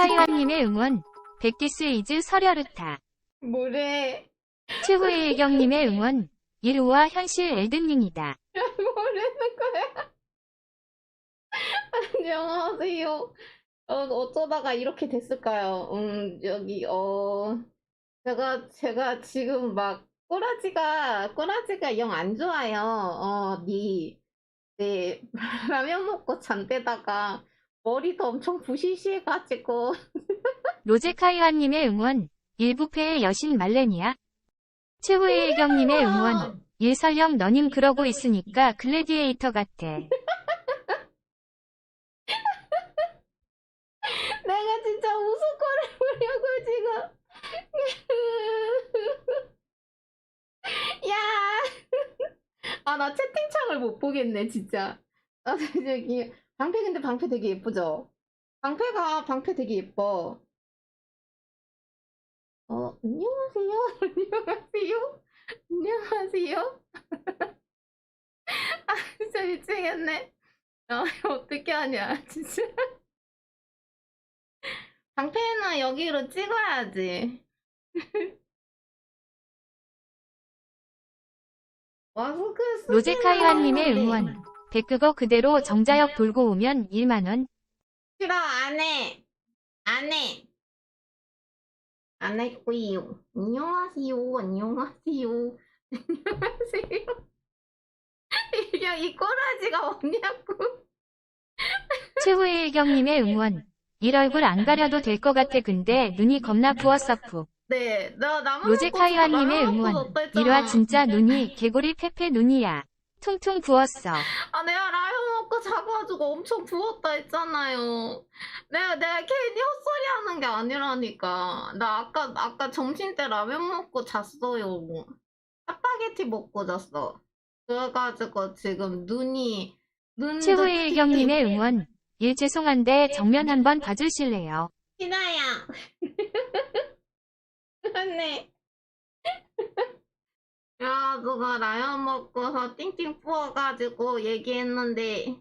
파이완님의 응원. 백기스 이즈 설여르타. 뭐래? 최후의 애경님의 응원. 일우와 현실 엘든링이다. 뭐라는 거야? 안녕하세요. 어쩌다가 이렇게 됐을까요? 제가 지금 막 꼬라지가 영 안 좋아요. 네, 라면 먹고 잔데다가 머리도 엄청 부시시해가지고. 로제카이완님의 응원. 일부패의 여신 말레니아. 최후의 애경님의 응원. 일설령 너님 그러고 있으니까 글래디에이터 같아. 내가 진짜 우스코를 보려고 지금. 야! 아, 나 채팅창을 못 보겠네, 진짜. 저기, 근데 방패 되게 예쁘죠? 방패 되게 예뻐. 안녕하세요? 안녕하세요? 안녕하세요? 아, 진짜 미치겠네. 어떻게 하냐, 진짜. 방패는 여기로 찍어야지. 로제카이완님의 응원. 백그거 그대로 정자역 돌고 오면 1만원. 싫어, 안 해. 안 해. 안 할 거예요. 안녕하세요. 안녕하세요. 안녕하세요. 이 꼬라지가 뭐냐고. 최후의 애경님의 응원. 일 얼굴 안 가려도 될 것 같아. 근데 눈이 겁나 부었어프. 네, 로제카이완님의 응원. 일화 진짜 눈이 개구리 페페 눈이야. 퉁퉁 부었어. 아, 내가 라면 먹고 자가지고 엄청 부었다 했잖아요. 내가 괜히 헛소리 하는 게 아니라니까. 나 아까 점심 때 라면 먹고 잤어요. 짜파게티 먹고 잤어. 그래가지고 지금 최후의 애경님의 응원. 일 죄송한데 정면 한번 봐주실래요? 희나야. 네. 야, 누가 라면 먹고서 띵띵 부어가지고 얘기했는데.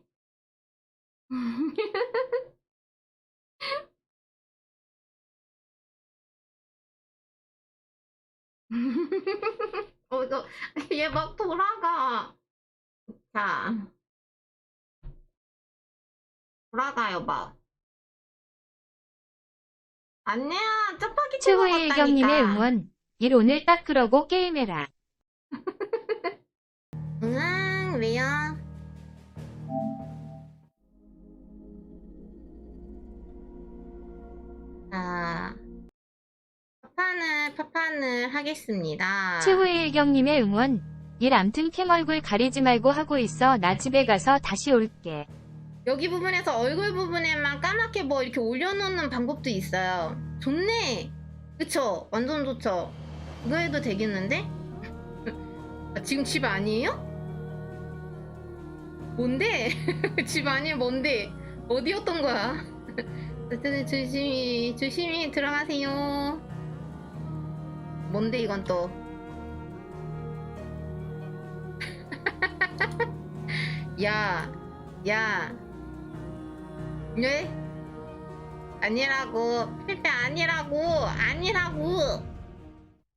이거, 얘 막 돌아가. 자. 돌아가요, 막. 안녕, 짜파게티 최후의 애경님의 먹었다니까. 응원. 일 오늘 딱 그러고 게임해라. 왜요? 자, 파판을 하겠습니다. 최후의 애경님의 응원. 일 암튼 캠 얼굴 가리지 말고 하고 있어. 나 집에 가서 다시 올게. 여기 부분에서 얼굴 부분에만 까맣게 뭐 이렇게 올려놓는 방법도 있어요. 좋네. 그쵸? 완전 좋죠? 이거 해도 되겠는데? 아, 지금 집 아니에요? 뭔데? 집 아니에요? 뭔데? 어디였던 거야? 조심히 들어가세요. 뭔데 이건 또? 야. 네? 아니라고. 필패 아니라고.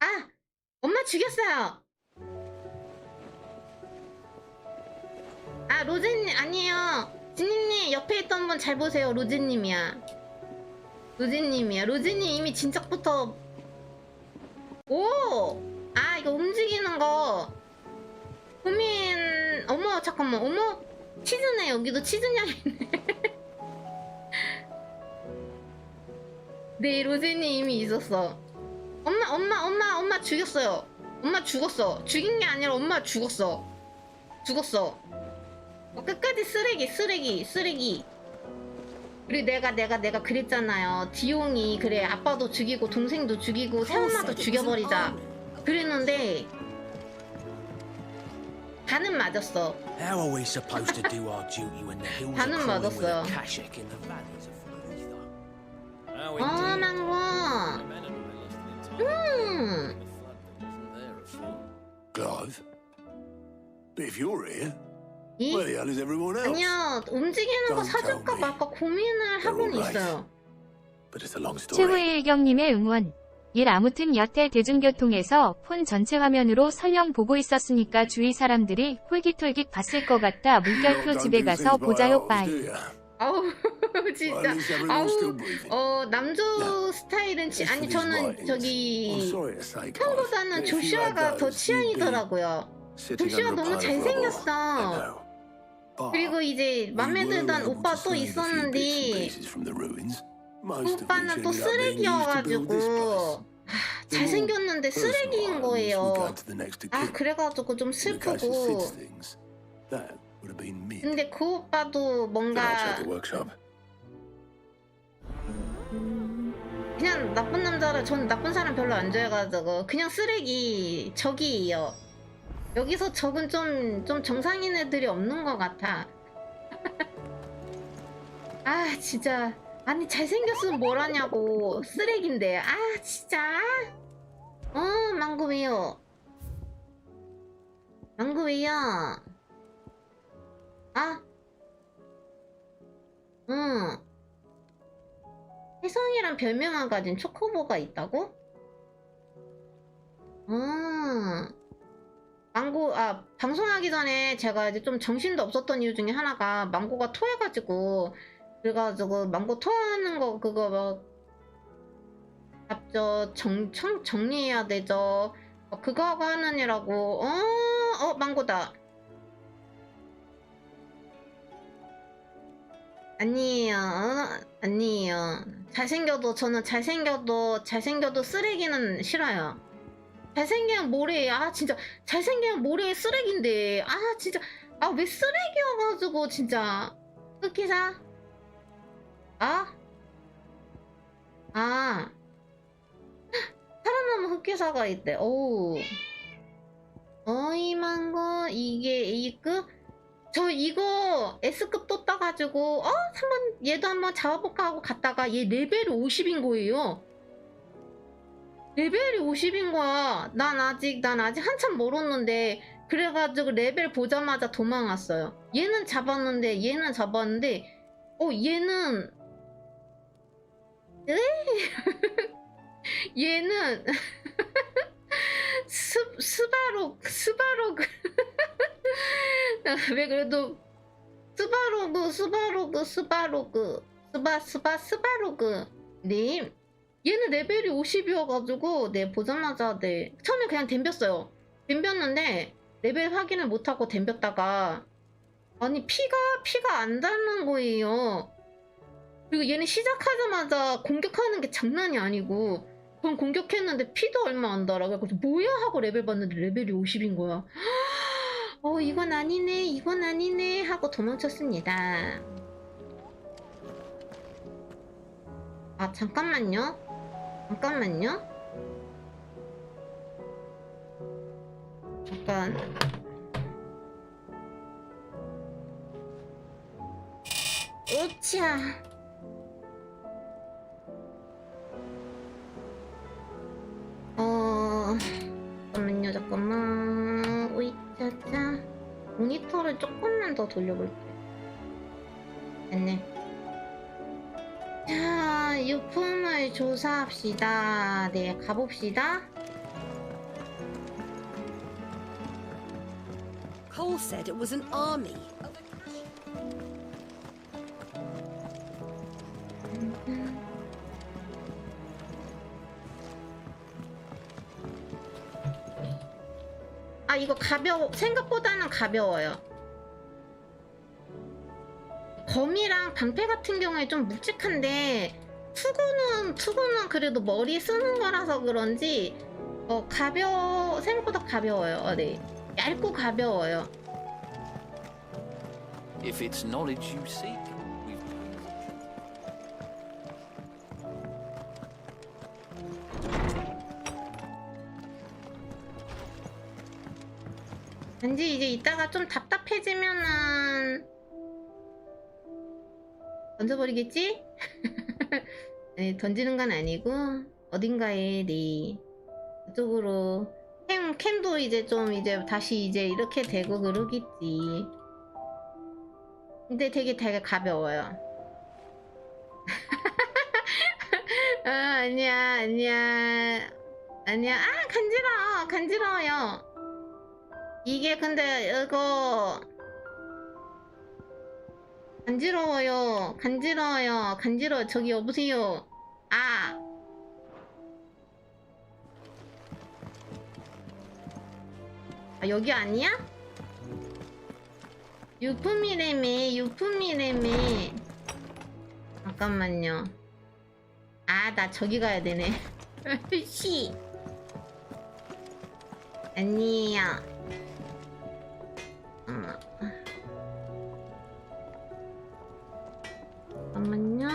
아! 엄마 죽였어요. 아, 로제님 아니에요. 진이님 옆에 있던 분 잘 보세요. 로제님이야. 로제님 이미 진작부터. 오! 아, 이거 움직이는 거 고민. 어머, 잠깐만. 어머, 치즈네. 여기도 치즈냥 있네. 네, 로제님 이미 있었어. 엄마 죽였어요. 엄마 죽었어. 죽인 게 아니라 엄마 죽었어. 끝까지 쓰레기. 그리고 내가 그랬잖아요. 디용이 그래 아빠도 죽이고 동생도 죽이고 새엄마도 죽여버리자 그랬는데 반은 맞았어. 반은 맞았어요. 망고. Clive? But if you're here, 이? where the hell is everyone else? 아니요, 움직이는 거 사줄까 말까 고민을 하고는 있어요. but it's a long story. 최후의 일경님의 응원. 아무튼 여태 대중교통에서 폰 전체 화면으로 설명 보고 있었으니까 주위 사람들이 홀깃홀깃 봤을 것 같다. 물결표 집에 가서 보자요. 빠이. 아우 진짜 아우 남주 스타일은 아니 저는 저기 형보다는 조슈아가 더 취향이더라고요. 조슈아 너무 잘생겼어. 그리고 이제 맘에 들던 오빠 또 있었는데 그 오빠는 또 쓰레기여가지고 잘생겼는데 쓰레기인 거예요. 아 그래가지고 좀 슬프고. 근데 그 오빠도 뭔가 그냥 나쁜 남자라. 전 나쁜 사람 별로 안 좋아해가지고 그냥 쓰레기 적이에요. 여기서 적은 좀 정상인 애들이 없는 것 같아. 아 진짜 아니 잘생겼으면 뭘하냐고. 쓰레기인데. 아 진짜. 망고 왜요? 망고 왜요? 아? 응. 혜성이란 별명을 가진 초코보가 있다고? 망고, 방송하기 전에 제가 이제 좀 정신도 없었던 이유 중에 하나가 망고가 토해가지고, 그래가지고 망고 토하는 거 그거 막 답죠. 정리해야 되죠. 그거 하고 하느니라고. 망고다. 아니에요. 아니에요. 저는 잘생겨도 쓰레기는 싫어요. 잘생기면 뭐래요? 아 진짜 잘생기면 뭐래. 쓰레기인데. 아 진짜 왜 쓰레기여가지고 진짜. 흑기사? 살아남은 흑기사가 있대. 오우. 어이 망고 이게 A급? 저 이거 S급 또 따가지고 얘도 한번 잡아볼까 하고 갔다가 얘 레벨이 50인 거예요. 레벨이 50인 거야. 난 아직 한참 멀었는데. 그래가지고 레벨 보자마자 도망왔어요. 얘는 잡았는데 얘는 얘는 스바로그 왜 그래도 스바로그 님 얘는 레벨이 50이어가지고 보자마자 처음에 그냥 덤볐어요. 덤볐는데 레벨 확인을 못하고 덤볐다가 아니 피가 안 닿는 거예요. 그리고 얘는 시작하자마자 공격하는 게 장난이 아니고 전 공격했는데 피도 얼마 안 달아. 그래서 뭐야 하고 레벨 봤는데 레벨이 50인 거야. 이건 아니네 하고 도망쳤습니다. 잠깐만요. 잠깐. 오차. 잠깐만. 오이차차. 모니터를 조금만 더 돌려볼게요. 됐네. 자, 유품을 조사합시다. 네, 가봅시다. Cole said it was an army. 이거 생각보다는 가벼워요. 검이랑 방패 같은 경우에 좀 묵직한데 투구는 그래도 머리 쓰는 거라서 그런지 생각보다 가벼워요. 네, 얇고 가벼워요. If it's knowledge you seek, 왠지 이제 이따가 좀 답답해지면은 던져버리겠지? 네, 던지는 건 아니고 어딘가에 그쪽으로 캠도 이제 좀 다시 이렇게 되고 그러겠지. 근데 되게 가벼워요. 아니야. 아, 간지러워요. 이게 근데 이거 간지러워요. 저기 여보세요. 아, 여기 아니야? 유품이래매. 잠깐만요. 아, 나 저기 가야 되네. 씨. 아니에요. 잠깐만요.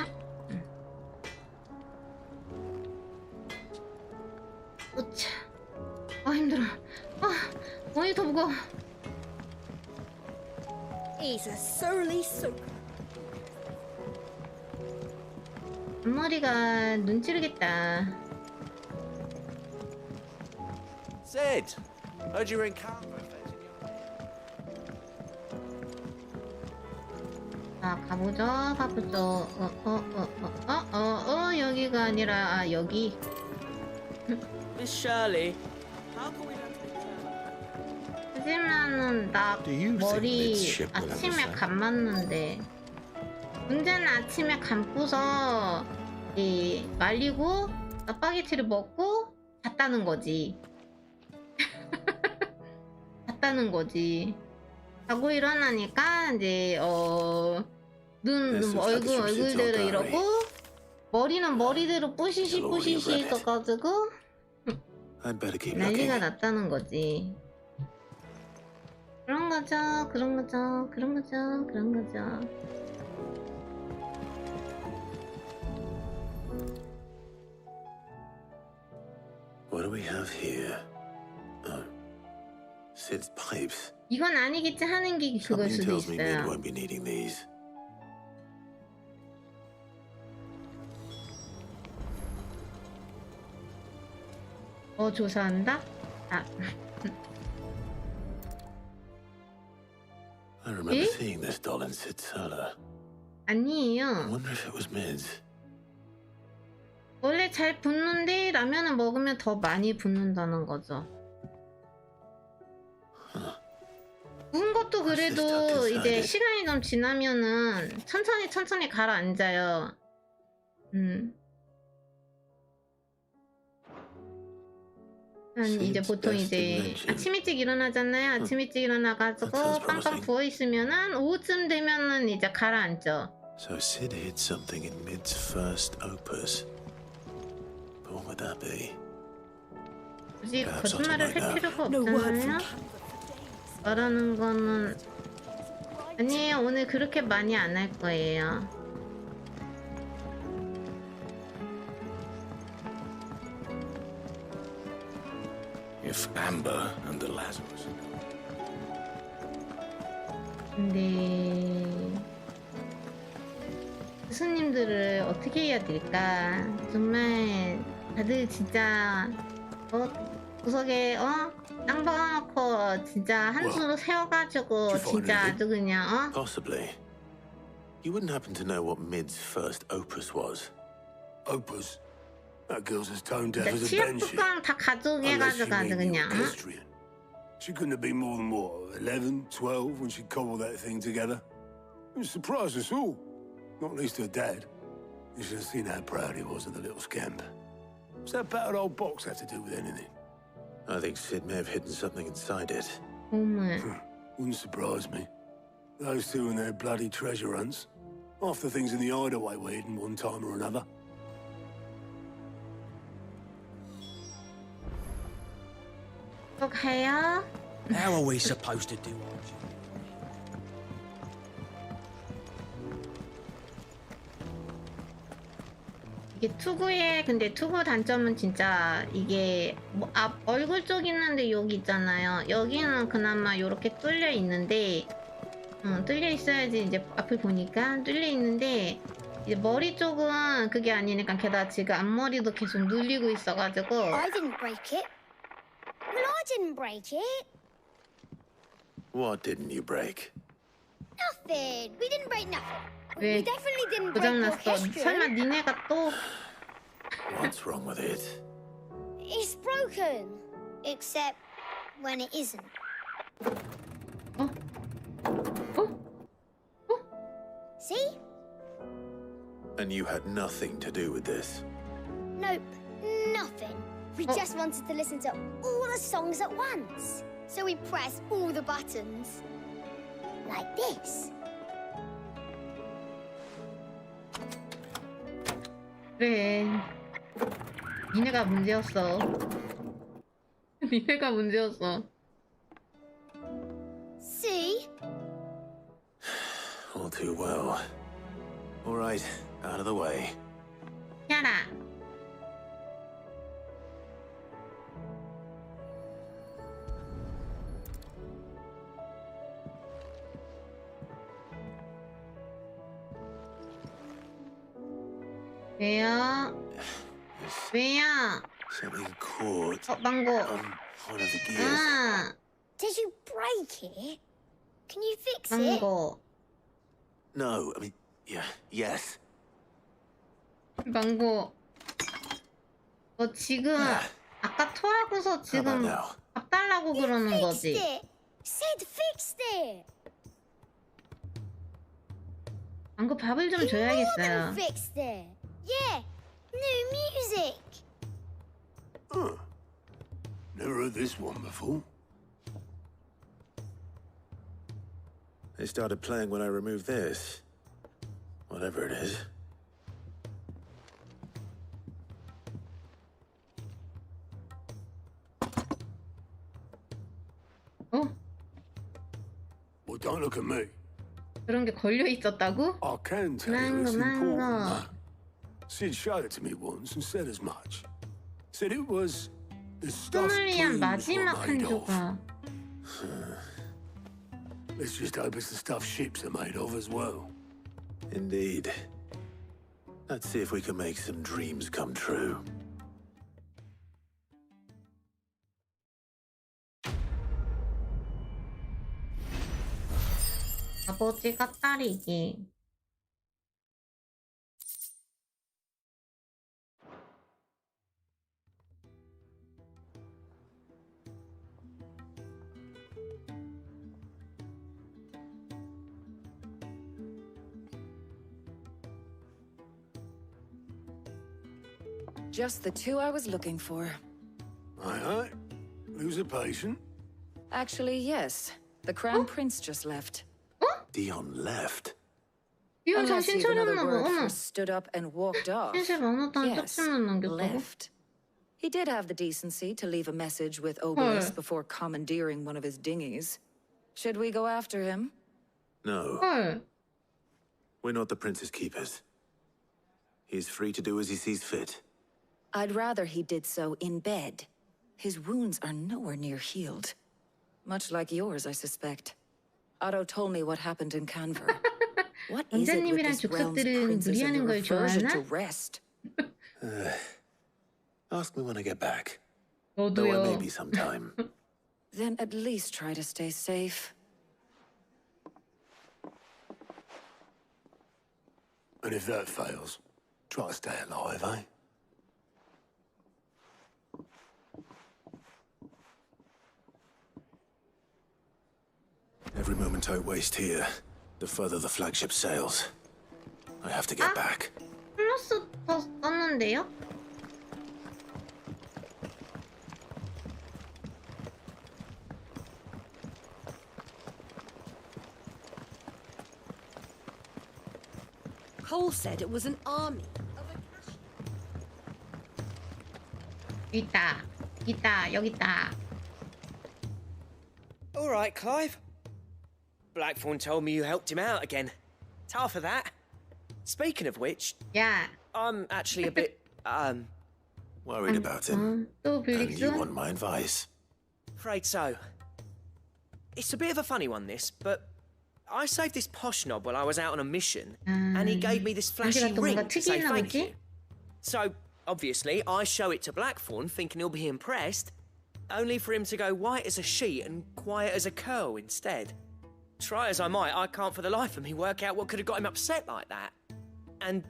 으차. 아, 힘들어. 머리 더 무거워. He's a surly sook. 앞머리가 눈 찌르겠다. Zed, heard you were in Canberra. 자, 가보죠. 여기가 아니라, 여기. Miss Shirley, how can we learn to be clever? 하지만은 나 Do you think 머리 this ship will 아침에 ever sail? 감았는데 문제는 아침에 감고서 말리고 짜파게티를 먹고 잤다는 거지. 자고 일어나니까 이제 얼굴대로 이러고 머리는 머리대로 뿌시시 떠가지고 I'd better keep 난리가 looking. 났다는 거지. 그런 거죠. What do we have here? Oh, Sid's pipes. 이건 아니겠지 하는 게 그걸 Something 수도 tells me Mid 있어요. won't be needing these. 조사한다? 아, I remember Eh? seeing this doll in Sid's cellar. I 아니에요. wonder if it was Mid's. 원래 잘 붙는데 라면을 먹으면 더 많이 붙는다는 거죠. 구운 것도 그래도 이제 시간이 좀 지나면은 천천히 가라앉아요. 이제 보통 이제 아침 일찍 일어나잖아요. 아침 일찍 일어나가지고 빵빵 부어 있으면은 오후쯤 되면은 이제 가라앉죠. So Sid hid something in Mid's first opus. But what would that be? 굳이 거짓말을 할 필요가 No word 없잖아요. from Canberra for days. 말하는 거는 아니에요. 오늘 그렇게 많이 안 할 거예요. If Amber and the Lazarus. 근데 교수님들을 어떻게 해야 될까? 정말 다들 진짜 구석에 땅 박아놓고 진짜 한 수 세워가지고 진짜 아주 그냥 Possibly. You wouldn't happen to know what Mid's first opus was? Opus. That girl's as tone deaf 진짜 as a 취업 banshee. 뚜껑 다 가져가가지고 아주 그냥 Equestrian. She couldn't have been more than what, 11, 12 when she cobbled that thing together. It surprised us all. Not least her dad. You should have seen how proud he was of the little scamp. What's that battered old box have to do with anything? I think Sid may have hidden something inside it. 정말 Wouldn't surprise me. Those two and their bloody treasure hunts. Half the things in the hideaway were hidden one time or another. 또 가요? How are we supposed to do our job? 이게 투구의 근데 투구 단점은 진짜 이게 얼굴 쪽 있는데 여기 있잖아요. 여기는 그나마 이렇게 뚫려 있는데 뚫려 있어야지 이제 앞을 보니까 뚫려 있는데 이제 머리 쪽은 그게 아니니까 게다가 지금 앞머리도 계속 눌리고 있어가지고 I didn't break it. Well, I didn't break it. What didn't you break? Nothing. We didn't break nothing. 왜 We definitely didn't break your 고장났어. history. 설마 니네가 또 What's wrong with it? It's broken. Except when it isn't. 어? See? And you had nothing to do with this. Nope, nothing. We just wanted to listen to all the songs at once. So we pressed all the buttons. Like this. 그래. 니네가 문제였어. 니네가 문제였어. See? All too well. All right, out of the way. 야라. 왜요? 왜요? Something caught 망고. on one of the gears. 아, Did you break it? Can you fix it? 망고. No, I mean, yeah, yes. 망고. 너 지금 아까 토하고서 How about 지금 now? 밥 달라고 그러는 Fixed 거지? it. Sid fixed it. 망고 밥을 좀 He more 줘야겠어요. than fixed it. Yeah, new music. Huh. Never heard this one before. They started playing when I removed this. Whatever it is. 어? Well, don't look at me. 그런 게 걸려 있었다고? I can tell you it's Mango. important. though. Sid showed it to me once and said as much. Said it was the stuff 꿈을 위한 dreams 마지막 were made 한 of. 조각. Let's just hope it's the stuff ships are made of as well. Indeed. Let's see if we can make some dreams come true. 아버지가 딸이기. Just the two I was looking for. Aye. Who's a patient? Actually, yes. The Crown Prince just left. Dion left. 이거 Unless 정신 you've another 차렸나 봐. word 어머. for stood up and walked off. 신세 많았다는 Yes, 쪽지만 남겼다고? left. He did have the decency to leave a message with Obelisk 헐. before commandeering one of his dinghies. Should we go after him? No, 헐. we're not the prince's keepers. He's free to do as he sees fit. I'd rather he did so in bed. His wounds are nowhere near healed. Much like yours, I suspect. Otto told me what happened in Canver. What is it with 원장님이랑 this realm's 족속들은 princes and 무리하는 their 걸 aversion to 좋아하나? rest? Ask me when I get back. Though I may 너도요. be sometime. Then at least try to stay safe. And if that fails, try to stay alive, eh? Every moment I waste here, the further the flagship sails. I have to get back. 플러스 더 썼는데요? Cole said it was an army. 있다. 있다. 여기 있다. All right, Clive. Blackthorn told me you helped him out again. Tough for that. Speaking of which, 야. I'm actually a bit, Worried about him. 또 And you 빌릭스? want my advice? afraid so. It's a bit of a funny one, this, but I saved this posh knob while I was out on a mission, and he gave me this flashy 당신가 또 ring 뭔가 to say 특이했나 thank 보지? you. So, obviously, I show it to Blackthorn, thinking he'll be impressed, only for him to go white as a sheet and quiet as a curl instead. Try as I might, I can't for the life of me work out what could have got him upset like that. And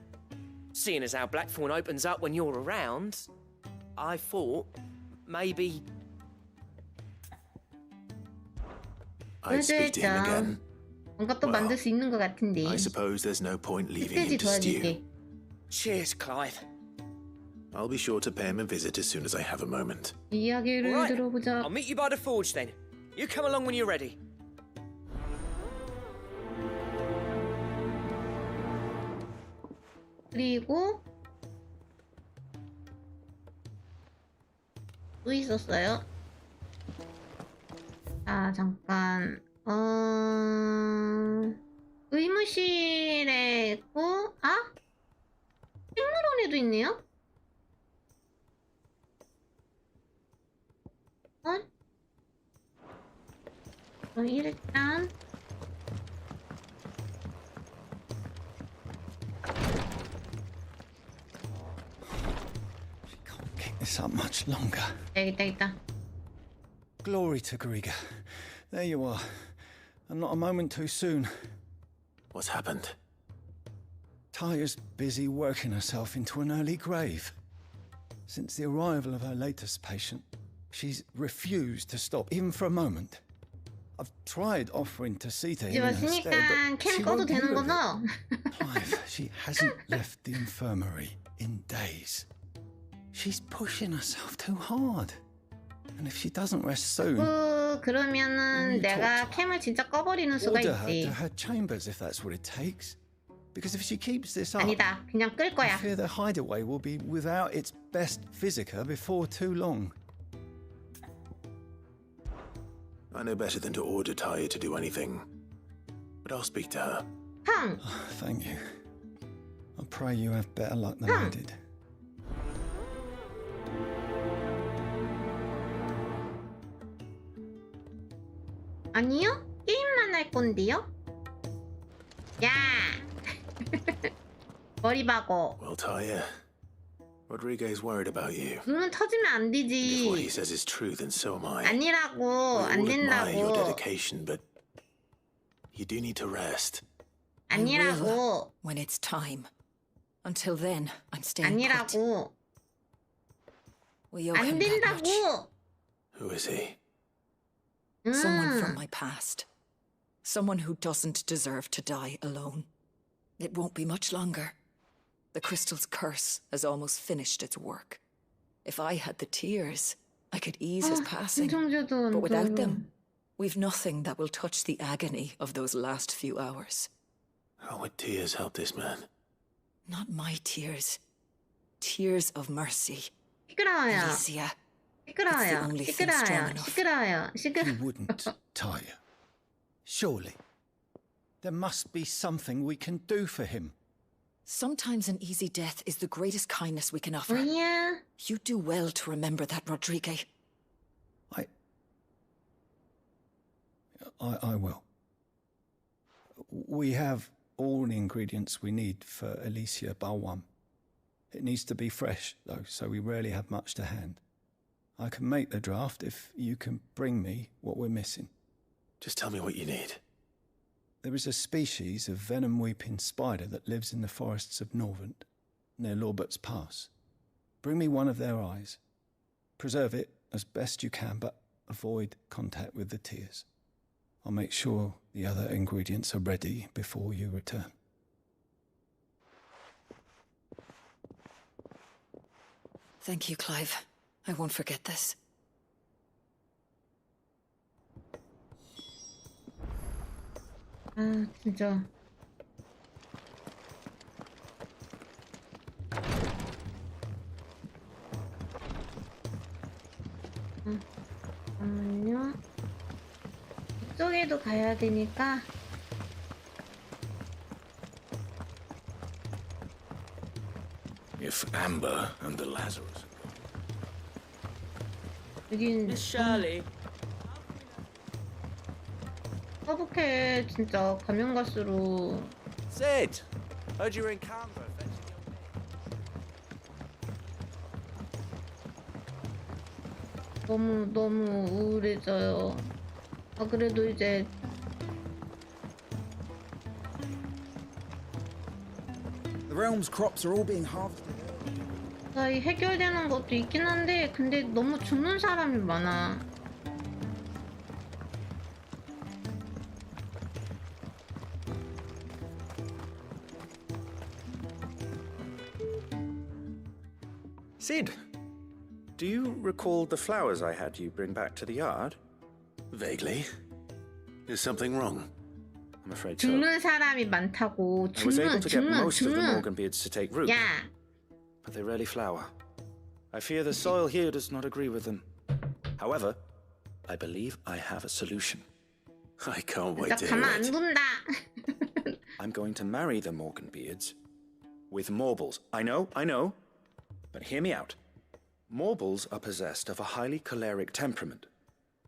Seeing as how Blackthorn opens up when you're around, I thought maybe. I'd speak to him again. 뭔가 또 만들 수 있는 것 같은데. I suppose there's no point leaving 흑돼지 him to stew. 도와줄게. Cheers, Clive. I'll be sure to pay him a visit as soon as I have a moment. 이야기를 Right. 들어보자. I'll meet you by the forge then. You come along when you're ready. 그리고 또 있었어요. 아 잠깐 의무실에 있고 식물원에도 있네요. 일단 Keep this up much longer. 있다. Glory to Griga. There you are. And not a moment too soon. What's happened? Taya's busy working herself into an early grave. Since the arrival of her latest patient, she's refused to stop, even for a moment. I've tried offering to see to 이제 him in her stead, 왔으니까 but 캠 she 꺼도 won't hear 되는 of it. 거죠? Clive, she hasn't left the infirmary in days. She's pushing herself too hard. And if she doesn't rest soon, 그러면은 내가 캠을 진짜 꺼버리는 수가 order her 있지. to her chambers if that's what it takes. Because if she keeps this up, 아니다. 그냥 끌 I 거야. fear the hideaway will be without its best physica before too long. I know better than to order Taya to do anything. But I'll speak to her. 형! Thank you. I pray you have better luck than I did. 아니요? 게임만 할 건데요? 야! 머리 박어. Well, Taya, Rodrigo's worried about you. 눈은 터지면 안 If what he 되지. says is true, then so am I. 아니라고. We 안 all admire your 된다고. dedication, but you do need to rest. 아니라고. When it's time. Until then, I'm staying put. 아니라고. We owe 안 him that much. 된다고. Who is he? Someone from my past. Someone who doesn't deserve to die alone. It won't be much longer. The crystal's curse has almost finished its work. If I had the tears, I could ease his passing. 신청자도 But without them, we've nothing that will touch the agony of those last few hours. How would tears help this man? Not my tears. Tears of mercy. 시끄러워요. Alicia. 시끄러워요. only thing strong 시끄러워요. enough. 시끄러워요. You wouldn't, Taya. Surely. There must be something we can do for him. Sometimes an easy death is the greatest kindness we can offer. 뭐야? You do well to remember that, Rodrigue. I will. We have all the ingredients we need for Alicia Balwam. It needs to be fresh, though, so we rarely have much to hand. I can make the draft if you can bring me what we're missing. Just tell me what you need. There is a species of venom-weeping spider that lives in the forests of Norvent, near Lorbert's Pass. Bring me one of their eyes. Preserve it as best you can, but avoid contact with the tears. I'll make sure the other ingredients are ready before you return. Thank you, Clive. I won't forget this. 아 진짜. 잠깐만요. 이쪽에도 가야 되니까. If Amber and the Lazarus. 여긴 Miss Shirley. 서브퀘 진짜 가면 갈수록 Sid! Heard you were in Canberra. 너무 우울해져요. 아 그래도 이제 The realm's crops are all being harvested. 거의 해결되는 것도 있긴 한데 근데 너무 죽는 사람이 많아. Sid, do you recall the flowers I had you bring back to the yard? Vaguely. Is something wrong? I'm afraid so. 죽는 사람이 많다고. I was able to get most of the 죽는. morganbeards to take root, 야, but they rarely flower. I fear the soil here does not agree with them. However, I believe I have a solution. I can't wait 나 to hear 가만 안 it. 둔다. I'm going to marry the morganbeards with morbles. I know. But hear me out. Morbles are possessed of a highly choleric temperament.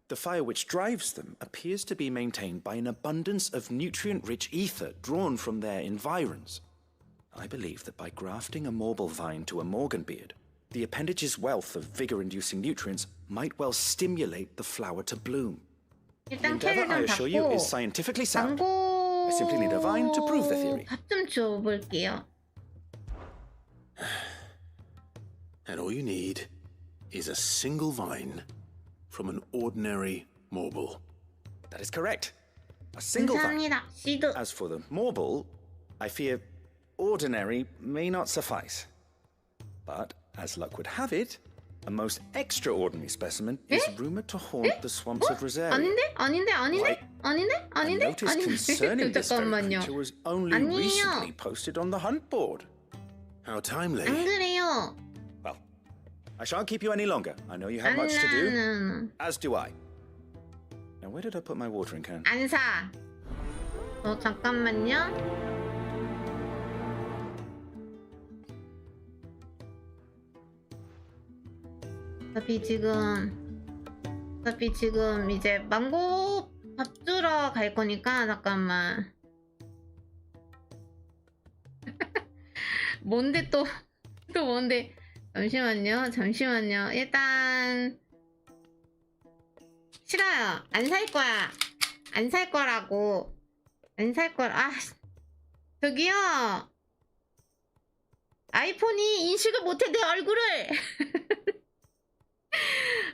The fire which drives them appears to be maintained by an abundance of nutrient-rich ether drawn from their environs. I believe that by grafting a morble vine to a morganbeard, the appendage's wealth of vigor-inducing nutrients might well stimulate the flower to bloom. The 일단 endeavor, I 캐를 좀 assure you, 받고 is scientifically sound. 광고 I simply need a vine to prove the theory. 밥 좀 줘볼게요. And all you need is a single vine from an ordinary morble. That is correct. A single vine. 감사합니다. 시드. As for the morble, I fear ordinary may not suffice. But, as luck would have it, a most extraordinary specimen is rumored to haunt the swamps of Rosaria. 아닌데? A notice concerning this very 잠깐만요. creature was only 아니에요. recently posted on the hunt board. How timely. 안 그래요. Well, I shan't keep you any longer. I know you have much to do. As do I. Now, where did I put my watering can? 안 사. 잠깐만요. 어차피 지금 이제 망고 밥 주러 갈 거니까 잠깐만. 뭔데 또 뭔데? 잠시만요. 일단 싫어요. 안 살 거야. 안 살 거라고. 안 살 거라. 아, 저기요. 아이폰이 인식을 못해 내 얼굴을.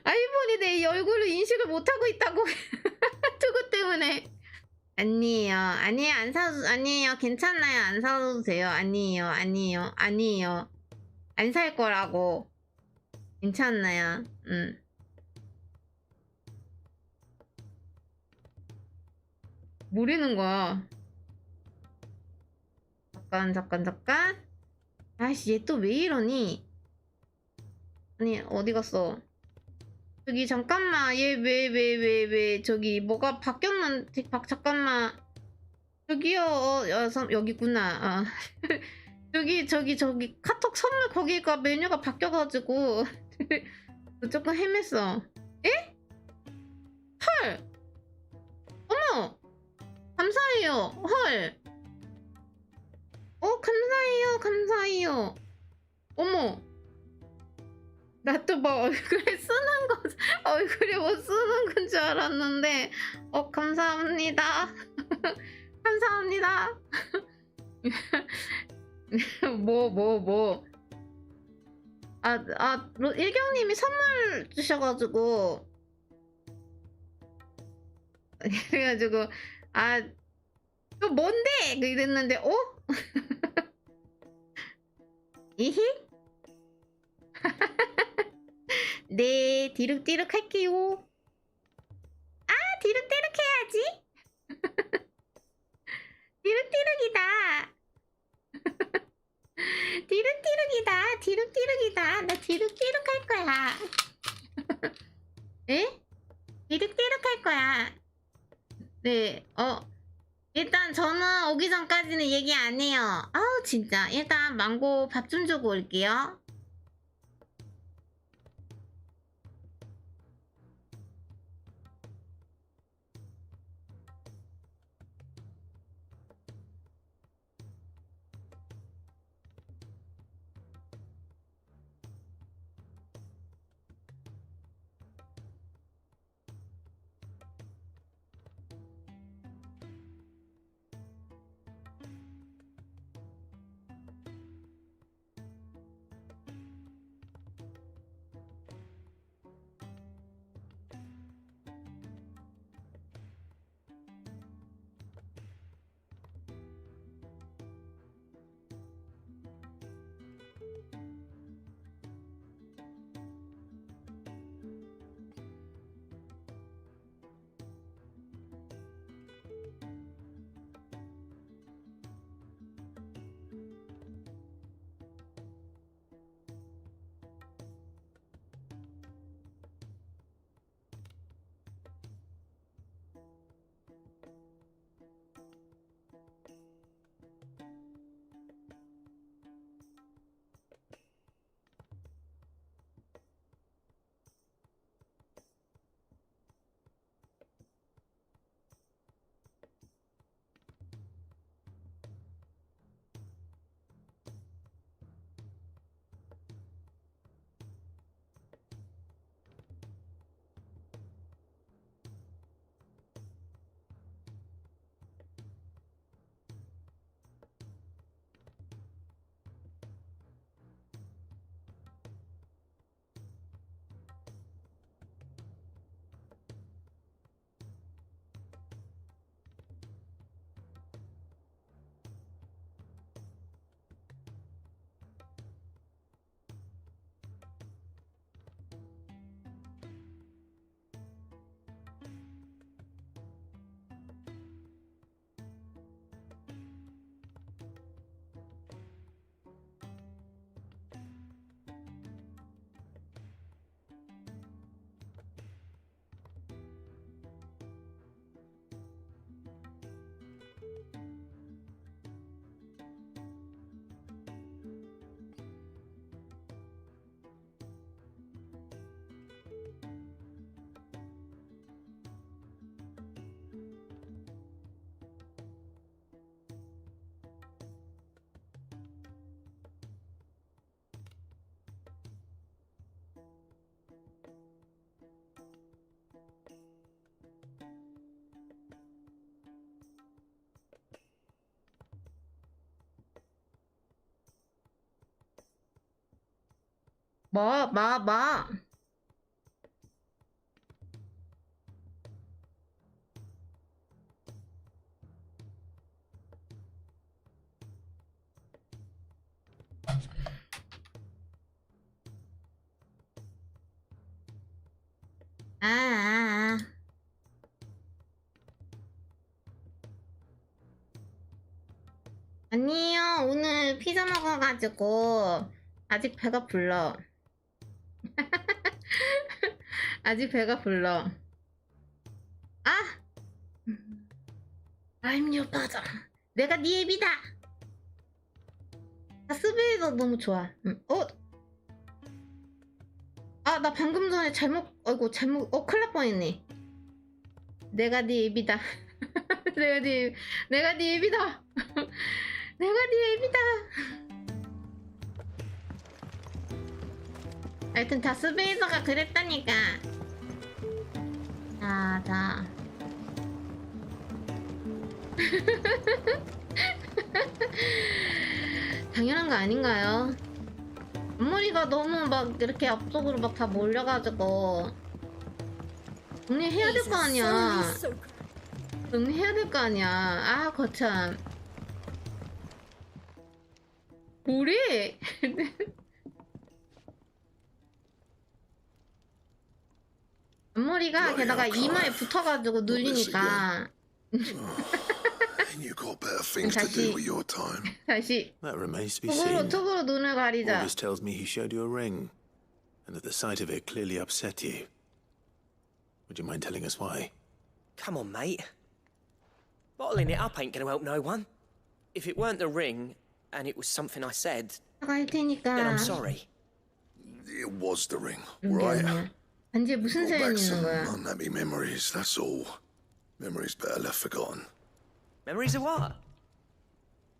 아이폰이 내 얼굴을 인식을 못하고 있다고. 그것 때문에. 아니에요. 안 사도, 아니에요. 괜찮아요. 안 사도 돼요. 아니에요. 안 살 거라고. 괜찮아요. 뭐라는 거야? 잠깐. 아이씨, 얘 또 왜 이러니? 아니, 어디 갔어? 저기, 잠깐만. 얘 왜, 저기, 뭐가 바뀌었는데, 잠깐만. 저기요, 여기 있구나. 저기, 카톡 선물 거기가 메뉴가 바뀌어가지고. 조금 헤맸어. 에? 헐! 어머! 감사해요. 헐! 감사해요. 어머! 나 또 뭐 얼굴에 뭐 쓰는 건 줄 알았는데, 감사합니다. 감사합니다. 뭐. 일경님이 선물 주셔가지고. 그래가지고, 또 뭔데? 이랬는데, 이히? 네, 디룩디룩 할게요. 디룩디룩 해야지. 디룩디룩이다. 디룩디룩이다. 나 디룩디룩 할 거야. 에? 디룩디룩 할 거야. 네, 일단 저는 오기 전까지는 얘기 안 해요. 아우, 진짜. 일단 망고 밥 좀 주고 올게요. 뭐? 아니요, 오늘 피자 먹어가지고 아직 배가 불러. 아직 배가 불러. I'm your father. 내가 네 애비다. 스베이도 너무 좋아. 나 방금 전에 잘못 큰일 날 뻔했네. 내가 네 애비다. 내가 네 애비다. 내가 네 애비다. 하여튼 다스베이더가 그랬다니까. 자. 당연한 거 아닌가요? 앞머리가 너무 막 이렇게 앞쪽으로 막 다 몰려가지고 정리해야 될 거 아니야. 정리해야 될 거 아니야. 거참. 뭐래? 앞머리가 게다가 이마에 붙어가지고 눌리니까. You got better things to do with your time. 다시. That remains to be seen. 톡으로 눈을 가리자. August tells me he showed you a ring, and that the sight of it clearly upset you. Would you mind telling us why? Come on, mate. Bottling it up ain't gonna help no one. If it weren't the ring, and it was something I said, 갈 테니까. then I'm sorry. It was the ring, right? 반지에 무슨 Brought 사연이 back 있는 some 거야? unhappy memories, that's all. Memories better left forgotten. Memories of what?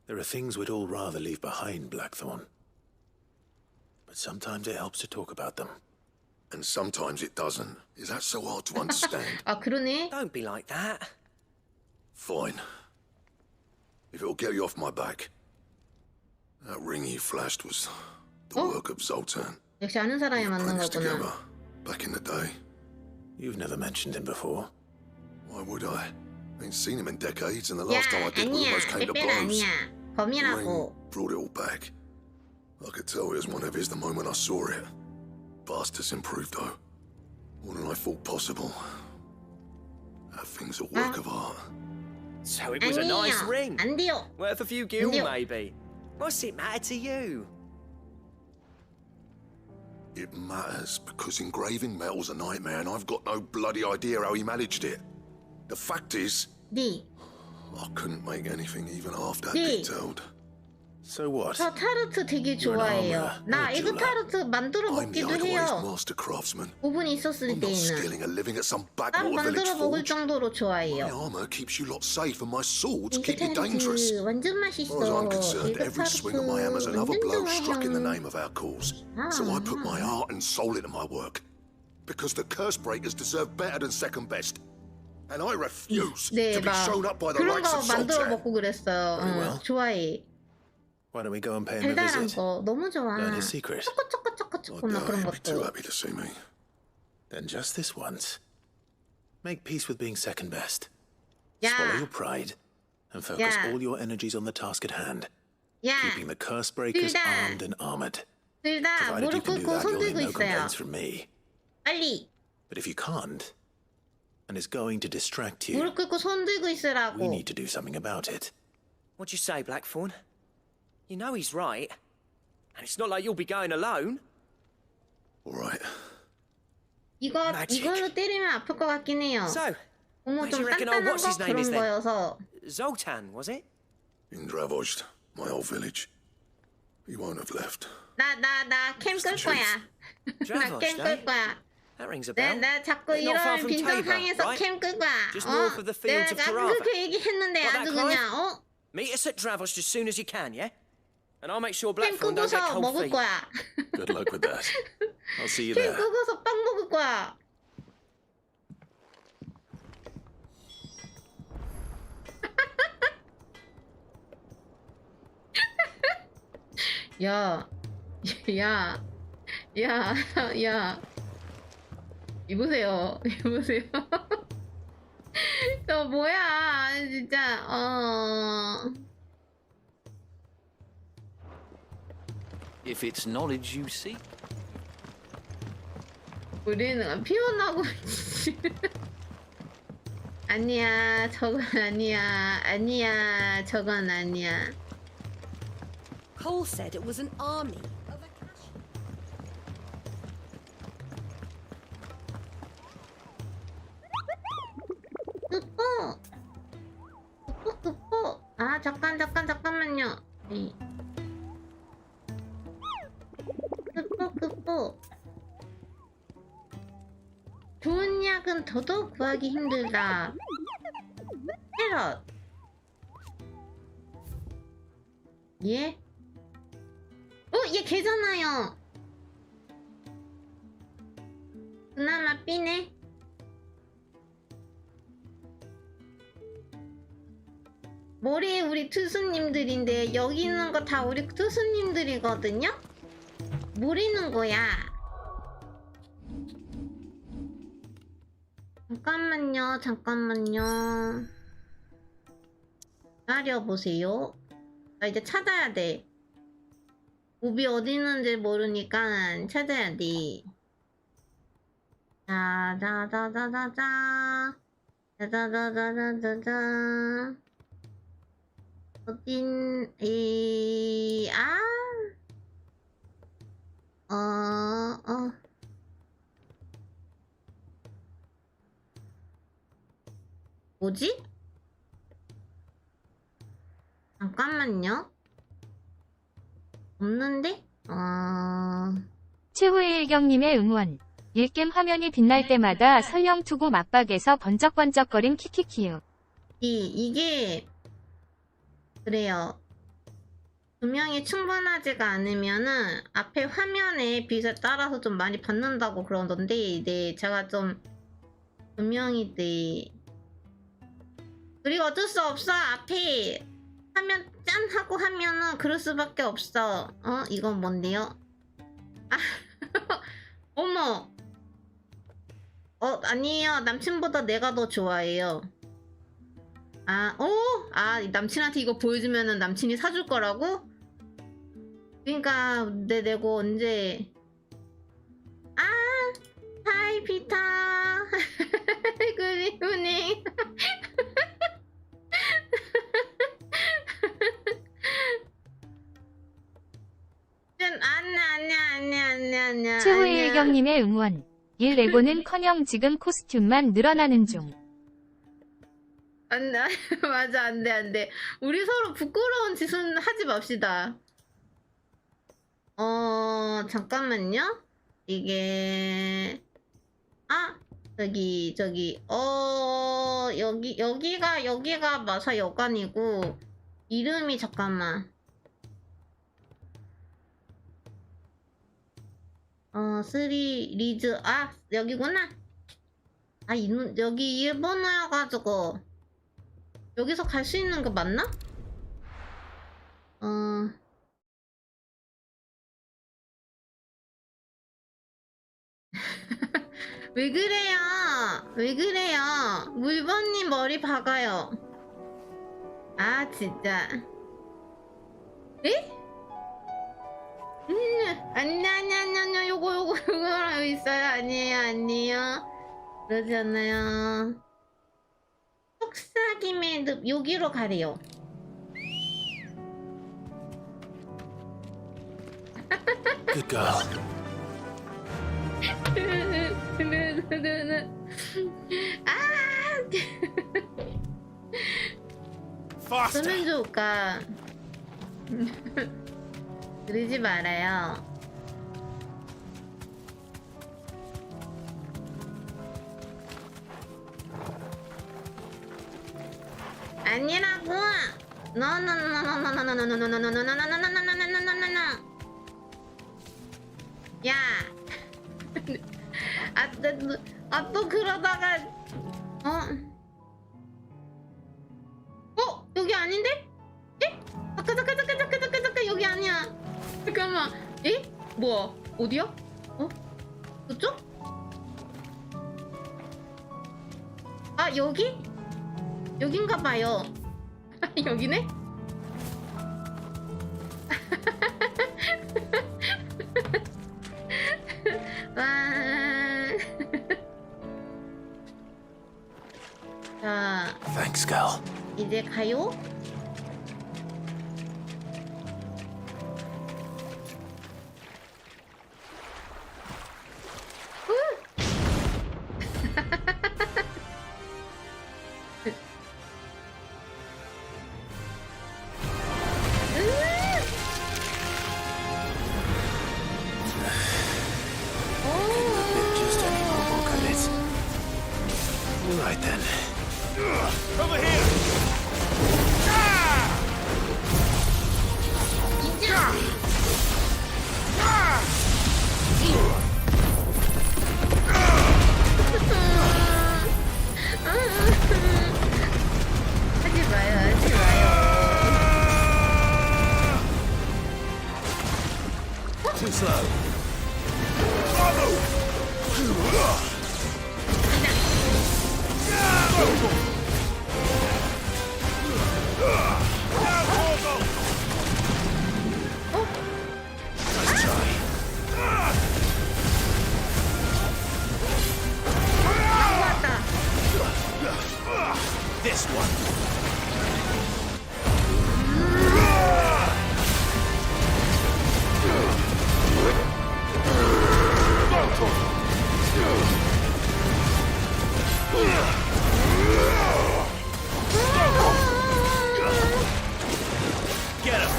There are things we'd all rather leave behind, Blackthorn. But sometimes it helps to talk about them. And sometimes it doesn't. Is that so hard to understand? 그러네. Don't be like that. Fine. If it'll get you off my back. That ring you flashed was the work of Zoltan. 역시 아는 사람이 We 만난 put this together 거구나. back in the day. You've never mentioned him before. Why would I? Ain't seen him in decades, and the last time I did, we almost came to blows. 아니야. The 범이라고. ring brought it all back. I could tell it was one of his the moment I saw it. Vast has improved, though. More than I thought possible. That thing's a work of art. So it was a nice ring. 안 돼요. Worth a few gil, 돼요. maybe. What's it matter to you? It matters because engraving metal's a nightmare, and I've got no bloody idea how he managed it. The fact is, 네. I couldn't make anything even half that 네. detailed. So what? 저 타르트 되게 좋아해요. 나 에그 타르트 만들어 I'm the 먹기도 idolized 해요. master craftsman. 오븐 있었을 I'm not 때는. stealing a living at some 난 backwater village 만들어 먹을 forge. 정도로 My 좋아해요. armor keeps you lot safe, and my swords 에그 keep you dangerous. 타르트 완전 As 맛있어. far as I'm concerned, 에그 every swing of 타르트 my hammer's another 완전 blow struck in the 좋아요. name of our cause. So I put my heart and soul into my work. Because the curse breakers deserve better than second best. And I refuse 네, to be 막 shown up by the 그런 likes 거 of 만들어 Sultan. 먹고 그랬어요. Very well. 좋아해. Why don't we go and pay him a 달달한 visit? 거 너무 좋아. Learn his secret. 초코초코초코초코 I 막 doubt 그런 he'd be too 것도. happy to see me. Then just this once, make peace with being second best. Swallow 야, your pride and focus Yeah. all your energies on the task at hand. 야, Keeping the curse breakers 둘 다. armed and armored. 둘 다 Provided you 무릎 can do 꿇고 that, 손 you'll hear 들고 no 있어요. complaints from me. 빨리 But if you can't, and it's going to distract you, 무릎 꿇고 손 들고 we 있으라고. need to do something about it. What'd you say, Blackthorn? You know he's right. And it's not like you'll be going alone. All right. Magic. 이걸로 때리면 아플 것 같긴 해요. So, 너무 where do 좀 you reckon 단단한 what's his 거 name is 그런 then? 거여서. Zoltan, was it? In Dravozd, my old village. He won't have left. 나 캠 끌 거야. 나 캠 끌 거야. That rings a bell. 나 자꾸 They're not far 이런 from 빈정상에서 Tabor, right? 캠 끌 거야. Just north of the fields of 내가 Tarava. 그렇게 얘기했는데 Got 아주 that, Clive? 그냥 Meet us at Dravozd as soon as you can, yeah? And I'll make sure 캠 Blackthorn don't get 끄고서 cold 먹을 feet. 거야. Good luck with that. I'll see you 캠 there. 끄고서 빵 먹을 거야. 야, 야, 야. 이보세요. 이보세요. 저 뭐야, 진짜. If it's knowledge you seek. 우리는 피곤하고 있지. 아니야, 저건 아니야. 아니야, 저건 아니야. Cole said it was an army. 끄뽀. 아, 잠깐만요. 끄뽀. 좋은 약은 더더욱 구하기 힘들다. 캐럿. 예? 얘 걔잖아요. 그나마 삐네. 머리에 우리 투수님들인데 여기 있는 거 다 우리 투수님들이거든요? 모르는 거야. 잠깐만요. 기다려보세요. 나 이제 찾아야 돼. 몹이 어디 있는지 모르니까 찾아야 돼. 자자자자자자. 어딘, 뭐지? 잠깐만요. 없는데? 최후의 일경님의 응원. 일겜 화면이 빛날 때마다 설령 투구 맞박에서 번쩍번쩍거린 키키키요. 이게 그래요. 조명이 충분하지가 않으면은 앞에 화면에 빛에 따라서 좀 많이 받는다고 그러던데, 네, 제가 좀 조명이 네. 그리고 어쩔 수 없어. 앞에 화면 짠 하고 하면은 그럴 수밖에 없어. 이건 뭔데요? 아, 어머. 아니에요. 남친보다 내가 더 좋아해요. 남친한테 이거 보여주면은 남친이 사줄 거라고? 그러니까 내고 언제? 하이 피터. 굿이브닝. 아니야. 최후의 일경님의 응원. 일 레고는커녕 지금 코스튬만 늘어나는 중. 안돼. 맞아, 안돼. 우리 서로 부끄러운 짓은 하지 맙시다. 잠깐만요. 이게 저기 여기가 마사 여관이고 이름이 잠깐만. 쓰리 리즈 여기구나. 여기 일본어여가지고 여기서 갈 수 있는 거 맞나? 왜 그래요? 물번님 머리 박아요. 진짜. 에? 아니야. 요거랑 있어요. 아니에요. 그러지 않아요. 속삭임의 여기로 가래요. Good girl. 저는 좋을까? 그러지 말아요. 아니라고. 야. 또 그러다가 여기 아닌데? 잠깐 여기 아니야. 잠깐만. 뭐야? 어디야? 여기? 여긴가 봐요. 여기네? 와. 자, Thanks, girl. 이제 가요? Just any normal, could it? Right then. Over here! 하지 마요, 하지 마요. Too slow. Nice try. 왔다. This one. Get him.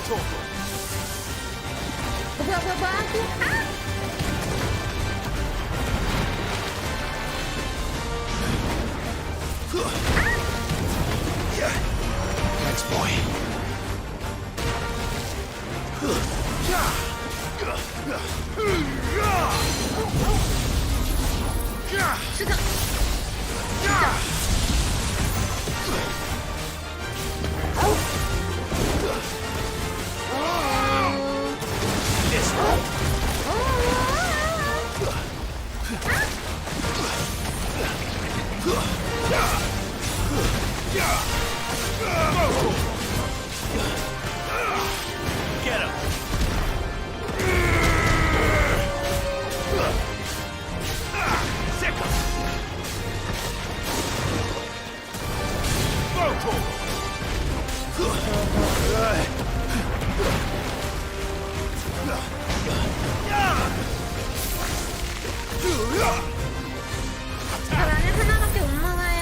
Go for it. Thanks, boy. This one. Get him. Sick him. Go for 라면 하나밖에 못 먹어요.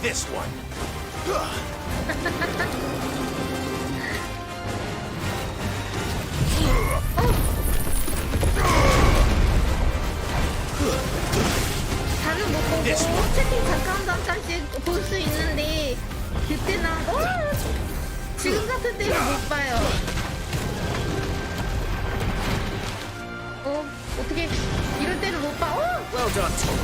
this one. 다는 못 보고 채팅 잠깐씩 볼 수 있는데 그때는 지금 같은 때는 못 봐요. 어떻게 이럴 때는 못 봐? Well done, Tom.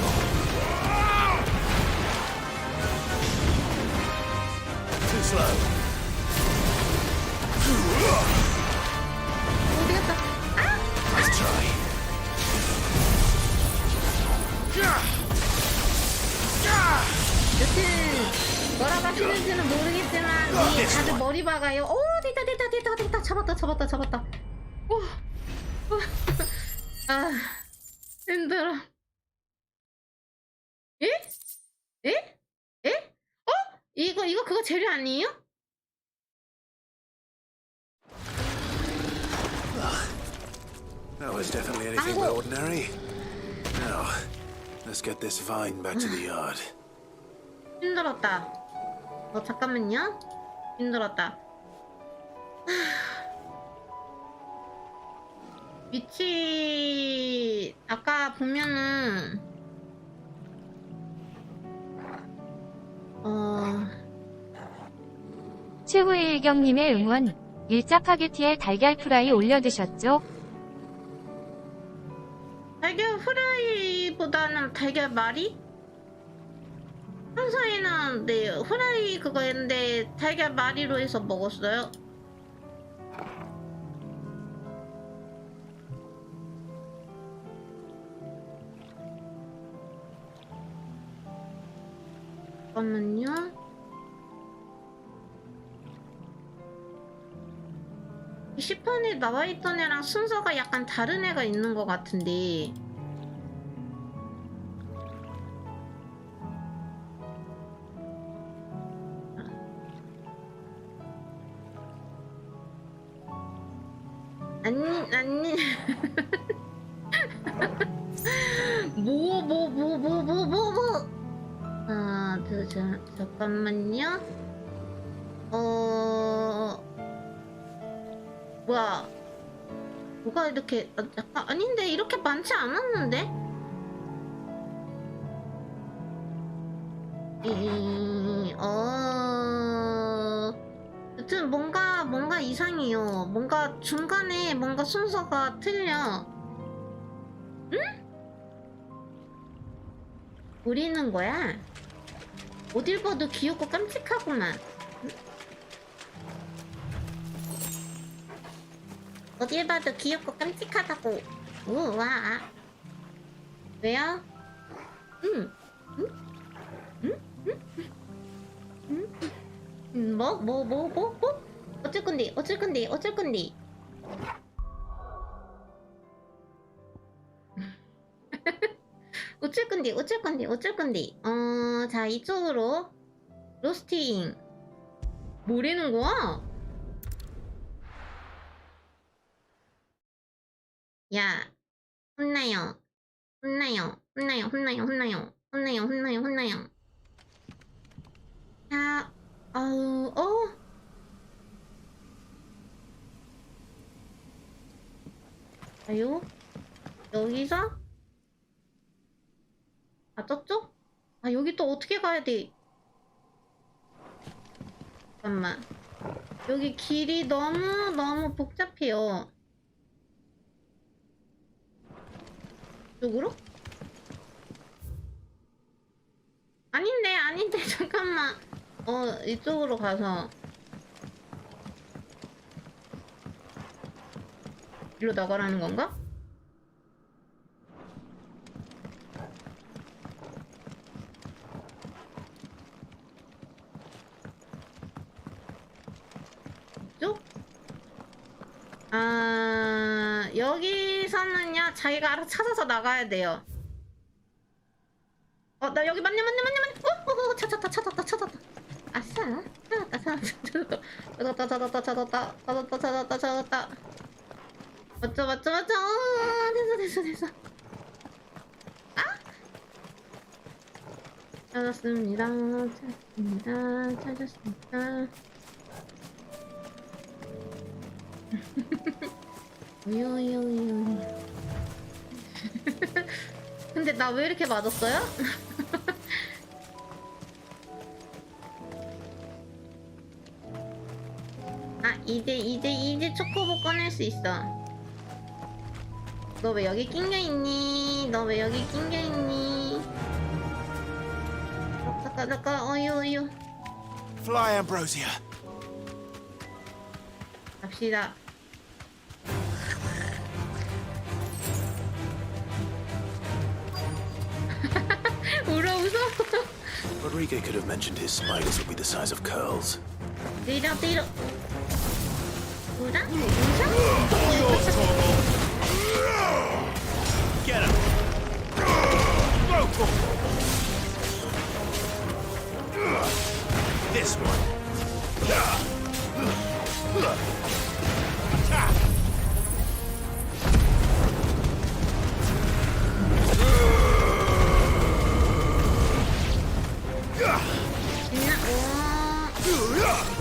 Too slow. 어디 갔다? Nice try. 여튼 뭐라고 하시는지는 모르겠지만 다들 머리 박아요. 됐다. 잡았다. 아, 힘들어. 에? 이거 그거 재료 아니에요? That was definitely anything but ordinary. Now, let's get this vine back to the yard. 힘들었다. 잠깐만요. 힘들었다. 위치 아까 보면은 최후의 일경님의 응원. 짜파게티에 달걀 프라이 올려 드셨죠? 달걀 후라이보다는 달걀 말이? 평소에는 네 후라이 그거였는데 달걀 말이로 해서 먹었어요. 잠깐만요. 이 시판에 나와있던 애랑 순서가 약간 다른 애가 있는 것 같은데 아니 뭐 잠깐만요. 뭐야? 뭐가 이렇게 약간 아닌데 이렇게 많지 않았는데? 여튼 뭔가 이상해요. 뭔가 중간에 뭔가 순서가 틀려. 응? 우리는 거야? 어딜 봐도 귀엽고 깜찍하구만. 어딜 봐도 귀엽고 깜찍하다고. 우와. 왜요? 뭐? 어쩔 건데? 어쩔 건데? 자, 이쪽으로. 로스팅. 뭐라는 거야? 야, 혼나요. 자, 아유, 여기서? 아, 저쪽? 아, 여기 또 어떻게 가야 돼? 잠깐만. 여기 길이 너무 복잡해요. 이쪽으로? 아닌데, 잠깐만. 이쪽으로 가서. 이리로 나가라는 건가? 이쪽? 여기서는요, 자기가 알아서 찾아서 나가야 돼요. 나 여기 맞네. 찾았다. 아싸. 찾았다. 맞죠. 됐어. 아? 찾았습니다. 우유. 근데 나 왜 이렇게 맞았어요? 이제 초코보 꺼낼 수 있어. 너 왜 여기 낑겨있니? 잠깐, 어유. Fly, Ambrosia. 갑시다. 웃어. Rodrigo could have mentioned his spiders would be the size of curls. 때려. 뭐라? Get him! This one. Attack!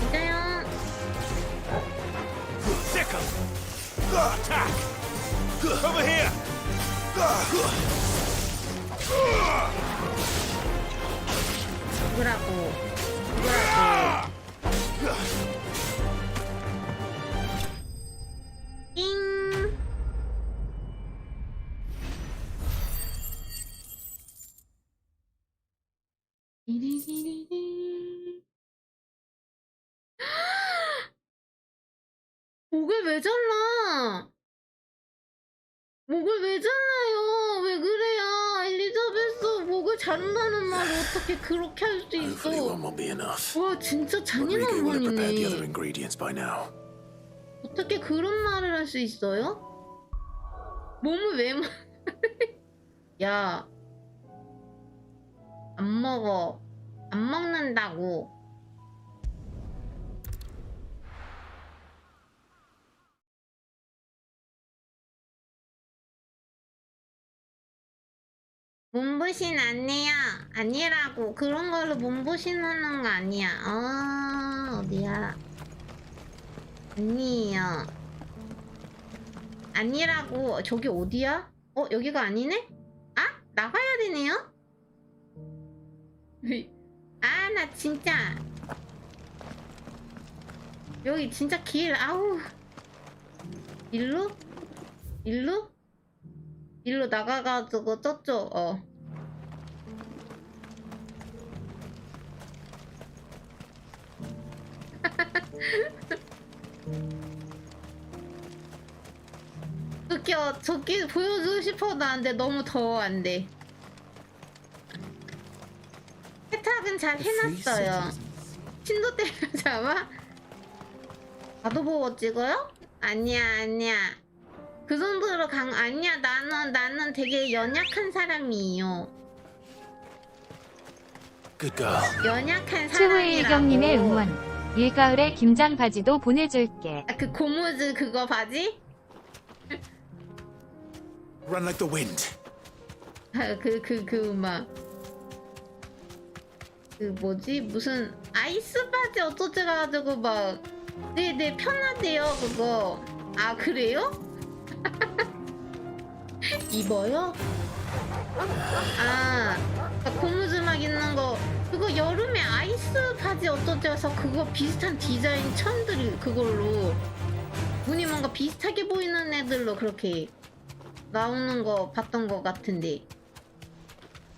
진짜요? Sick 'em! Attack! Over here! 누구라고? 띵. 목을 왜 잘라? 목을 왜 잘라요? 왜 그래요? 엘리자베스 목을 자른다는 말을 어떻게 그렇게 할 수 Hopefully 있어? one won't be enough. 와 진짜 Rodrigo 잔인한 will have prepared the other 분이네. ingredients by now. 어떻게 그런 말을 할 수 있어요? 몸을 왜 야, 안 먹어. 안 먹는다고. 몸보신 아니야. 아니라고. 그런 걸로 몸보신 하는 거 아니야. 어디야. 아니에요. 아니라고. 저기 어디야? 여기가 아니네? 아? 나가야 되네요? 아, 나 진짜. 여기 진짜 길, 아우. 일로? 일로? 일로 나가가지고 저쪽, 저기 보여주고 싶어도 안 돼. 너무 더워, 안 돼. 세탁은 잘 해놨어요. 신도 때려잡아? 나도 보고 찍어요? 아니야. 그 정도로 아니야. 나는 되게 연약한 사람이에요. Good girl. 연약한 최후의 사람이라고. 이경님의 응원. 일가을에 김장 바지도 보내줄게. 그 고무줄 그거 바지? Run like the wind. 뭐지? 무슨 아이스 바지 어쩌지 가지고 막 네 편하대요 그거. 아 그래요? 입어요? 고무줄 막 있는 거 그거 여름에 아이스 바지 어쩌지 해서 그거 비슷한 디자인 천들이 그걸로 무늬 뭔가 비슷하게 보이는 애들로 그렇게 나오는 거 봤던 거 같은데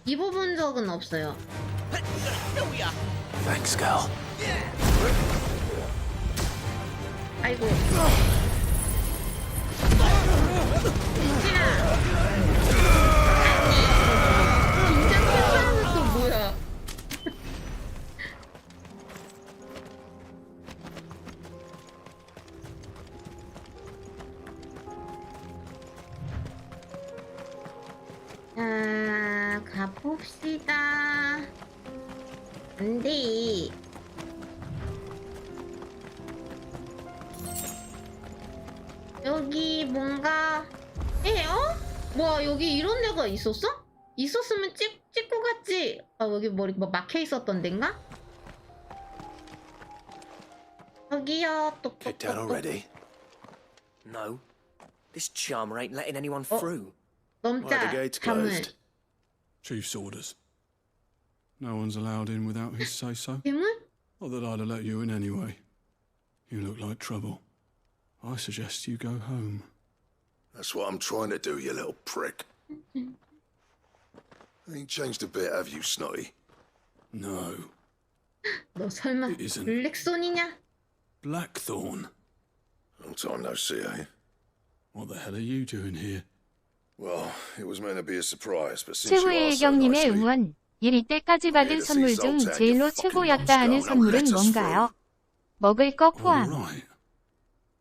입어본 적은 없어요. Thanks, girl. 아이고. 진짜. 아니. 긴장 패스하는 또 뭐야? 자, 가봅시다. 안 돼. 여기 뭔가 뭐야 여기 이런 데가 있었어? 있었으면 찍고 갔지. 여기 뭐 막혀 있었던 데인가? 여기요. Kicked out already? No. This charmer ain't letting anyone Oh. through. Why are the gates closed? Chief's orders. No one's allowed in without his say-so. 괴물? Not that I'd have let you in anyway. You look like trouble. I suggest you go home. That's what I'm trying to do, you little prick. Ain't changed a bit, have you, Snotty? No. 너 설마 It isn't. 블랙손이냐? Blackthorn. Long time no see, eh? What the hell are you doing here? Well, it was meant to be a surprise, but since you 최후의 asked so 이경님의 nicely, 응원. 1위 때까지 받은 선물 중 제일로 최고였다 하는 선물은 뭔가요? 먹을 거 포함. Right.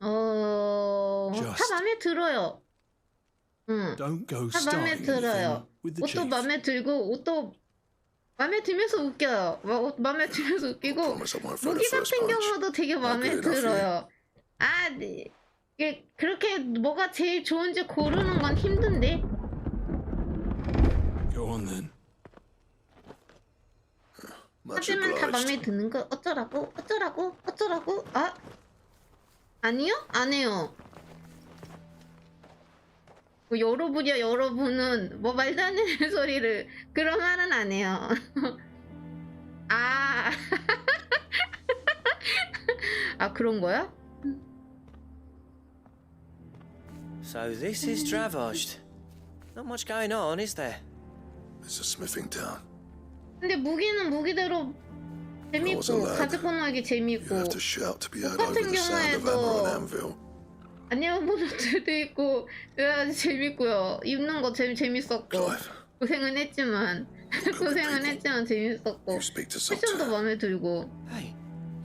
다 맘에 들어요. 응. Don't go 다 맘에 starting 들어요. anything with the 옷도 chief. 맘에 들고 옷도 맘에 들면서 웃겨요. 옷 맘에 들면서 웃기고 promise I won't throw the 무기 first 같은 punch. 경우도 되게 맘에 good enough, 들어요. 네. 이게 그렇게 뭐가 제일 좋은지 고르는 건 힘든데. Go on then. Much 하지만 다 맘에 obliged. 드는 거 어쩌라고? 아니요? 안 해요. 뭐 여러분은 뭐 말도 안 되는 소리를 그런 말은 안 해요. 그런 거야? So this is Dravaged. Not much going on, is there? It's a smithing town. 근데 무기는 무기대로 재밌고 가지고 놀기 You 재밌고 have to shout to be heard 똑같은 over the sound of hammer and 경우에도 anvil. 아니면 보는 줄도 있고 아주 재밌고요. 입는 거 재밌었고 고생은 했지만 재밌었고 패션도 마음에 들고. Hey,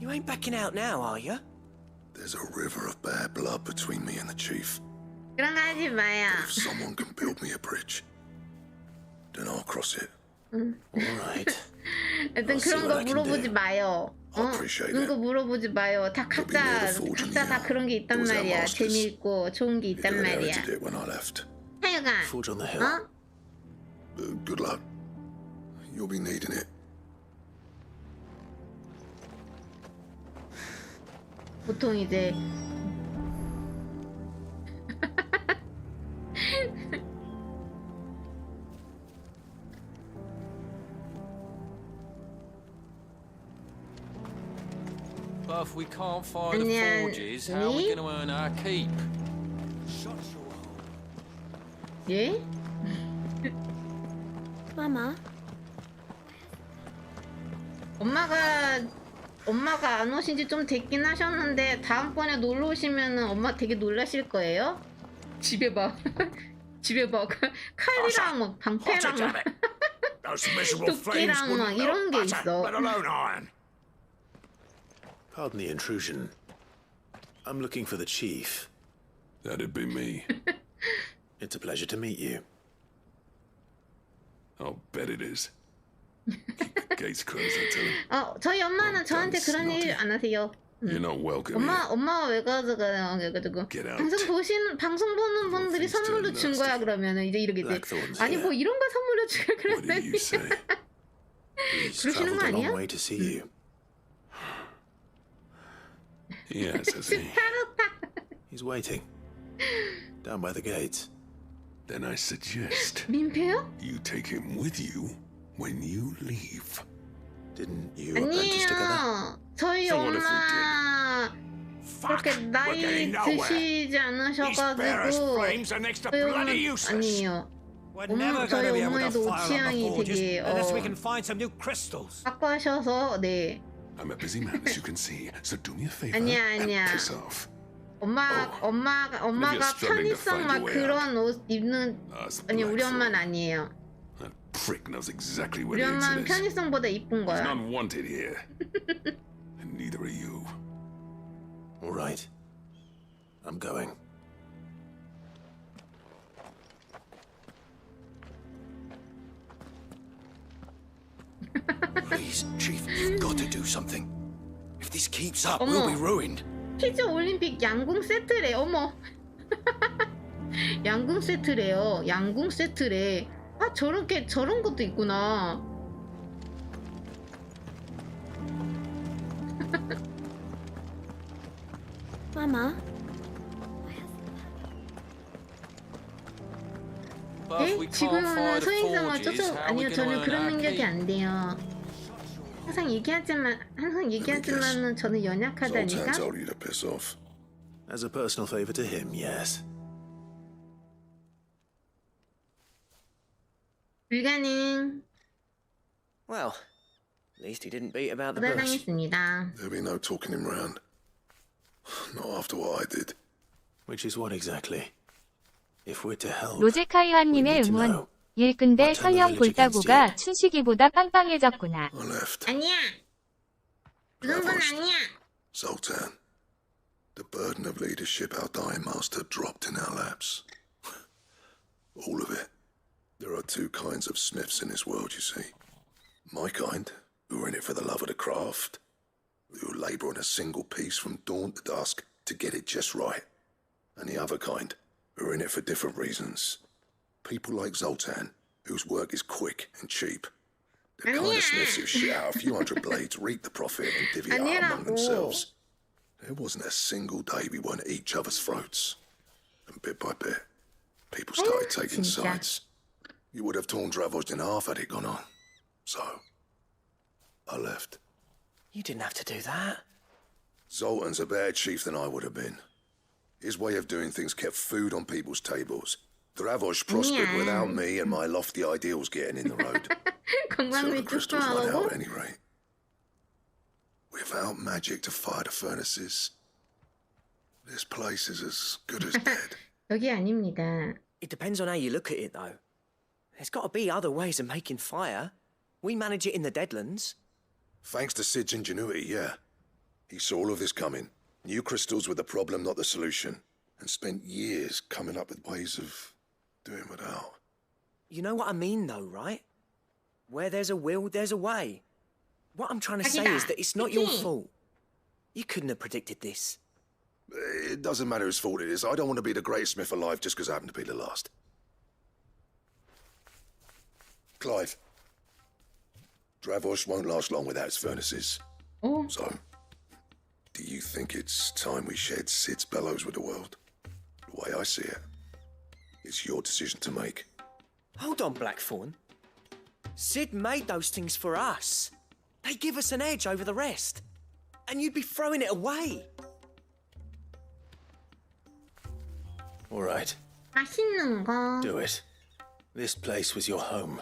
you ain't backing out now, are you? There's a river of bad blood between me and the chief. 그런 거 하지 마요. If someone can build me a bridge, then I'll cross it. All right. 하여튼 그런 거 물어보지 마요. 그런 거 물어보지 마요. 다 각자 다 그런 게 있단 말이야. 재미있고 좋은 게 있단 말이야. 하여간 Good luck. You'll be needing it. 보통 이제 But if we can't find the forges, how are we going to earn our keep? 예? Mama. 엄마가 안 오신 지 좀 됐긴 하셨는데 다음번에 놀러 오시면은 엄마 되게 놀라실 거예요. 집에 봐. 칼이랑 막 방패랑 막 도끼랑 막 이런 게 있어. Pardon the intrusion. I'm looking for the chief. That'd be me. It's a pleasure to meet you. I'll bet it is. Keep the gates closed, I tell him. 저희 엄마는 저한테 그런 일 안 하세요. You're not welcome here. 엄마가 왜 가져가요? 그래가지고 방송 보는 분들이 선물로 준 거야 그러면은 이제 이러겠지. 아니 뭐 이런 거 선물로 주게 그러더니. 그러시는 거 아니야? Way to see you. Yes, I see. He's waiting. Down by the gates. Then I suggest 민폐요? you take him with you when you leave. Didn't you apprentice together? 아니에요. 저희 엄마 그렇게 나이 드시지 않으셔가지고 저희 엄마 아니에요. 저희 엄마에도 옷 취향이 되게 확고하셔서 네. I'm a busy man, as you can see, so do me a favor 아니야. and piss off. 엄마가 편의성 막 그런 옷 입는 아니 우리 엄마는 아니에요. That prick knows exactly where 우리 the 엄마는 exit is. 편의성보다 이쁜 He's 거야. not wanted here. And neither are you. All right. I'm going. Please, Chief, you've got to do something. If this keeps up, we'll be ruined. 피즈 올림픽 양궁 세트래. 어머. 양궁 세트래요. 양궁 세트래. 아 저런 것도 있구나. Mama. 네? 지금은 소행성을 쫓아 아니요 저는 그런 능력이 안 돼요. 항상 얘기하지만은 저는 연약하다니까. Zoltan told you to piss off. As a personal favor to him, yes. 불가능. Well, at least he didn't beat about the bush. 거절당했습니다. There'll be no talking him round. Not after what I did. Which is what exactly? If we're to help, 로제카이환님의 응원. 근데 설령 골다구가 춘식이보다 빵빵해졌구나. I left. 아니야. 그 정도는 아니야. Zoltan, the burden of leadership our dying master dropped in our laps. All of it. There are two kinds of smiths in this world, you see. My kind, who are in it for the love of the craft, who labour on a single piece from dawn to dusk to get it just right. And the other kind, who are in it for different reasons. People like Zoltan, whose work is quick and cheap. The kind of smiths who shit out a few hundred blades, reap the profit, and divvy it out among themselves. There wasn't a single day we weren't at each other's throats. And bit by bit, people started taking sides. You would have torn Dravos in half had it gone on. So, I left. You didn't have to do that. Zoltan's a better chief than I would have been. His way of doing things kept food on people's tables. Dravos prospered without me and my lofty ideals getting in the road. Till the crystals run out at any rate. Without magic to fire the furnaces, This place is as good as dead. 여기 아닙니다. It depends on how you look at it, though. There's got to be other ways of making fire. We manage it in the Deadlands. Thanks to Sid's ingenuity, yeah. He saw all of this coming, knew crystals were the problem, not the solution, and spent years coming up with ways of doing without. You know what I mean, though, right? Where there's a will, there's a way. What I'm trying to say is that it's not your fault. You couldn't have predicted this. It doesn't matter whose fault it is. I don't want to be the greatest smith alive just because I happen to be the last. Clive. Dravosh won't last long without its furnaces. Oh. So, do you think it's time we shared Sid's bellows with the world? The way I see it, it's your decision to make. Hold on, Blackthorn. Sid made those things for us. They give us an edge over the rest. And you'd be throwing it away. All right, 맛있는 거. do it. This place was your home.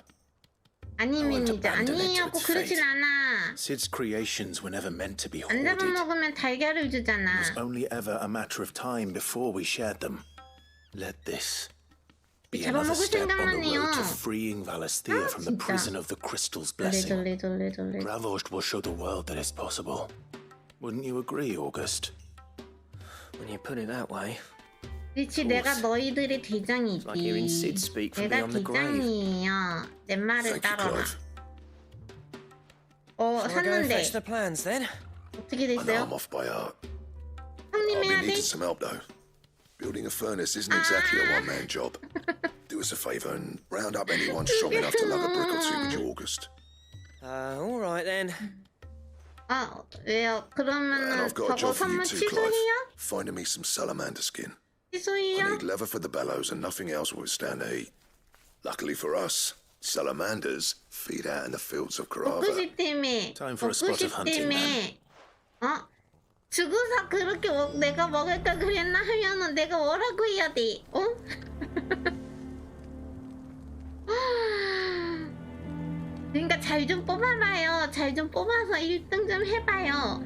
아님입니다. 아니냐고 그러진 않아. Sid's creations were never meant to be 안 hoarded. 잡아먹으면 달걀을 It 주잖아. was only ever a matter of time before we shared them. Let this be another 잡아먹을 step on 생각만 the road to 해요. freeing Valisthea from the 진짜. prison of the crystal's blessing. 졸래. Dravosh will show the world that it's possible. Wouldn't you agree, August? When you put it that way. 그렇지, 내가 너희들의 대장이지. like hearing Sid speak from 내가 beyond the grave. 대장이에요. 내 말을 Thank you, 따라라. Clive. 어, Shall I go and 샀는데 fetch the plans then? 어떻게 I know 됐어요? I'm off by heart. 형님 I'll be 해야 돼? needing some help though. Building a furnace isn't exactly a one-man job. Do us a favour and round up anyone strong enough to lug a brick or two with you, August. All right then. 아, 왜요? And 그러면은 I've got a 저거 job for you 선물 too, Clive. 취소해요? Finding me some salamander skin. I 취소해요? need leather for the bellows and nothing else will withstand the heat. Luckily for us, salamanders feed out in the fields of Karava. 벚꽃이 때문에 Time for a spot of hunting, 때문에 어? 죽어서 그렇게 내가 먹을까 그랬나 하면은 내가 뭐라고 해야 돼? 어? 그러니까 잘 좀 뽑아봐요. 잘 좀 뽑아서 1등 좀 해봐요.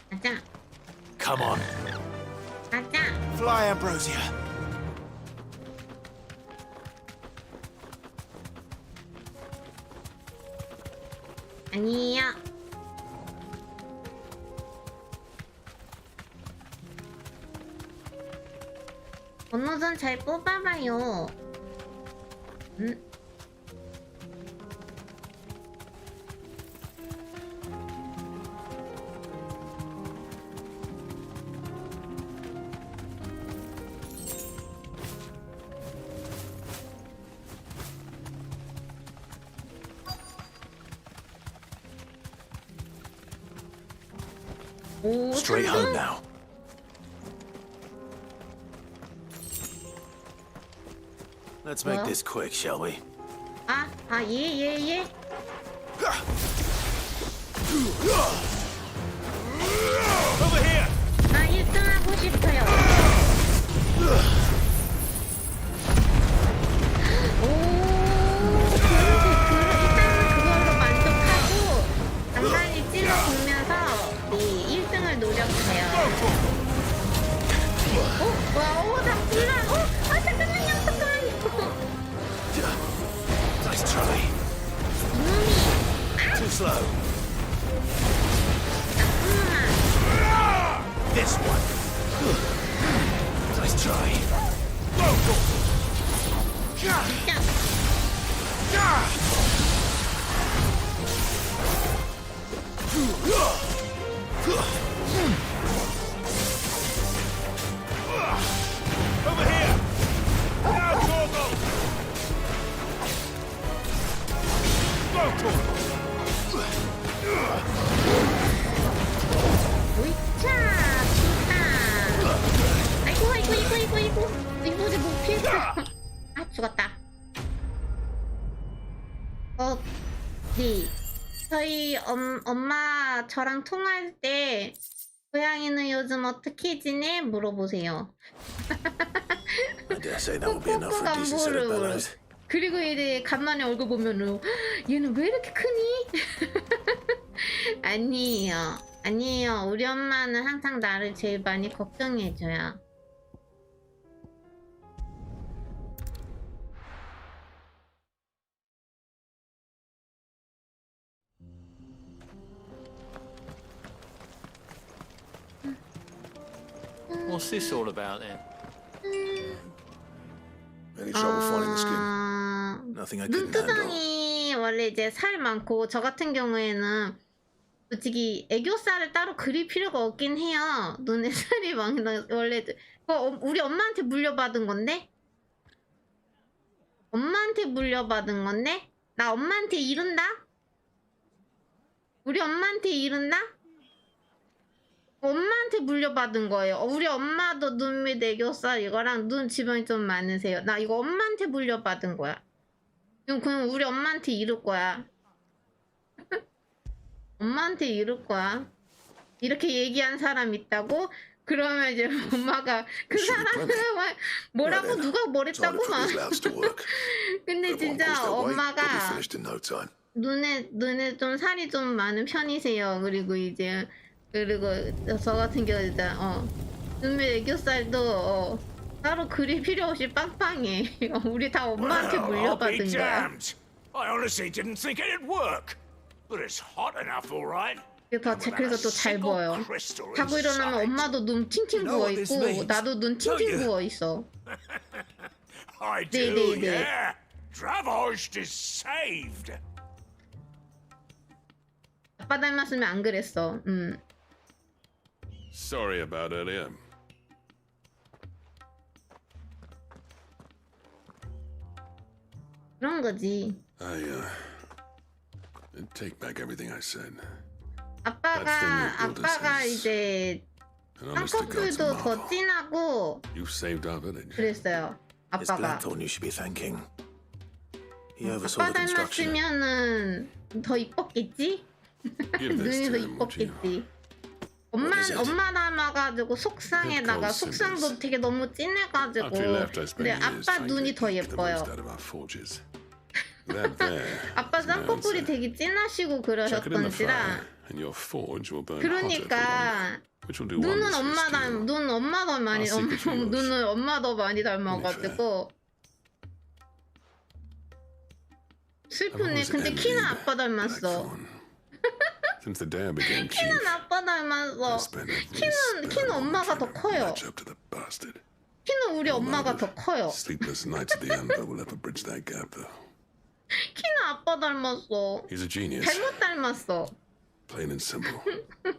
가자. Come on. 가자. Fly, Ambrosia. 아니에요. 번호선 잘 뽑아봐요. 오, Straight home 천둥? now. Let's make Well. this quick, shall we? 예. Over here! 나 1등 하고 싶어요. 일단은 그걸로 만족하고 간간히 찔러보면서 이 1등을 노력해요. 나 몰라. 잠깐만요. Nice try. Too slow. This one. Nice try. Over here. Now, Torgo. 오이차 좋다. 아이고 이제 못 피했어. 아 죽었다. 네. 저희 엄마 저랑 통화할 때 고양이는 요즘 어떻게 지내? 물어보세요. I dare say that will be enough for a decent set of bellows. 그리고 이제 간만에 얼굴 보면은 얘는 왜 이렇게 크니? 아니에요. 아니에요. 우리 엄마는 항상 나를 제일 많이 걱정해줘요. What's this all about then? Any trouble finding the skin? Nothing I couldn't handle. 눈두덩이 원래 이제 살 많고 저 같은 경우에는 솔직히 애교살을 따로 그릴 필요가 없긴 해요. 눈에 살이 많이 원래 그거 우리 엄마한테 물려받은 건데? 엄마한테 물려받은 건데? 나 엄마한테 이른다? 우리 엄마한테 이른다? 엄마한테 물려받은 거예요. 우리 엄마도 눈 밑 애교살 이거랑 눈 지방이 좀 많으세요. 나 이거 엄마한테 물려받은 거야. 그럼 우리 엄마한테 이를 거야. 엄마한테 이를 거야. 이렇게 얘기한 사람 있다고? 그러면 이제 엄마가 그 사람은 뭐라고 누가 뭐랬다고 막. 근데 진짜 엄마가 눈에 좀 살이 좀 많은 편이세요. 그리고 이제 저 같은 경우 진짜 눈밑 애교살도 따로 그릴 필요 없이 빵빵해. 우리 다 엄마한테 물려받은 거야. I honestly didn't think it'd work, but it's hot enough, all right. 그래서 또 잘 보여요. 자고 일어나면 엄마도 눈 팅팅 부어 있고 나도 눈 팅팅 부어 있어. I do, yeah. Dravaged is saved. 아빠 닮았으면 안 그랬어. Sorry about earlier. 그런 거지. I take back everything I said. 아빠가 이제 쌍꺼풀도 더 진하고 You saved our village. 그랬어요. It's 아빠가. Blackthorn you should be thanking. He oversaw 아빠 the construction. 닮았으면은 더 이뻤겠지? 눈이 더 이뻤겠지. 엄마 닮아가지고 속상에다가 속상도 되게 너무 진해가지고 근데 아빠 눈이 더 예뻐요. 아빠 쌍꺼풀이 되게 진하시고 그러셨던지라 그러니까 눈은 엄마 더 많이 닮아가지고 슬프네. 근데 키는 아빠 닮았어. 키는 아빠 닮았어. 키는 엄마가 더 커요. 키는 우리 엄마가 더 커요. 키는 아빠 닮았어. 잘못 닮았어. Plain and simple. The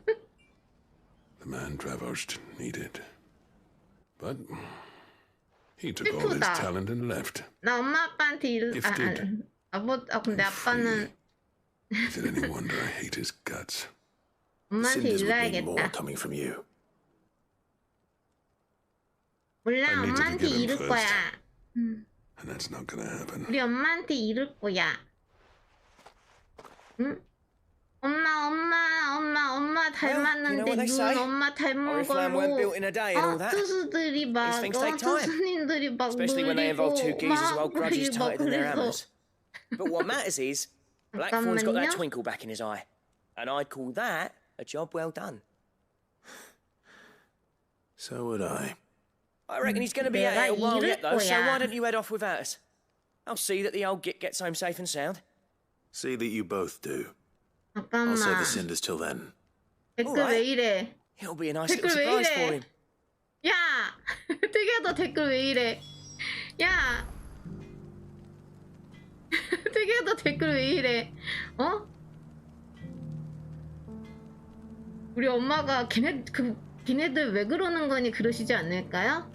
man Dravaged needed. But he took all his talent and left. 나 엄마 아빠한테 근데 아빠는 Is it any wonder I hate his guts? 엄마한테 Cinders would need more 일러야겠다. coming from you. 몰라, 엄마한테 이를 거야. And that's not gonna happen. 우리 엄마한테 이를 거야. 응? 엄마 닮았는데 눈 엄마 닮은 걸로 투수들이 막 투수님들이 막 놀리고 막 그래서 But what matters is Blackthorn's got that twinkle back in his eye, and I'd call that a job well done. So would I. I reckon he's going to be out here a while yet, though, so why don't you head off without us? I'll see that the old git gets home safe and sound. See that you both do. 잠깐만. I'll save the cinders till then. 댓글 왜 이래? It'll be a nice little surprise for him. 야! 특이하다 댓글 왜 이래? 야! 특이하다 댓글 왜 이래? 우리 엄마가 걔네들 왜 그러는 거니 그러시지 않을까요?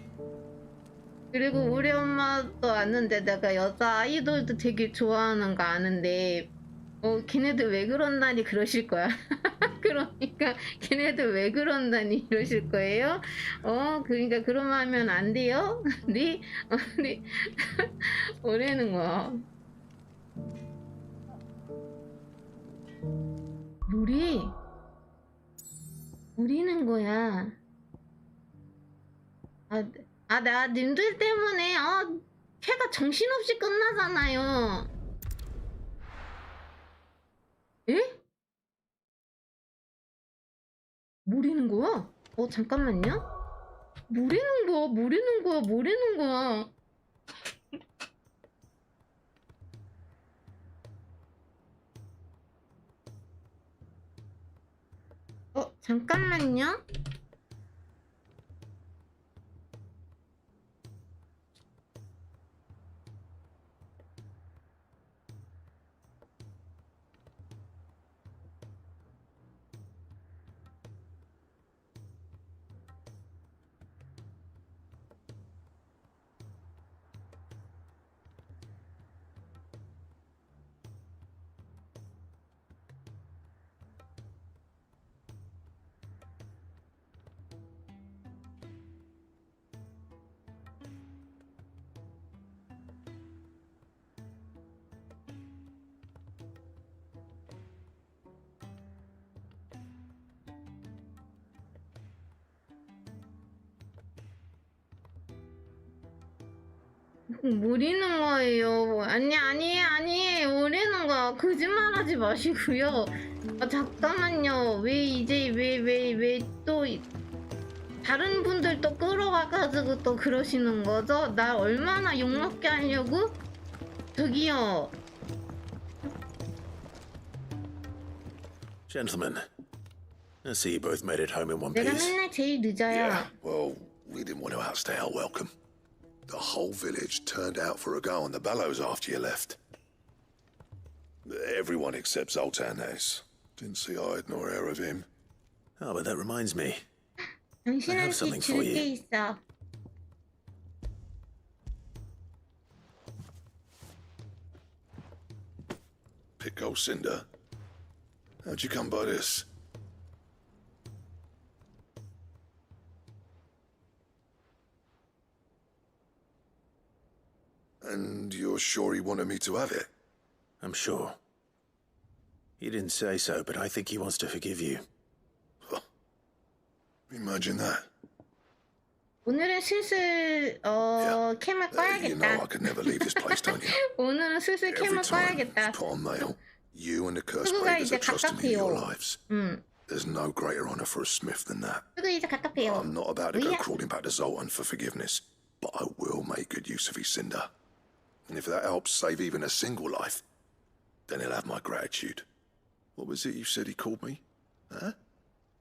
그리고 우리 엄마도 아는데 내가 여자 아이돌도 되게 좋아하는 거 아는데 걔네들 왜 그런다니 그러실 거야. 그러니까 걔네들 왜 그런다니 이러실 거예요. 그러니까 그러면 하면 안 돼요. 네 뭐라는 거야. 무리는 거야. 나 님들 때문에 회가 정신없이 끝나잖아요. 에? 뭐라는 거야? 잠깐만요. 뭐라는 거야. 잠깐만요. 모르는 거예요. 아니에요. 모르는 거야. 거짓말하지 마시고요. 잠깐만요. 왜 또 다른 분들 또 끌어와가지고 또 그러시는 거죠? 나 얼마나 욕먹게 하려고? 저기요. Gentlemen, I see you both made it home in one 내가 piece. 맨날 제일 늦어요. Yeah, well, we didn't want to outstay our welcome. The whole village turned out for a go on the bellows after you left. Everyone except Zoltan, that is. Didn't see hide nor hair of him. Oh, but that reminds me. 당신한테 줄 게 있어. Pick old Cinder. How'd you come by this? And you're sure he wanted me to have it? I'm sure. He didn't say so, but I think he wants to forgive you. Imagine that. 오늘은 슬슬 캠을 You know I 꺼야겠다. could never leave this place, don't you? 오늘은 슬슬 Every 캠을 time 꺼야겠다. you put on mail, you and the curse 수구가 breakers 이제 are trusting me in your 가깝해요. lives. There's no greater honor for a smith than that. 수구 이제 가깝해요. I'm not about to go 뭐야? crawling back to Zoltan for forgiveness, but I will make good use of his cinder. And if that helps save even a single life, then he'll have my gratitude. What was it you said he called me? Huh?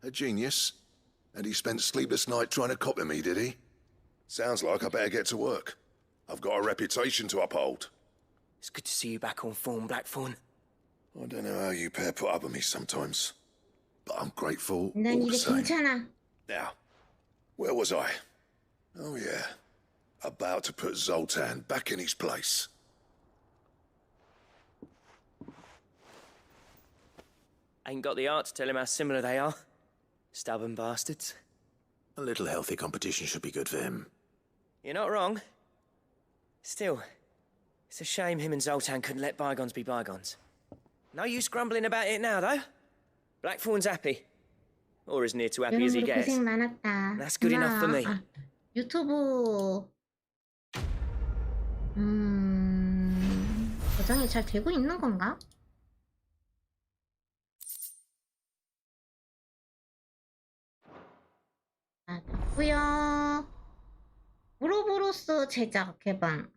A genius? And he spent sleepless night trying to copy me, did he? Sounds like I better get to work. I've got a reputation to uphold. It's good to see you back on form, Blackthorn. I don't know how you pair put up with me sometimes, but I'm grateful 난 all the 이제 same. 괜찮아. Now, where was I? Oh yeah, about to put Zoltan back in his place. Ain't got the art to tell him how similar they are. Stubborn bastards. A little healthy competition should be good for him. You're not wrong. Still, it's a shame him and Zoltan couldn't let bygones be bygones. No use grumbling about it now, though. Blackthorn's happy. Or as near to happy as he 여러분들 gets. 고생 많았다. That's good enough for me. 유튜브 저장이 잘 되고 있는 건가? 됐고요. 우로보로스 제작 개방.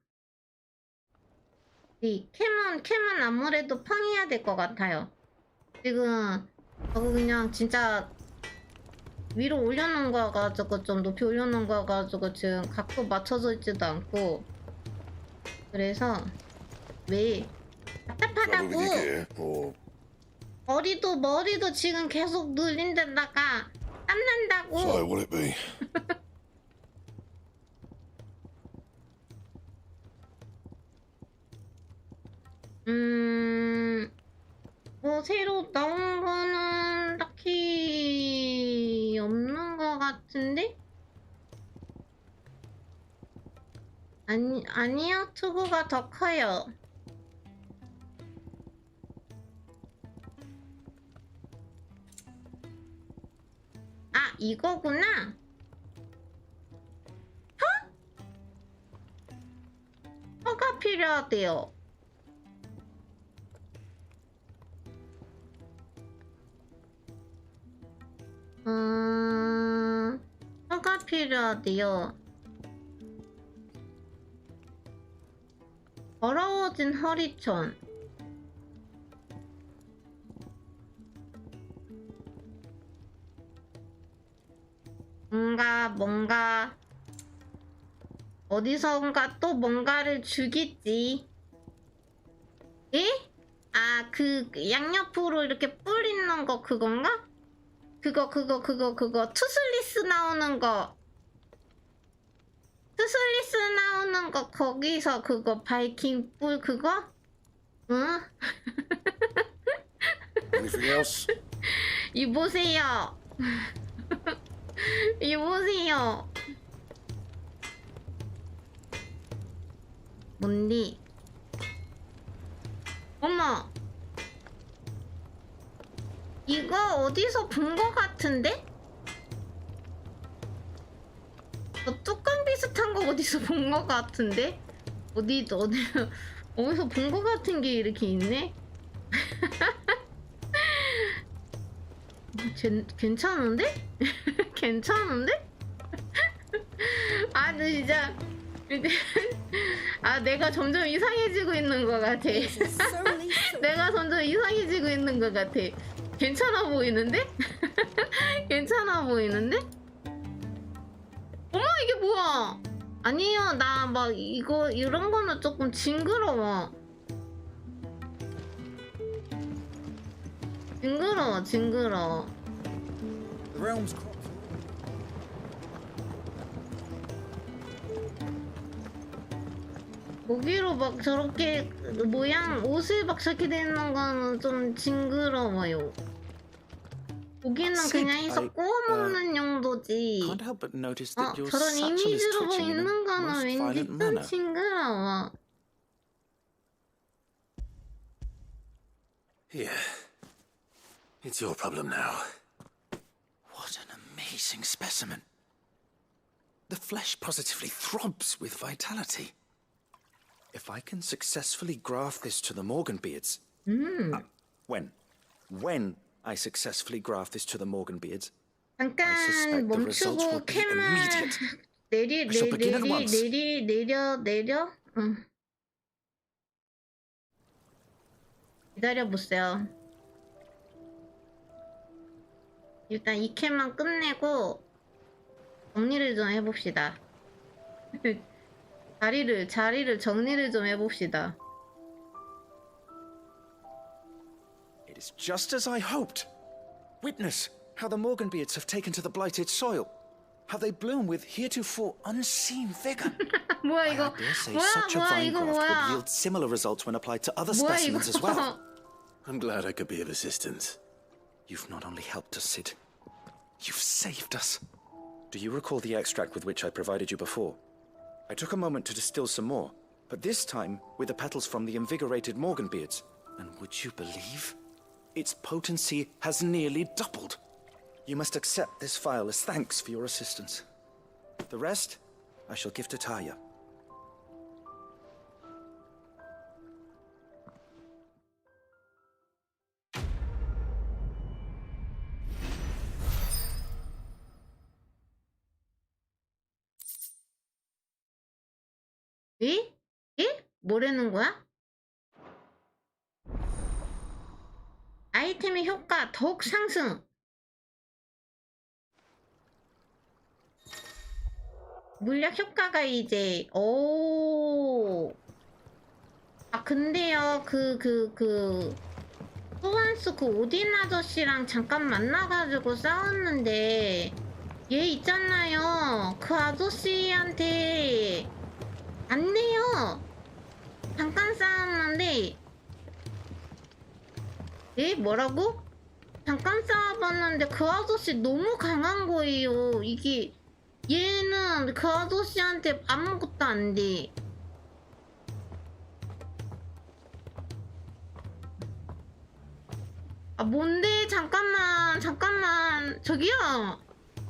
이 캠은 아무래도 팡해야 될 것 같아요. 지금 저거 그냥 진짜 위로 올려놓은 거 가지고 좀 높이 올려놓은 거 가지고 지금 각도 맞춰져 있지도 않고 그래서 왜 답답하다고 머리도 지금 계속 눌린 데다가 땀난다고. So, will it be? 뭐 새로 나온 거는 딱히 없는 거 같은데? 아니요, 투구가 더 커요. 이거구나. 혀가 필요하대요. 혀가 필요하대요. 더러워진 허리촌. 뭔가 어디선가 또 뭔가를 주겠지. 에? 아, 그 양옆으로 이렇게 뿔 있는 거 그건가? 그거 투슬리스 나오는 거. 투슬리스 나오는 거 거기서 그거 바이킹 뿔 그거? 응? Anything else? 이 보세요. 이 보세요. 뭔디? 어머. 이거 어디서 본 거 같은데? 뚜껑 비슷한 거 어디서 본 거 같은데? 어디서 본 거 같은 게 이렇게 있네? 괜찮은데? 괜찮은데? 아, 너 진짜. 아, 내가 점점 이상해지고 있는 것 같아. 내가 점점 이상해지고 있는 것 같아. 괜찮아 보이는데? 괜찮아 보이는데? 어머, 이게 뭐야? 아니요, 나 막 이런 거는 조금 징그러워. 징그러워. 모기로 막 저렇게 모양 옷을 막 저렇게 되는 거는 좀 징그러워요. 모기는 그냥 해서 구워 먹는 용도지. 저런 이미지로 있는 거는 왠지 좀 징그러워. Here. It's your problem now. What an amazing specimen. The flesh positively throbs with vitality. If I can successfully graft this to the Morganbeards... When I successfully graft this to the Morganbeards, I suspect the results will be immediate. I shall begin at once. 내려. 응. 기다려보세요. 일단 이 캔만 끝내고 정리를 좀 해봅시다. 자리를 정리를 좀 해봅시다. It is just as I hoped. Witness how the Morganbeards have taken to the blighted soil. How they bloom with heretofore unseen vigor. 뭐야 이거? I dare say such a vine graft would yield similar results when applied to other specimens as well. I'm glad I could be of assistance. You've not only helped us, Sid, you've saved us. Do you recall the extract with which I provided you before? I took a moment to distill some more, but this time with the petals from the invigorated Morganbeards. And would you believe? Its potency has nearly doubled. You must accept this vial as thanks for your assistance. The rest, I shall give to Taya. 에? 뭐라는 거야? 아이템의 효과 더욱 상승. 물약 효과가 이제 아 근데요 소환수 그 오딘 아저씨랑 잠깐 만나가지고 싸웠는데 얘 있잖아요. 그 아저씨한테 안 내요. 잠깐 싸웠는데 에? 뭐라고? 잠깐 싸워봤는데 그 아저씨 너무 강한 거예요. 이게 얘는 그 아저씨한테 아무것도 안 돼. 아 뭔데? 잠깐만 저기요.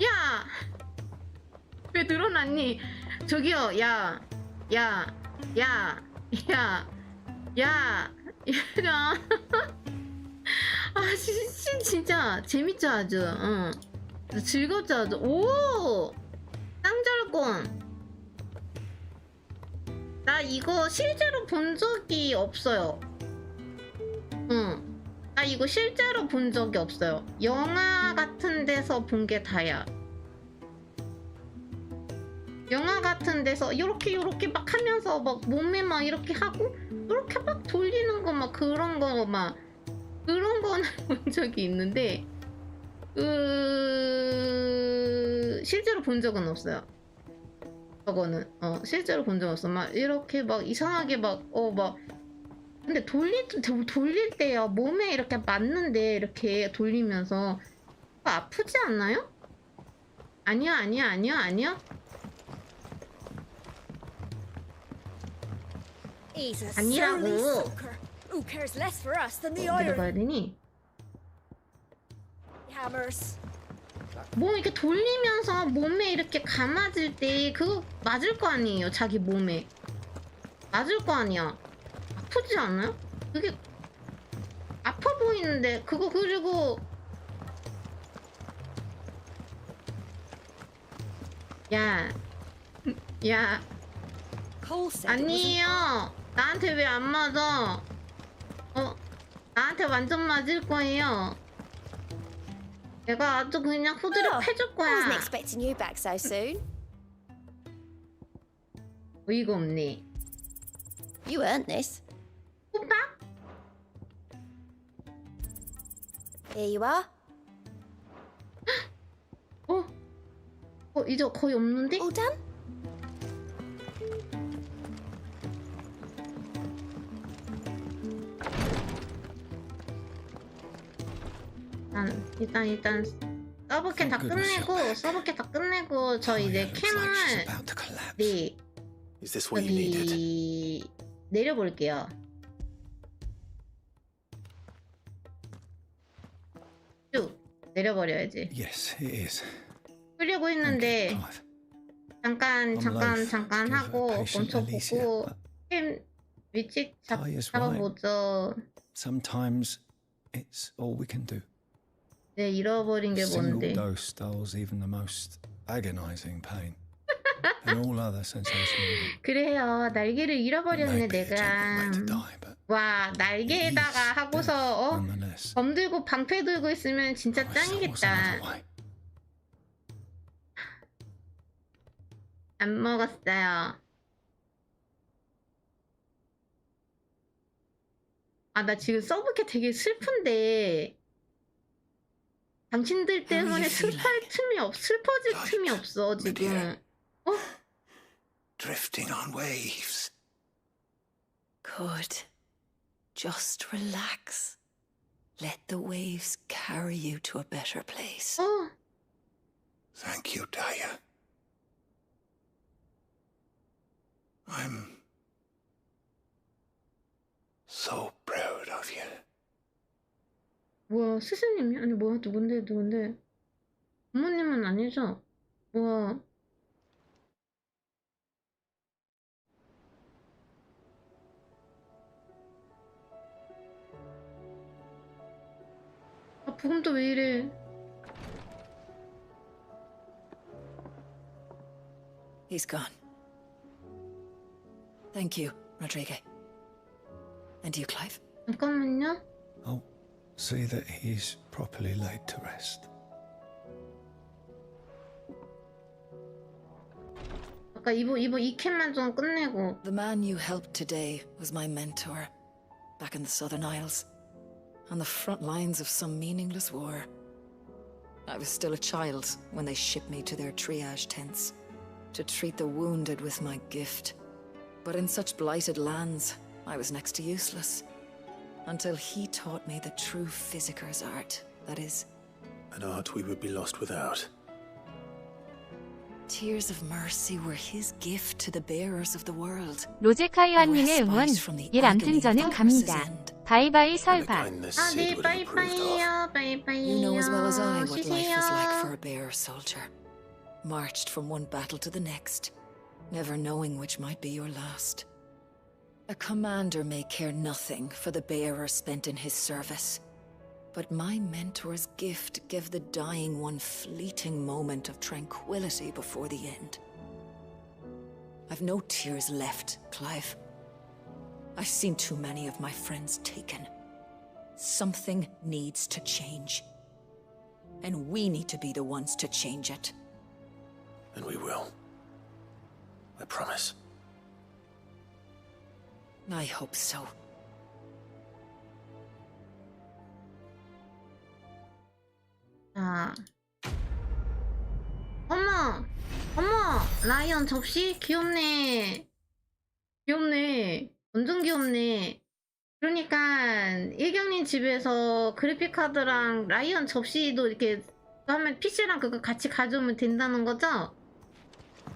야! 왜 늘어났니? 저기요, 야, 얘들아. 아, 진짜 재밌죠, 아주. 응. 즐겁죠, 아주. 오! 쌍절곤. 나 이거 실제로 본 적이 없어요. 응. 나 이거 실제로 본 적이 없어요. 영화 같은 데서 본 게 다야. 영화 같은 데서 요렇게 막 하면서 막 몸에 막 이렇게 하고 요렇게 막 돌리는 거 막 그런 거 막 그런 거는 본 적이 있는데 실제로 본 적은 없어요. 저거는 실제로 본 적 없어. 막 이렇게 막 이상하게 막 근데 돌릴 때요 몸에 이렇게 맞는데 이렇게 돌리면서 아프지 않나요? 아니야. 아니라고. Who cares less for us than the iron? 어디서 봐야 되니? Hammers. 뭐 이렇게 돌리면서 몸에 이렇게 감아질 때 그거 맞을 거 아니에요. 자기 몸에 맞을 거 아니야. 아프지 않아요? 그게 아파 보이는데 그거 그리고 야 아니에요. 나한테 왜 안 맞아? 나한테 완전 맞을 거예요. 내가 아주 그냥 후드려 패줄 거야. I wasn't expecting you back so soon. 어이가 없네. You earned this. 오빠? Here you are. 이제 거의 없는데? All done? 일단 서브캐 다 끝내고 저 이제 캠을 여기 내려볼게요. 쭉 내려버려야지. Yes, it is. 하려고 했는데 잠깐 하고 멈춰보고 캠 위치 잡아보죠. Sometimes it's all we can do. 네, 잃어버린 게 Single 뭔데? dose dulls even the most agonizing pain, and all other sensations. 그래요. 날개를 잃어버렸네 내가. 와, 날개에다가 하고서 검 들고 방패 들고 있으면 진짜 짱이겠다. 안 먹었어요. 나 지금 서브캐 되게 슬픈데 당신들 때문에 슬퍼질 틈이 없어 지금. Drifting on waves. Good. Just relax. Let the waves carry you to a better place. Thank you, Daya. I'm so proud of you. 뭐야, 스승님이? 아니 뭐야, 누군데? 부모님은 아니죠? 뭐야. 부금도 왜 이래? He's gone. Thank you, Rodrigo. And you, Clive? 잠깐만요. I'll see that he's properly laid to rest. 아까 이 캔만 좀 끝내고. The man you helped today was my mentor, back in the Southern Isles, on the front lines of some meaningless war. I was still a child when they shipped me to their triage tents to treat the wounded with my gift. But in such blighted lands, I was next to useless, until he taught me the true physicker's art, that is. An art we would be lost without. tears of mercy were his gift to the bearers of the world. 로제카이와님의 응원. 암튼 저는 갑니다. 바이바이 설파. 네, 빠이빠이요, 빠이빠이요. You know as well as I what life 쉬세요. is like for a bearer soldier. Marched from one battle to the next, never knowing which might be your last. A commander may care nothing for the bearer spent in his service. But my mentor's gift gave the dying one fleeting moment of tranquility before the end. I've no tears left, Clive. I've seen too many of my friends taken. Something needs to change. And we need to be the ones to change it. And we will. I promise. I hope so. 자. 어머! 어머! 라이언 접시? 귀엽네. 귀엽네. 완전 귀엽네. 그러니까 일경님 집에서 그래픽카드랑 라이언 접시도 이렇게 하면 PC랑 그거 같이 가져오면 된다는 거죠?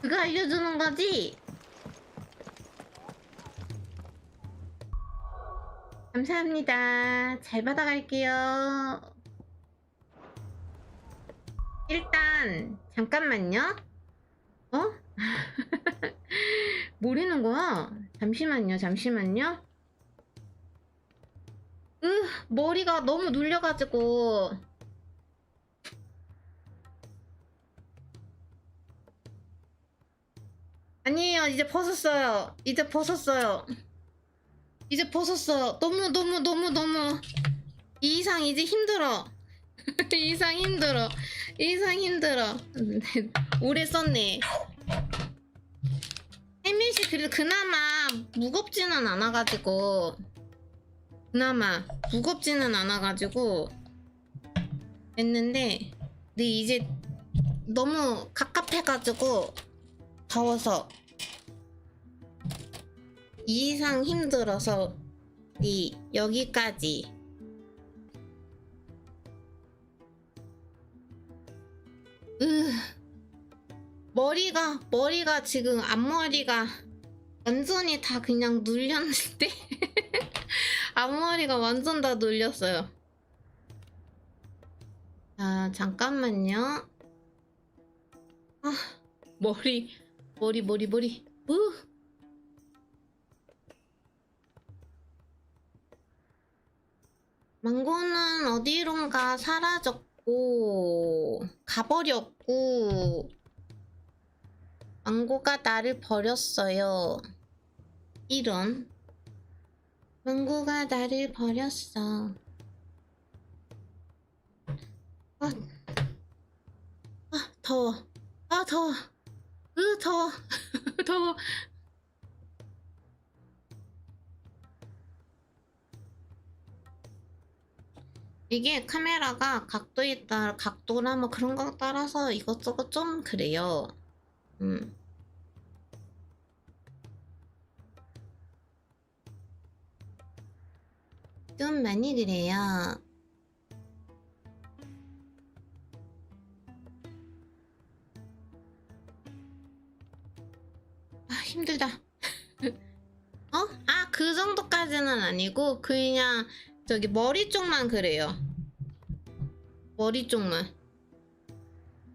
그거 알려주는 거지? 감사합니다. 잘 받아갈게요. 일단 잠깐만요. 어? 모르는 거야? 잠시만요. 잠시만요. 머리가 너무 눌려가지고. 아니에요. 이제 벗었어요. 이제 벗었어요. 이제 벗었어요. 너무 이 이상 이제 힘들어. 이 이상 힘들어. 이 이상 힘들어. 오래 썼네. 헬멧이 그래도 그나마 무겁지는 않아가지고 했는데 근데 이제 너무 갑갑해가지고 더워서 이 이상 힘들어서 여기까지. 머리가 지금 앞머리가 완전히 다 그냥 눌렸는데 앞머리가 완전 다 눌렸어요. 아 잠깐만요. 아 머리. 망고는 어디론가 사라졌고 가버렸고 망고가 나를 버렸어요. 이런 망고가 나를 버렸어. 더워. 더워. 더워. 더워. 이게 카메라가 각도에 따라 각도나 뭐 그런 거 따라서 이것저것 좀 그래요. 좀 많이 그래요. 아 힘들다. 그 정도까지는 아니고 그냥 저기 머리 쪽만 그래요. 머리 쪽만.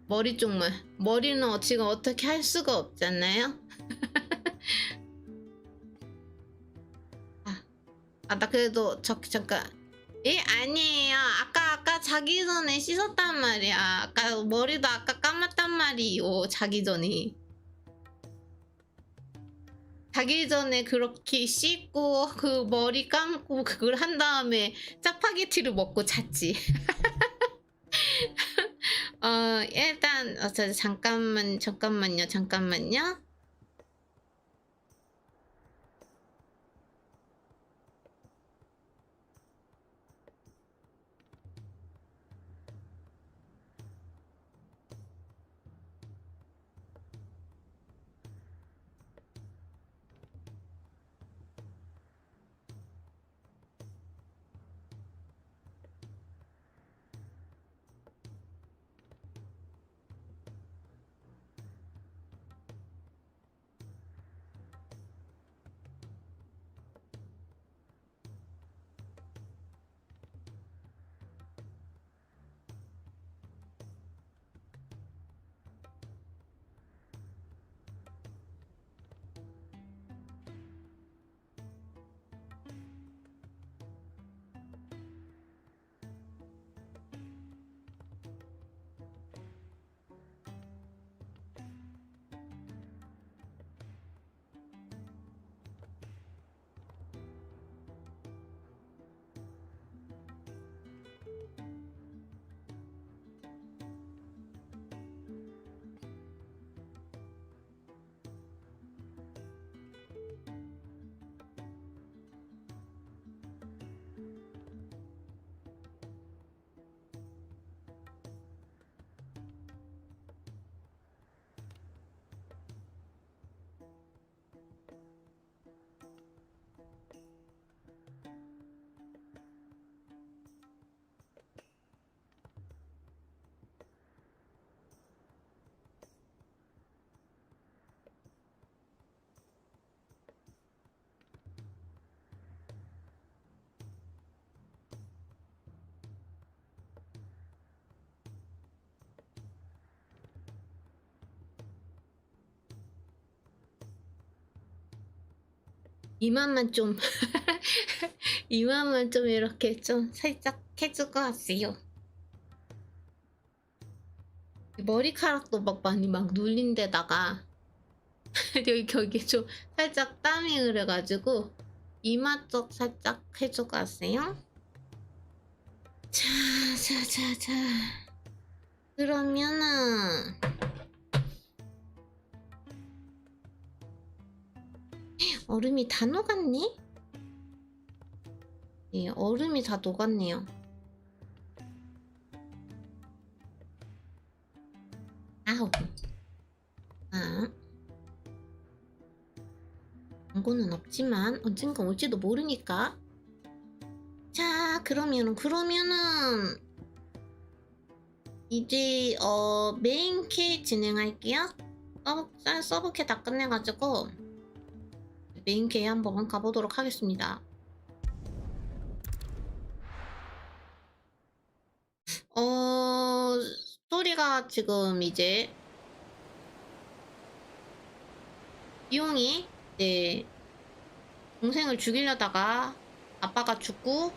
머리는 지금 어떻게 할 수가 없잖아요. 나 그래도 잠깐. 아니에요. 아까 자기 전에 씻었단 말이야. 아까 머리도 아까 감았단 말이요. 자기 전에 그렇게 씻고 그 머리 감고 그걸 한 다음에 짜파게티를 먹고 잤지. 일단 잠깐만요. 이만만 좀 이만만 좀 이렇게 좀 살짝 해주고 왔어요. 머리카락도 막 많이 막 눌린 데다가 여기 좀 살짝 땀이 흐려가지고 이마 쪽 살짝 해주고 왔어요. 자. 그러면은 얼음이 다 녹았네? 예, 얼음이 다 녹았네요. 아우. 광고는 없지만 언젠가 올지도 모르니까. 자, 그러면은 이제 메인 캐 진행할게요. 서브캐 다 끝내가지고 메인 캐 한번 가보도록 하겠습니다. 스토리가 지금 이제 이용이 동생을 죽이려다가 아빠가 죽고,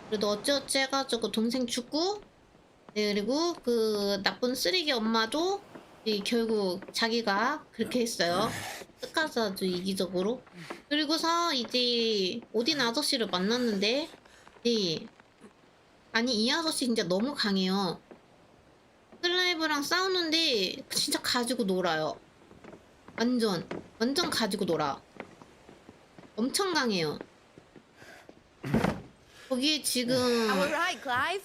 그래도 어찌어찌 해가지고 동생 죽고, 그리고 그 나쁜 쓰레기 엄마도 결국 자기가 그렇게 했어요. 끝까지 아주 이기적으로. 그리고서 이제 오딘 아저씨를 만났는데, 아니 이 아저씨 진짜 너무 강해요. 클라이브랑 싸우는데 진짜 가지고 놀아요. 완전 가지고 놀아. 엄청 강해요. 거기에 지금 All right, Clive.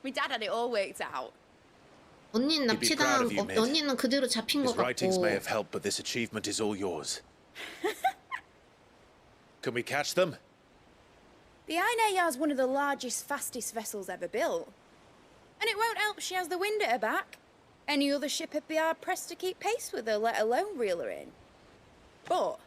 My dad had it all worked out. 언니는 납치당, 언니는 그대로 잡힌 것 His writings 같고. may have helped, but this achievement is all yours. Can we catch them? The Ainineyo is one of the largest, fastest vessels ever built. And it won't help she has the wind at her back. Any other ship would be hard-pressed to keep pace with her, let alone reel her in. But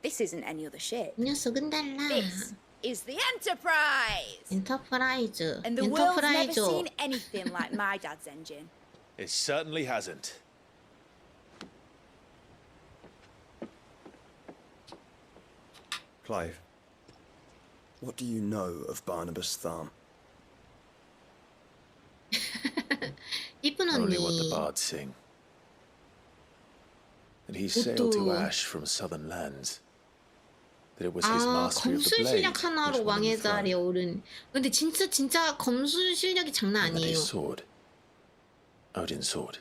this isn't any other ship. 이 녀석은 달라. This is the Enterprise! 엔터프라이즈. And the world's never 엔터프라이즈. seen anything like my dad's engine. It certainly hasn't. Clive, what do you know of Barnabas Tharm? 이쁜 Only what the 언니. bards sing. That he sailed to Ash from southern lands. That it was his mastery of the 검술 blade 실력 하나로 which won him 왕의 the throne. 자리에 오른. 근데 진짜 검술 실력이 장난 And that his 아니에요. sword, Odin's sword,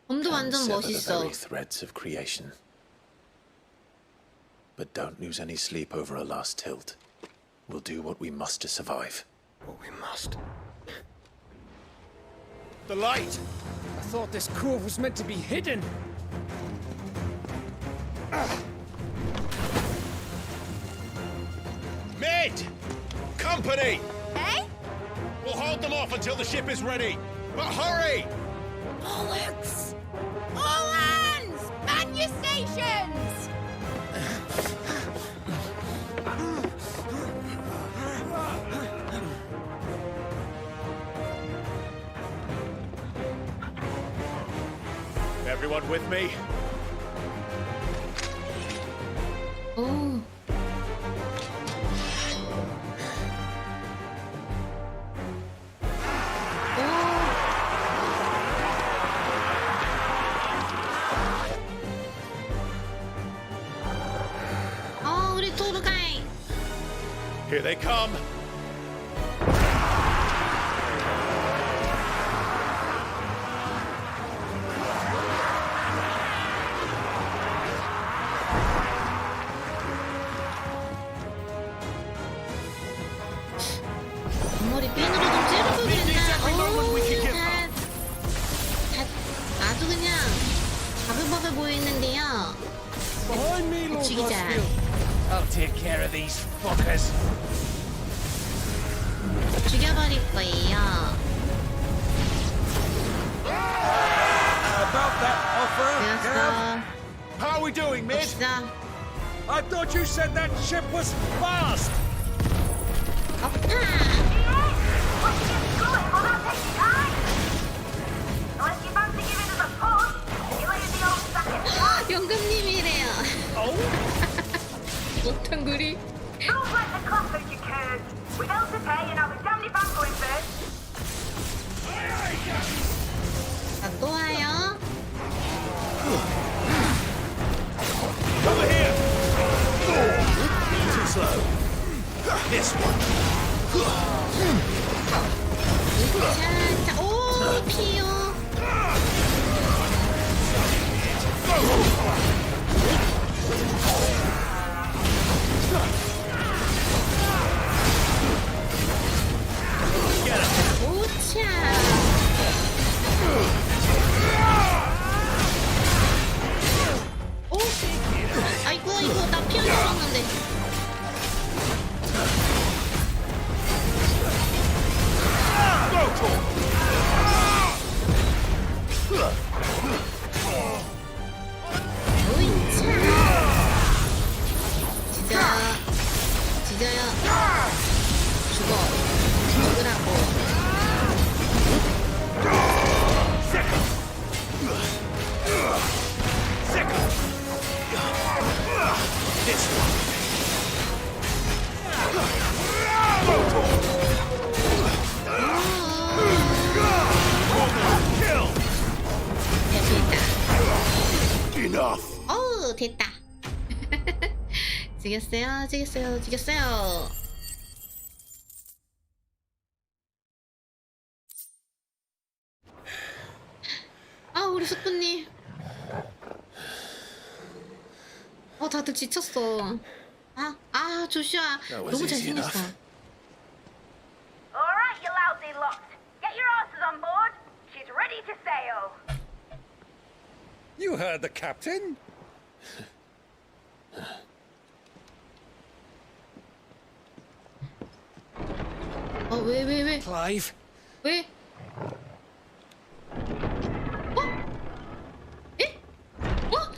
검도 can 완전 sever the 멋있어. very threads of creation. But don't lose any sleep over a last tilt. We'll do what we must to survive. What we must. The light! I thought this cove was meant to be hidden. Mid! Company! Eh? We'll hold them off until the ship is ready. But hurry! Bollocks! All hands! Man your stations! Everyone with me? 오. 우리 도르가이. Here they come! 머리 핀으로 좀 찌르고 그랬나? 아주 그냥 바글바글 보이는데요. 죽이자. I'll take care of these fuckers. 죽여버릴 거예요. About that offer, 되었어. How are we doing, Mid? 없어. I thought you said that ship was fast. 영금님이래요. 못한구리. Don't let the clock as you can. We don't pay and I'll be damned if I'm going first. 자, 또 와요. Over here! Too slow. This one. 자, 오, 피요. 오차. 오, 아이고 이거 나 피한 줄 알았는데. 지져요. 죽어. 죽으라고. 어우, 됐다. 죽였어요, 죽였어요, 죽였어요. 아, 우리 숙부님. 다들 지쳤어. 조슈아, 너무 잘생겼어. Alright, you lousy lot. Get your asses on board. She's ready to sail. You heard the captain. 왜? Clive. 왜? 에?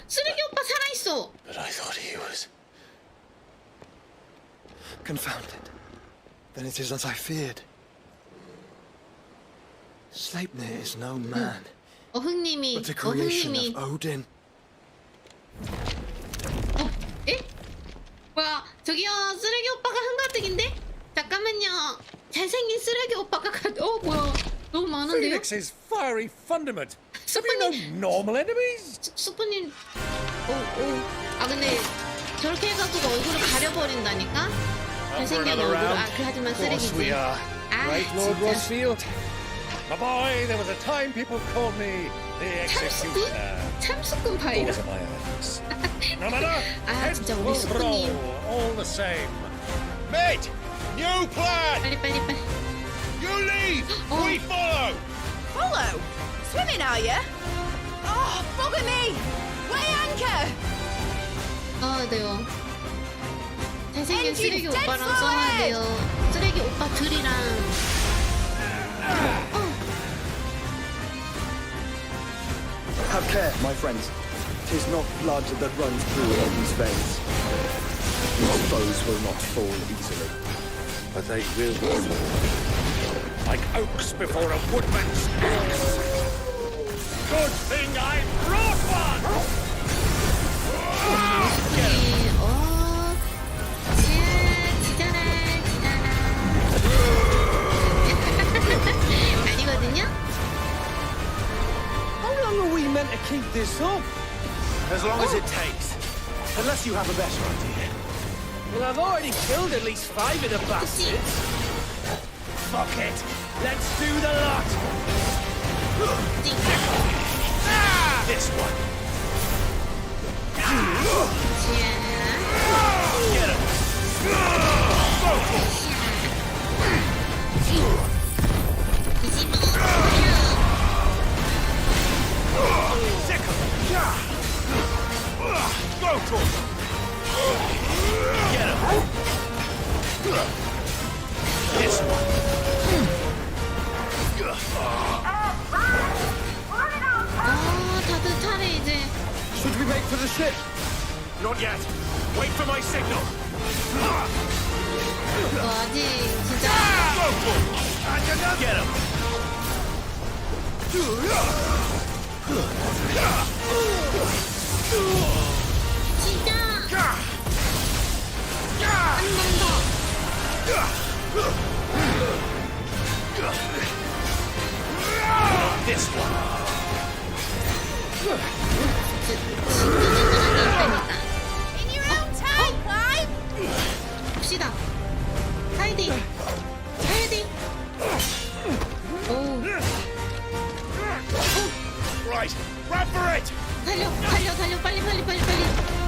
쓰레기 오빠 살아있어. But I thought he was... Confounded. Then it is as I feared. Sleipnir is no man, 어흥님이. but a creation of Odin. 에? 뭐야, 저기요, 쓰레기 오빠가 흥가득인데? 잠깐만요. 잘생긴 쓰레기 오빠가 뭐야, 너무 많은데요? Phoenix's fiery fundament. Have you no normal enemies? 수프님, 근데 저렇게 해가지고 얼굴을 가려버린다니까? 잘생긴 얼굴, 하지만 Of course we 쓰레기지. are. Right, Lord Rosfield? My boy, there was a time people called me the executioner. 참수꾼 바이러. Those are my earnings. No matter, head 진짜 우리 will 수프님. roll all the same. Mate, new plan. 빨리. You lead, we follow. Follow? Swimming, are you? Oh, bugger me! Weigh anchor! 네요. 잘생긴 쓰레기 오빠랑 싸워야 돼요. 쓰레기 오빠들이랑. Have care, my friends. 'Tis not blood that runs through Odin's veins. His foes will not fall easily. But they will fall. Like oaks before a woodman's axe. Good thing I brought one! 아니거든요? How long are we meant to keep this up? As long as it takes. Unless you have a better idea. Well, I've already killed at least 5 of the bastards. Fuck it. Let's do the lot. This one. Get him. Sick of him. Go to him. Get him. This one. 다들 차례 이제. Should we make for the ship? Not yet. Wait for my signal. 아직 진짜. Get him. 진짜. this one. In your own time, Clive. 봅시다. 하이디. 하이디. 오. Right, run for it. 달려, 빨리.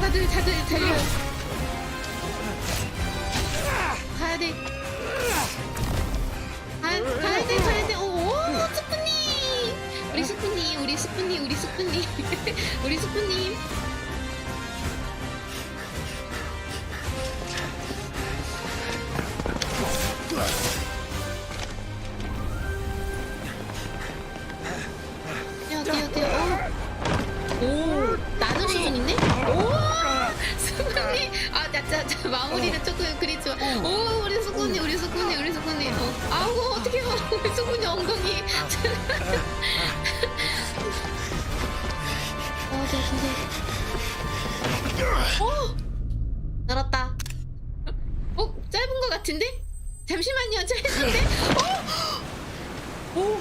다들 달려. 가야 돼. 오, 스프님. 우리 스프님. 뛰어. 오, 나는 수준인데? 오, 수근이. 아, 자, 마무리를 조금 그리 좋아. 오, 우리 수근이. 아우, 어떻게 봐, 우리 수근이 엉덩이. 저 진짜. 날았다. 짧은 것 같은데? 잠시만요, 짧은데? 오.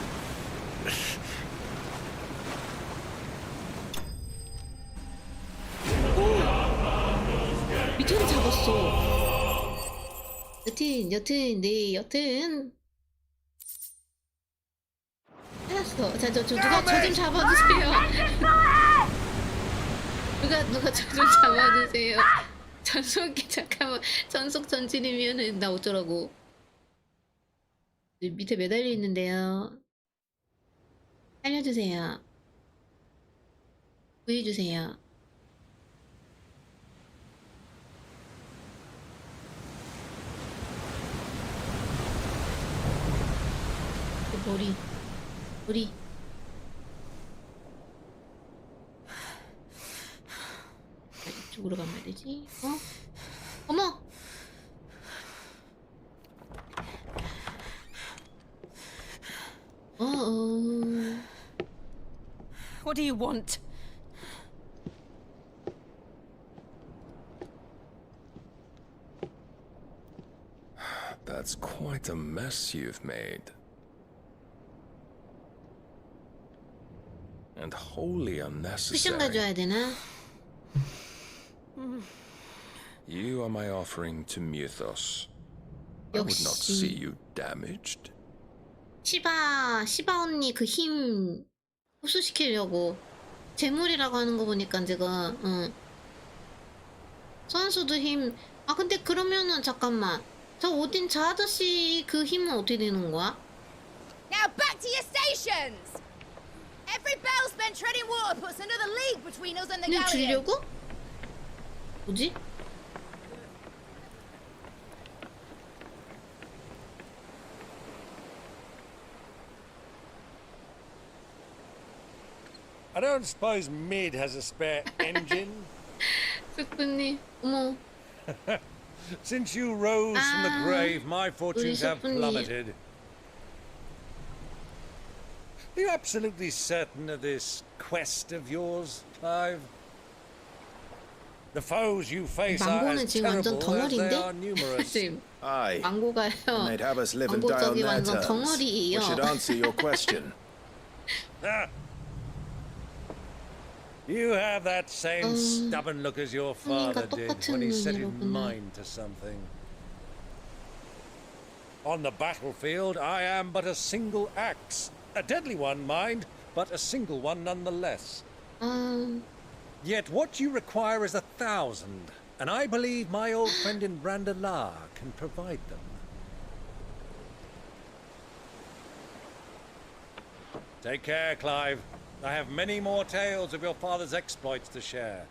밑으로 잡았어. 여튼 알았어. 자, 누가 저 좀 잡아주세요. 누가 저 좀 잡아주세요. 전속기 잠깐만. 전속 전진이면은 나 어쩌라고. 밑에 매달려 있는데요. 살려주세요. 구해주세요. 머리. 이쪽으로 가면 되지? 어머! What do you want? That's quite a mess you've made. And wholly 쿠션 unnecessary. 가져와야 되나? You are my offering to Mythos. I would not see you damaged. 시바 언니 그 힘 흡수시키려고 재물이라고 하는 거 보니까 제가 선수도 힘. 아 근데 그러면은 잠깐만, 저 오딘 저 아저씨 그 힘은 어떻게 되는 거야? Now back to your stations! Every bell spent treading water puts another league between us and the 그냥 galleon. 주려고? 뭐지? I don't suppose Mid has a spare engine? 스프님, 어머. Since you rose from the grave, my fortunes have plummeted. Are you absolutely certain of this quest of yours, Clive? The foes you face are as terrible as they are numerous. Aye. 망고가요. And they'd have us live and die on 망고적이 their 완전 terms, 덩어리예요. which should answer your question. You have that same stubborn look as your father did when he set his 눈이로구나. mind to something. On the battlefield, I am but a single axe. A deadly one, mind, but a single one nonetheless. Yet what you require is 1,000, and I believe my old friend in Brandalar can provide them. Take care, Clive. I have many more tales of your father's exploits to share.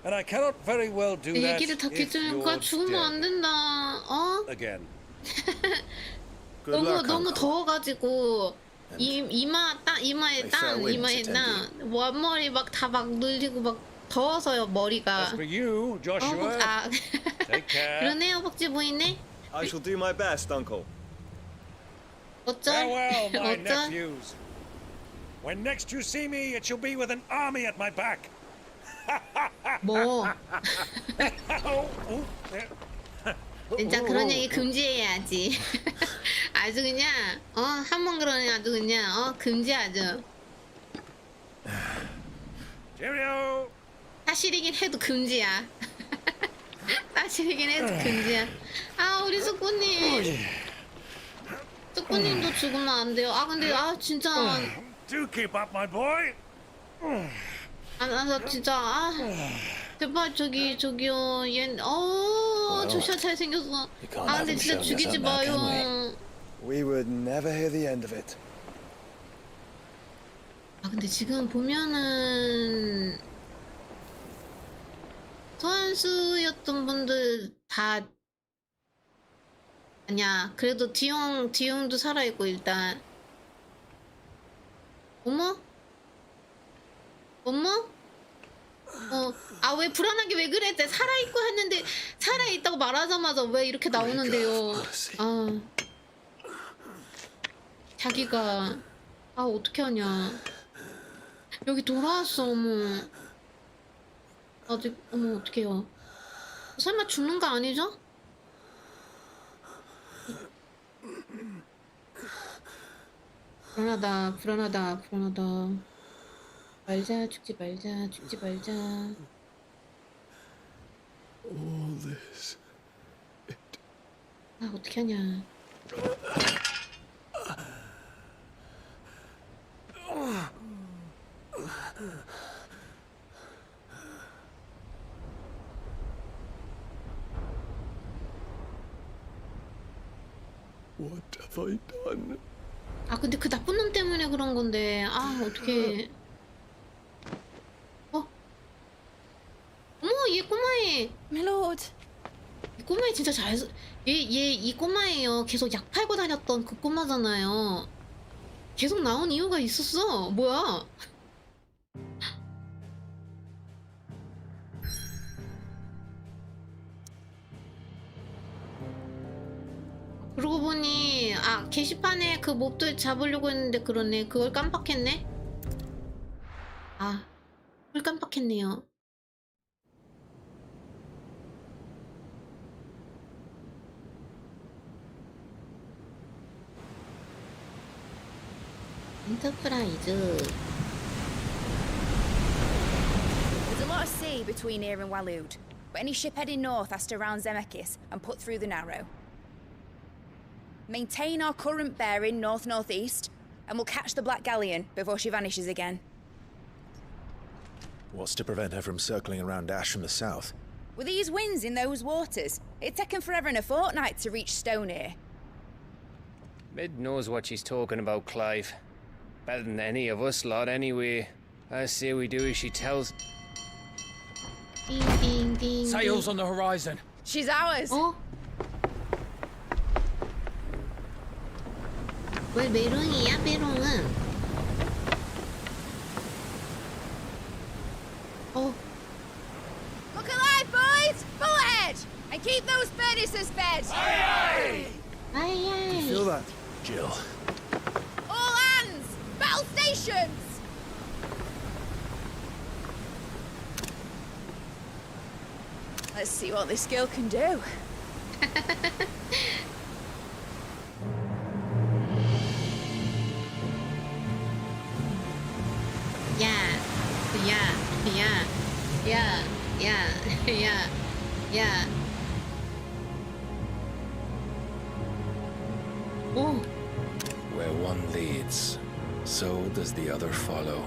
And I cannot very well do that 얘기를 다 if 듣으니까 you're 죽으면 안 dead. 된다. Again. 너무 더워가지고 이마에 땀 원머리 막 다 막 눌리고 막 더워서요 머리가. As for you, Joshua, take care. 그러네요, 복지 보이네. I shall do my best, Uncle. Farewell, my nephews. When next you see me, it shall be with an army at my back. 뭐? 진짜 그런 얘기 금지해야지. 아주 그냥 한번 그러니 아주 그냥 금지 아주. Cheerio. 사실이긴 해도 금지야. 사실이긴 해도 금지야. 아 우리 숙부님. 숙부님도 죽으면 안 돼요. 아 근데 진짜. Do keep up, my boy. 나 진짜 제발 저기요 얘 조슈아 잘생겼어. 근데 진짜 죽이지 마요. We would never hear the end of it. 근데 지금 보면은 소환수였던 분들 다 아니야. 그래도 디용도 살아있고 일단. 어머? 왜 불안하게 왜 그래? 살아있고 했는데 살아있다고 말하자마자 왜 이렇게 나오는데요? 자기가 어떻게 하냐? 여기 돌아왔어. 어머. 아직 어떡해요? 설마 죽는 거 아니죠? 불안하다. 죽지 말자. All this. 어떻게 하냐? What have I done? 근데 그 나쁜 놈 때문에 그런 건데. 어떡해. 어머, 얘 꼬마애. My lord. 이 꼬마애 진짜 이 꼬마애요. 계속 약 팔고 다녔던 그 꼬마잖아요. 계속 나온 이유가 있었어. 뭐야? 그러고 보니 게시판에 그 몹들 잡으려고 했는데 그러네. 그걸 깜빡했네. 그걸 깜빡했네요. 엔터프라이즈. There's a lot of sea between here and Waloed, but any ship heading north has to round Zemeckis and put through the Narrow. Maintain our current bearing north-northeast, and we'll catch the Black Galleon before she vanishes again. What's to prevent her from circling around Ash from the south? With these winds in those waters, it'd taken forever and a fortnight to reach Stonehere. Mid knows what she's talking about, Clive. Better than any of us lot, anyway. I say we do as she tells. Ding. Sails on the horizon. She's ours. 왜 메롱이야, 메롱은? Look alive, boys! Full ahead! And keep those furnaces fed! Aye, aye! You feel that? Jill. All hands! Battle stations! Let's see what this girl can do. 야. Where one leads, so does the other follow.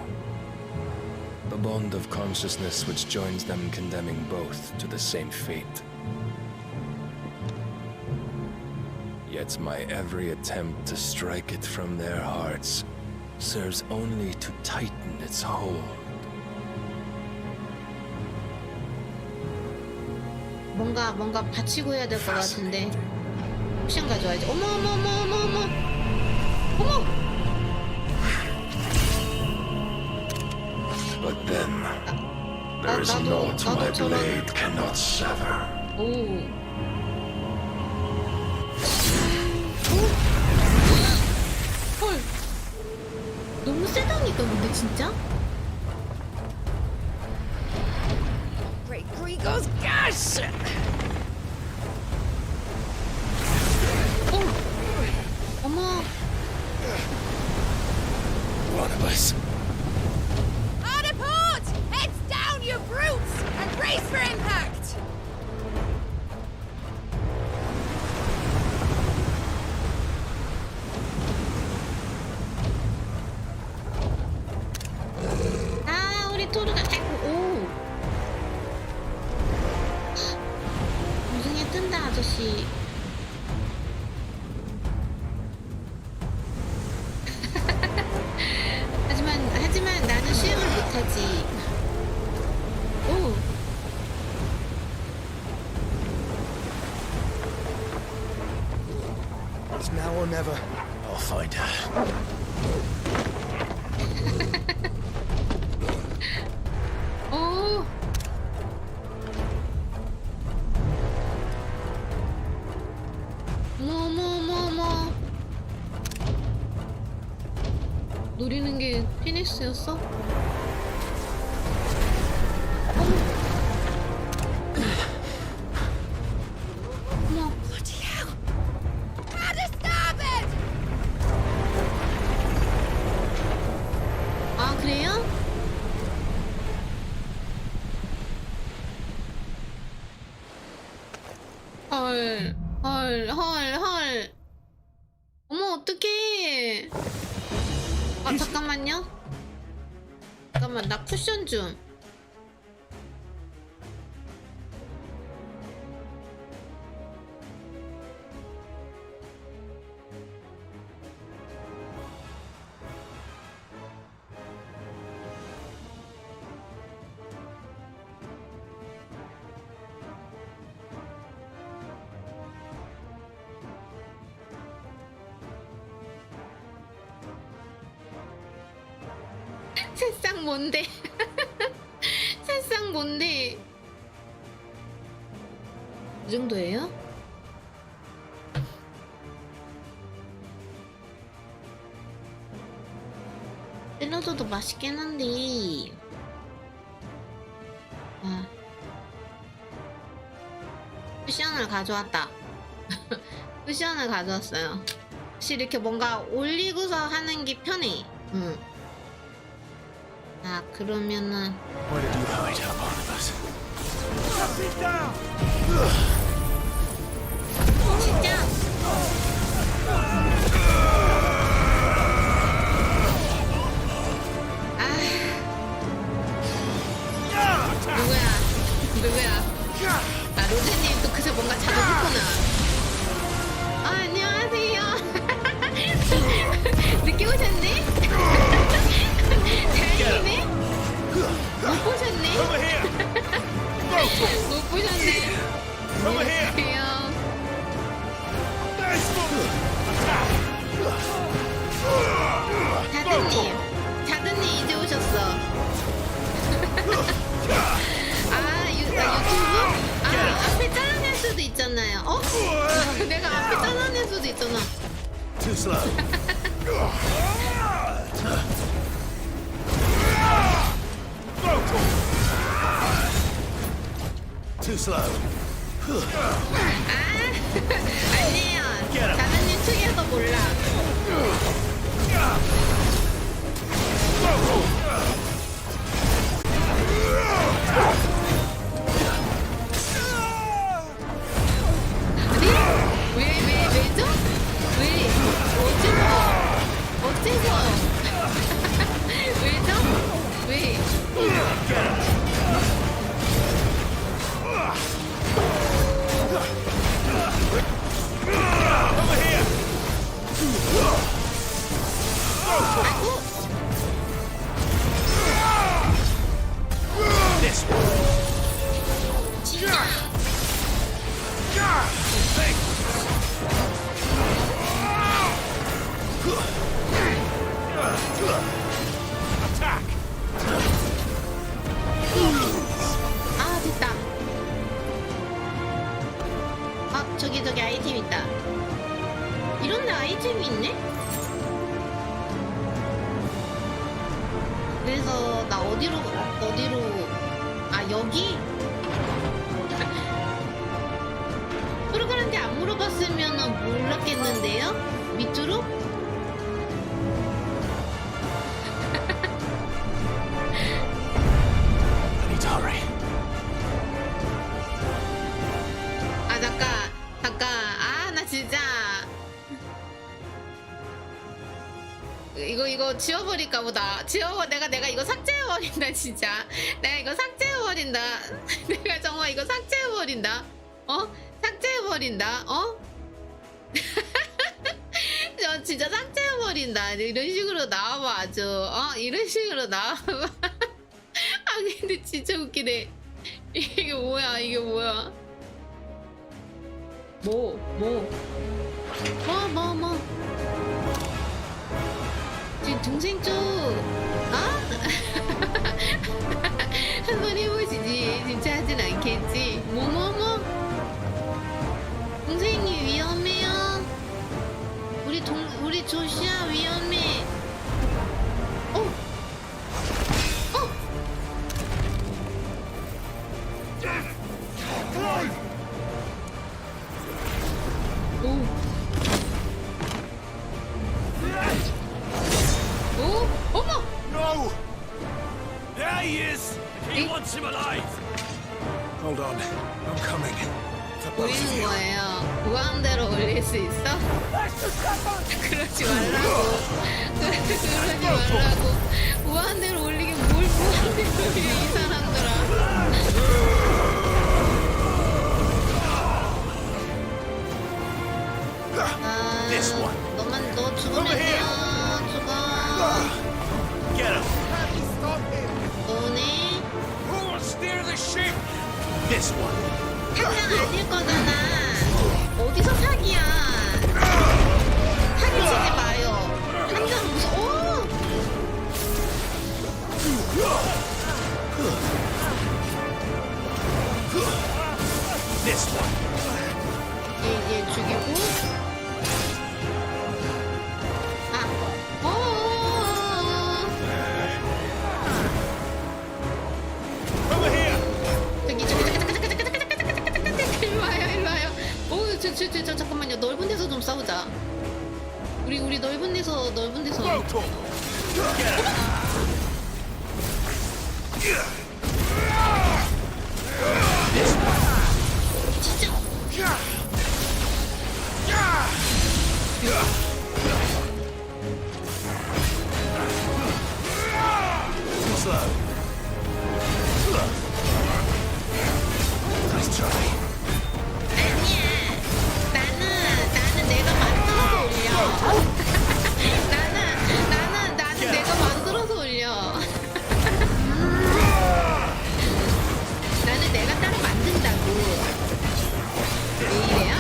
The bond of consciousness which joins them condemning both to the same fate. Yet my every attempt to strike it from their hearts serves only to tighten its hold. 뭔가 받치고 해야 될 것 같은데. 옵션 가져와야지. 어머. But then, there is naught my blade cannot sever. 헐. 너무 세다니까 근데 진짜? Great Grigor's gash! 어머. 아저씨. 하지만 나는 수영을 못하지. 오. It's now or never. I'll find her. 오. 뭐. 노리는 게 피닉스였어? 어머. 아, 그래요? 헐. 어머, 어떡해. 아, 잠깐만요. 잠깐만, 나 쿠션 좀. 새싹 뭔데? 새싹 뭔데? 이 정도예요? 샐러드도 맛있긴 한데. 아. 쿠션을 가져왔다. 쿠션을 가져왔어요. 혹시 이렇게 뭔가 올리고서 하는 게 편해. 응. 아, 그러면은 Where did you hide her, Barnabas? 진짜? 누구야? 아, 로제님 또 그새 뭔가 잡아줬구나. 아, 안녕하세요. 늦게 오셨네? 다행이네? 못 보셨네? 못 보셨네? 안녕하세요. 자드님 이제 오셨어. 유튜브? 앞에 잘라낼 수도 있잖아요. 내가 앞에 잘라낼 수도 있잖아. Too slow. Too slow. 아니에요. 자드님 특이해서 몰라. 왜죠? 왜? 어째서? 왜죠? 왜? 아, 됐다. 아, 저기 아이템 있다. 이런데 아이템이 있네? 그래서 나 어디로 아, 여기? 프로그램한테 안 물어봤으면 몰랐겠는데요? 밑으로? 아, 잠깐. 아, 나 진짜. 이거 지워버릴까 보다. 내가 이거 삭제해버린다, 진짜. 내가 이거 삭제해버린다. 내가 정말 이거 삭제해버린다. 삭제 삭제해버린다. 어? 저 진짜 삭제해버린다. 이런 식으로 나와봐 아주. 이런 식으로 나와봐. 아 근데 진짜 웃기네. 이게 뭐야 이게 뭐야. 뭐 지금 동생 쪽 한번 해보시지. 진짜 하진 않겠지. 뭐 동생이 위험해요. 우리 조시아 위험해. 어머! No! There he is! He wants him alive! Hold on, I'm coming. 보이는 거예요. 무한대로 올릴 수 있어? 그러지 말라고. 그러지 말라고. 무한대로 올리긴 뭘 무한대로 올려 이 사람들아. 너만 너 죽으면요. 죽어. 너네. 한명 아닐 거잖아. 어디서 사기야? 사기 치지 마요. 한명 무서워. 얘 죽이고. 저기 잠깐만요. 넓은 데서 좀 싸우자. 우리 넓은 데서. 나는 내가 만들어서 올려. 나는 내가 만들어서 올려. 나는 내가 따로 만든다고. 왜 이래요?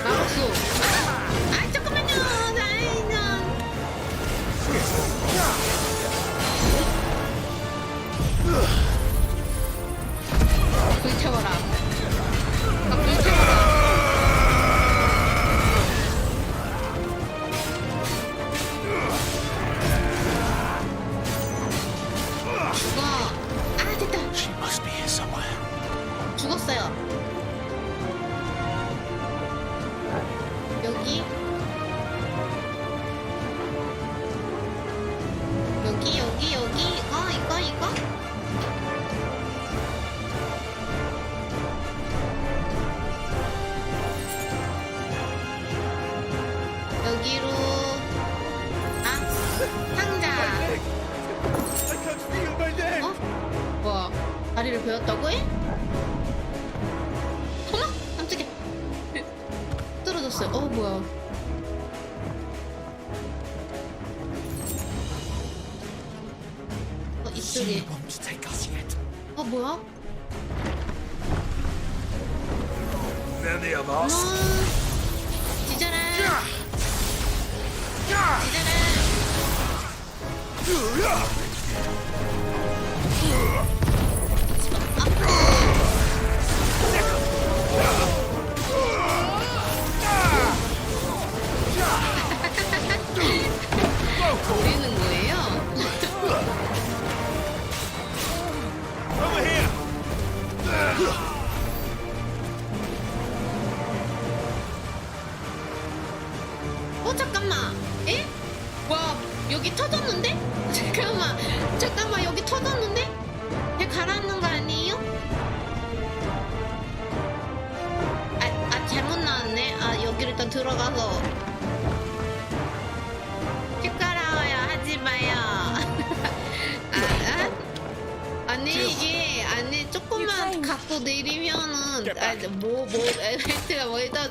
막수. 잠깐만요. 불태워라. 불태워라. 죽어. 됐다. She must be here somewhere. 죽었어요. 여기 이거 여기로 상자. 뭐야 다리를 베었다고 해? 어머 깜짝이야. 떨어졌어요. 뭐야 이쪽에. 뭐야? Many of us. 지져라. 노리는 거예요? 잠깐만. 에? 와 여기 터졌는데? 잠깐만 여기 터졌는데? 들어가서 숟가락이야 하지 마요. 아니 이게 아니 조금만 갖고 내리면은 벨트가 뭐 일단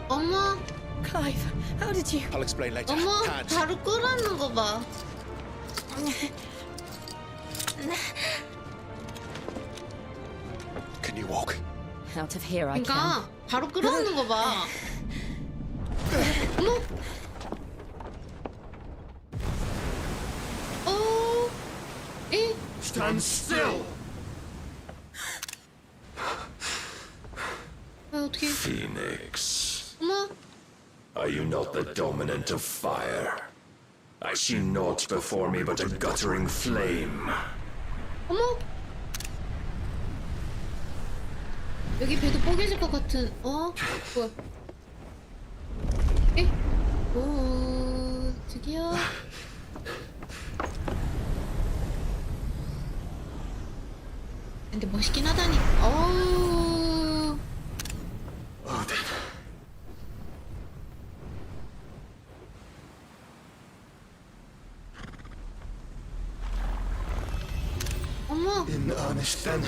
어머 Clive, how did you? I'll explain later. 어머 Hands. 바로 끌어안는 거 봐. Can you walk? Out of here, I 그러니까 can. 바로 끌어안는 거 봐. 어머. Stand still! 어떻게? Phoenix, 어머. are you not the dominant of fire? I see naught before me but a guttering flame. 어머. 여기 배도 뽀개질 것 같은 뭐야? 오 드디어. 근데 멋있긴 하다니. 어머. In earnest then.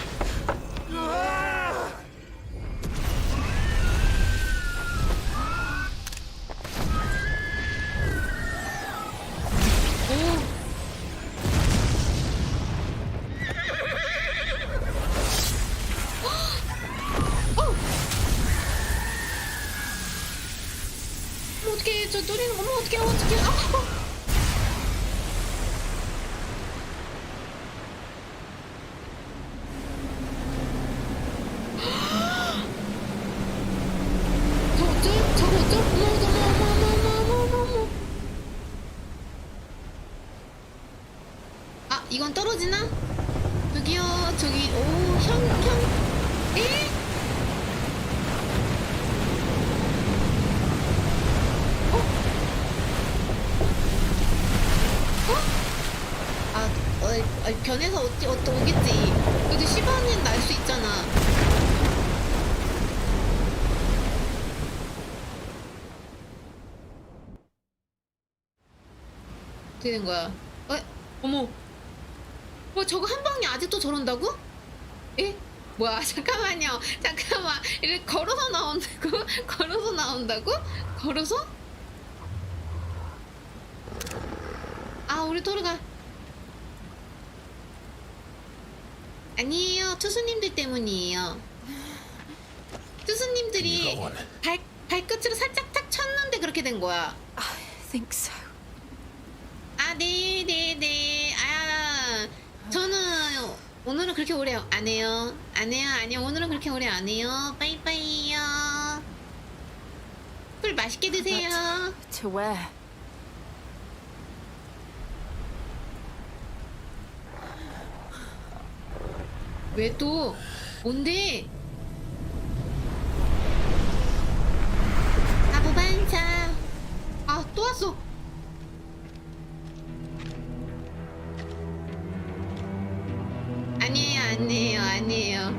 어떻게 저 노리는 어머 어떻게 저거 어쩔? 어머. 아 이건 떨어지나? 저기요 저기 형 에? 변해서 오겠지. 그래도 10원은 날 수 있잖아. 어떻게 된 거야? 어머. 저거 한 방에 아직도 저런다고? 에? 뭐야? 잠깐만요. 잠깐만. 이렇게 걸어서 나온다고? 걸어서? 아, 우리 토르가. 아니에요. 투수님들 때문이에요. 투수님들이 발끝으로 살짝 탁 쳤는데 그렇게 된 거야. I think so. 아, 네. 저는 오늘은 그렇게 오래 안 해요. 아니요. 오늘은 그렇게 오래 안 해요. 빠이빠이요. 술 맛있게 드세요. To where? 왜 또? 뭔데? 바보 반사. 아, 또 왔어. 아니에요.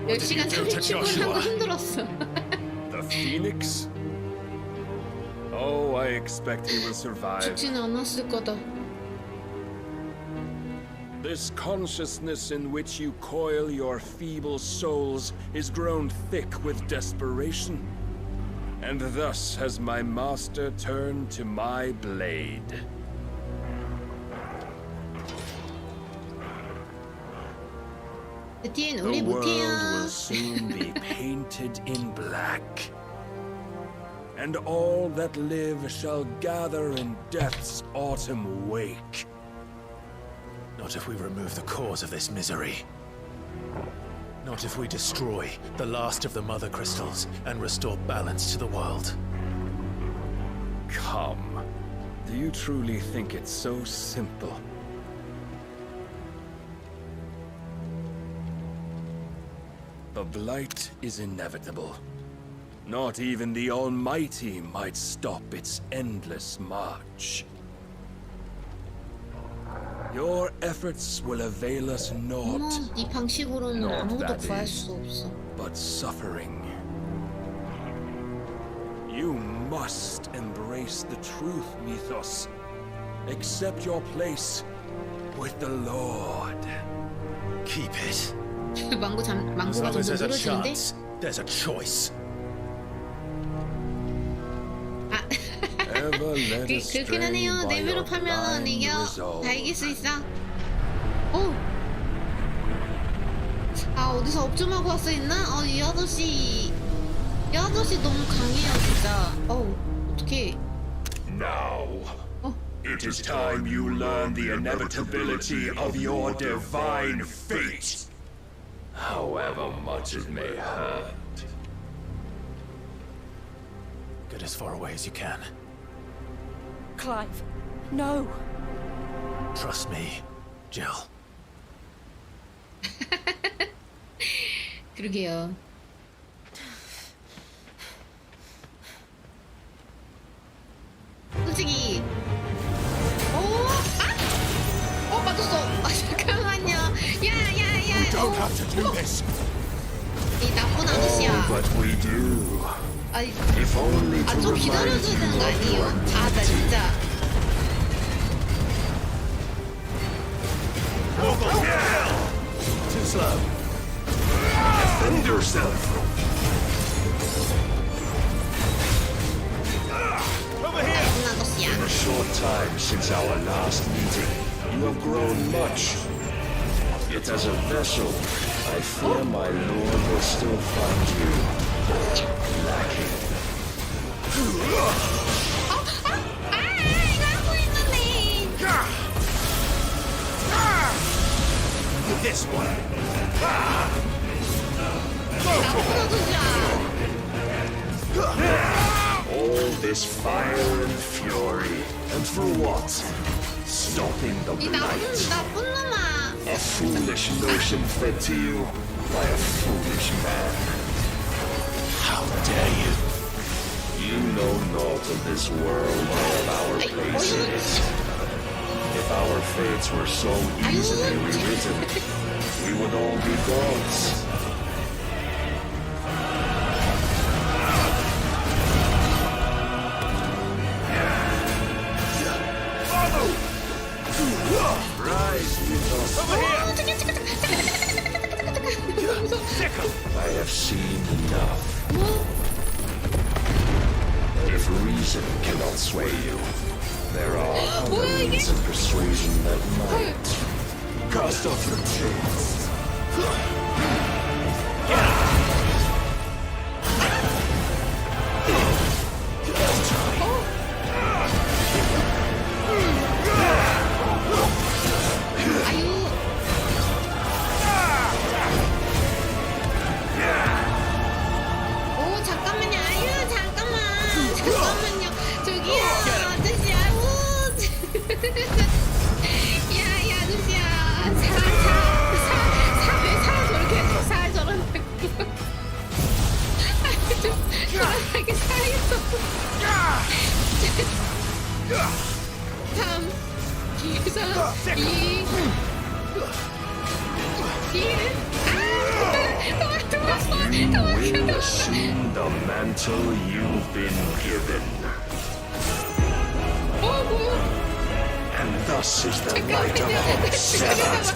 10시간 30분 하고 힘들었어. The Phoenix? Oh, I expect he will survive. 죽지는 않았을 거다. This consciousness in which you coil your feeble souls is grown thick with desperation, and thus has my master turned to my blade. 뒤엔 The 우리 world 못해요. will soon be painted in black, and all that live shall gather in death's autumn wake. Not if we remove the cause of this misery. Not if we destroy the last of the mother crystals and restore balance to the world. Come. Do you truly think it's so simple? The blight is inevitable. Not even the Almighty might stop its endless march. Your efforts will avail us naught. 네 방식으로는 아무것도 구할 수 없어. But suffering. You must embrace the truth, Mythos. Accept your place with the Lord. Keep it. 망고가 As long as 점점 there's a 늘어지는데? chance, there's a choice. 그렇긴 하네요. 레벨업 하면은 이겨. 다 이길 수 있어. 오. 아, 어디서 업좀하고 왔어 있나? 이 아저씨 너무 강해요, 진짜. 어떡해. Now, it is time you learn the inevitability of your divine fate, however much it may hurt. Get as far away as you can. Clive, no. Trust me, Jill. 그러게요. 솔직히 맞았어. 잠깐만요. 야야야. Don't have to do this. 이 나쁜 아저씨야. But we do. 좀 기다려줘야 되는 거 아니에요? 나 진짜. Too slow. Defend yourself. 나쁜 아저씨야. In a short time since our last meeting, you have grown much. Yet as a vessel, I fear my lord will still find you lacking. 이거 하고 있는데. This one. All this fire and fury, and for what? Stopping the blight. 나쁜 놈아. A foolish notion fed to you by a foolish man. How dare you? You know naught of this world or of our place in it. If our fates were so easily rewritten, we would all be gods. Rise, Mythos. Over here! I have seen enough. If reason cannot sway you, there are other means of persuasion that might. Cast off your chains. 잠깐만요. 잠깐만요. 저기요, 아저씨야. 야, 아저씨야. 살 저렇게 해줘. 살 저런다고. 좀 편하게 살겠어. 3, 2, 1. You will assume the mantle you've been given. And thus is the light of hope severed.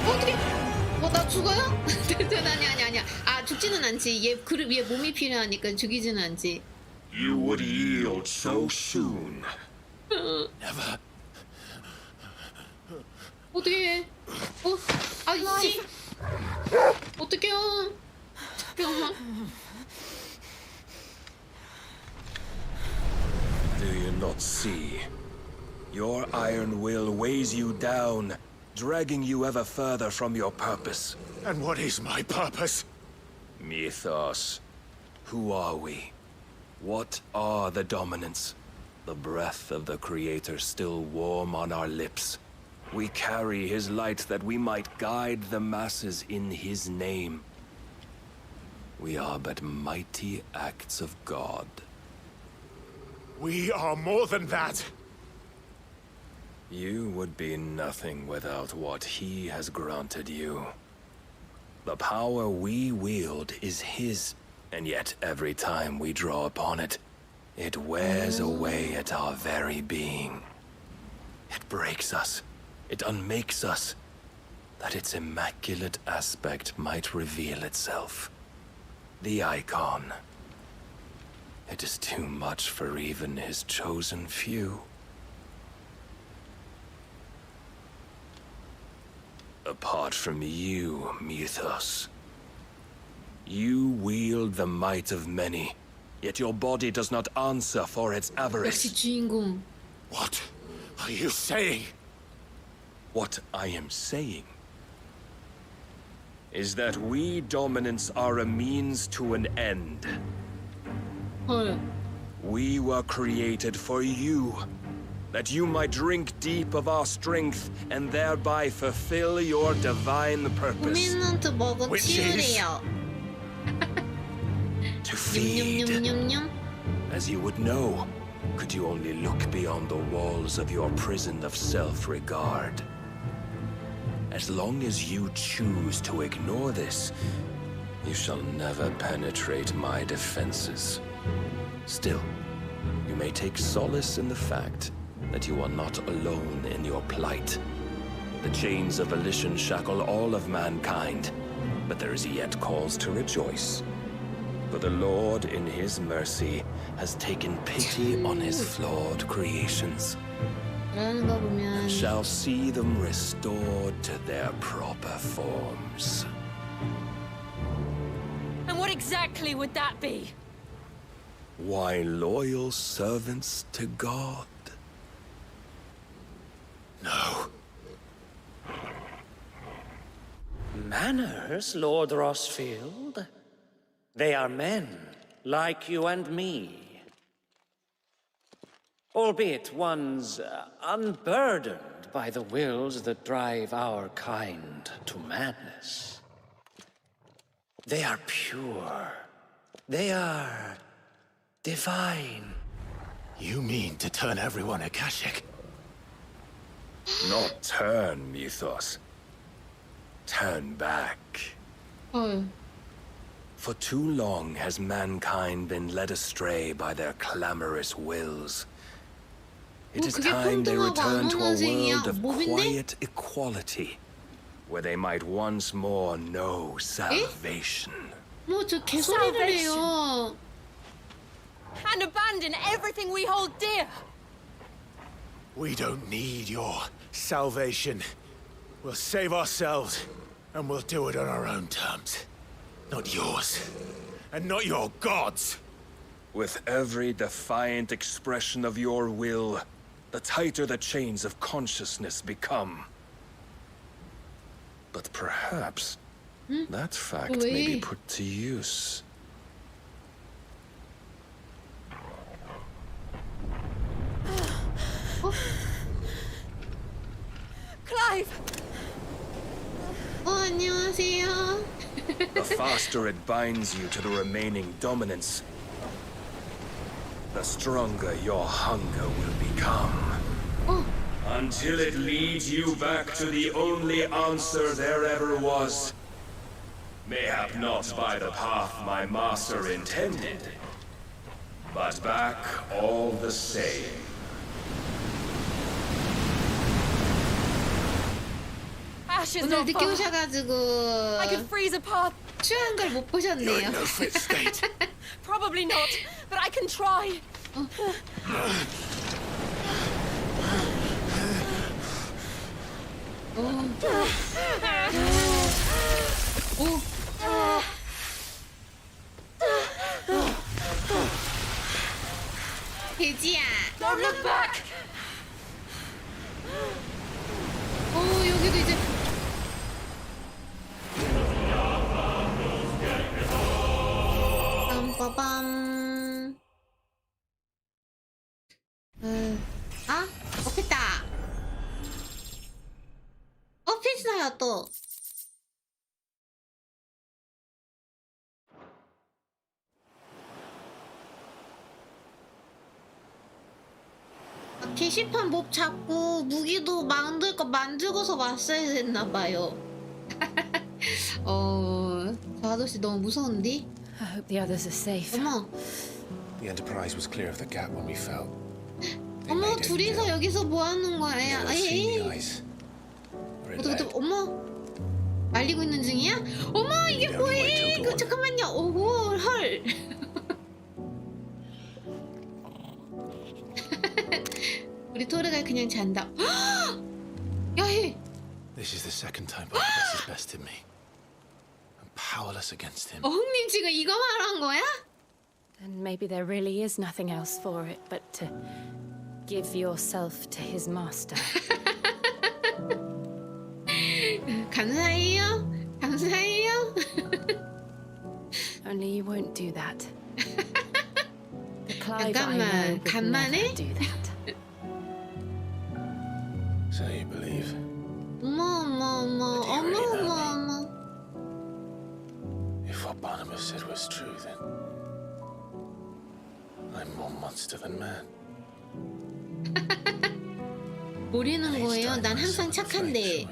어떻게? 나 죽어요? 아니야. 죽지는 않지. 얘 몸이 필요하니까 죽이지는 않지. You would yield so soon. Never. 어떻게? 이씨. 어떡해요? 잠깐만. Do you not see? Your iron will weighs you down, dragging you ever further from your purpose. And what is my purpose? Mythos. Who are we? What are the dominants? The breath of the Creator still warm on our lips. We carry his light that we might guide the masses in his name. We are but mighty acts of God. We are more than that. You would be nothing without what he has granted you. The power we wield is his, and yet every time we draw upon it, it wears away at our very being. It breaks us. It unmakes us, that its immaculate aspect might reveal itself. The icon. It is too much for even his chosen few. Apart from you, Mythos, you wield the might of many, yet your body does not answer for its avarice. 역시 주인공. What are you saying? What I am saying is that we dominants are a means to an end. We were created for you, that you might drink deep of our strength and thereby fulfill your divine purpose. 고민한테 먹어 치우래요. To feed. As you would know, could you only look beyond the walls of your prison of self-regard. As long as you choose to ignore this, you shall never penetrate my defenses. Still, you may take solace in the fact that you are not alone in your plight. The chains of volition shackle all of mankind, but there is yet cause to rejoice. For the Lord, in his mercy, has taken pity on his flawed creations, and shall see them restored to their proper forms. And what exactly would that be? Why, loyal servants to God. No. Manners, Lord Rossfield? They are men, like you and me. Albeit ones unburdened by the wills that drive our kind to madness. They are pure. They are divine. You mean to turn everyone Akashic? Not turn, Mythos. Turn back. For too long has mankind been led astray by their clamorous wills. It is time they return to a world of quiet equality, where they might once more know salvation. 저 개소리를 해요. And abandon everything we hold dear. We don't need your salvation. We'll save ourselves, and we'll do it on our own terms. Not yours, and not your gods. With every defiant expression of your will, the tighter the chains of consciousness become. But perhaps that fact may be put to use. Clive! 안녕하세요. The faster it binds you to the remaining dominance, the stronger your hunger will become. Until it leads you back to the only answer there ever was. Mayhap not by the path my master intended, but back all the same. Ashes 오늘 not 늦게 far. 오셔가지고 I could freeze a path. 취한 걸 못 보셨네요. Probably not, but I can try. 돼지야. Don't look back. 여기도 이제. 빰빠밤. 먹혔다. 필사야 또. 게시판 몹 잡고 무기도 만들 거 만들고서 왔어야 됐나봐요. 저 아저씨 너무 무서운데? I hope the others are safe. 어머, The Enterprise was clear of the gap when we fell. 어머, 둘이서 여기서 뭐 하는 거야? 어머, 말리고 있는 중이야? 어머, 이게 뭐해? 잠깐만요. 오호, 헐. 우리 토르가 그냥 잔다. 야해. This is the second time Barnabas has bested me. I'm powerless against him. 형님 지금 이거 말한 거야? Then maybe there really is nothing else for it but to give yourself to his master. 감사해요. 감사해요. Only you won't do that. The Clive I know would 간만에? never do that. So you believe? 어머. If what Barnabas said was true, then I'm more monster than man. 모르는 거예요. 난 항상 착한데.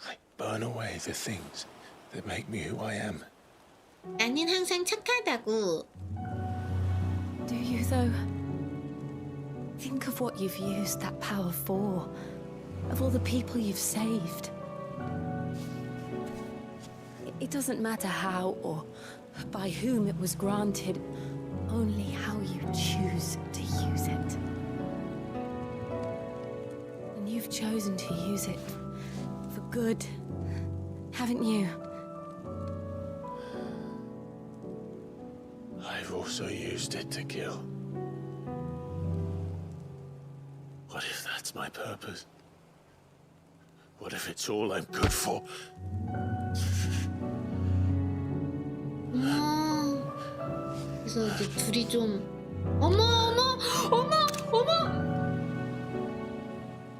I burn away the things that make me who I am. 나는 항상 착하다고. Do you though? Think of what you've used that power for. Of all the people you've saved. It doesn't matter how or by whom it was granted, only how you choose to use it. And you've chosen to use it for good, haven't you? I've also used it to kill. What if that's my purpose? What if it's all I'm good for? 그래서 이제 둘이 좀 어머.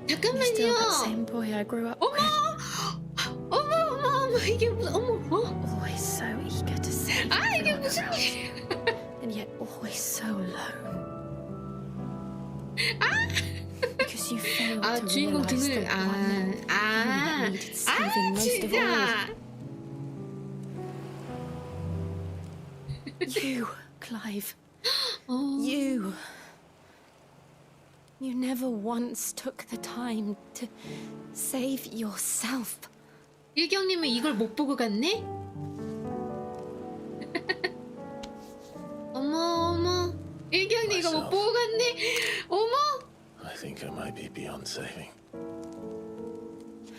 잠깐만요. Same boy I grew up 어머 이게 무슨 Always so eager to save. 이게 무슨 일이야? And yet always so alone. Because you failed to 주인공 realize 등을 the one that needed saving most of all. You, Clive. You never once took the time to save yourself. 일경님은 이걸 못 보고 갔네? 어머. 일경님 이거 못 보고 갔네? 어머. I think I might be beyond saving.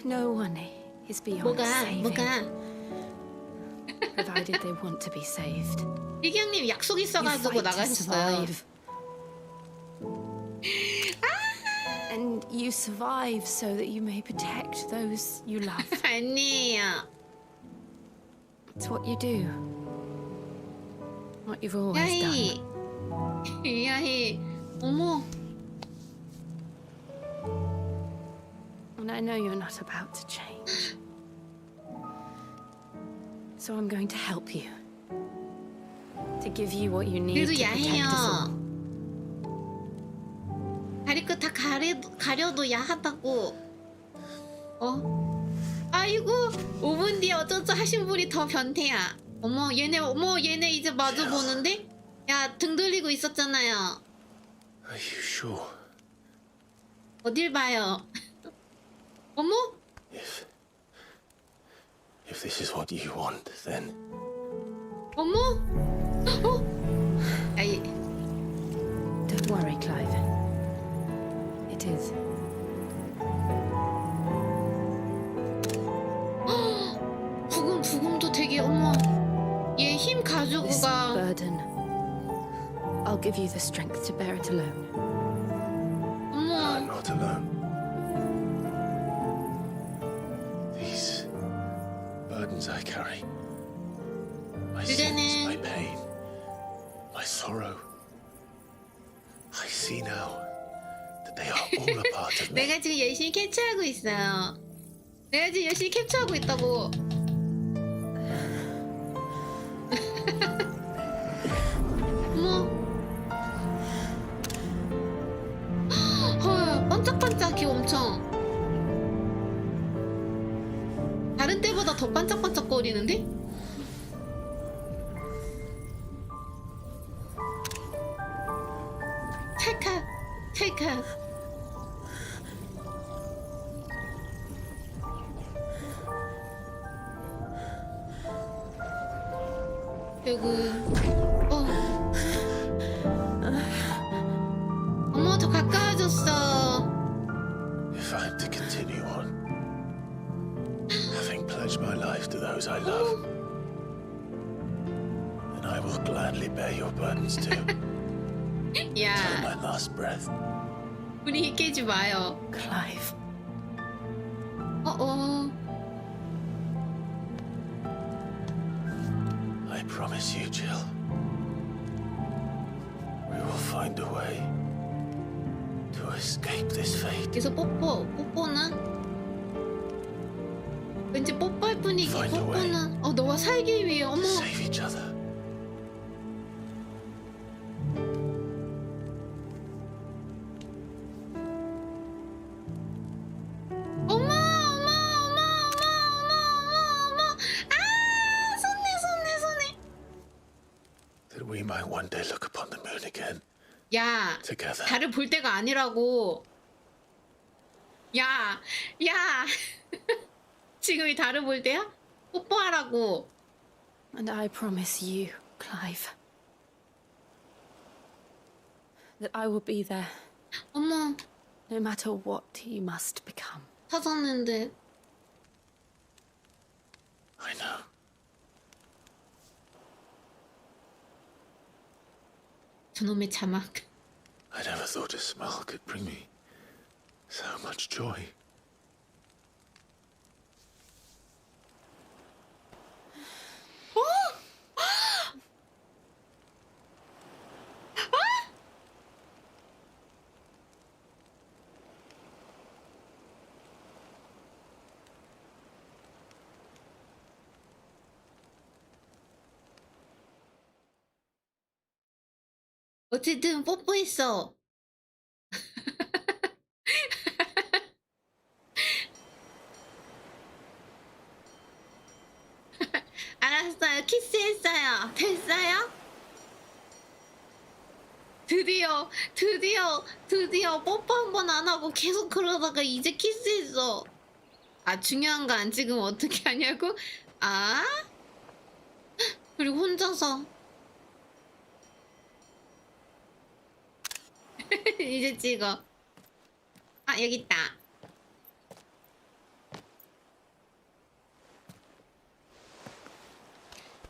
No one is beyond saving. 뭐가? Provided they want to be saved. 일경님 약속 있어가지고 나가셨어요. And you survive so that you may protect those you love. 아니에요. It's what you do. What you've always done. 야해. 어머. And I know you're not about to change. So I'm going to help you. To give you what you need to 그래도 protect us all. 야해요. 다리끝 다 가려도 야하다고. 아이고 5분 뒤에 어쩌죠 하신 분이 더 변태야. 얘네 이제 마주 보는데? 야 등 돌리고 있었잖아요. Are you sure? 어딜 봐요? 어머? If this is what you want, then 어머? 아이. Don't worry, Clive. It is. 부금도 되게 어머. 얘 힘 가지고 This 가. burden. I'll give you the strength to bear it alone. I'm not alone. These burdens I carry, my sins, my pain, my sorrow. I see now that they are all a part of me. 내가 지금 열심히 캡처하고 있어요. 내가 지금 열심히 캡처하고 있다고. 어머. 더 반짝반짝거리는데? 찰칵. 그리고 어머 더 가까워졌어. If I'm to continue on, having pledged my life to those I love, then I will gladly bear your burdens too. 야, Till my last breath. 우리 깨지 마요. Clive. I promise you, Jill. We will find a way to escape this fate. 그래서 뽀뽀는 왠지 뽀뽀할 분위기. 뽀뽀는 너와 살기 위해. 어머. Save each other. That we might one day look upon the moon again. 야, Together. 달을 볼 때가 아니라고. 야. 지금이 달을 볼 때야? 뽀뽀하라고. And I promise you, Clive, that I will be there. 어머. No matter what you must become. 찾았는데. I know. 저놈의 자막. I never thought a smile could bring me so much joy. 어쨌든 뽀뽀했어. 알았어요. 키스했어요. 됐어요? 드디어 뽀뽀 한 번 안 하고 계속 그러다가 이제 키스했어. 아, 중요한 거 안 찍으면 어떻게 하냐고? 아? 그리고 혼자서 이제 찍어. 아, 여기 있다.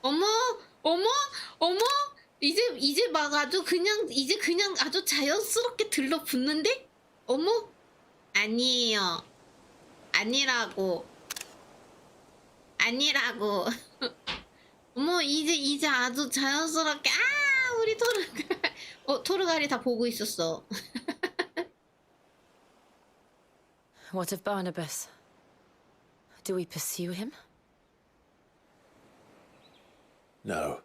어머. 이제 막 아주 그냥 아주 자연스럽게 들러붙는데? 어머? 아니에요. 아니라고. 어머, 이제 아주 자연스럽게. 아, 우리 토르가리 다 보고 있었어. What of Barnabas? Do we pursue him? No.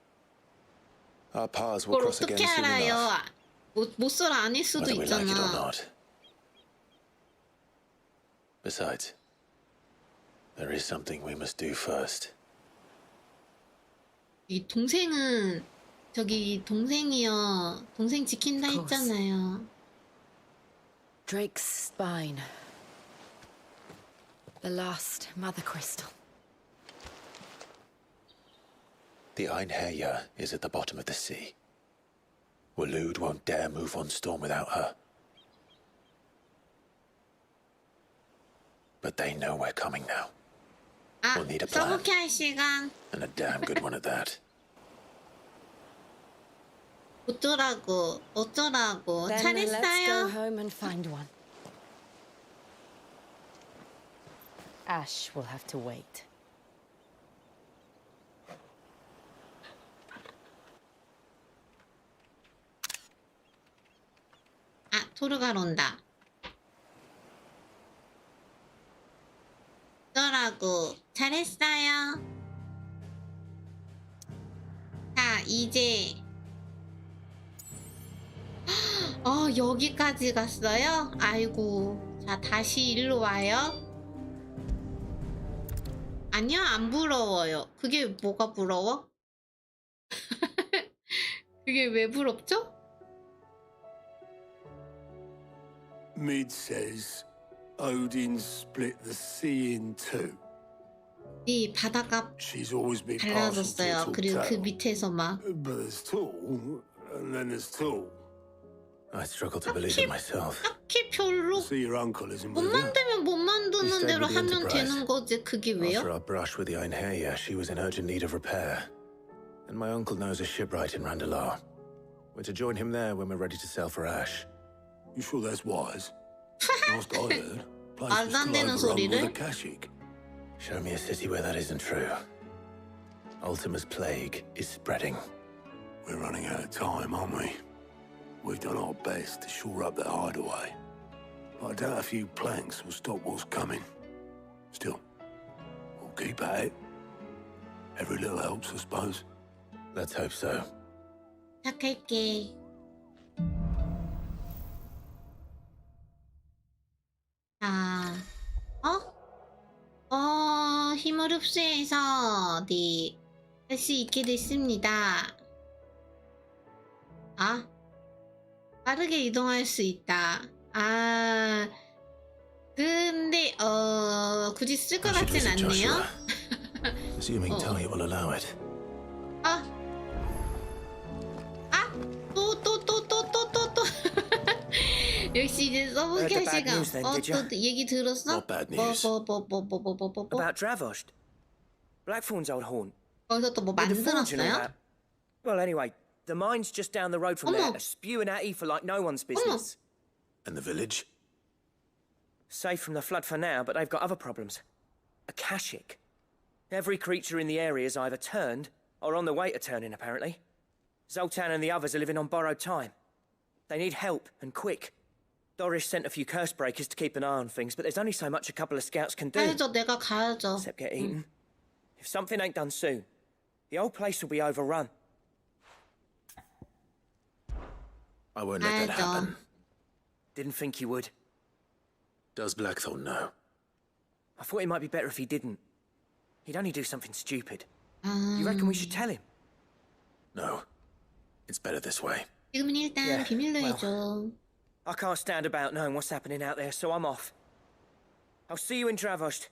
Our paths will 그걸 cross again 어떻게 soon 알아요? enough. 못쏠 아닐 수도 Whether we like it or 있잖아. not. Besides, there is something we must do first. 이 동생은 저기 동생이요. 동생 지킨다 했잖아요. Drake's spine. The last mother crystal. The Einherjar is at the bottom of the sea. Waloed won't dare move on Storm without her. But they know we're coming now. 아, We'll need a plan. 서브퀘 시간. And a damn good one at that. 어쩌라고. Then let's go 잘했어요. home and find one. Ash will have to wait. 아, 토르가로 온다. 어쩌라고. 잘했어요. 자, 이제 여기까지 갔어요? 아이고. 자, 다시 일로 와요. 아니요, 안 부러워요. 그게 뭐가 부러워? 그게 왜 부럽죠? Mid says Odin split the sea in two. 이 바다가 She's always been 갈라졌어요. 그리고 그 밑에서 막. But there's tall, and then there's tall. I struggle to believe it myself. 딱히 별로 See, your uncle isn't 못 with you. 만들면 못 만드는 대로 with the 하면 Enterprise. 되는 거지. 그게 왜요? After our brush with the Ainheya, she was in urgent need of repair. And my uncle knows a shipwright in Randalar. We're to join him there when we're ready to sail for Ash. You sure that's wise? Last I heard, place was 말도 안 still 되는 overrun with 소리를? Akashic. Show me a city where that isn't true. Ultima's plague is spreading. We're running out of time, aren't we? We've done our best to shore up that hideaway. But I doubt a few planks will stop what's coming. Still, we'll keep at it. Every little helps, I suppose. Let's hope so. 시작할게. 자, 힘을 흡수해서 네, 할 수 있게 됐습니다. 아, 빠르게 이동할 수 있다. 아, 근데 굳이 쓸 것 같진 않네요. Assuming Talia will allow it. 또. 역시 이제 서브퀘와 시간. 또 얘기 들었어? Not bad news. About Dravost. Blackthorn's old haunt. 거기서 또 뭐 With the fortune and 만들었어요? that. Well, anyway, the mine's just down the road from there, spewing at ether like no one's business. And the village? Safe from the flood for now, but they've got other problems. Akashic. Every creature in the area is either turned or on the way to turning, apparently. Zoltan and the others are living on borrowed time. They need help, and quick. Doris sent a few curse breakers to keep an eye on things, but there's only so much a couple of scouts can do. 가야죠, 내가 가야죠. Except get eaten. If something ain't done soon, the old place will be overrun. I won't let that happen. Didn't think you would. Does Blackthorn know? I thought it might be better if he didn't. He'd only do something stupid. You reckon we should tell him? No. It's better this way. 지금은 일단 비밀로 해줘. I can't stand about knowing what's happening out there, so I'm off. I'll see you in Dravost.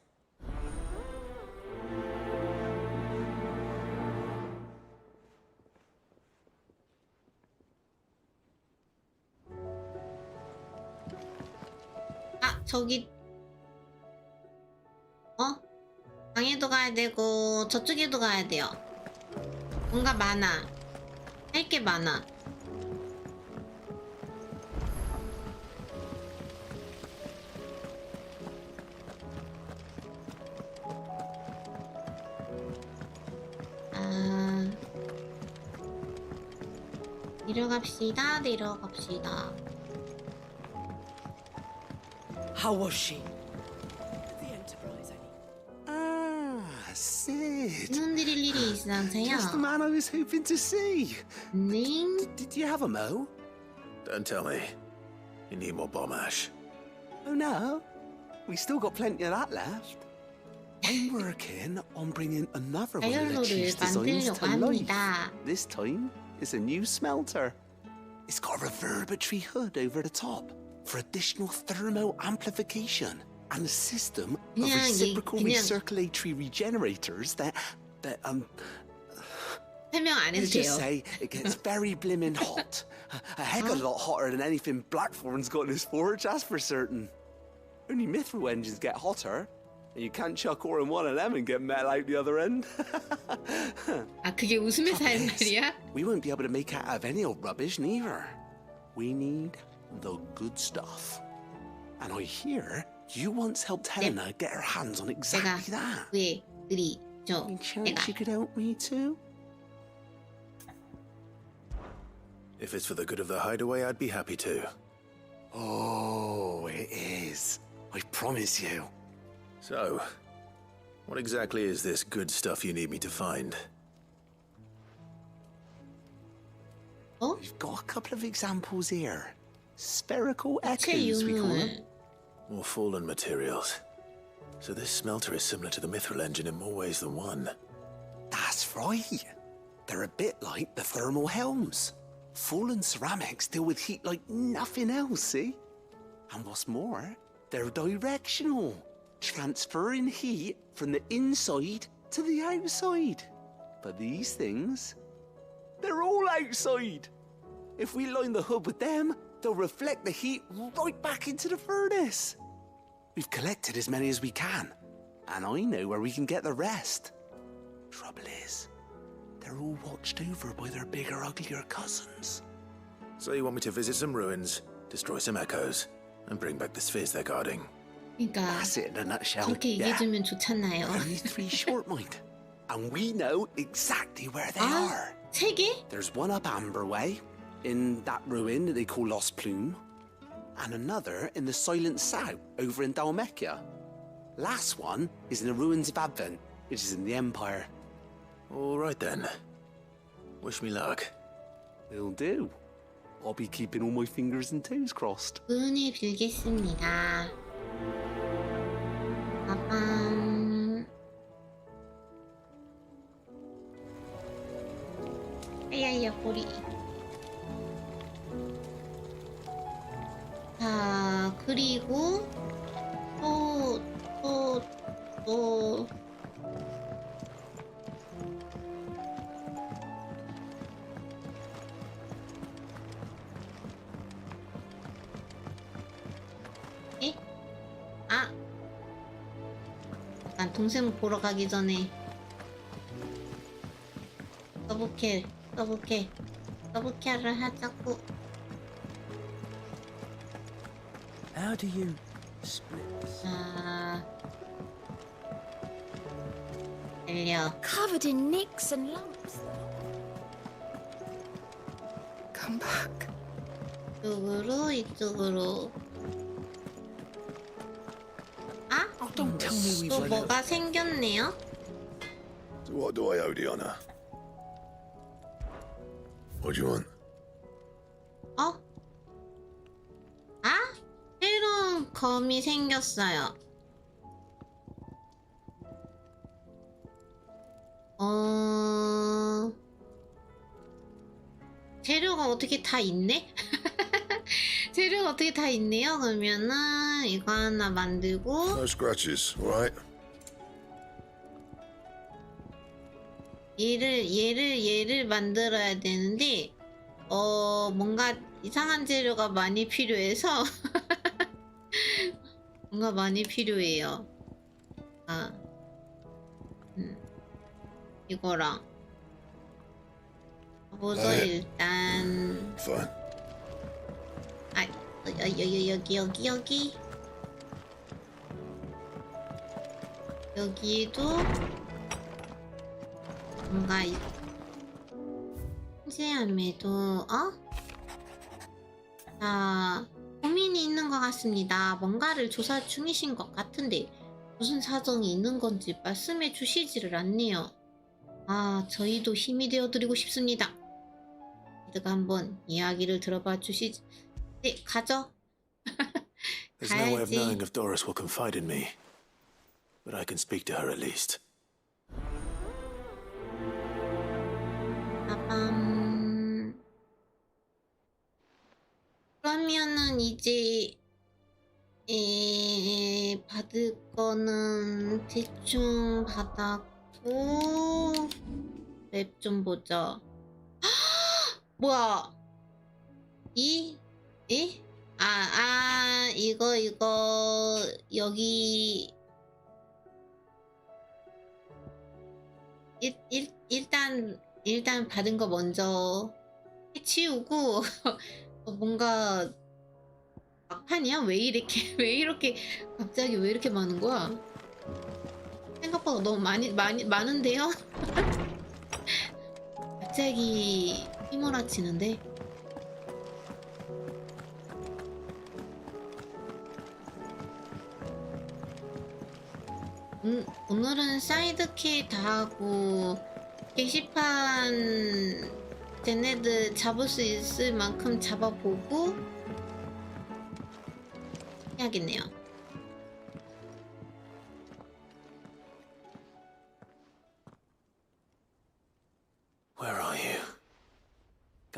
아, 저기 방에도 가야 되고 저쪽에도 가야 돼요. 뭔가 많아. 할 게 많아. 내려갑시다. 내려갑시다. How was she? Sid. 눈들일 일이 있어서요. Just the man I was hoping to see. 네. Did you have a mo? Don't tell me. You need more bomb ash. Oh no, we still got plenty of that left. I'm working on bringing another one of the chief's designs to life. This time, it's a new smelter. It's got a reverberatory hood over the top for additional thermo amplification and a system of reciprocal recirculatory regenerators that 설명 안 해도 let's just 돼요. say it gets very blimmin' hot. A heck of a lot hotter than anything Blackthorn's got in his forge, that's for certain. Only Mithril engines get hotter, and you can't chuck ore in one of them and get metal out the other end. 아, 그게 웃으면서 하는 말이야? We won't be able to make out of any old rubbish, neither. We need the good stuff. And I hear you once helped Helena get her hands on exactly that. 왜 그리죠? Any chance you could help me too? If it's for the good of the hideaway, I'd be happy to. Oh, it is. I promise you. So, what exactly is this good stuff you need me to find? We've got a couple of examples here. Spherical echoes, we call them. More fallen materials. So this smelter is similar to the Mithril engine in more ways than one. That's right. They're a bit like the thermal helms. Fallen ceramics deal with heat like nothing else, see? And what's more, they're directional, transferring heat from the inside to the outside. But these things, they're all outside. If we line the hood with them, they'll reflect the heat right back into the furnace. We've collected as many as we can, and I know where we can get the rest. Trouble is, they're all watched over by their bigger, uglier cousins. So you want me to visit some ruins, destroy some echoes, and bring back the spheres they're guarding? 그러니까 That's it in a nutshell. 그렇게 얘기해주면 좋잖아요. Only 3 short, mind. And we know exactly where they are. 3개? There's one up Amber Way, in that ruin that they call Lost Plume, and another in the Silent South, over in Dalmekia. Last one is in the ruins of Advent, which is in the Empire. All right then. Wish me luck. Will do. I'll be keeping all my fingers and toes crossed. 은혜 빌겠습니다. 빠밤. 아야야 꼬리. 자, 그리고 또 에? 아, 난 동생 보러 가기 전에 서브퀘를 하자고. How do you split this? 달려. Covered in nicks and lumps. Come back. 이쪽으로. 아? Don't tell me we've 또 뭐가 생겼네요? What do I owe the honor? What do you want? 새로운 검이 생겼어요. 재료가 어떻게 다 있네? 재료가 어떻게 다 있네요. 그러면은 이거 하나 만들고. No scratches, alright? 얘를 만들어야 되는데 뭔가 이상한 재료가 많이 필요해서 뭔가 많이 필요해요. 이거랑 보자 일단. Fine. 여기에도 뭔가 신기함에도 자, 고민이 있는 것 같습니다. 뭔가를 조사 중이신 것 같은데 무슨 사정이 있는 건지 말씀해 주시지를 않네요. 저희도 힘이 되어드리고 싶습니다. 이드가 한번 이야기를 들어봐 주시지. 네, 가죠. There's no way of knowing if Doris will confide in me, but I can speak to her at least. 그러면은 이제 받을 거는 대충 받았고 맵 좀 보자. 뭐야? 이거 여기 일단 받은 거 먼저 해치우고 뭔가 막판이야? 왜 이렇게 갑자기 왜 이렇게 많은 거야? 생각보다 너무 많은데요? 갑자기 휘몰아치는데? 오늘은 사이드킬 다 하고 게시판 쟤네들 잡을 수 있을 만큼 잡아보고 해야겠네요.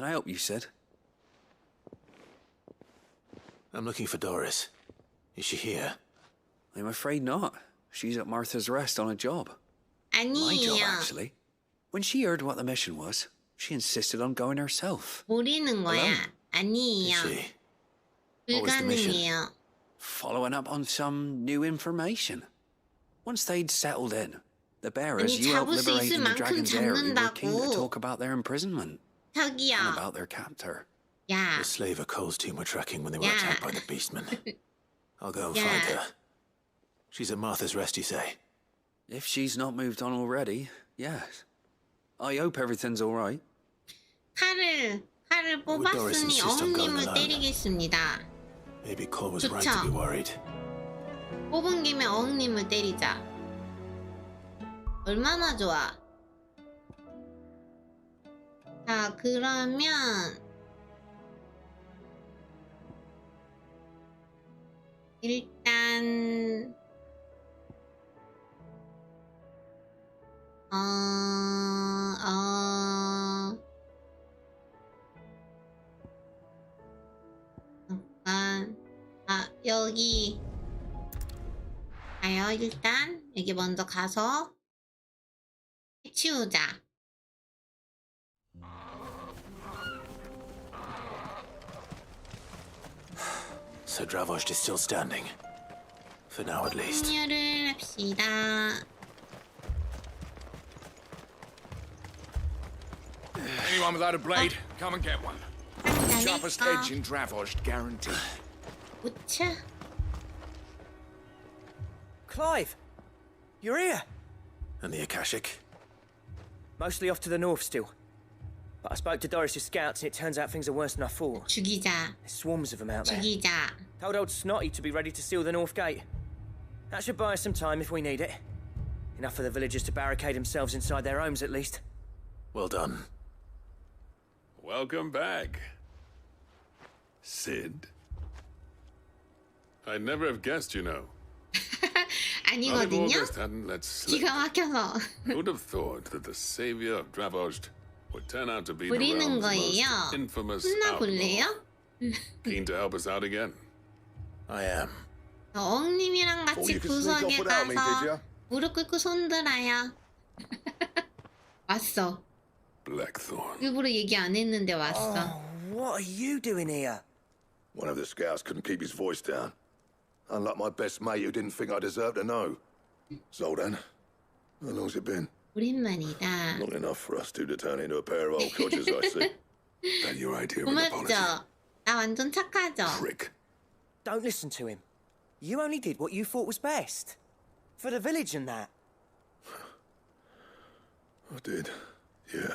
can I help you, Sid? I'm looking for Doris. Is she here? I'm afraid not. She's at Martha's Rest on a job. My job, 아니에요. actually. When she heard what the mission was, she insisted on going herself. 모르는 거야. 아니에요. What was the mission? 불가능해요. Following up on some new information. Once they'd settled in, the bearers 아니, you helped 잡을 수 liberate 있을 in the 만큼 Dragon's Aerie were keen to 잡는다고. talk about their imprisonment. and 자기야. about their captor. 야. The slaver Cole's team were tracking when they were Yeah. attacked by the beastmen. I'll go and Yeah. find her. She's at Martha's Rest, you say? If she's not moved on already, yes. I hope everything's all right. 칼을 Would Doris 뽑았으니 insist on going 어흥님을 alone? 때리겠습니다. Maybe Cole was right to 좋죠. be worried. 뽑은 김에 어흥님을 때리자. 얼마나 좋아. 자, 그러면 일단 잠깐. 여기 가요. 일단 여기 먼저 가서 해치우자. So Dravost is still standing. For now, at least. 합류를 합시다. Anyone without a blade, come and get one. Sharpest 잘했어. edge in Dravost, guaranteed. 우차. Clive! You're here! And the Akashic? Mostly off to the north still. But I spoke to Doris's scouts and it turns out things are worse than I thought. 죽이자. There's swarms of them out there. 죽이자. Told old Snotty to be ready to seal the north gate. That should buy us some time if we need it. Enough for the villagers to barricade themselves inside their homes at least. Well done. Welcome back. Sid? I'd never have guessed, you know. Not if 아니거든요. August hadn't let slip. 기가 막혀서. Who'd have thought that the savior of Dravost would turn out to be the 부리는 realm's 거예요. most infamous 혼나볼래요? outlaw? Keen to help us out again? I am. 어흥님이랑 같이 you could sneak off 구석에 without me, did 가서 ya? 무릎 꿇고 손들어요. 왔어. Blackthorn. 일부러 얘기 안 했는데 왔어. Oh, what are you doing here? One of the scouts couldn't keep his voice down. Unlike my best mate who didn't think I deserved to know. Zoldan, how long's it been? 오랜만이다. Not enough for us two to turn into a pair of old codgers, I see. That your idea of an apology? 고맙죠. 나 완전 착하죠. Prick. Don't listen to him. You only did what you thought was best. For the village and that. I did, yeah.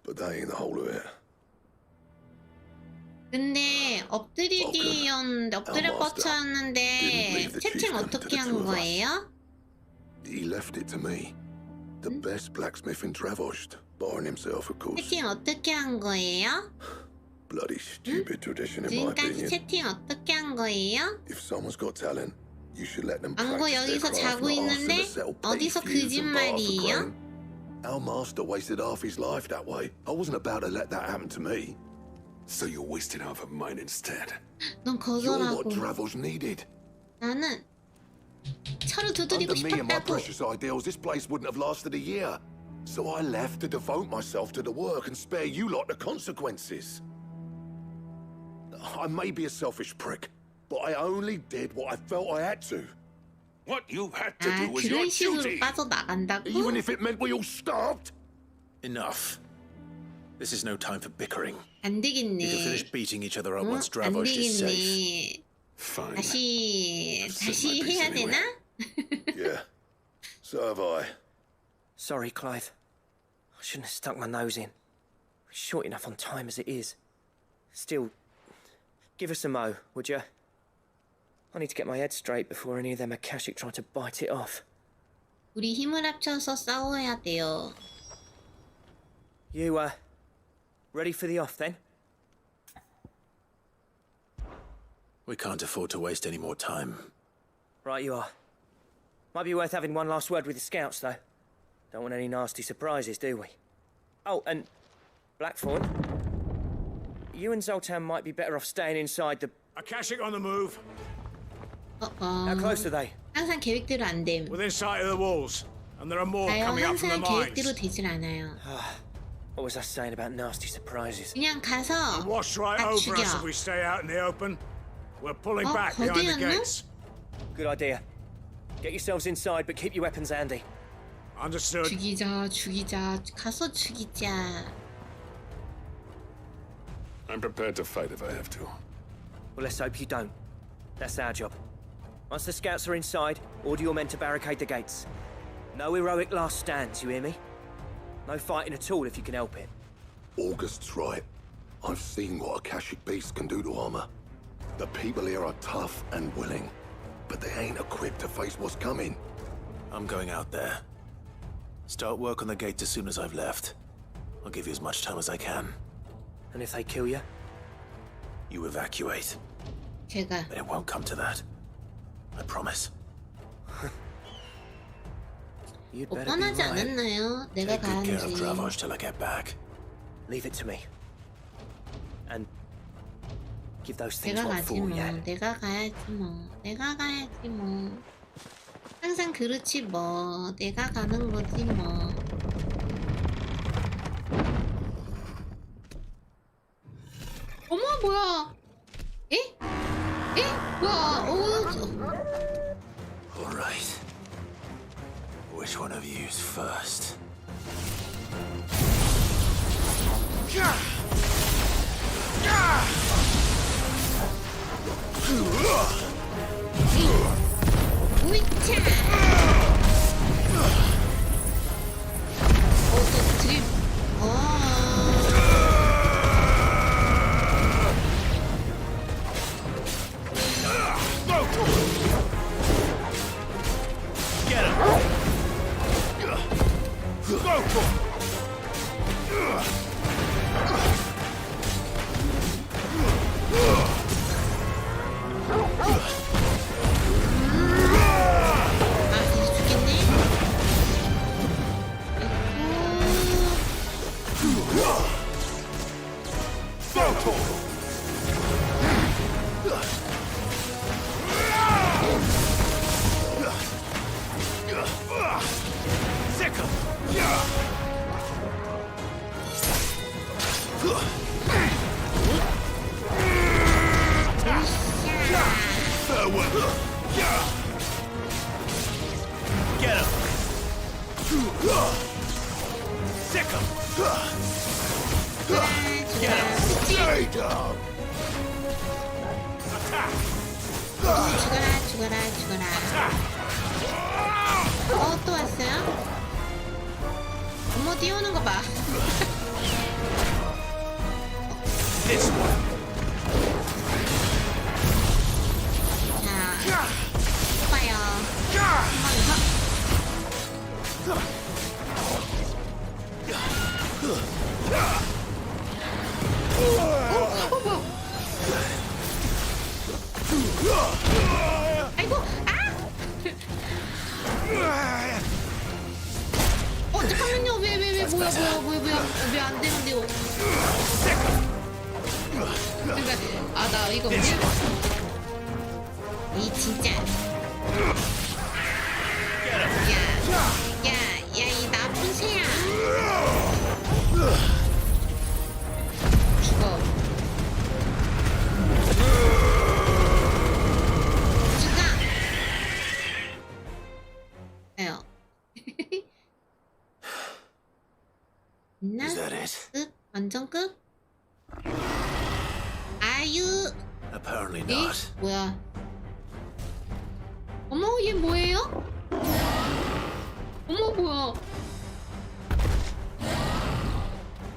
But that ain't the whole of it. 근데 엎드리기였는데 엎드려 뻗쳤는데 채팅 어떻게 한 거예요? He left it to me. The best blacksmith in Dravost, barring himself, of course. 채팅 어떻게 한 거예요? Bloody stupid tradition, in my 지금까지 opinion. 채팅 어떻게 한 거예요? If someone's got talent, you should let them 안고 practice their 여기서 craft, 자고 not ask them 있는데 to settle petty 어디서 feuds and bar for 거짓말이에요? grain. Our master wasted half his life that way. I wasn't about to let that happen to me. So you wasted half of mine instead. 넌 You're what 거절하고 Dravost needed. 나는 철을 두드리고 Under me and my 싶었다고. precious ideals, this place wouldn't have lasted a year. So I left to devote myself to the work and spare you lot the consequences. I may be a selfish prick, but I only did what I felt I had to. What you had to 아, do was your 그런 식으로 duty. 빠져나간다고? Even if it meant we all starved? Enough. This is no time for bickering. 안 You can 되겠네. finish beating each other up 응? once 안 Dravost is safe. 되겠네. Fine. 다시 해야 되나? Yeah. So have I. Sorry, Clive. I shouldn't have stuck my nose in. We're short enough on time as it is. Still, give us a mo, would you? I need to get my head straight before any of them Akashic try to bite it off. 우리 힘을 합쳐서 싸워야 돼요. You, ready for the off then? We can't afford to waste any more time. Right you are. Might be worth having one last word with the scouts, though. Don't want any nasty surprises, do we? Oh, and Blackthorn, you and Zoltan might be better off staying inside the... Akashic on the move. How close are they? 항상 계획대로 안 됨. Within sight of the walls. And there are more 나요 coming up from the 항상 mines. 계획대로 되질 않아요. What was I saying about nasty surprises? 그냥 가서 They'll wash right 다 over us 죽여. if we stay out in the open. We're pulling 어, back behind the 거대였나? gates. Good idea. Get yourselves inside, but keep your weapons handy. Understood. 죽이자. 가서 죽이자. I'm prepared to fight if I have to. Well, let's hope you don't. That's our job. Once the scouts are inside, order your men to barricade the gates. No heroic last stands, you hear me? No fighting at all if you can help it. August's right. I've seen what Akashic beasts can do to armor. The people here are tough and willing, but they ain't equipped to face what's coming. I'm going out there. Start work on the gate as soon as I've left. I'll give you as much time as I can. And if they kill you? You evacuate. 제가 But it won't come to that. I promise. You'd 뭐 better be 뻔하지 right. 않았나요? 내가 Take good care of 가야지. Dravage till I get back. Leave it to me. And give those things 내가 what 가지 for, 뭐. yeah? 내가 가야지 뭐. 항상 그렇지 뭐. 내가 가는 거지 뭐. 어머 뭐야? 에? 뭐야? All right. Which one of you's first? 우이차. 또 드립. Get him. Go for it. Get him. Sick him. Get him. Stay down. 죽어라. 또 왔어요? 어머 뛰어오는 거 봐. This one. 자, 봐요. 아이고, 잠깐만요. 왜, 뭐야, 왜 안 되는데요? 그러니까, 나 이거 이 진짜. 야, 이 나쁜 새야. 죽어. Is that it? 끝? 완전 끝? 아유. Apparently 에? not. 뭐야? 어머, 얘 뭐예요? 어머, 뭐야?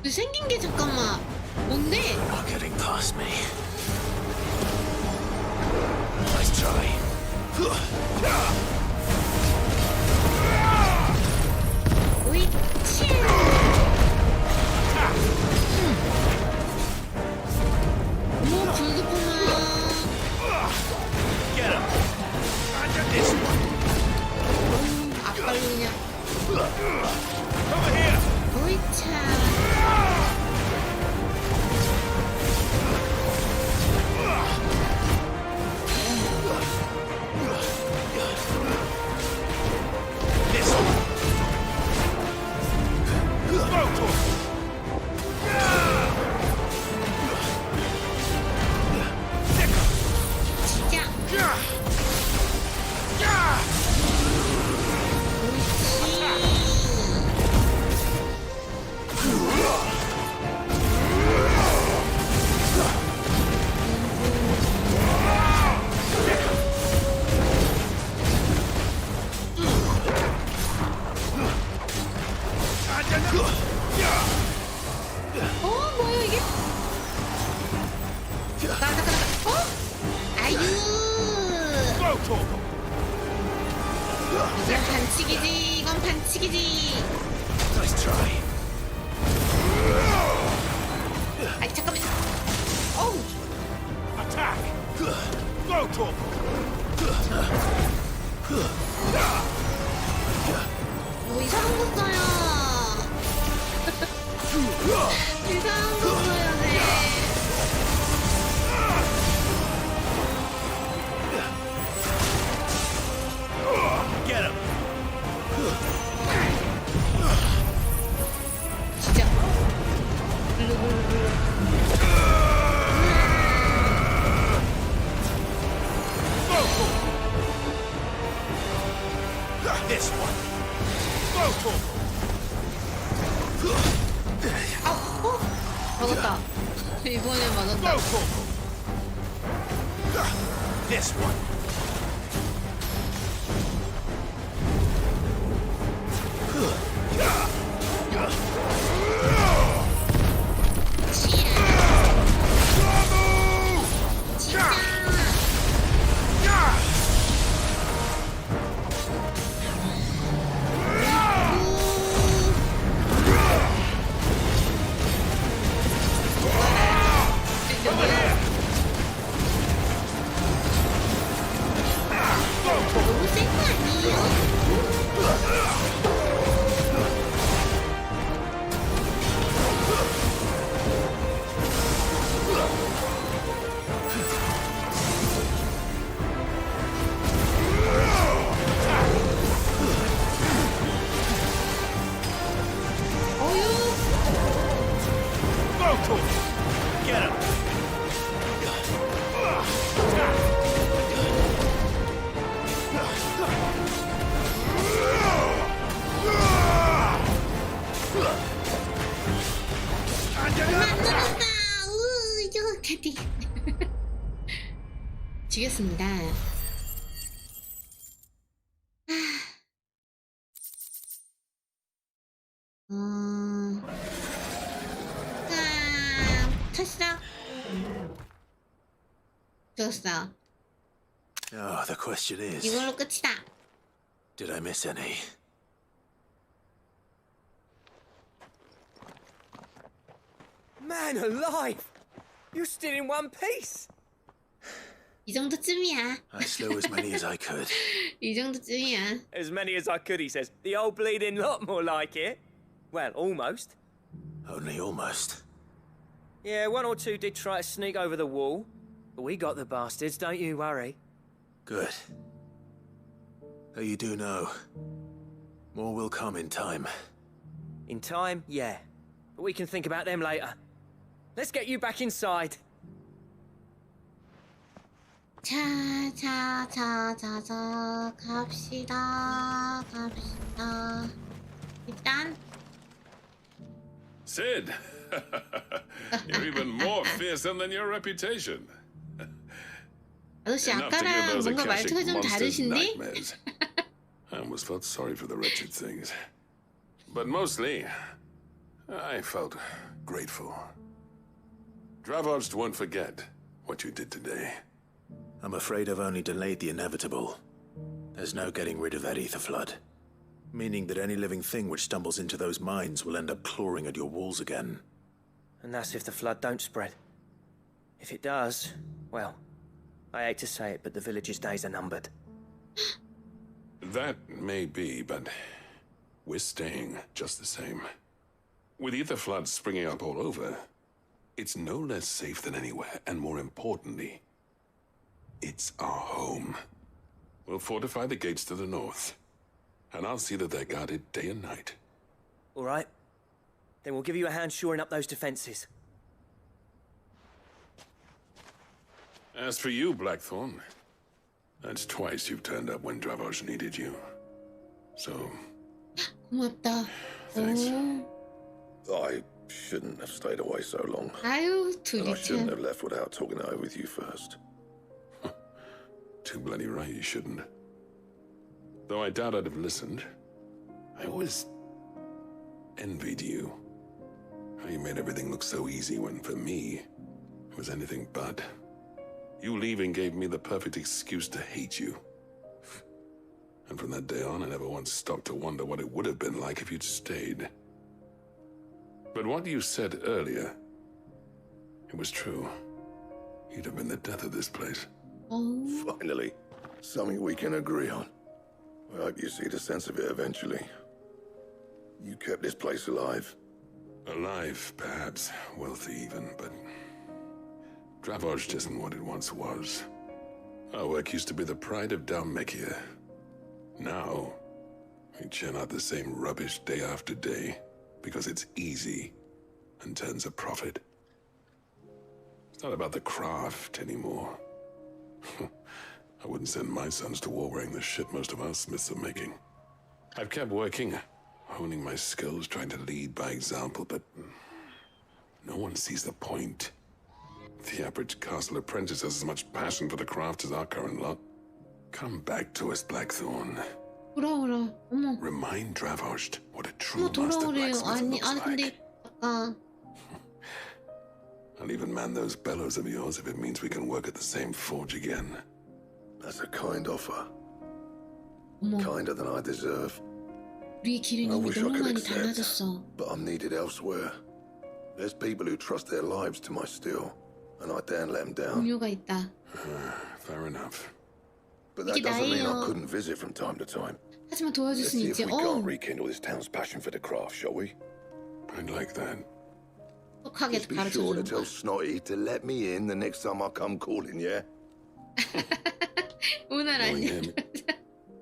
생긴 게 잠깐만. 뭔데? Not getting past me. Nice try. 오이치. 어머, 불도 뿜어요. Get him. This one. 앞발로 그냥. Over here. 오이차. 아유. 이건 반칙이지. 이건 반칙이지. Nice try. 아이 잠깐만. 어우. Attack! Go, Torp! 뭐 이상한 거 써요. 이상한 거 써야 돼. Get him! 진짜. This one. Go, Torp! 맞았다. 이번에 맞았다. This one. 너무 센 거 아니에요? Get him! 이거 캐디. 지겠습니다. 쳤어. 좋았어. Oh, the question is, 이걸로 끝이다. did I miss any? Man alive! You're still in one piece! 이 정도쯤이야. I slew as many as I could. 이 정도쯤이야. As many as I could, he says. The old bleeding lot, more like it. Well, almost. Only almost. Yeah, one or two did try to sneak over the wall. But we got the bastards, don't you worry. Good. Though you do know, more will come in time. In time, yeah. But we can think about them later. Let's get you back inside. 자, 갑시다. 일단. Sid! You're even more fearsome than your reputation. 아저씨 Enough to give 아까랑 those 뭔가 Akashic 말투가 좀 monsters 다르신데? nightmares. I almost felt sorry for the wretched things. But mostly, I felt grateful. Dravoged won't forget what you did today. I'm afraid I've only delayed the inevitable. There's no getting rid of that ether flood. Meaning that any living thing which stumbles into those mines will end up clawing at your walls again. And that's if the flood don't spread. If it does, well, I hate to say it, but the village's days are numbered. That may be, but we're staying just the same. With ether floods springing up all over, it's no less safe than anywhere, and more importantly, it's our home. We'll fortify the gates to the north, and I'll see that they're guarded day and night. All right. Then we'll give you a hand shoring up those defenses. As for you, Blackthorn, that's twice you've turned up when Dravos needed you. So, 고맙다. thanks. I shouldn't have stayed away so long. 아유, And 둘이 I shouldn't 참. have left without talking it over with you first. Too bloody right you shouldn't. Though I doubt I'd have listened. I always envied you. How you made everything look so easy when, for me, It was anything but. You leaving gave me the perfect excuse to hate you. And from that day on, I never once stopped to wonder what it would have been like if you'd stayed. But what you said earlier, it was true. You'd have been the death of this place. Finally, something we can agree on. I hope you see the sense of it eventually. You kept this place alive. Alive, perhaps. Wealthy even, but... Dravozh isn't what it once was. Our work used to be the pride of Dalmekia. Now, we churn out the same rubbish day after day because it's easy and turns a profit. It's not about the craft anymore. I wouldn't send my sons to war wearing the shit most of our smiths are making. I've kept working, honing my skills, trying to lead by example, but no one sees the point. The average castle apprentice has as much passion for the craft as our current lot. Come back to us, Blackthorn. 돌아오라. 어머. Remind Dravozh what a true 어머 master 돌아오래요. blacksmith 아니 looks like. 근데 아까 I'll even man those bellows of yours if it means we can work at the same forge again. That's a kind offer. 어머. Kinder than I deserve. 우리의 길은 I 이미 wish I 너무 could 많이 accept, 달라졌어. but I'm needed elsewhere. There's people who trust their lives to my steel, and I daren't let them down. 동료가 있다. Fair enough. But that 이게 doesn't mean I 나예요. couldn't visit from time to time. 하지만 도와줄 Let's 순 see if 있지. we can't rekindle this town's passion for the craft, shall we? I'd like that. 똑하게 Just be sure to 가르쳐주는 tell 거야. Snotty to let me in the next time I come calling, yeah? 오늘 Knowing 아니야. him,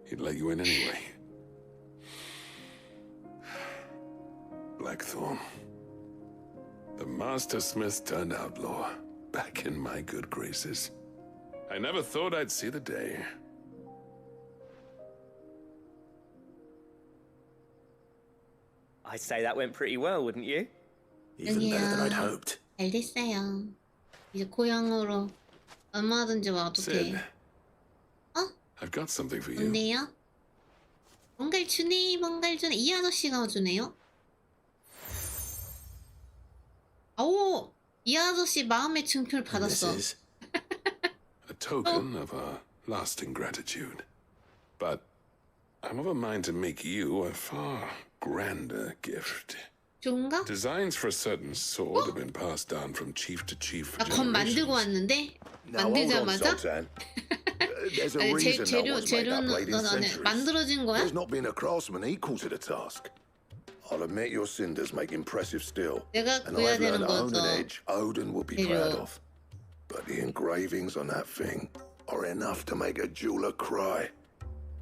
he'd let you in anyway. Blackthorn. The master smith turned outlaw, back in my good graces. I never thought I'd see the day. I'd say that went pretty well, wouldn't you? Even better than I'd hoped. 잘 됐어요. 이제 고향으로 얼마든지 와도 Sid, 돼. I've got something for you. 뭔데요? 뭔가를 주네, 뭔가를 주네. 이 아저씨가 주네요? 오! 이 아저씨 마음의 증표를 받았어. A token of our lasting gratitude. But I'm of a mind to make you a far grander gift. 좋은가? Designs for a certain sword have been passed down from chief to chief for 나 검 만들고 왔는데? 만들자마자? There's a 아니, reason no one's made that 재료는 blade in centuries. 만들어진 거야? There's not been a craftsman equal to the task. I'll admit your cinders make impressive steel, 내가 and 구해야 I've learned 되는 to own 거죠. an edge Odin will be 재료. proud of. But the engravings on that thing are enough to make a jeweler cry.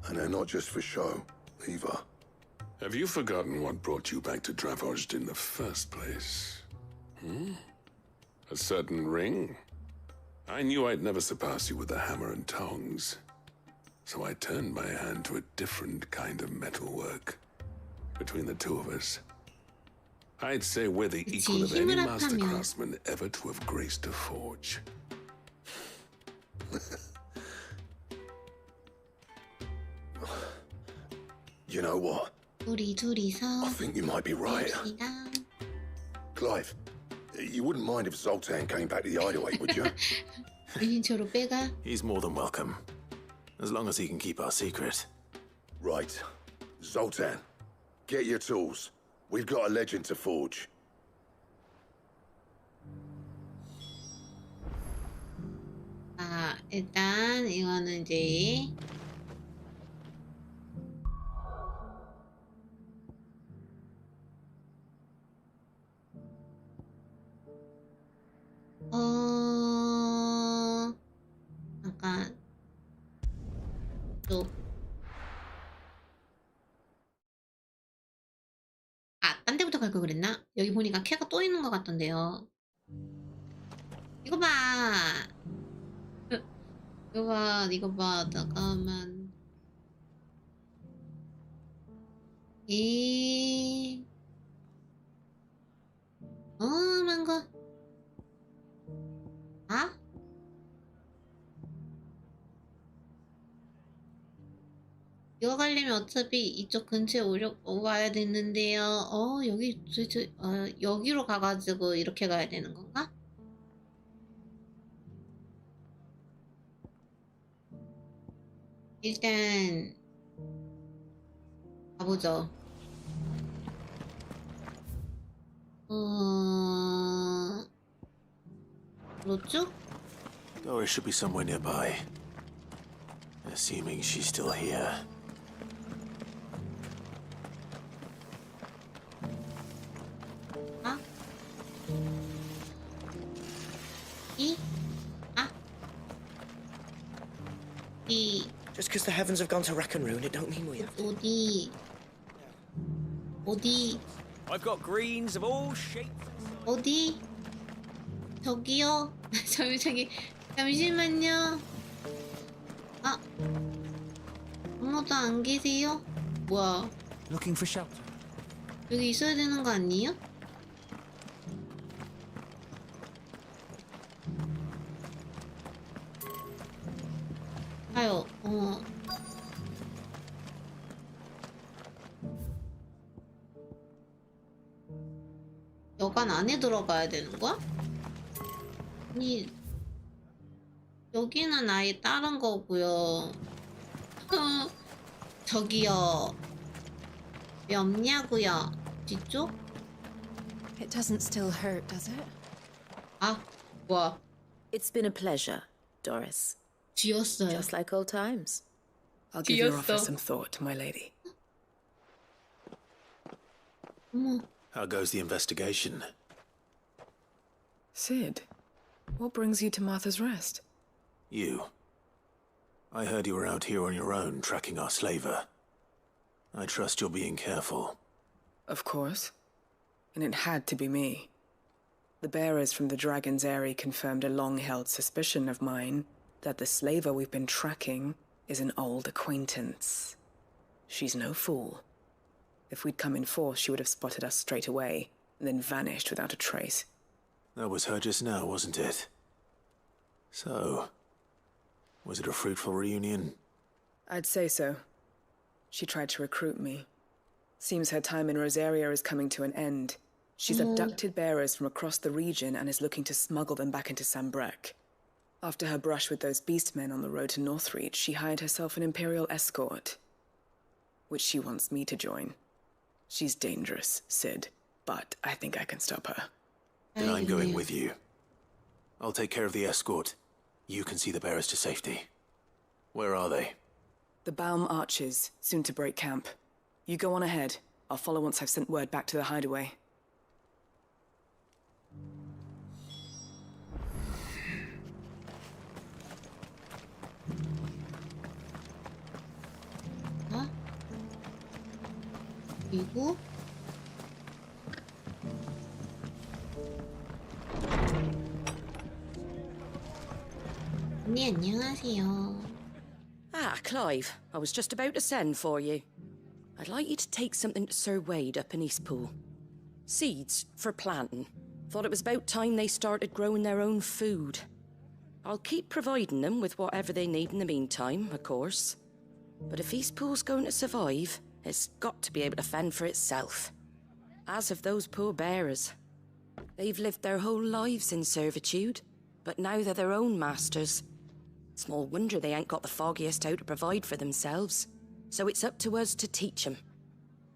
And they're not just for show, either. Have you forgotten what brought you back to Dravozh in the first place? A certain ring? I knew I'd never surpass you with the hammer and tongs. So I turned my hand to a different kind of metalwork. Between the two of us, I'd say we're the equal of any 힘을 master 합하면. craftsman ever to have graced a forge. You know what? 우리 둘이서 I think you might be right. 봅시다. Clive, you wouldn't mind if Zoltan came back to the hideaway, would you? 유인초로 빼가. He's more than welcome. As long as he can keep our secret. Right. Zoltan, get your tools. We've got a legend to forge. 아, 일단 이거는 이제 잠깐 또 딴 데부터 갈 걸 그랬나? 여기 보니까 캐가 또 있는 것 같던데요. 이거 봐. 이거 봐. 잠깐만. 망고. 아? 이거 가려면 어차피 이쪽 근처에 와야 되는데요. 여기 도대체 여기로 가가지고 이렇게 가야 되는 건가? 일단 가보죠. 그렇죠? Doris should be somewhere nearby. Assuming she's still here. 아? 이? 아? 이? Just because the heavens have gone to rack and ruin, it don't mean we have to. 어디? 어디? I've got greens of all shapes. 어디? 저기요? 잠시만요. 아, 아무도 안 계세요? 뭐야? Looking for shelter. 여기 있어야 되는 거 아니에요? 가요. 여관 안에 들어가야 되는 거야? 아니, 여기는 아예 다른 거고요. 저기요. 왜 없냐고요? 뒤쪽? It doesn't still hurt, does it? 아, 뭐야? It's been a pleasure, Doris. 쥐었어요. Just like old times. I'll give your offer some thought, my lady. How goes the investigation? Sid, what brings you to Martha's Rest? You. I heard you were out here on your own, tracking our slaver. I trust you're being careful. Of course. And it had to be me. The bearers from the Dragon's Eyrie confirmed a long-held suspicion of mine that the slaver we've been tracking is an old acquaintance. She's no fool. If we'd come in force, she would have spotted us straight away, and then vanished without a trace. That was her just now, wasn't it? So, was it a fruitful reunion? I'd say so. She tried to recruit me. Seems her time in Rosaria is coming to an end. She's abducted bearers from across the region and is looking to smuggle them back into Sambrek. After her brush with those beastmen on the road to Northreach, she hired herself an Imperial escort, which she wants me to join. She's dangerous, Sid, but I think I can stop her. Then I'm going with you. I'll take care of the escort. You can see the bearers to safety. Where are they? The Baum Archers, soon to break camp. You go on ahead. I'll follow once I've sent word back to the hideaway. 어? 그리고 언니 안녕하세요. Ah, Clive. I was just about to send for you. I'd like you to take something to Sir Wade up in Eastpool. Seeds for planting. Thought it was about time they started growing their own food. I'll keep providing them with whatever they need in the meantime, of course. But if Eastpool's going to survive, it's got to be able to fend for itself. As of those poor bearers. They've lived their whole lives in servitude, but now they're their own masters. Small wonder they ain't got the foggiest how to provide for themselves. So it's up to us to teach them.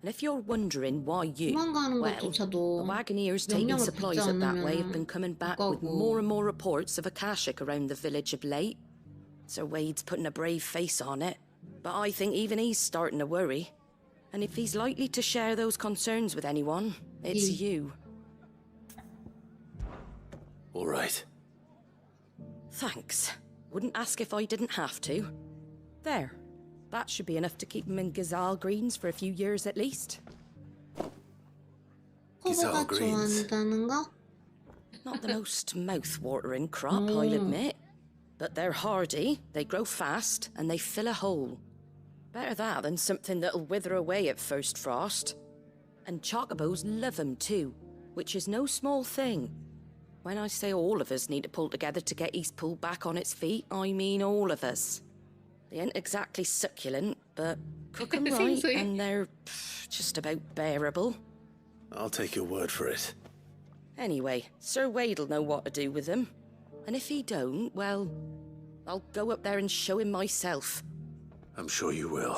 And if you're wondering why you, well, the Wagoneers taking supplies up that way have been coming back with more and more reports of Akashic around the village of late. Sir Wade's putting a brave face on it, but I think even he's starting to worry. And if he's likely to share those concerns with anyone, it's you. All right. Thanks. Wouldn't ask if I didn't have to. There. That should be enough to keep him in Gazal Greens for a few years at least. 커버가 좋아한다는 거? Not the most mouth-watering crop, I'll admit. But they're hardy, they grow fast, and they fill a hole. Better that than something that'll wither away at first frost. And chocobos love 'em too, which is no small thing. When I say all of us need to pull together to get Eastpool back on its feet, I mean all of us. They ain't exactly succulent, but cook 'em right and they're just about bearable. I'll take your word for it. Anyway, Sir Wade'll know what to do with them. And if he don't, well, I'll go up there and show him myself. I'm sure you will.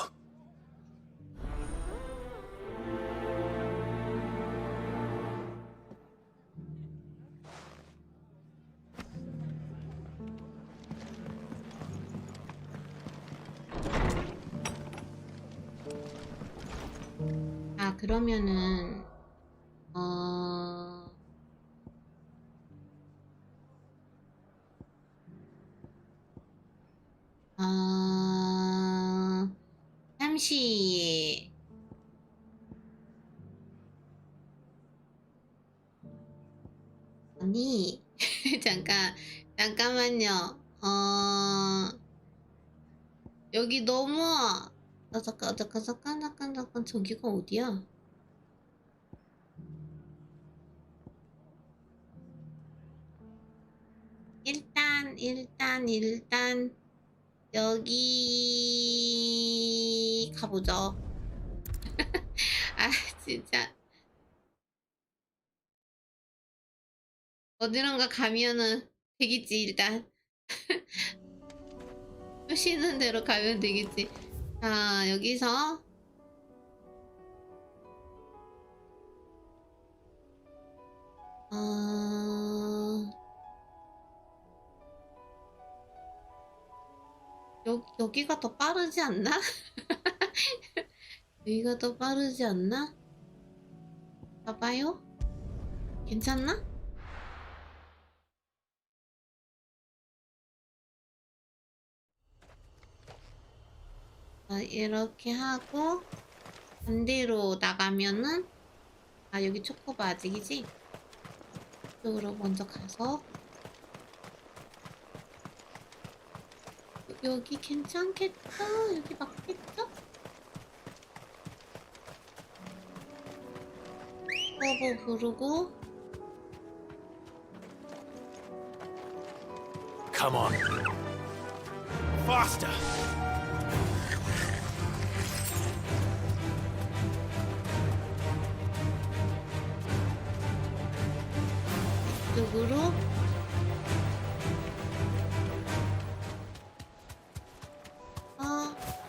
아, 그러면은 잠시 아니 잠깐만요. 여기 너무 잠깐 저기가 어디야? 일단 여기 가보죠. 아 진짜 어디론가 가면은 되겠지. 일단 표시는 대로 가면 되겠지. 자, 여기서 여기가 더 빠르지 않나? 여기가 더 빠르지 않나? 봐봐요. 괜찮나? 이렇게 하고 반대로 나가면은 여기 초코바 아직이지? 이쪽으로 먼저 가서 여기 괜찮겠죠? 여기 맞겠죠? 서버 부르고 Come on. Faster. 이쪽으로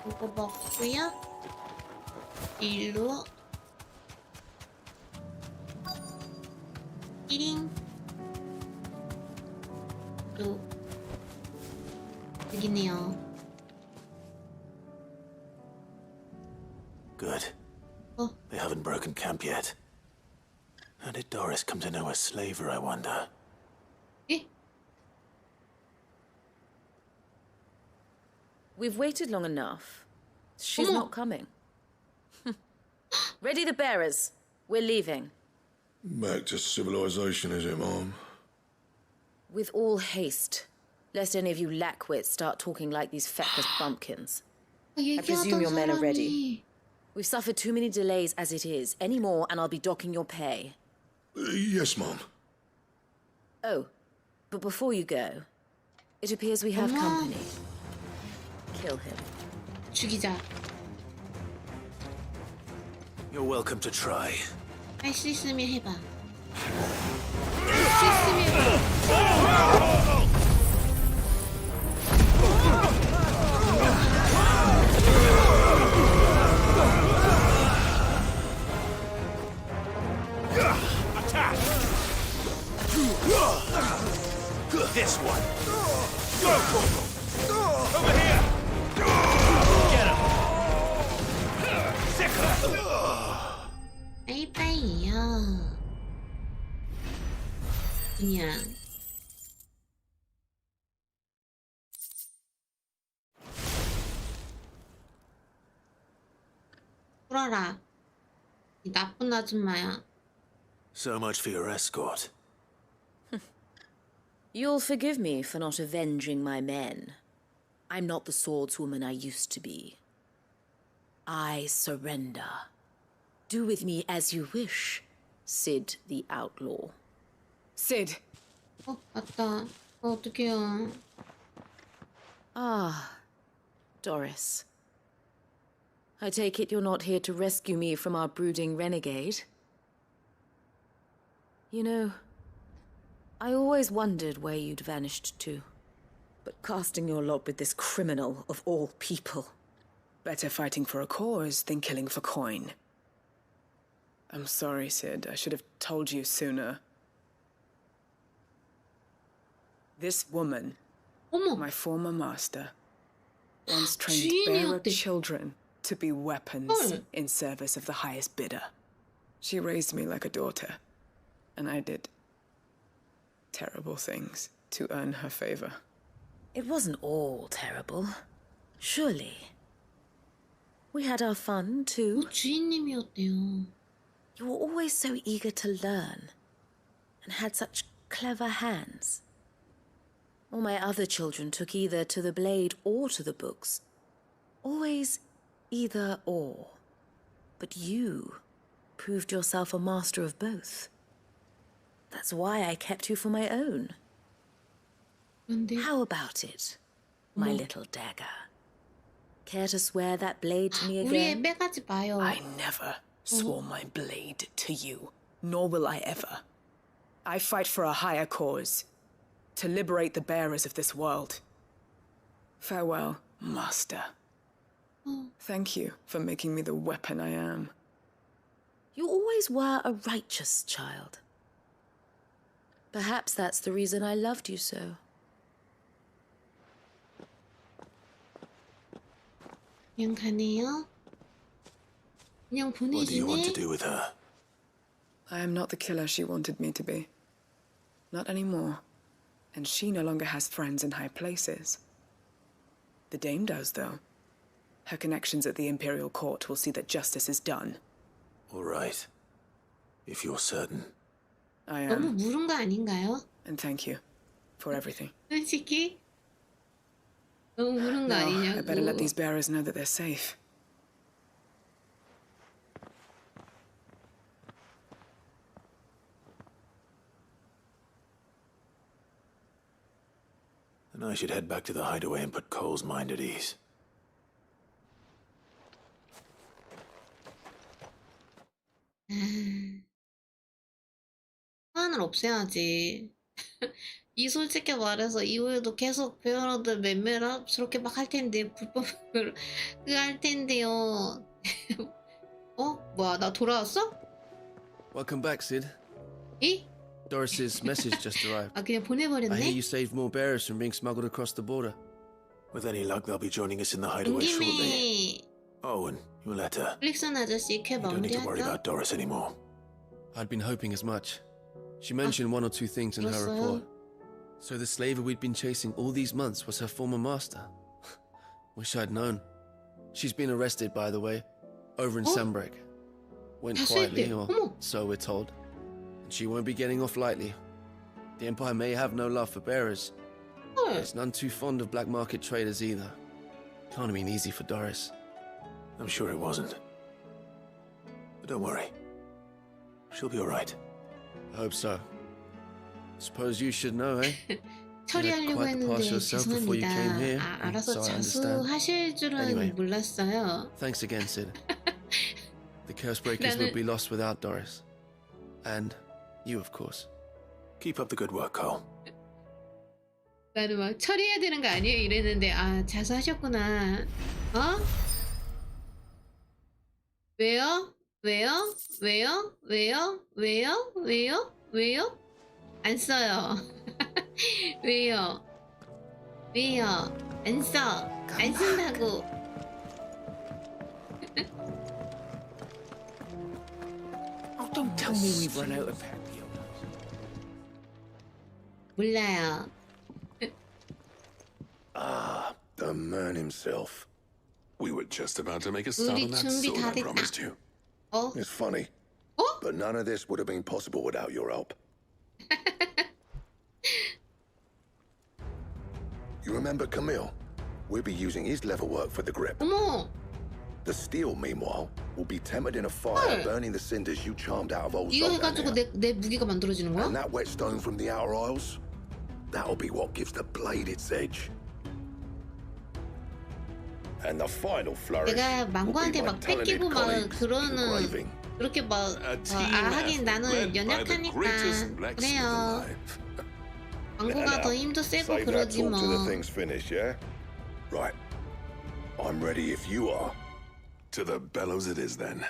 이거 먹고요. 일로 띠링 또 여기네요. Good. They haven't broken camp yet. How did Doris come to know a slaver, I wonder? We've waited long enough. She's not coming. Ready the bearers. We're leaving. Back to civilization, is it, Mom? With all haste, lest any of you lackwits start talking like these feckless bumpkins. I presume your men are ready. We've suffered too many delays as it is. Any more and I'll be docking your pay. Yes, Mom. Oh, but before you go, it appears we have company. Kill him. 죽이자. You're welcome to try. 할 수 있으면 해봐. 할 수 있으면 해봐. Attack! This one. Go! Over here! Get him! Sick! 빠이빠이요. 그냥 풀어라. 이 나쁜 아줌마야. So much for your escort. You'll forgive me for not avenging my men. I'm not the swordswoman I used to be. I surrender. Do with me as you wish, Sid the Outlaw. Sid. 맞다. 어떡해요. Ah, Doris. I take it you're not here to rescue me from our brooding renegade? You know, I always wondered where you'd vanished to. But casting your lot with this criminal of all people, Better fighting for a cause than killing for coin. I'm sorry, Sid. I should have told you sooner. This woman, my former master, once trained bearer children to be weapons in service of the highest bidder. She raised me like a daughter, and I did terrible things to earn her favor. It wasn't all terrible, surely. We had our fun, too. 주인님이었대요. You were always so eager to learn, and had such clever hands. All my other children took either to the blade or to the books. Always either or. But you proved yourself a master of both. That's why I kept you for my own. How about it, my little dagger? Care to swear that blade to me again? 빼가지 마요. I never swore my blade to you, nor will I ever. I fight for a higher cause, to liberate the bearers of this world. Farewell, Master. Thank you for making me the weapon I am. You always were a righteous child. Perhaps that's the reason I loved you so. 그냥 가네요. 그냥 보내주네. What do you want to do with her? I am not the killer she wanted me to be. Not anymore. And she no longer has friends in high places. The Dame does, though. Her connections at the Imperial Court will see that justice is done. All right. If you're certain. I 너무 am. 물은 거 아닌가요? And thank you for everything. 솔직히 너무 물은 거 Now, 아니냐고. I better let these bearers know that they're safe. Then I should head back to the hideaway and put Cole's mind at ease. 소환을 없애야지. 이 솔직히 말해서 이후에도 계속 배우러들 맴매랍스럽게 막 할 텐데 불법으로 그거 할 텐데요. 어? 뭐야 나 돌아왔어? Welcome back, Sid. 이? Doris's message just arrived. 아 그냥 I 보내버렸네? hear you saved more bearers from being smuggled across the border. With any luck, they'll be joining us in the hideaway 온 shortly. 김에 Oh, and your letter. 플릭슨 아저씨 쾌 You don't need to worry 마무리할까? about Doris anymore. I'd been hoping as much. She mentioned one or two things in her 들었어요? report. So the slaver we'd been chasing all these months was her former master. Wish I'd known. She's been arrested, by the way, over in Sanbreak. Went quietly, or so we're told. And she won't be getting off lightly. The Empire may have no love for bearers. But it's none too fond of black market traders either. Can't have been easy for Doris. I'm sure it wasn't. But don't worry. She'll be all right. I hope so. Suppose you should know, eh? 처리하려고 했는데 before you came here. 죄송합니다. 알아서 So I understand. 자수하실 줄은 Anyway. 몰랐어요. Thanks again, Sid. The curse breakers would be lost without Doris. And you, of course. Keep up the good work, Cole. 나는 막 처리해야 되는 거 아니에요? 이랬는데 아 자수하셨구나. 어? 왜요? 왜요? 왜요? 왜요? 왜요? 왜요? 왜요? 안 써요. 왜요? 왜요? 안 써. 안 쓴다고. Oh, don't tell me we've run out of Papio. 몰라요. Ah, the man himself. We were just about to make a start 우리 on that 준비 sword 다 I promised 됐다. you. 어? It's funny, but none of this would have been possible without your help. You remember Camille? We'll be using his leatherwork for the grip. 어머! The steel, meanwhile, will be tempered in a fire, burning the cinders you charmed out of old 이거 Zoltan 해가지고 here. 내 무기가 만들어지는 거야? And that whetstone from the Outer Isles, that'll be what gives the blade its edge. And the final flourish 내가 will be 망고한테 my 막 talented 뺏기고 막 colleagues 그러는 engraving. 그렇게 막 team 하긴 effort 나는 led by the 연약하니까 greatest blacksmith 그래요. alive. 망고가 더 힘도 세고 Save that 그러지 talk till the 뭐. thing's finished, yeah? Right. I'm ready if you are. To the bellows it is then.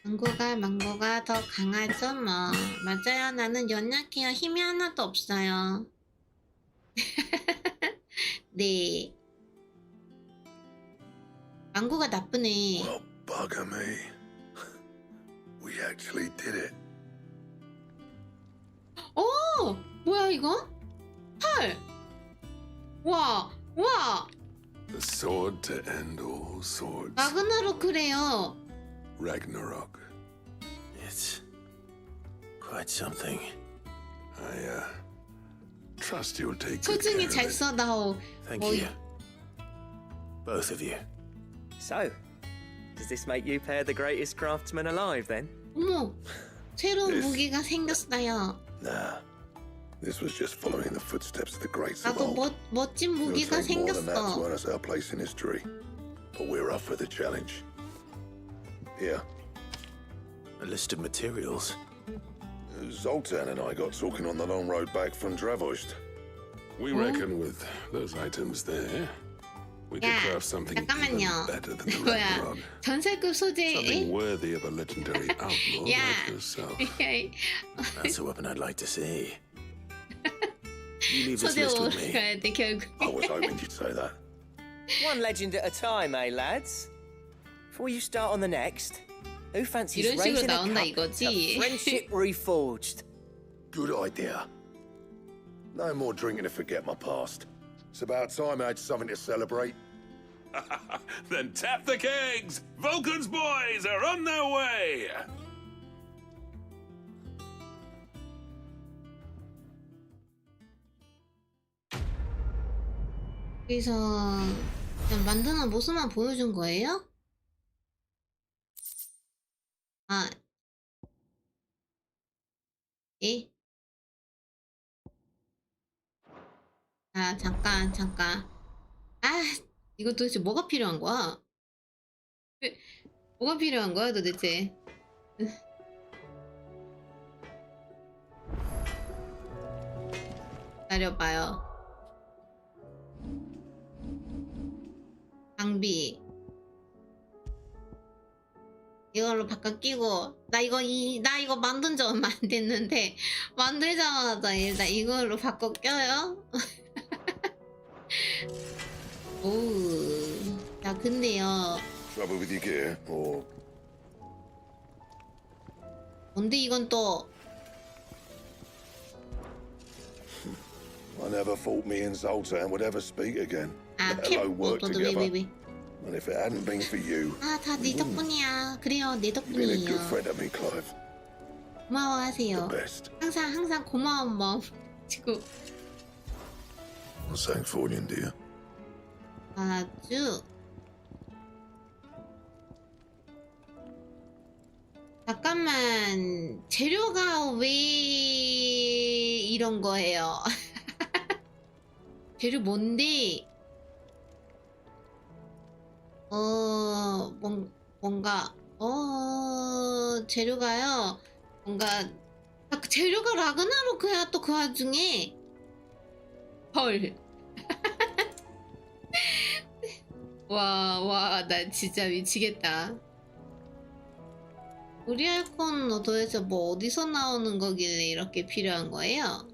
망고가 더 강하죠 뭐. 맞아요. 나는 연약해요. 힘이 하나도 없어요. 네. 망고가 나쁘네. Well, bugger me. We actually did it. 오! 뭐야 이거? 헐! 와! The sword to end all swords. 라그나로크래요. Ragnarok. It's quite something. I trust you'll take good 소중히 care of 잘 it. 써다오. Thank you. Both of you. So, does this make you pair the greatest craftsman alive then? 어머! 새로운 무기가 생겼어요. Nah. This was just following the footsteps of the greats of 나도 old. 멋진 It'll 무기가 take more than that to 생겼어. earn us our place in history. But we're up for the challenge. Here. A list of materials. Zoltan and I got talking on the long road back from Dravost. We reckon with those items there, we could 야, craft something even 잠깐만요. better than the 뭐야? Ragnarok. 전설급 소재. Something worthy of a legendary outlaw 야. like yourself. That's a weapon I'd like to see. You leave this 소재 list with me. 가야 돼 결국. I was hoping you'd say that. One legend at a time, eh, lads? Before you start on the next, who fancies 이런 식으로 raising a 나온다 cup 이거지? to friendship reforged? Good idea. No more drinking to forget my past. It's about time I had something to celebrate. Then tap the kegs! Vulcan's boys are on their way! 그래서 그냥 만드는 모습만 보여준 거예요? 아, 예? 아, 잠깐. 아, 이거 도대체 뭐가 필요한 거야? 뭐가 필요한 거야, 도대체? 기다려봐요. 장비. 이걸로 바꿔 끼고 나 이거 만든 지 얼마 안 됐는데 만들자마자 일단 이걸로 바꿔 껴요. 오, 자 근데요. Trouble with your gear, or 뭔데 이건 또? I never thought me and Zoltan would ever speak again. 아, Let alone work together. 왜. And if it hadn't been for you, 아, 다 네 덕분이야. 그래요, 내 you've been a good 덕분이에요. friend of me, Clive. 고마워하세요. The best. 항상 고마운 마음 지금 I sang for you, dear. 아주. 잠깐만, 재료가 왜 이런 거예요? 재료 뭔데? 뭔가 재료가요. 뭔가 재료가 라그나로크야 또 그 와중에. 헐. 와, 나 진짜 미치겠다. 우리 알콘은 도대체 뭐 어디서 나오는 거길래 이렇게 필요한 거예요?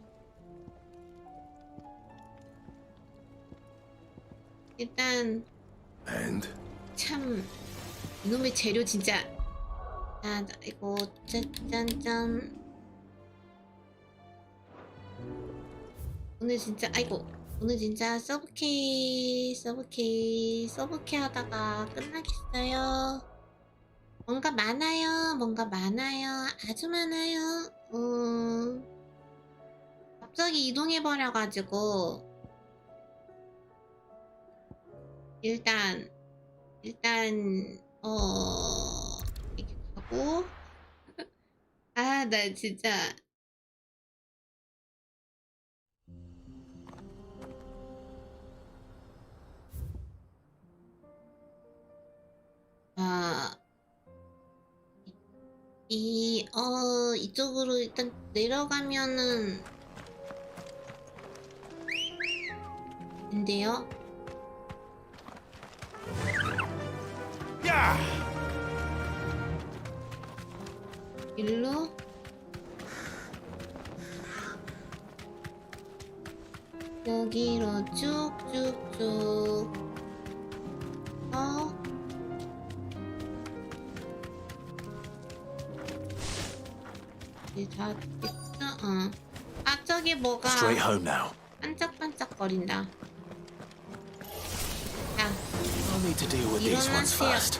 일단 And 참 이놈의 재료 진짜. 아, 이거 짠짠짠. 오늘 진짜 오늘 진짜 서브케 하다가 끝나겠어요. 뭔가 많아요. 아주 많아요. 갑자기 이동해버려가지고 일단 이렇게 가고. 아, 나 진짜. 이쪽으로 일단 내려가면은 인데요. 일로 여기로 쭉쭉쭉 이제 다 됐어? 아 저기 뭐가 Straight home now. 반짝반짝거린다. 자, I'll need to deal with these ones first.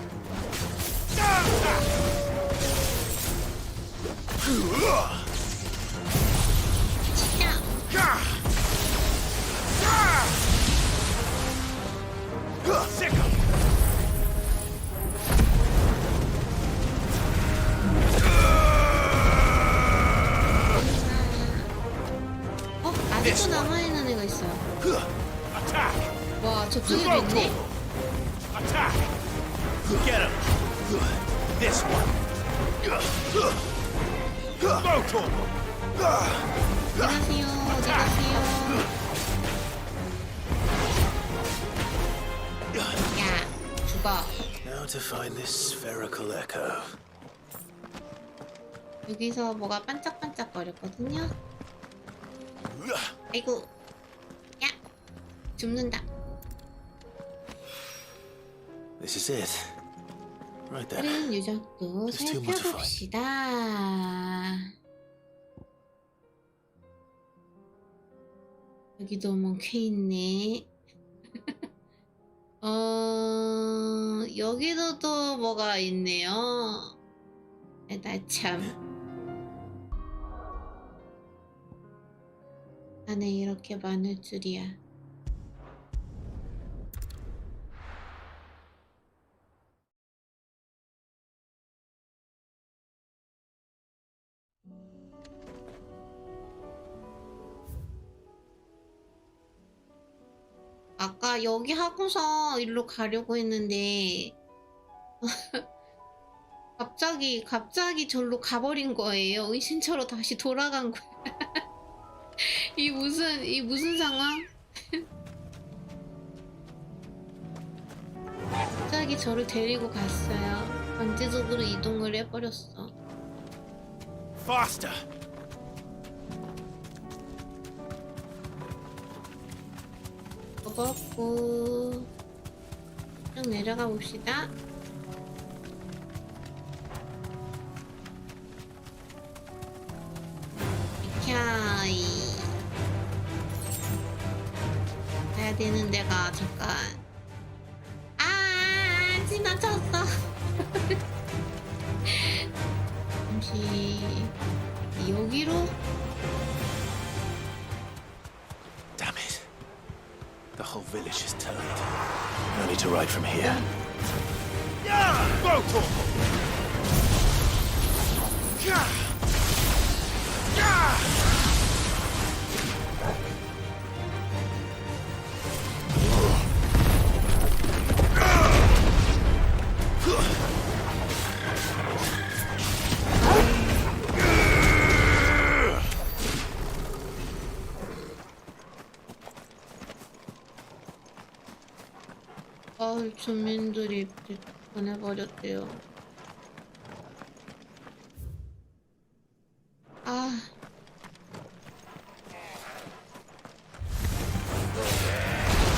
아직도 남아있는 애가 있어요. 와, 저쪽에도 있네. Get him. This one. 어디 가세요? 어디 가세요? 야, 죽어. Now to find this spherical echo. 여기서 뭐가 반짝반짝거렸거든요. 아이고, 야, 죽는다. This is it. Right then. 다른 유적도 살펴봅시다. 여기도 멍게 있네. 여기도 또 뭐가 있네요. 나 참. 안에 이렇게 많을 줄이야. 아까 여기 하고서 일로 가려고 했는데 갑자기 절로 가버린 거예요. 의심처럼 다시 돌아간 거야. 이 무슨 상황? 갑자기 저를 데리고 갔어요. 강제적으로 이동을 해버렸어. Faster. 먹었고 쭉 내려가 봅시다. 이캬이 가야 되는 데가 잠깐 지나쳤어. 잠시 여기로. Damn it. The whole village is turned. I need to ride from here. 주민들이 보내버렸대요.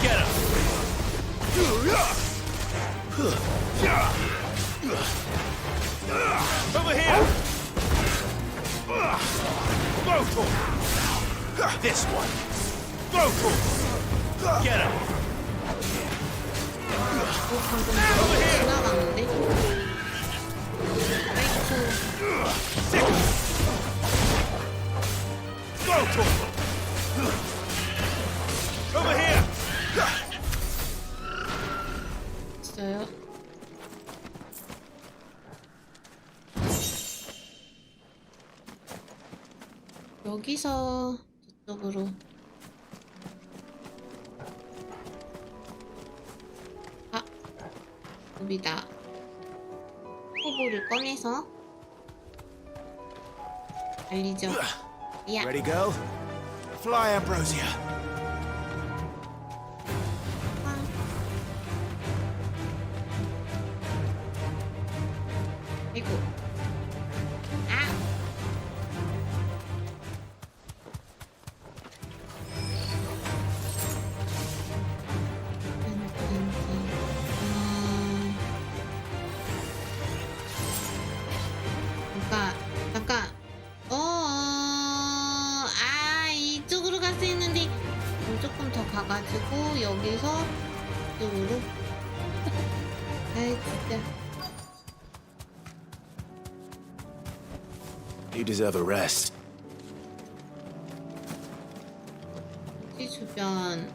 Get him. Over here. Go for it. This one. Go for it. Get him. 방금 지나갔는데? Over here. 있어요. 여기서 저쪽으로. 여기다 호보를 꺼내서 달리죠. 야. Ready, go. Fly, Ambrosia. 가가지고 여기서 이쪽으로. 아이 진짜. You deserve a rest. 이 주변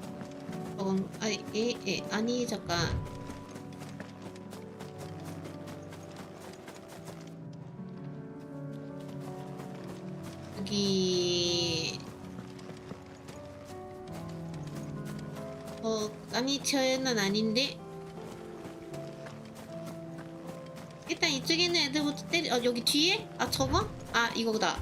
저건 아니 잠깐. 여기 아니처는 아닌데 일단 이쪽에 있는 애들부터 때려. 여기 뒤에? 아 저거? 아 이거다.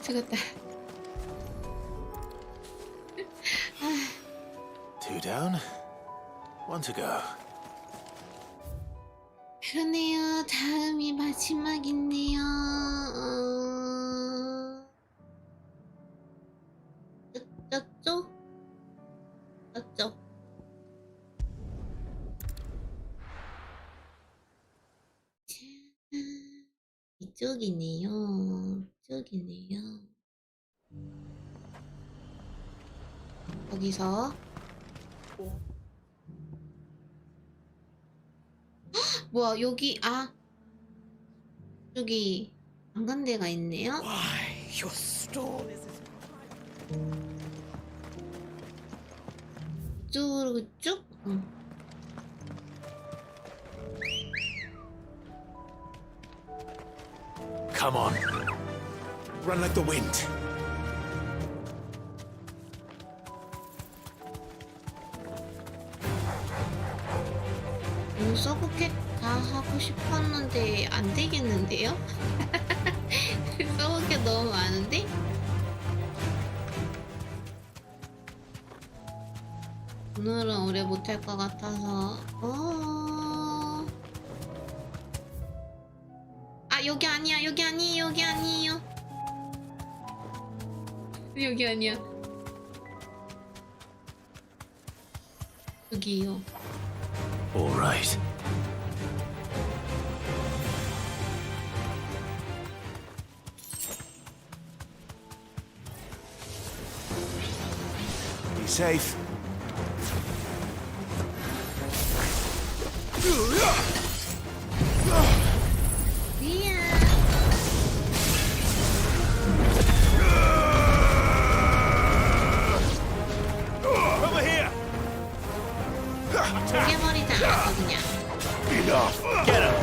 죽었다. Two down, one to go. 그러네요. 다음이 마지막이네요. 저쪽? 저쪽. 이쪽이네요. 이쪽이네요. 거기서 뭐야 여기 여기 안 간 데가 있네요. 이쪽으로 쭉? Come on. Run like the wind. 서브퀘 다 하고 싶었는데 안 되겠는데요? 서브퀘 너무 많은데? 오늘은 오래 못할 것 같아서 여기 아니야. 여기 아니에요. 여기 아니에요. 여기 아니야. 여기요. All right. Be safe. Over here. 죽여버리자. 그냥. Enough. Get him.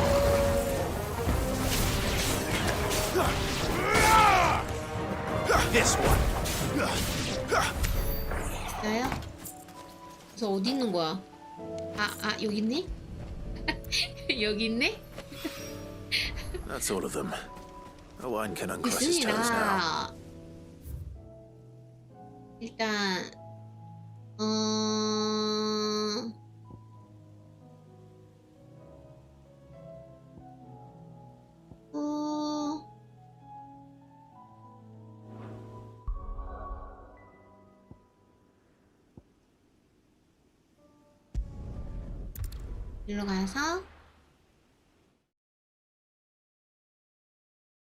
This one. 있어요? 그래서 어디 있는 거야? 여기 있네? 여기 있네? That's all of them. No one can uncross his toes now. 일단 일로 가서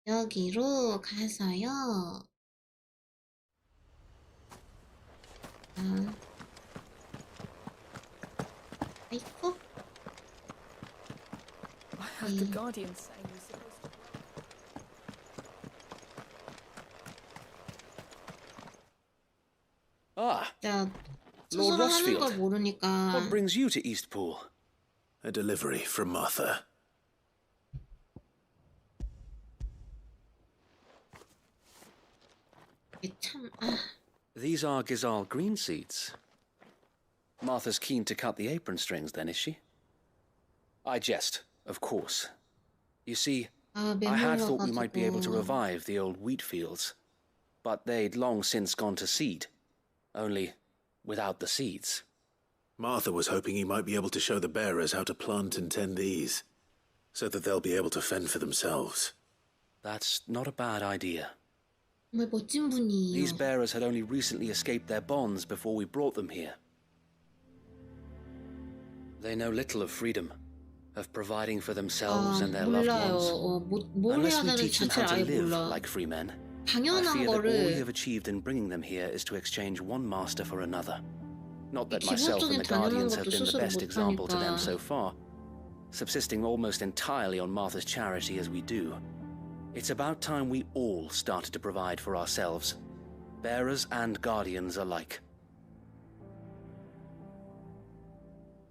여기로 가서요. 아이고. I heard the Guardian saying you're supposed to... Ah, 자, Lord 스스로 하는 걸 Rosfield. 모르니까. What brings you to Eastpool? A delivery from Martha. 참, These are Gizal green seeds. Martha's keen to cut the apron strings, then, is she? I jest, of course. You see, I had thought we might be able to revive the old wheat fields, but they'd long since gone to seed, only without the seeds. Martha was hoping he might be able to show the bearers how to plant and tend these, so that they'll be able to fend for themselves. That's not a bad idea. 정말 멋진 분이에요. These bearers had only recently escaped their bonds before we brought them here. They know little of freedom, of providing for themselves and their loved ones. Unless we teach them how to live like free men, I fear that all we have achieved in bringing them here is to exchange one master for another. Not that myself and the Guardians have been the best example to them so far, subsisting almost entirely on Martha's charity as we do. It's about time we all started to provide for ourselves, bearers and Guardians alike.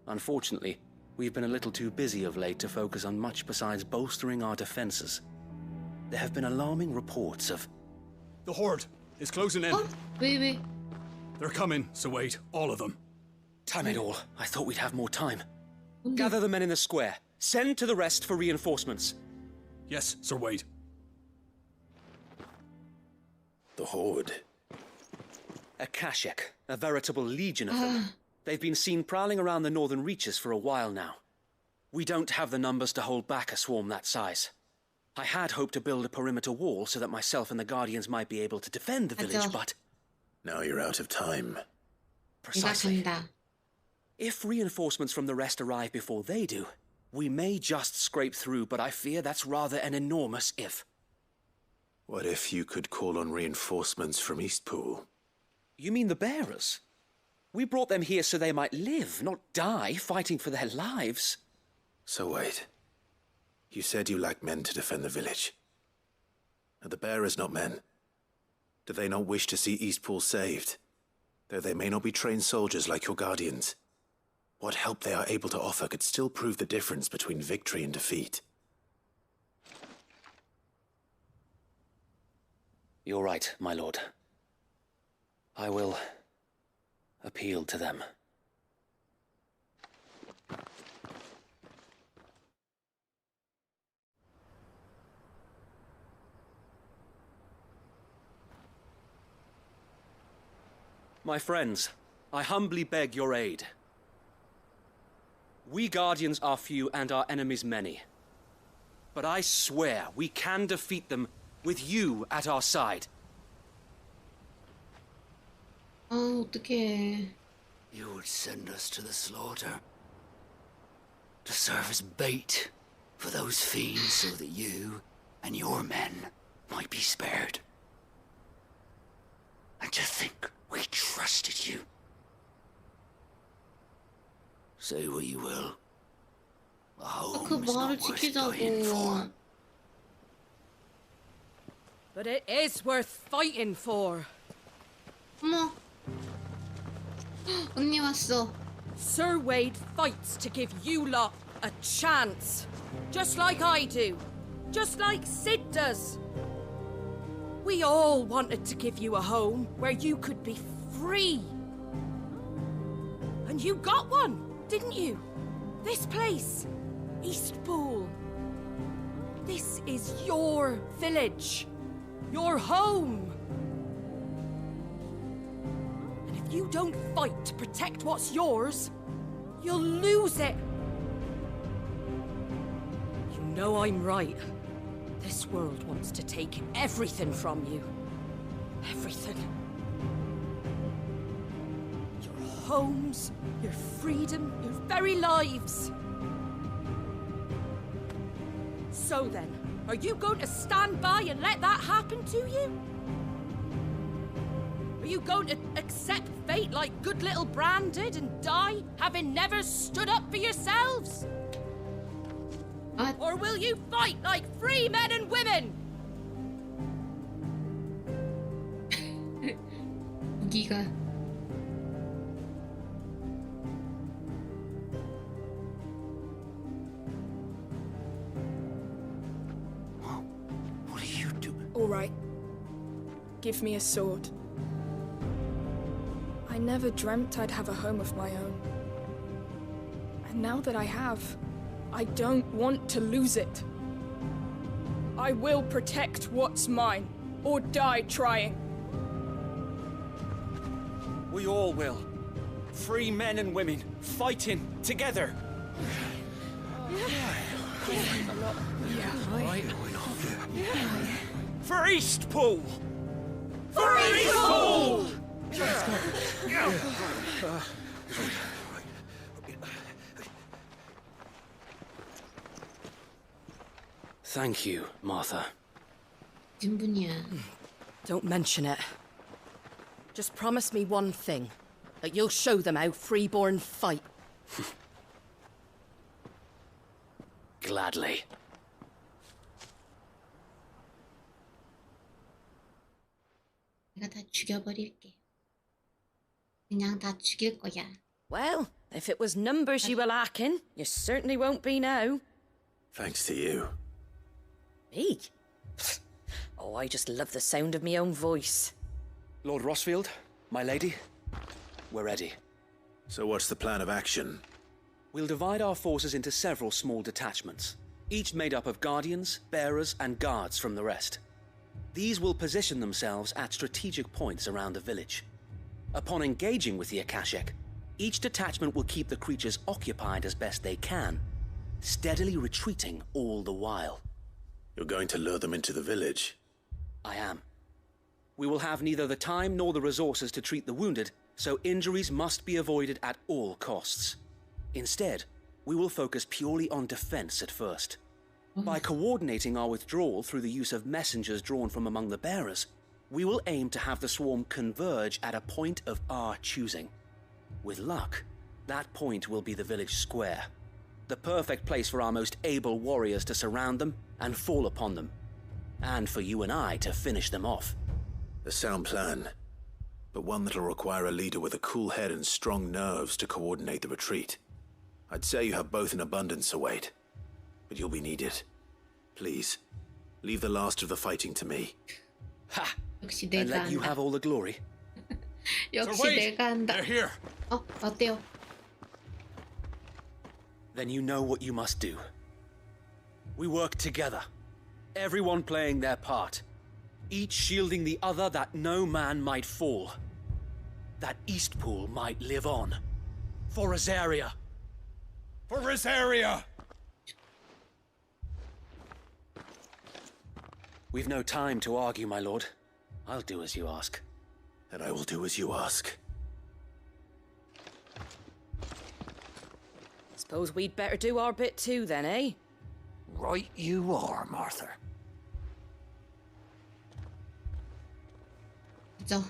Unfortunately, we've been a little too busy of late to focus on much besides bolstering our defenses. There have been alarming reports of... The Horde is closing in. Baby. They're coming, so wait, all of them. Damn it all, I thought we'd have more time. Gather the men in the square. Send to the rest for reinforcements. Yes, Sir Wade. The Horde. A Kashek, a veritable legion of them. They've been seen prowling around the northern reaches for a while now. We don't have the numbers to hold back a swarm that size. I had hoped to build a perimeter wall so that myself and the Guardians might be able to defend the village, but... Now you're out of time. Precisely. If reinforcements from the rest arrive before they do, we may just scrape through, but I fear that's rather an enormous if. What if you could call on reinforcements from Eastpool? You mean the bearers? We brought them here so they might live, not die, fighting for their lives. So wait. You said you lacked men to defend the village. Are the bearers not men? Do they not wish to see Eastpool saved? Though they may not be trained soldiers like your Guardians. What help they are able to offer could still prove the difference between victory and defeat. You're right, my lord. I will appeal to them. My friends, I humbly beg your aid. We Guardians are few and our enemies many. But I swear we can defeat them with you at our side. 어떡해. You would send us to the slaughter. To serve as bait for those fiends so that you and your men might be spared. And to think we trusted you. Say what you will. A home is not worth dying for. But it is worth fighting for. 어머. 언니 왔어. Sir Wade fights to give you lot a chance. Just like I do. Just like Sid does. We all wanted to give you a home where you could be free. And you got one, didn't you? This place, Eastpool. This is your village. Your home. And if you don't fight to protect what's yours, you'll lose it. You know I'm right. This world wants to take everything from you. Everything. Your homes, your freedom, your very lives. So then, are you going to stand by and let that happen to you? Are you going to accept fate like good little Bran did and die, having never stood up for yourselves? Or will you fight like free men and women? 무기가 What are you doing? All right. Give me a sword. I never dreamt I'd have a home of my own. And now that I have, I don't want to lose it. I will protect what's mine, or die trying. We all will. Free men and women, fighting together. For Eastpool! For Eastpool! Thank you, Martha. Don't mention it. Just promise me one thing. That you'll show them how freeborn fight. Gladly. 내가 다 죽여버릴게. 그냥 다 죽일 거야. Well, if it was numbers you were lacking, you certainly won't be now. Thanks to you. Me? Oh, I just love the sound of my own voice. Lord Rossfield, my lady, we're ready. So what's the plan of action? We'll divide our forces into several small detachments, each made up of guardians, bearers, and guards from the rest. These will position themselves at strategic points around the village. Upon engaging with the Akashic, each detachment will keep the creatures occupied as best they can, steadily retreating all the while. You're going to lure them into the village? I am. We will have neither the time nor the resources to treat the wounded, so injuries must be avoided at all costs. Instead, we will focus purely on defense at first. By coordinating our withdrawal through the use of messengers drawn from among the bearers, we will aim to have the swarm converge at a point of our choosing. With luck, that point will be the village square, the perfect place for our most able warriors to surround them and fall upon them, and for you and I to finish them off. A sound plan, but one that'll require a leader with a cool head and strong nerves to coordinate the retreat. I'd say you have both in abundance, Await, but you'll be needed. Please, leave the last of the fighting to me. Ha! 역시 And 내가 let you 한다. have all the glory. 역시 So wait, 내가 한다. they're here. 어때요? Then you know what you must do. We work together, everyone playing their part, each shielding the other that no man might fall, that Eastpool might live on. For Rosaria. For Rosaria! We've no time to argue, my lord. I'll do as you ask. And I will do as you ask. Suppose we'd better do our bit too then, eh? Right you are, Martha. 그죠?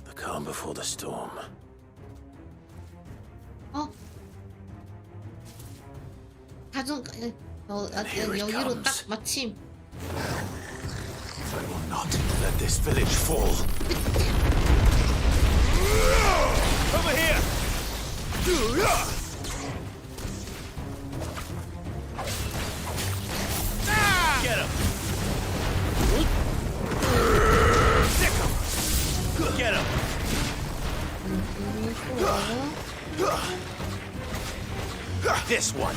The calm before the storm. 여기로 딱 마침. I will not let this village fall. Over here! Get him! Sick him! Get him! This one!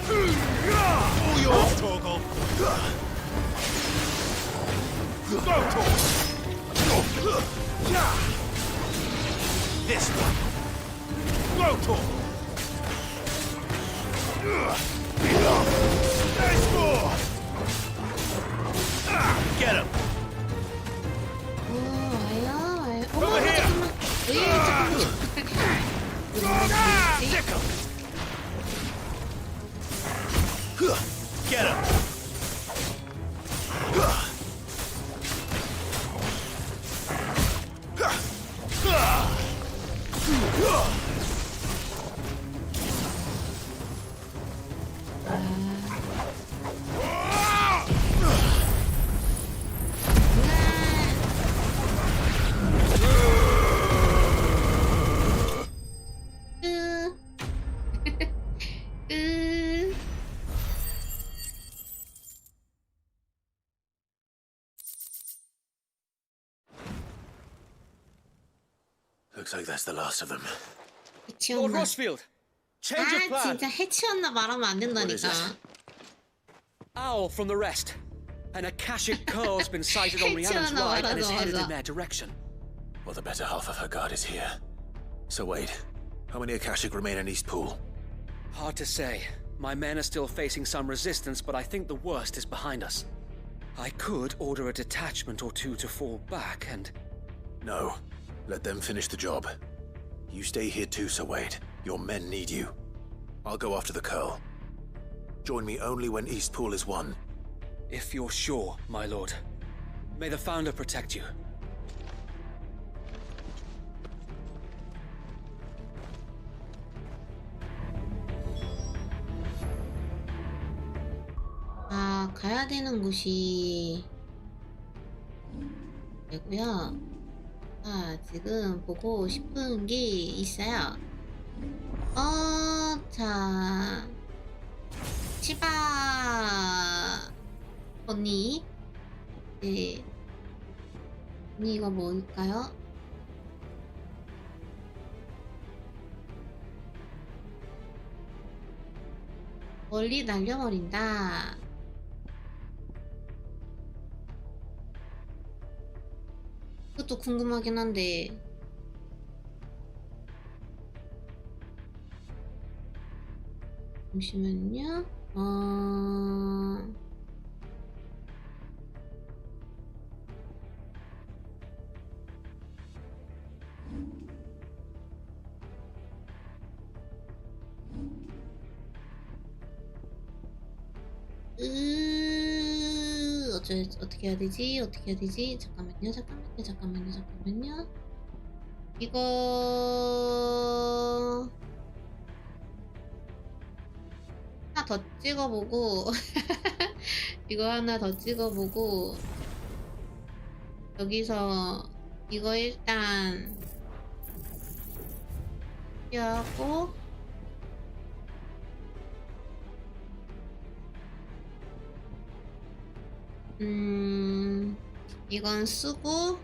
All yours, Torgal! Go, Torgal! This one! Go, Torgal! There's more! Get him! Get him! Looks like that's the last of them. Lord Rossfield, change of plan. 진짜 해치웠나 말하면 안 된다니까. Owl from the rest. An Akashic Curl's been sighted on Rhiannon's ride and is headed in their direction. Well, the better half of her guard is here. So wait, how many Akashic remain in East Pool? Hard to say. My men are still facing some resistance, but I think the worst is behind us. I could order a detachment or two to fall back and... No. Let them finish the job. You stay here too, Sir Wade. Your men need you. I'll go after the Curl. Join me only when East Pool is won. If you're sure, my lord. May the Founder protect you. 아, 가야 되는 곳이 되고요. 아, 지금 보고 싶은 게 있어요. 자, 치바 언니, 네, 언니 이거 뭘까요? 멀리 날려버린다. 그것도 궁금하긴 한데. 잠시만요. 어떻게 해야 되지? 어떻게 해야 되지? 잠깐만요. 이거 하나 더 찍어보고 이거 하나 더 찍어보고 여기서 이거 일단 하고 이건 쓰고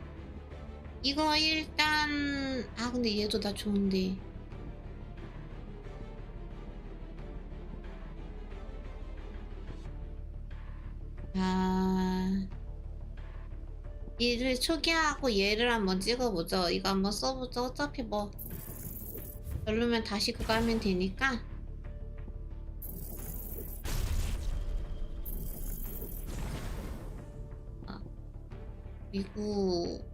이거 일단 근데 얘도 나 좋은데 얘를 초기화하고 얘를 한번 찍어보죠. 이거 한번 써보죠. 어차피 뭐 별로면 다시 그거 하면 되니까. 그리고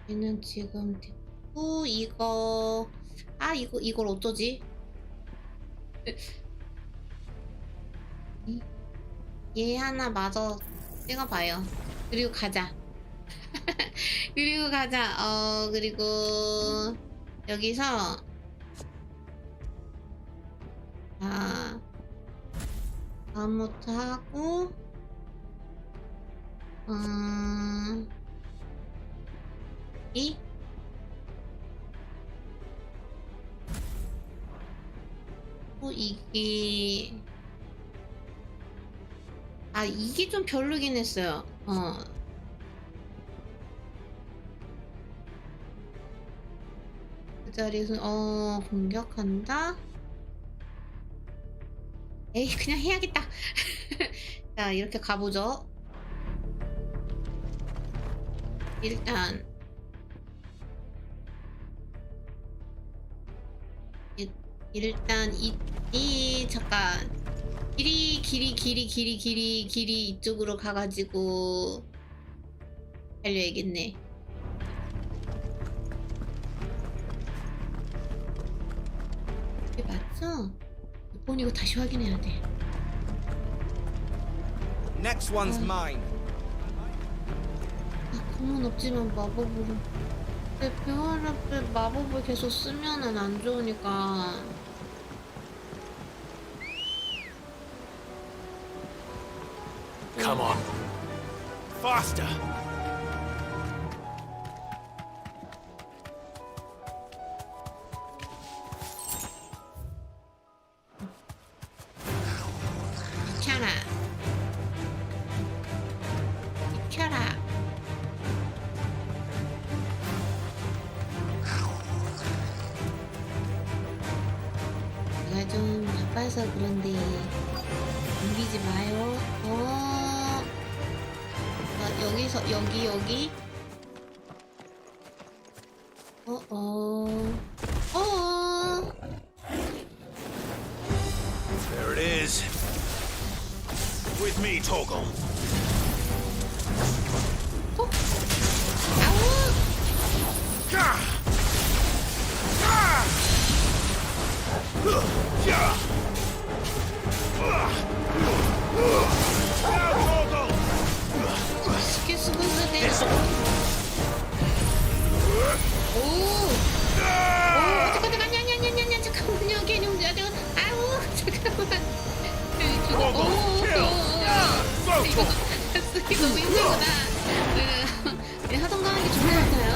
얘는 지금 됐고 이거 이걸 어쩌지? 얘 하나 마저 찍어봐요. 그리고 가자. 그리고 여기서 다음부터 하고 이게 좀 별로긴 했어요. 그 자리에서 공격한다. 에이, 그냥 해야겠다. 자, 이렇게 가보죠. 일단 잠깐 길이 이쪽으로 가가지고 달려야겠네. 이게 맞죠? 몇 번이고 다시 확인해야 돼. Next one's mine. 검은 없지만 마법으로. 근데 배울 앞에 마법을 계속 쓰면은 안 좋으니까. Come on. Faster. 비켜라. 비켜라. 내가 좀 바빠서 그런데 옮기지 마요. 여기서 여기. There it is. With me, Toggle. 스킬 쓰고 있는데. 잠깐만요. 괜히 움직여. 잠깐만. 이거 쓰기 너무 힘들구나. 하던가 하는 게 좋은 것 같아요.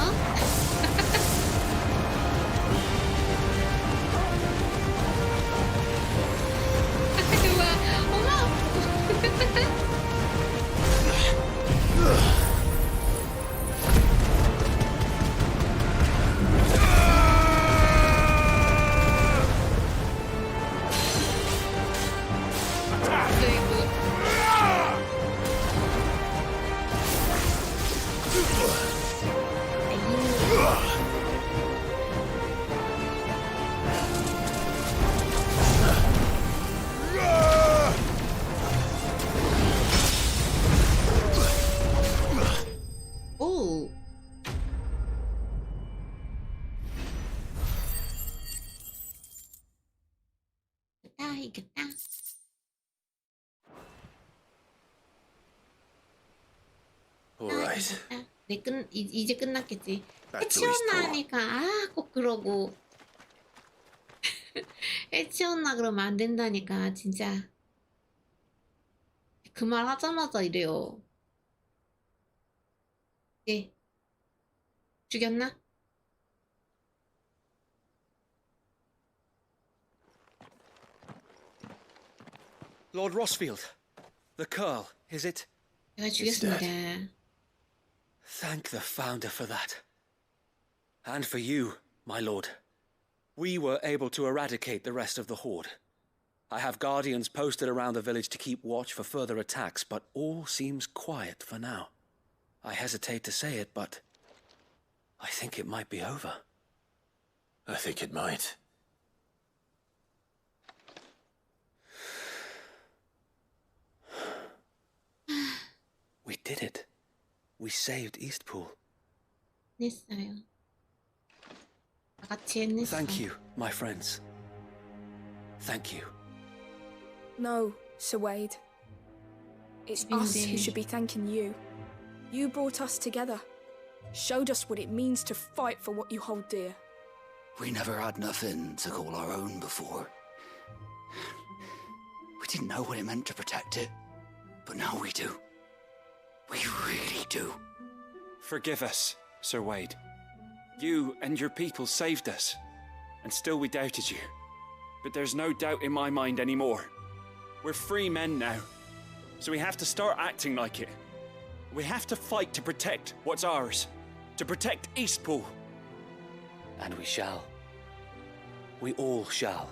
이겼다. Alright. 네, 이제 끝났겠지. 해치웠나 하니까 꼭 그러고. 해치웠나 그러면 안 된다니까 진짜. 그 말 하자마자 이래요. 예. 죽였나? Lord Rossfield, the Curl, is it? 내가 죽였습니다. Thank the Founder for that. And for you, my lord. We were able to eradicate the rest of the Horde. I have guardians posted around the village to keep watch for further attacks, but all seems quiet for now. I hesitate to say it, but I think it might be over. I think it might. We did it. We saved Eastpool. 했어요. 다 같이 했어. Thank you, my friends. Thank you. No, Sir Wade. It's us who should be thanking you. You brought us together. Showed us what it means to fight for what you hold dear. We never had nothing to call our own before. We didn't know what it meant to protect it, but now we do. We really do. Forgive us, Sir Wade. You and your people saved us, and still we doubted you. But there's no doubt in my mind anymore. We're free men now, so we have to start acting like it. We have to fight to protect what's ours, to protect Eastpool. And we shall. We all shall.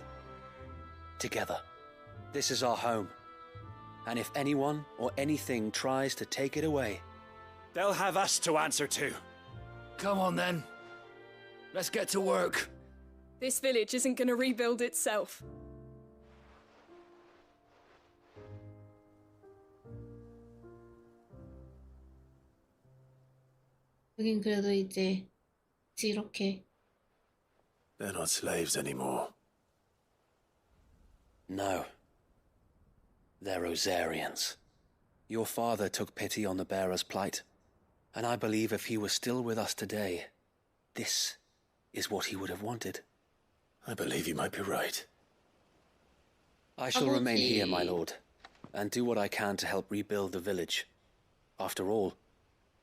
Together. This is our home. And if anyone or anything tries to take it away, they'll have us to answer to. Come on then. Let's get to work. This village isn't going to rebuild itself. 여긴 그래도 이제 이렇게. They're not slaves anymore. No. They're Rosarians. Your father took pity on the bearer's plight, and I believe if he were still with us today, this is what he would have wanted. I believe you might be right. I shall remain here, my lord, and do what I can to help rebuild the village. After all,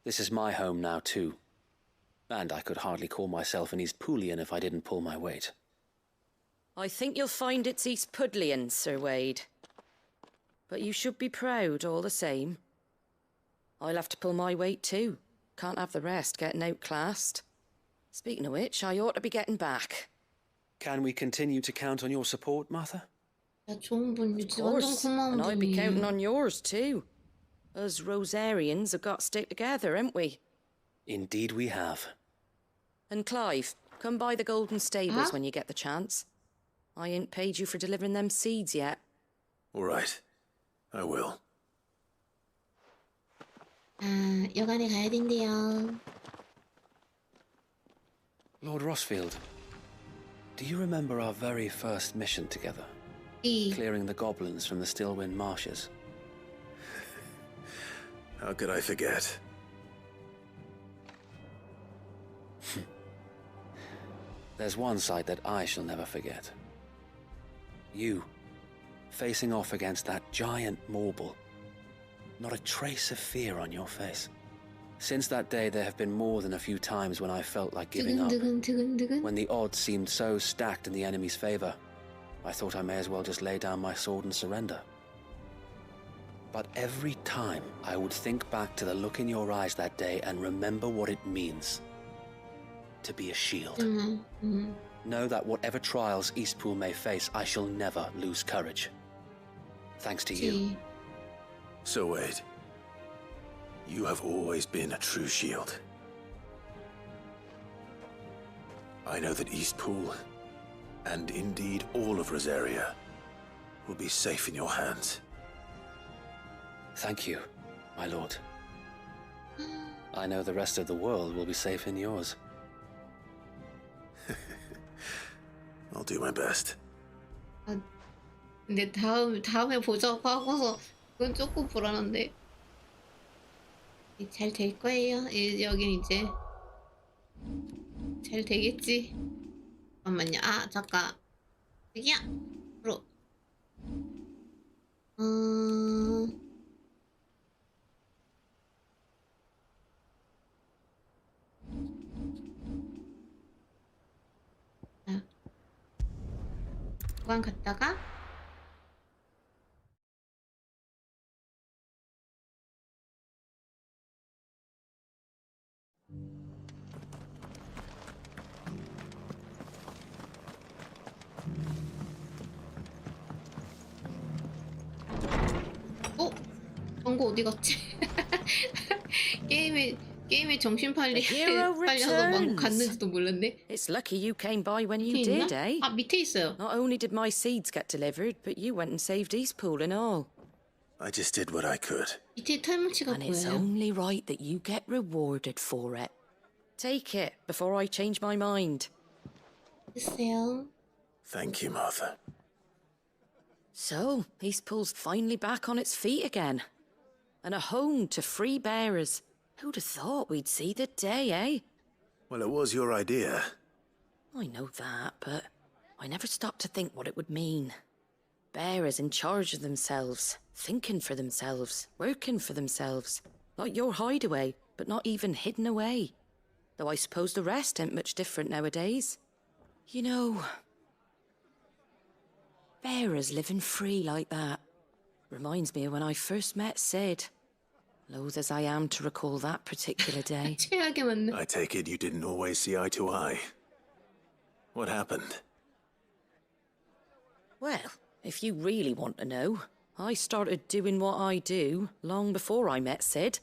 this is my home now too, and I could hardly call myself an East Poolian if I didn't pull my weight. I think you'll find it's East Pudlian, Sir Wade. But you should be proud all the same. I'll have to pull my weight too. Can't have the rest getting outclassed. Speaking of which, I ought to be getting back. Can we continue to count on your support, Martha? Of course, and I'll be counting on yours too. Us Rosarians have got to stick together, haven't we? Indeed we have. And Clive, come by the Golden Stables when you get the chance. I ain't paid you for delivering them seeds yet. All right. I will. 여관에 가야 된대요. Lord Rossfield, do you remember our very first mission together? Clearing the goblins from the Stillwind marshes? How could I forget? There's one sight that I shall never forget. You, facing off against that giant Morble. Not a trace of fear on your face. Since that day, there have been more than a few times when I felt like giving up. When the odds seemed so stacked in the enemy's favor, I thought I may as well just lay down my sword and surrender. But every time, I would think back to the look in your eyes that day and remember what it means to be a shield. Know that whatever trials Eastpool may face, I shall never lose courage. Thanks to you. So Wade, you have always been a true shield. I know that Eastpool, and indeed all of Rosaria, will be safe in your hands. Thank you, my lord. I know the rest of the world will be safe in yours. I'll do my best. 근데 다음에 보자고 하고서 그건 조금 불안한데. 잘 될 거예요. 여긴 이제 잘 되겠지. 잠깐만요. 아 잠깐. 여기야. 프로. 구간 갔다가 광고 어디 갔지? 게임에 정신 팔려서 막 갔는지도 몰랐네. It's lucky you came by when you did, eh? 아 밑에 있어요. Not only did my seeds get delivered, but you went and saved Eastpool and all. I just did what I could. 밑에 털뭉치가 And it's 보여요. only right that you get rewarded for it. Take it before I change my mind. 글쎄요. Thank you, Martha. So, Eastpool's finally back on its feet again. And a home to free bearers. Who'd have thought we'd see the day, eh? Well, it was your idea. I know that, but I never stopped to think what it would mean. Bearers in charge of themselves, thinking for themselves, working for themselves. Like your hideaway, but not even hidden away. Though I suppose the rest ain't much different nowadays. You know, bearers living free like that reminds me of when I first met Sid. Loath as I am to recall that particular day. I take it you didn't always see eye to eye. What happened? Well, if you really want to know, I started doing what I do long before I met Sid.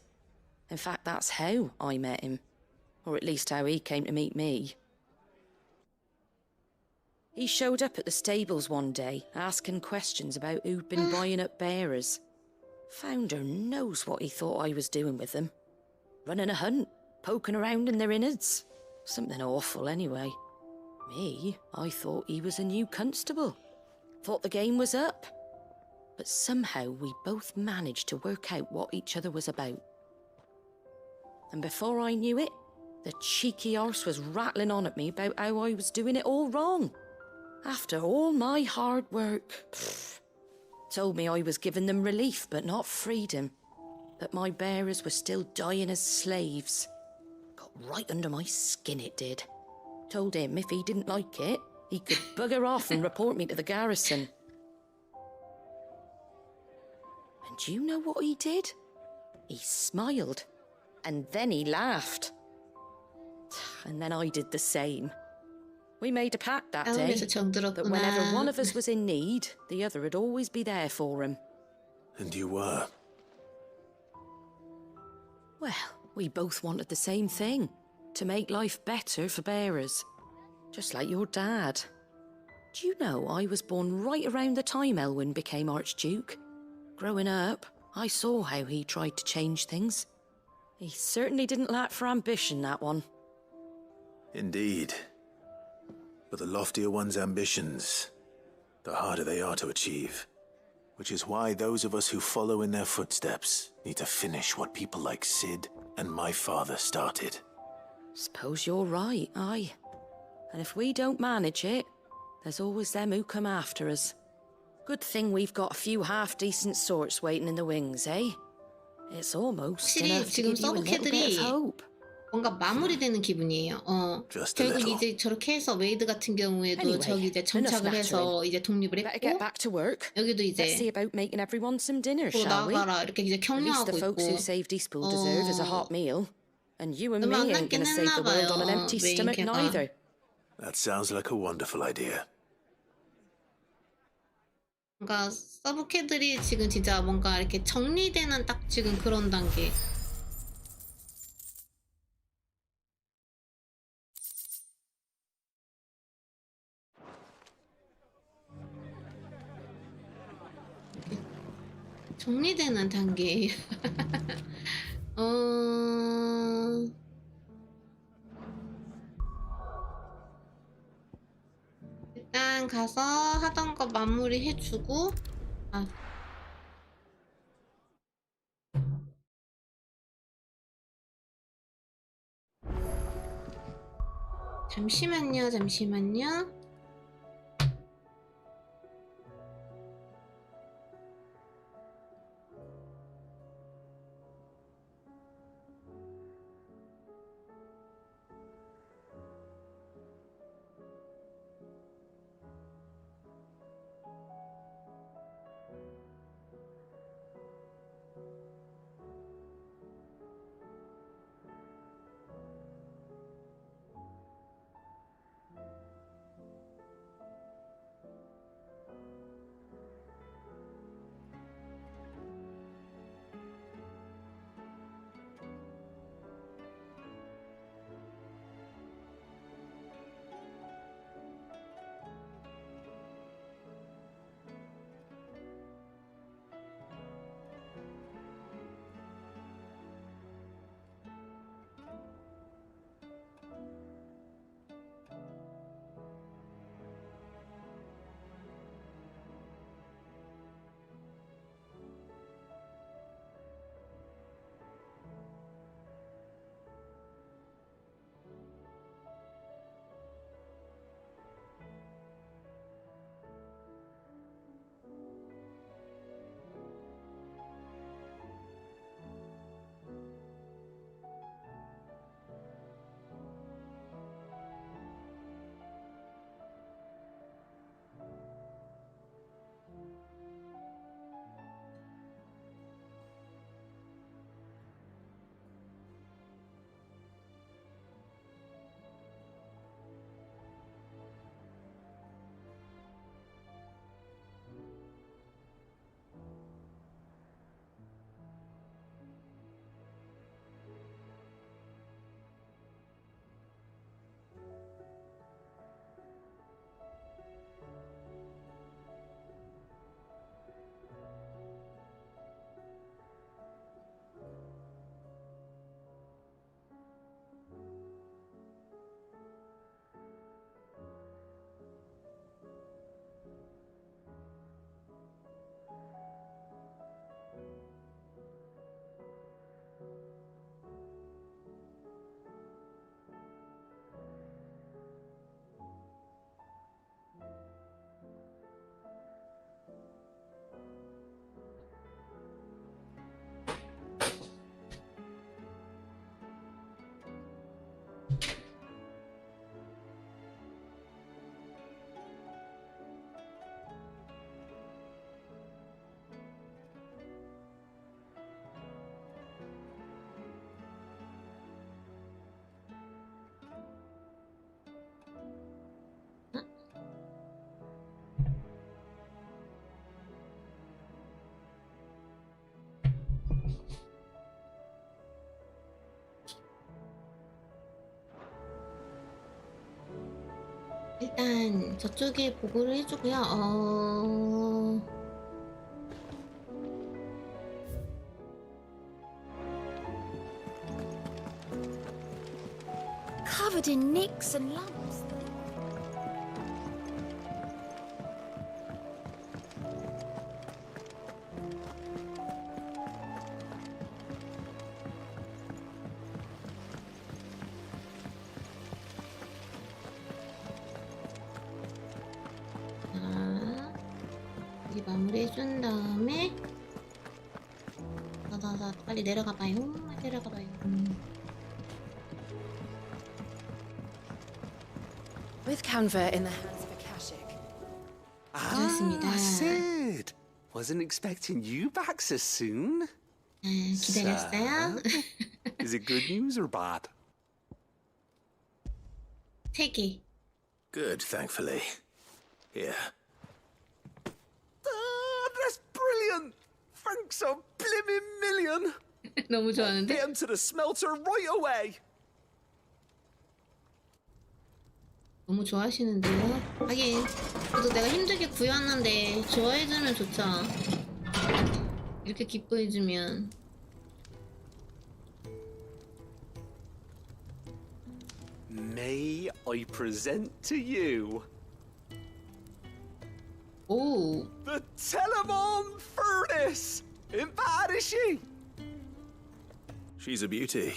In fact, that's how I met him. Or at least how he came to meet me. He showed up at the stables one day, asking questions about who'd been buying up bearers. Founder knows what he thought I was doing with them. Running a hunt, poking around in their innards. Something awful anyway. Me, I thought he was a new constable. thought the game was up. But somehow we both managed to work out what each other was about. And before I knew it, the cheeky arse was rattling on at me about how I was doing it all wrong. After all my hard work. Told me I was giving them relief, but not freedom. That my bearers were still dying as slaves. Got right under my skin, it did. Told him if he didn't like it, he could bugger off and report me to the garrison. And do you know what he did? He smiled. And then he laughed. And then I did the same. We made a pact that day that whenever one of us was in need, the other would always be there for him. And you were? Well, we both wanted the same thing. To make life better for bearers. Just like your dad. Do you know I was born right around the time Elwyn became Archduke? Growing up, I saw how he tried to change things. He certainly didn't lack for ambition, that one. Indeed. But the loftier one's ambitions, the harder they are to achieve. Which is why those of us who follow in their footsteps need to finish what people like Sid and my father started. Suppose you're right, aye. And if we don't manage it, there's always them who come after us. Good thing we've got a few half-decent sorts waiting in the wings, eh? It's almost enough to give you a little bit of hope. 뭔가 마무리되는 기분이에요. 결국 이제 저렇게 해서 웨이드 같은 경우에도 저기 이제 정착을 해서 이제 독립을 했고 여기도 이제 또 나가라 이렇게 이제 격려하고 있고 얼마 안 남긴 했나 봐요. 메인캐가. That sounds like a wonderful idea. 뭔가 서브캐들이 지금 진짜 뭔가 이렇게 정리되는 딱 지금 그런 단계. 정리되는 단계. 일단 가서 하던 거 마무리 해주고. 잠시만요. 일단 저쪽에 보고를 해주고요. Covered in nicks and lumps. 여기 마무리해준 다음에 나 빨리 내려가봐요. 내려가봐요. With Canva in the hands of Akashic. 고맙습니다. Sid! Wasn't expecting you back so soon. 기다렸어요? Is it good news or bad? 3개. Good, thankfully. Here. That's brilliant! Thanks a blimmin' million! 너무 좋아하는데? Get 'em to the smelter right away! 너무 좋아하시는데요? 하긴 그래도 내가 힘들게 구해왔는데 좋아해주면 좋죠. 이렇게 기뻐해주면. May I present to you the Telemon Furnace! Ain't bad, is she? She's a beauty.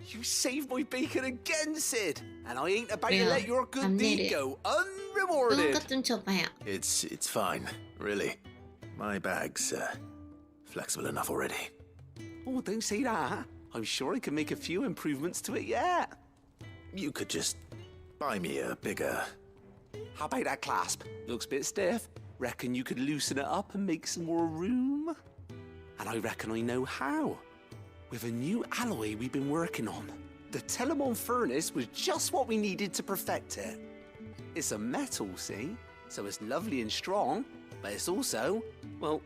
You saved my bacon again, Sid, and I ain't about to Yeah, let your good deed go unrewarded. 좀 쳐봐요. It's fine, really. My bag's flexible enough already. Oh, don't say that. I'm sure I can make a few improvements to it yet. You could just buy me a bigger... How about that clasp? Looks a bit stiff. Reckon you could loosen it up and make some more room? And I reckon I know how. With a new alloy we've been working on. The Telemon Furnace was just what we needed to perfect it. It's a metal, see? So it's lovely and strong, but it's also, well,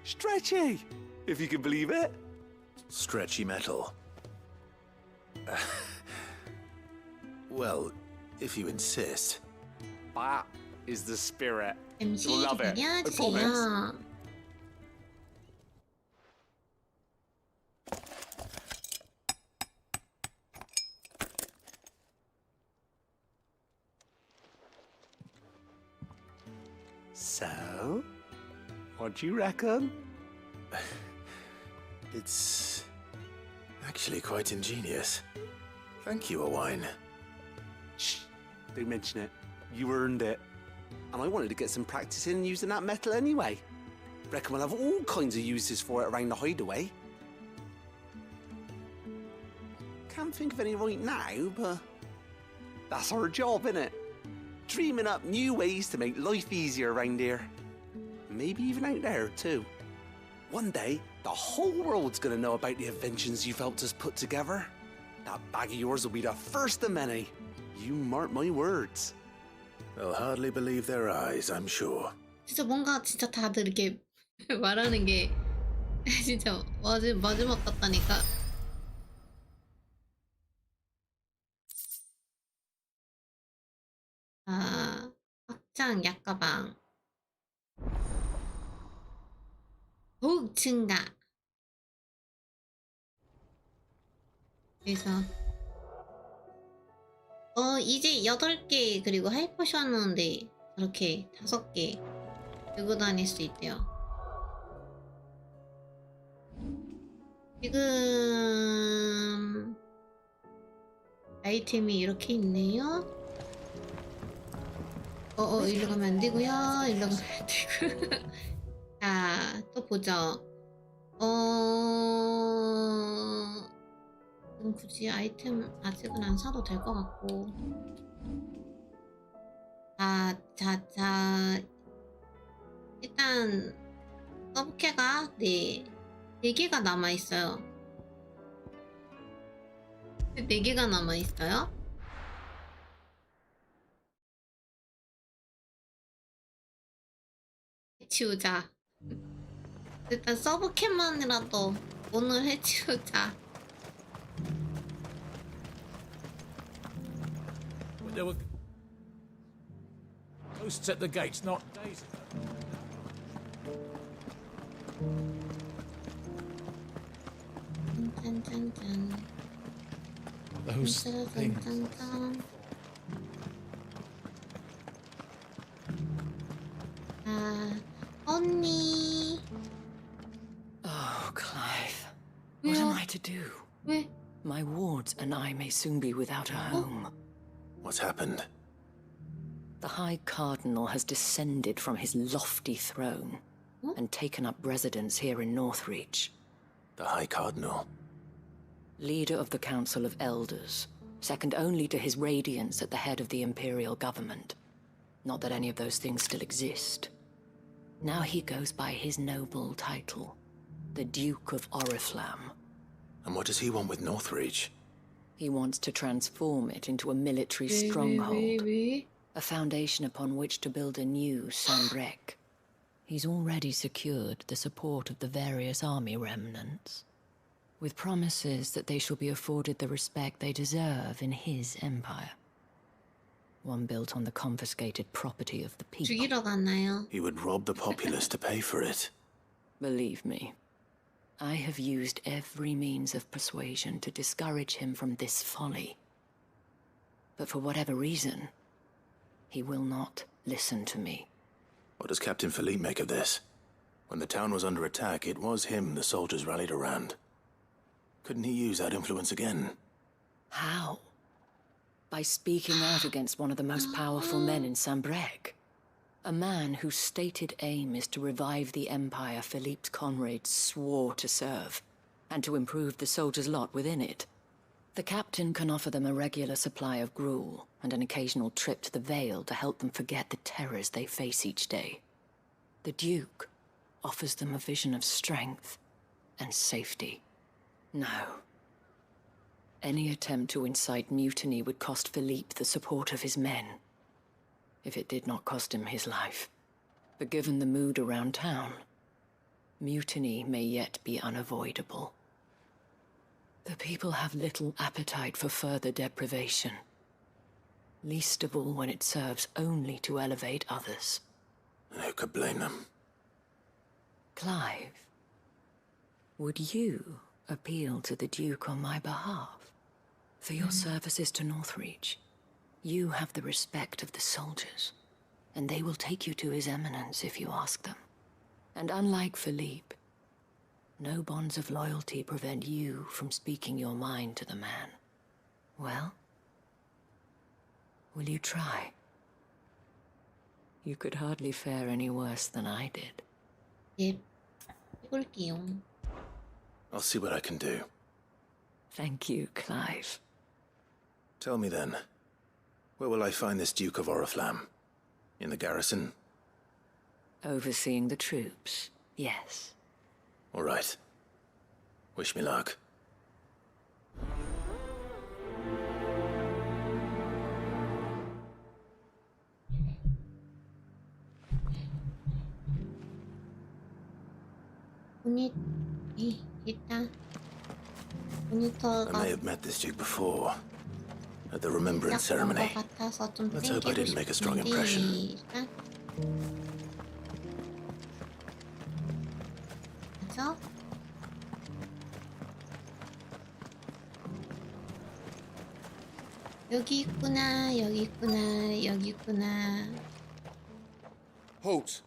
stretchy, if you can believe it. Stretchy metal. Well, if you insist. That is the spirit. MC You'll love it. I promise. 기다려주세요. So, what do you reckon? It's actually quite ingenious. Thank you, Owain. Shh, don't mention it. You earned it. And I wanted to get some practice in using that metal anyway. Reckon we'll have all kinds of uses for it around the hideaway. Can't think of any right now, but that's our job, innit? Dreaming up new ways to make life easier around here. Maybe even out there, too. One day, the whole world's gonna know about the inventions you've helped us put together. That bag of yours will be the first of many. You mark my words. They'll hardly believe their eyes, I'm sure. 진짜 뭔가 진짜 다들 이렇게 말하는 게 진짜 마지막 같다니까. 아, 확장 약가방. 더욱 증가. 그래서 이제 8개 그리고 하이퍼셔너인데 저렇게 5개 들고 다닐 수 있대요. 지금 아이템이 이렇게 있네요. 일로 가면 안 되고요. 일로 가면 안 되고. 자, 또 보죠. 지금 굳이 아이템 아직은 안 사도 될 것 같고. 자. 일단 서브퀘가 4개가 남아있어요. 4개가 남아있어요. 해치우자. 일단 서브캐만이라도 오늘 해치우자. Posts at the gates, not days ago. Those things. 언니. Oh, Clive. What am I to do? 왜? My wards and I may soon be without a home. What's happened? The High Cardinal has descended from his lofty throne and taken up residence here in Northreach. The High Cardinal? Leader of the Council of Elders, second only to his Radiance at the head of the Imperial government. Not that any of those things still exist. Now he goes by his noble title, the Duke of Oriflamme. And what does he want with Northreach? He wants to transform it into a military stronghold, a foundation upon which to build a new Sanbreque. He's already secured the support of the various army remnants, with promises that they shall be afforded the respect they deserve in his empire. One built on the confiscated property of the people. 죽이러 갔나요? He would rob the populace to pay for it. Believe me, I have used every means of persuasion to discourage him from this folly. But for whatever reason, he will not listen to me. What does Captain Philippe make of this? When the town was under attack, it was him the soldiers rallied around. Couldn't he use that influence again? How? By speaking out against one of the most powerful men in Sanbreque. A man whose stated aim is to revive the empire Philippe's comrades swore to serve, and to improve the soldiers' lot within it. The captain can offer them a regular supply of gruel, and an occasional trip to the Vale to help them forget the terrors they face each day. The Duke offers them a vision of strength and safety. No. Any attempt to incite mutiny would cost Philippe the support of his men, if it did not cost him his life. But given the mood around town, mutiny may yet be unavoidable. The people have little appetite for further deprivation, least of all when it serves only to elevate others. And who could blame them? Clive, would you appeal to the Duke on my behalf? For your services to Northreach, you have the respect of the soldiers, and they will take you to His Eminence if you ask them. And unlike Philippe, no bonds of loyalty prevent you from speaking your mind to the man. Well, will you try? You could hardly fare any worse than I did. 예, 해볼게요. I'll see what I can do. Thank you, Clive. Tell me then, where will I find this Duke of Oriflamme? In the garrison? Overseeing the troops, yes. All right. Wish me luck. 일단 I may have met this Duke before, at the Remembrance Ceremony. Let's hope I didn't make a strong impression. 그래서 여기 있구나, 여기 있구나, 여기 있구나. Halt.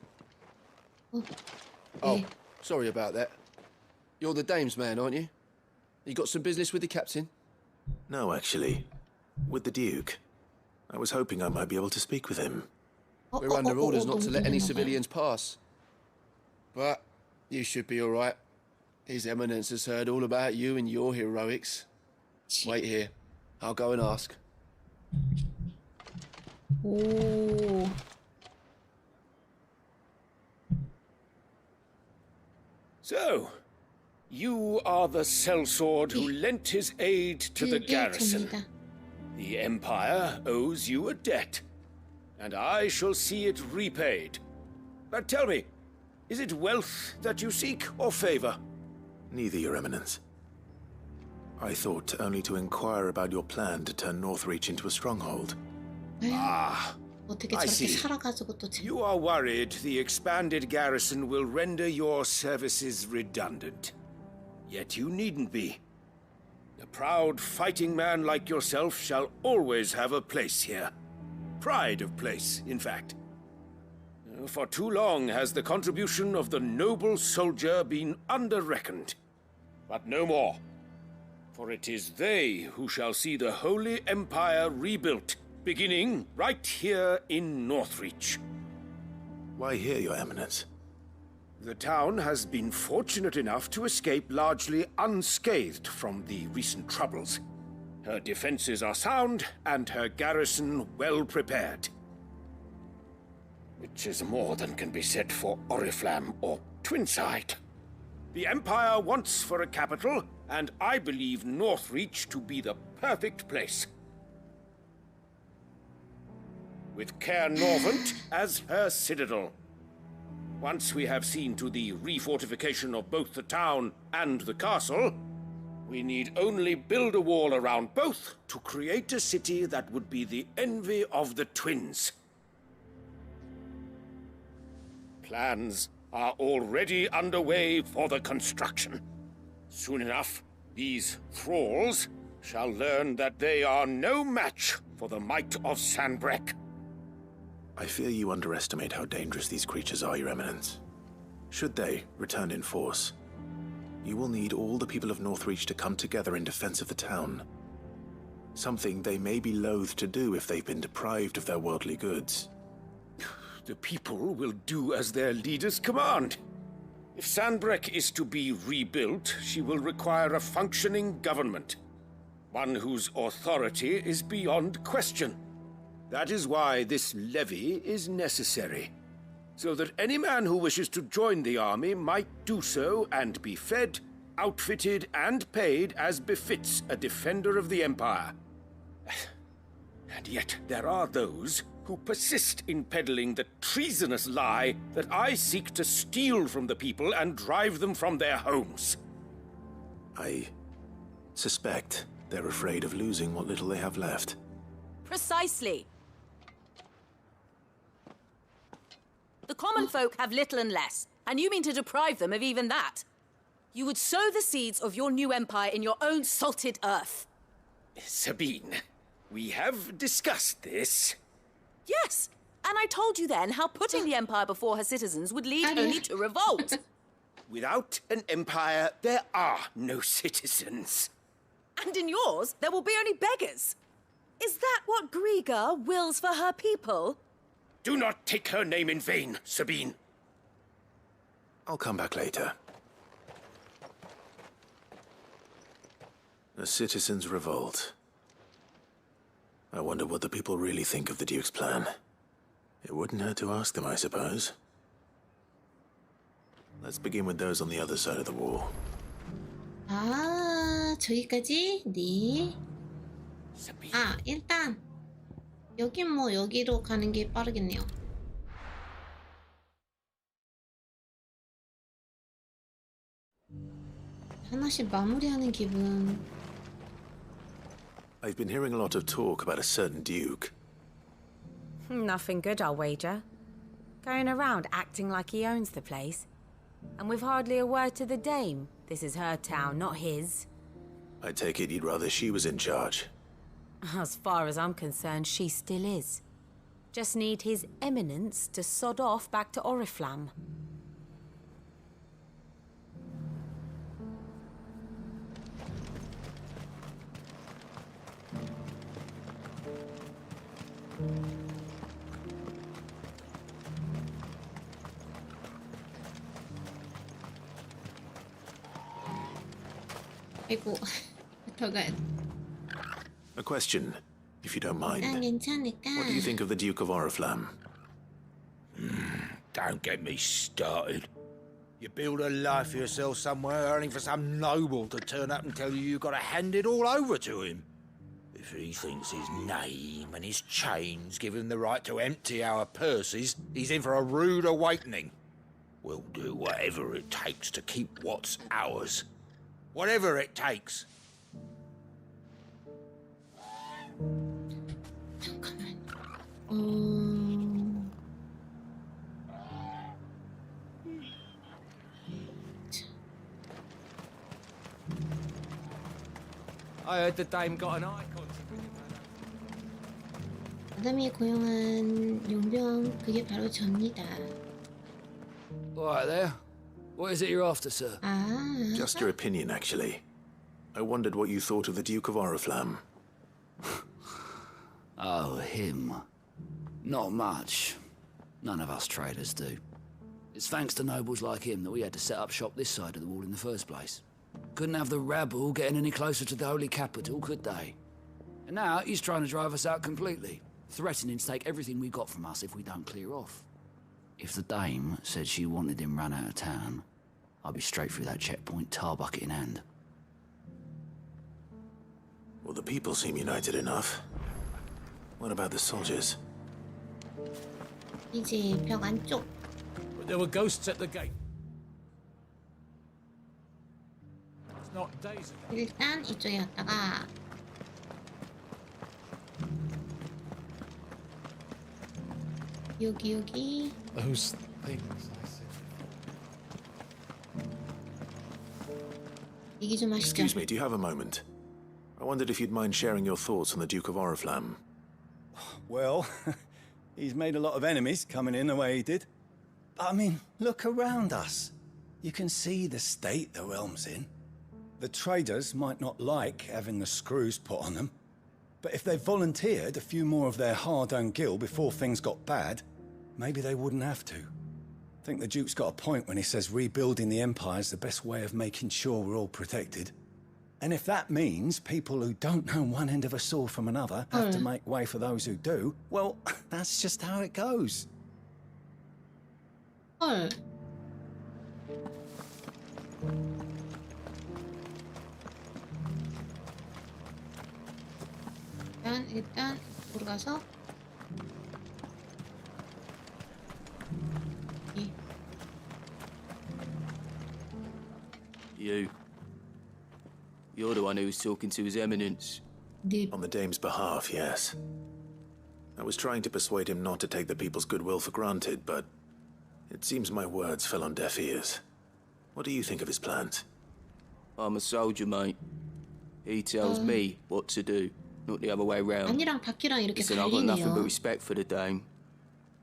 어, Oh, sorry about that. You're the dame's man, aren't you? You got some business with the captain? No, actually. With the Duke. I was hoping I might be able to speak with him. We're under orders not to let any civilians pass. But you should be all right. His Eminence has heard all about you and your heroics. Wait here. I'll go and ask. 오. So, you are the sellsword who lent his aid to the garrison. The Empire owes you a debt, and I shall see it repaid. But tell me, is it wealth that you seek or favor? Neither, Your Eminence. I thought only to inquire about your plan to turn Northreach into a stronghold. Ah, 어떻게 I 저렇게 see. 살아가지고 또 You are worried the expanded garrison will render your services redundant. Yet you needn't be. A proud fighting man like yourself shall always have a place here. Pride of place, in fact. For too long has the contribution of the noble soldier been under-reckoned. But no more. For it is they who shall see the Holy Empire rebuilt, beginning right here in Northreach. Why here, Your Eminence? The town has been fortunate enough to escape largely unscathed from the recent troubles. Her defenses are sound, and her garrison well prepared. Which is more than can be said for Oriflamme or Twinside. The Empire wants for a capital, and I believe Northreach to be the perfect place. With Caer Norvent as her citadel. Once we have seen to the refortification of both the town and the castle, we need only build a wall around both to create a city that would be the envy of the twins. Plans are already underway for the construction. Soon enough, these thralls shall learn that they are no match for the might of Sanbreque. I fear you underestimate how dangerous these creatures are, Your Eminence. Should they return in force, you will need all the people of Northreach to come together in defense of the town. Something they may be loath to do if they've been deprived of their worldly goods. The people will do as their leaders command. If Sanbreque is to be rebuilt, she will require a functioning government. One whose authority is beyond question. That is why this levy is necessary. So that any man who wishes to join the army might do so and be fed, outfitted, and paid as befits a defender of the Empire. And yet there are those who persist in peddling the treasonous lie that I seek to steal from the people and drive them from their homes. I suspect they're afraid of losing what little they have left. Precisely. The common folk have little and less, and you mean to deprive them of even that. You would sow the seeds of your new empire in your own salted earth. Sabine, we have discussed this. Yes, and I told you then how putting the empire before her citizens would lead only to revolt. Without an empire, there are no citizens. And in yours, there will be only beggars. Is that what Griga wills for her people? Do not take her name in vain, Sabine. I'll come back later. A citizens' revolt. I wonder what the people really think of the Duke's plan. It wouldn't hurt to ask them, I suppose. Let's begin with those on the other side of the wall. 아, 저기까지? 네. 아, 일단 여긴 뭐 여기로 가는 게 빠르겠네요. 하나씩 마무리하는 기분. I've been hearing a lot of talk about a certain Duke. Nothing good, I'll wager. Going around acting like he owns the place. And with hardly a word to the dame. This is her town, not his. I take it you'd rather she was in charge. As far as I'm concerned, she still is. Just need his eminence to sod off back to Oriflamme. 아이고, 더 가야 돼. A question, if you don't mind. 괜찮을까? What do you think of the Duke of Oriflamme? Don't get me started. You build a life for yourself somewhere, only for some noble to turn up and tell you you've got to hand it all over to him. If he thinks his name and his chains give him the right to empty our purses, he's in for a rude awakening. We'll do whatever it takes to keep what's ours. Whatever it takes. 잠깐만. I heard the dame got an eye contact. 아담이 고용한 용병 그게 바로 접니다. All right there. What is it you're after, sir? 아. Just your opinion, actually. I wondered what you thought of the Duke of Oriflamme. Oh, him. Not much. None of us traders do. It's thanks to nobles like him that we had to set up shop this side of the wall in the first place. Couldn't have the rabble getting any closer to the holy capital, could they? And now he's trying to drive us out completely, threatening to take everything we got from us if we don't clear off. If the dame said she wanted him run out of town, I'd be straight through that checkpoint, tar bucket in hand. Well, the people seem united enough. What about the soldiers? 이제 벽 안쪽. But there were ghosts at the gate. It's not days ago. 일단 이쪽에 갔다가 여기. Those things I see. 얘기 좀 하시죠. Excuse me, do you have a moment? I wondered if you'd mind sharing your thoughts on the Duke of Oriflamme. Well, he's made a lot of enemies coming in the way he did. But I mean, look around us. You can see the state the realm's in. The traders might not like having the screws put on them, but if they volunteered a few more of their hard-earned gil before things got bad, maybe they wouldn't have to. I think the Duke's got a point when he says rebuilding the Empire's the best way of making sure we're all protected. And if that means people who don't know one end of a sword from another have to make way for those who do, well, that's just how it goes. 헐. 일단 우리 가서 You're the one who was talking to His Eminence. On the Dame's behalf, yes. I was trying to persuade him not to take the people's goodwill for granted, but it seems my words fell on deaf ears. What do you think of his plans? I'm a soldier, mate. He tells me what to do, not the other way round. 아니랑 바퀴랑 이렇게 Listen, I've got nothing but 갈리네요. respect for the Dame,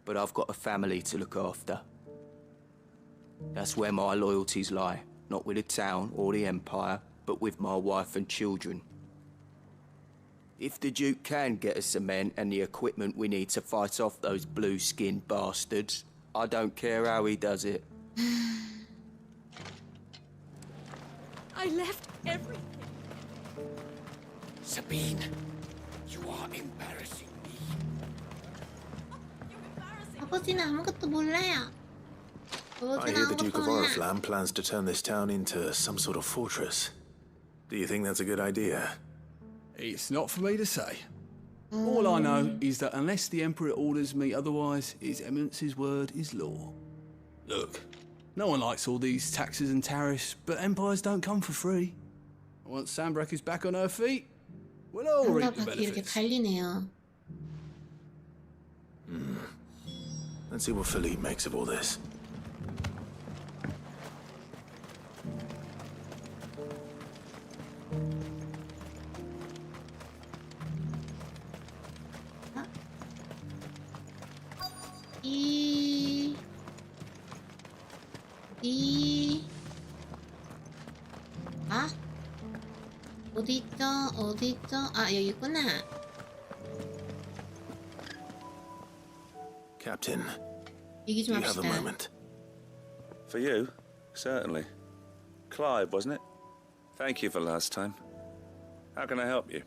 but I've got a family to look after. That's where my loyalties lie, not with the town or the Empire, but with my wife and children. If the Duke can get us the men and the equipment we need to fight off those blue-skinned bastards, I don't care how he does it. I left everything. Sabine, you are embarrassing me. 아버지는 아무것도 몰라요. I hear the Duke of Oriflamme plans to turn this town into some sort of fortress. Do you think that's a good idea? It's not for me to say. All I know is that unless the Emperor orders me otherwise, His Eminence's word is law. Look, no one likes all these taxes and tariffs, but empires don't come for free. Once Sandbreck is back on her feet, we'll all reap the 바퀴 이렇게 benefits. 갈리네요. Let's see what Philippe makes of all this. 아? 어디 있죠? 어디 있죠? 아, 여기 있구나. Captain, 얘기 do 좀 you have a 합시다. moment? For you, certainly. Clive, wasn't it? Thank you for last time. How can I help you?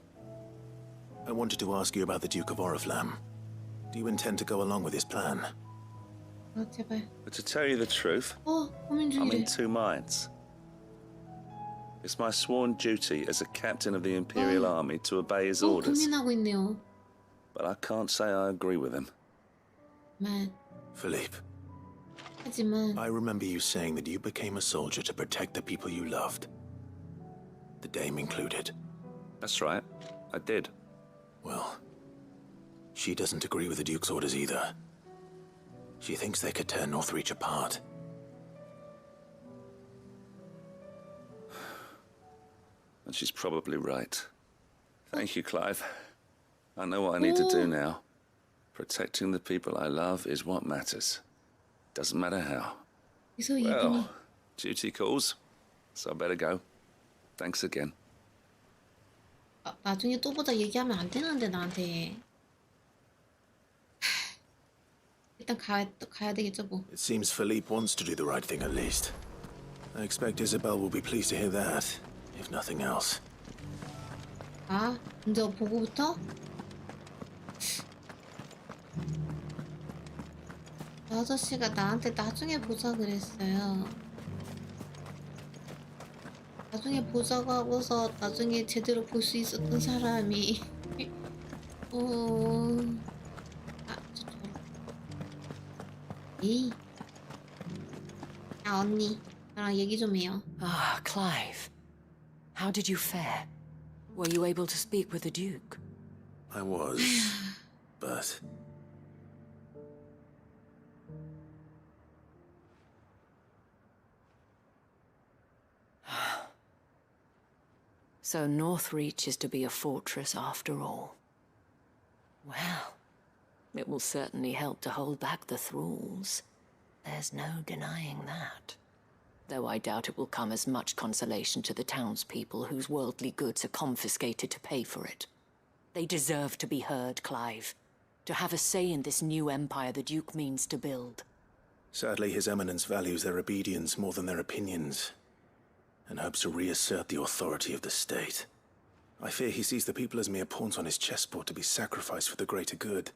I wanted to ask you about the Duke of Oriflamme. Do you intend to go along with his plan? 아, 제발. But to tell you the truth, 고민 I'm in 중이래. two minds. It's my sworn duty as a captain of the Imperial Army to obey his orders, 고민하고 있네요. but I can't say I agree with him. Philippe, 하지만 I remember you saying that you became a soldier to protect the people you loved. The Dame included. That's right, I did. Well, she doesn't agree with the Duke's orders either. She thinks they could tear Northreach apart. And she's probably right. Thank you, Clive. I know what I need to do now. Protecting the people I love is what matters. Doesn't matter how. Well, duty calls, so I better go. Thanks again. 나중에 또 보자 얘기하면 안 되는데 나한테. 일단 가야 되겠죠 뭐. It seems Philippe wants to do the right thing at least. I expect Isabel will be pleased to hear that, if nothing else. 아, 먼저 보고부터? 아저씨가 나한테 나중에 보자 그랬어요. 나중에 보자고 하고서 나중에 제대로 볼 수 있었던 사람이 에이. 야 언니, 나랑 얘기 좀 해요. Ah, Clive. How did you fare? Were you able to speak with the Duke? I was, but... So Northreach is to be a fortress after all. Well, it will certainly help to hold back the thralls. There's no denying that. Though I doubt it will come as much consolation to the townspeople whose worldly goods are confiscated to pay for it. They deserve to be heard, Clive. To have a say in this new empire the Duke means to build. Sadly, His Eminence values their obedience more than their opinions, and hopes to reassert the authority of the state. I fear he sees the people as mere pawns on his chessboard to be sacrificed for the greater good.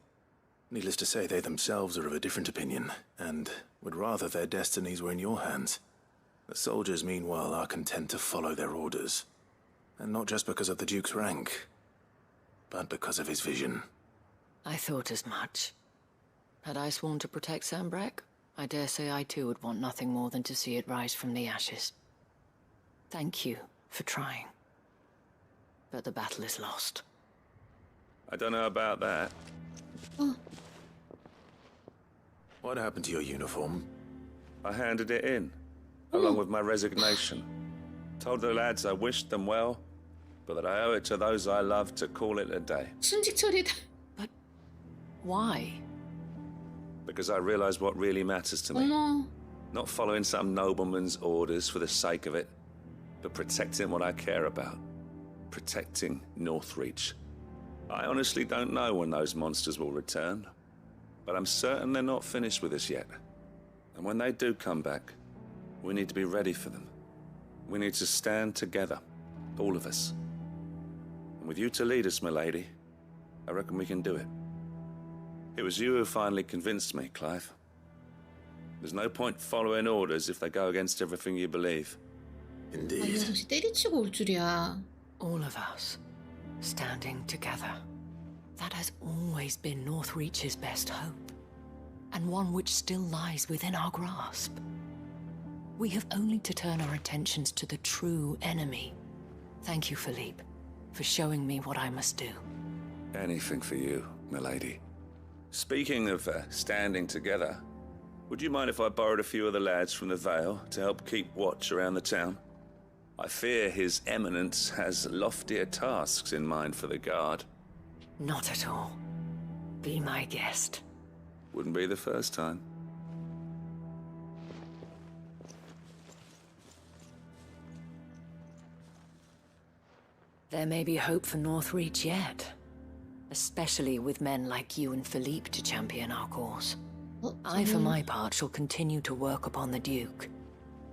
Needless to say, they themselves are of a different opinion, and would rather their destinies were in your hands. The soldiers, meanwhile, are content to follow their orders. And not just because of the Duke's rank, but because of his vision. I thought as much. Had I sworn to protect Sambrek, I dare say I too would want nothing more than to see it rise from the ashes. Thank you for trying. But the battle is lost. I don't know about that. What happened to your uniform? I handed it in, along with my resignation. Told the lads I wished them well, but that I owe it to those I love to call it a day. But why? Because I realized what really matters to me. Not following some nobleman's orders for the sake of it, but protecting what I care about. Protecting Northreach. I honestly don't know when those monsters will return, but I'm certain they're not finished with us yet. And when they do come back, we need to be ready for them. We need to stand together, all of us. And with you to lead us, milady, I reckon we can do it. It was you who finally convinced me, Clive. There's no point following orders if they go against everything you believe. Indeed. 때리치고 올 줄이야. All of us, standing together. That has always been Northreach's best hope, and one which still lies within our grasp. We have only to turn our attentions to the true enemy. Thank you, Philippe, for showing me what I must do. Anything for you, milady. Speaking of standing together, would you mind if I borrowed a few of the lads from the Vale to help keep watch around the town? I fear His Eminence has loftier tasks in mind for the guard. Not at all. Be my guest. Wouldn't be the first time. There may be hope for Northreach yet, especially with men like you and Philippe to champion our cause. I, for my part, shall continue to work upon the Duke,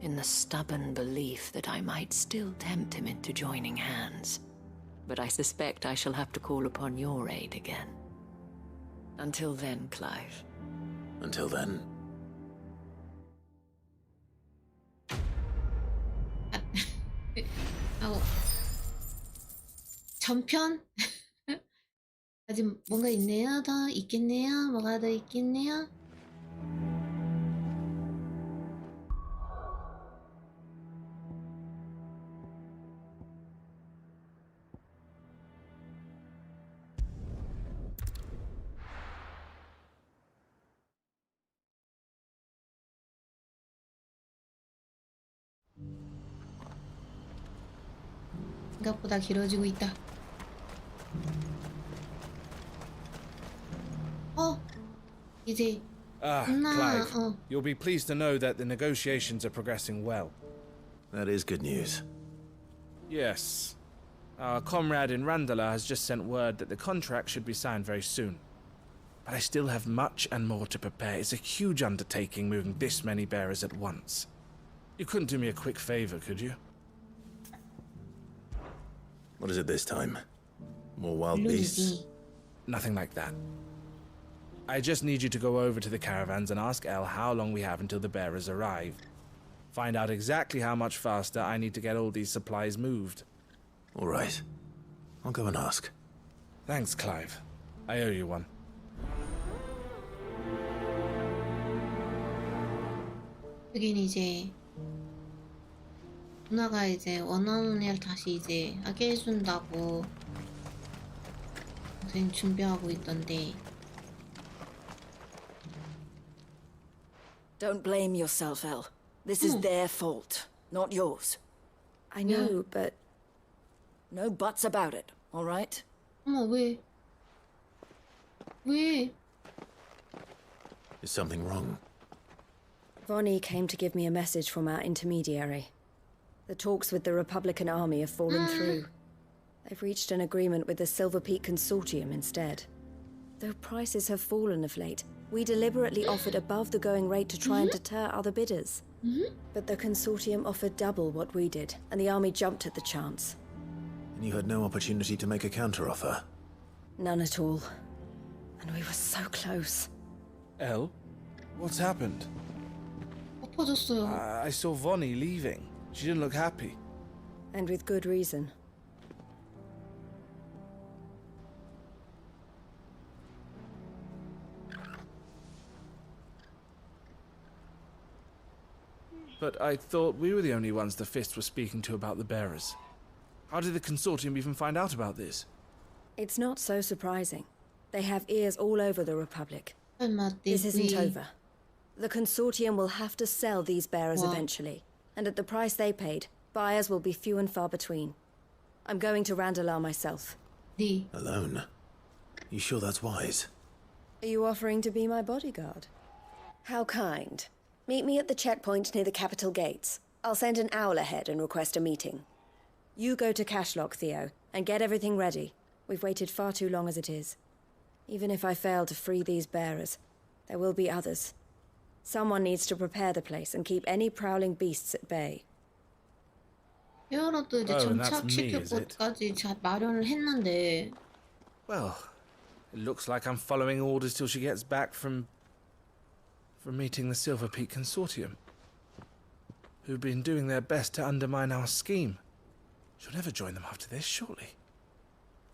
in the stubborn belief that I might still tempt him into joining hands. But I suspect I shall have to call upon your aid again. Until then, Clive. Until then. 전편? 아직 뭔가 있네요? 더 있겠네요? 뭐가 더 있겠네요? 생각보다 길어지고 있다. 이제 Clive, you'll be pleased to know that the negotiations are progressing well. That is good news. Yes. Our comrade in Randala has just sent word that the contract should be signed very soon. But I still have much and more to prepare. It's a huge undertaking moving this many bearers at once. You couldn't do me a quick favor, could you? What is it this time? More wild beasts? Nothing like that. I just need you to go over to the caravans and ask Elle how long we have until the bearers arrive. Find out exactly how much faster I need to get all these supplies moved. All right. I'll go and ask. Thanks, Clive. I owe you one. 여긴 이제 누나가 이제 원하는 일 다시 이제 하게 해준다고 선생님 준비하고 있던데. Don't blame yourself, Elle. This is their fault, not yours. I know, but... No buts about it, all right? 어머, 왜? 왜? Is something wrong? Vonnie came to give me a message from our intermediary. The talks with the Republican Army have fallen through. They've reached an agreement with the Silver Peak Consortium instead. Though prices have fallen of late, we deliberately offered above the going rate to try and deter other bidders. But the Consortium offered double what we did, and the Army jumped at the chance. And you had no opportunity to make a counteroffer? None at all. And we were so close. Elle? What's happened? 엎어졌어요. I saw Vonnie leaving. She didn't look happy. And with good reason. But I thought we were the only ones the Fist was speaking to about the bearers. How did the Consortium even find out about this? It's not so surprising. They have ears all over the Republic. This isn't over. The Consortium will have to sell these bearers eventually, and at the price they paid, buyers will be few and far between. I'm going to Randala myself. Alone? You sure that's wise? Are you offering to be my bodyguard? How kind. Meet me at the checkpoint near the capital gates. I'll send an owl ahead and request a meeting. You go to Cashlock, Theo, and get everything ready. We've waited far too long as it is. Even if I fail to free these bearers, there will be others. Someone needs to prepare the place and keep any prowling beasts at bay. 헤어로도 이제 정착시킬 곳까지 마련을 했는데. Well, it looks like I'm following orders till she gets back from meeting the Silver Peak Consortium, who've been doing their best to undermine our scheme. She'll never join them after this, surely.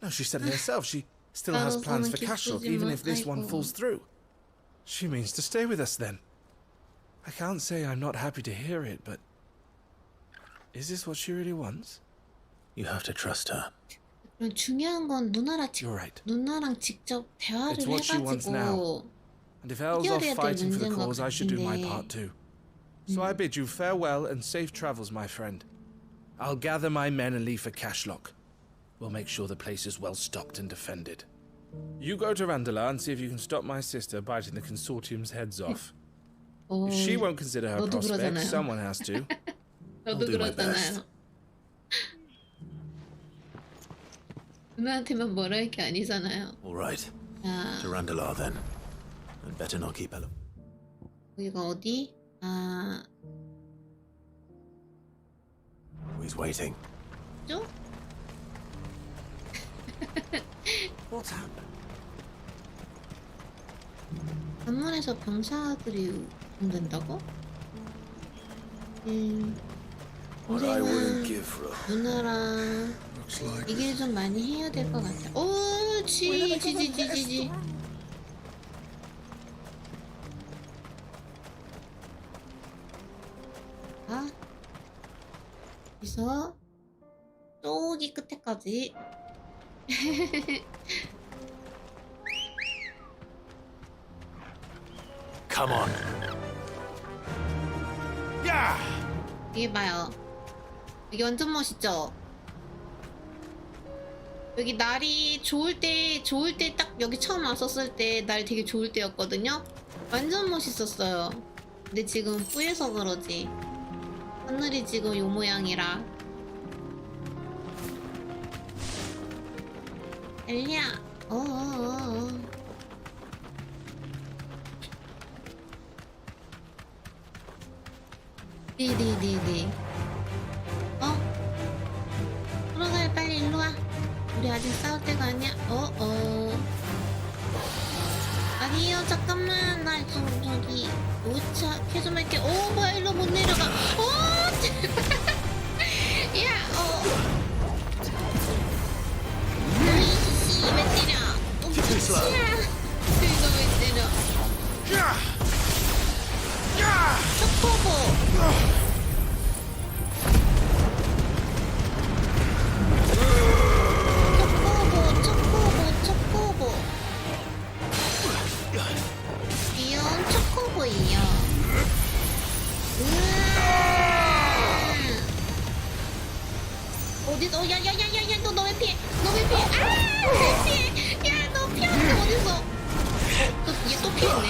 No, she said it herself. She still has plans for Cashlock, even if this one falls through. She means to stay with us then. I can't say I'm not happy to hear it, but is this what she really wants? You have to trust her. 중요한 건 누나랑 직접 대화를 해가지고 And if Elle's off fighting for the cause, I should do my part too. So I bid you farewell and safe travels, my friend. I'll gather my men and leave for Cashlock. We'll make sure the place is well stocked and defended. You go to Randala and see if you can stop my sister biting the Consortium's heads off. If she won't consider her prospects, someone has to. 너도 그러잖아요. 누나한테만 뭐라 할 게 아니잖아요. All right. To Randala then. And better not keep Ella. 여기가 어디? He's waiting. 죠? What's happened? 관문에서 병사들이 운된다고? 고생은 누나랑 얘기를 좀 많이 해야 될 것 같아. 오, 지지지지지지. 아, 여기서 저기 끝에까지. Come on. Yeah. 이게 봐요. 이게 완전 멋있죠? 여기 날이 좋을 때 딱 여기 처음 왔었을 때 날이 되게 좋을 때였거든요. 완전 멋있었어요. 근데 지금 뿌여서 그러지. 하늘이 지금 요 모양이라. 엘리야. 네. 들어가요. 빨리 일로 와. 우리 아직 싸울 때가 아니야. 아니에요. 잠깐만. 나 지금 저기 오차 쾌 좀 할게. 뭐야 일로 못 내려가. 야. 이씨 왜 때려? 미치야. 이거 왜 때려? 초코보. 초코보. 귀여운 초코보이요. 어디서? 야야야야야 너 왜 피해? 왜 피해? 야 너 피하는데 어디서? 얘 또 피했네.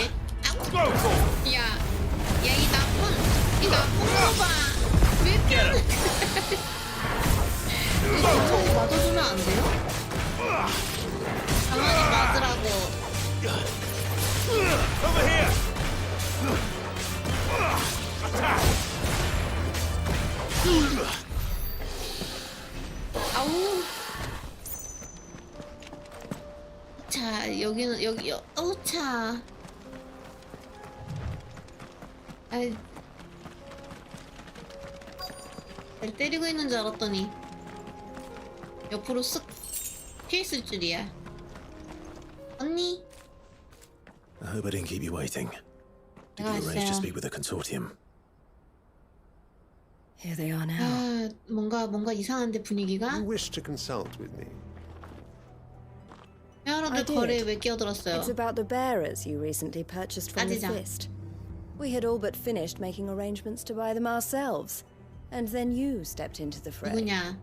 야 이 나쁜 거 봐. 왜 피하는? 저거 맞아주면 안 돼요? 가만히 맞으라고. Over here. 아우. 자, 여기는 여기. 차. 아이. 날 때리고 있는 줄 알았더니 옆으로 쓱 피했을 줄이야. 언니. I hope I didn't keep you waiting. Did you arrange to speak with the consortium? Here they are now. 뭔가 이상한데 분위기가. You wish to consult with me? I 거래에 did. 왜 끼어들었어요? It's about the bearers you recently purchased from the 따지자. fist. We had all but finished making arrangements to buy them ourselves, and then you stepped into the fray. 누구냐?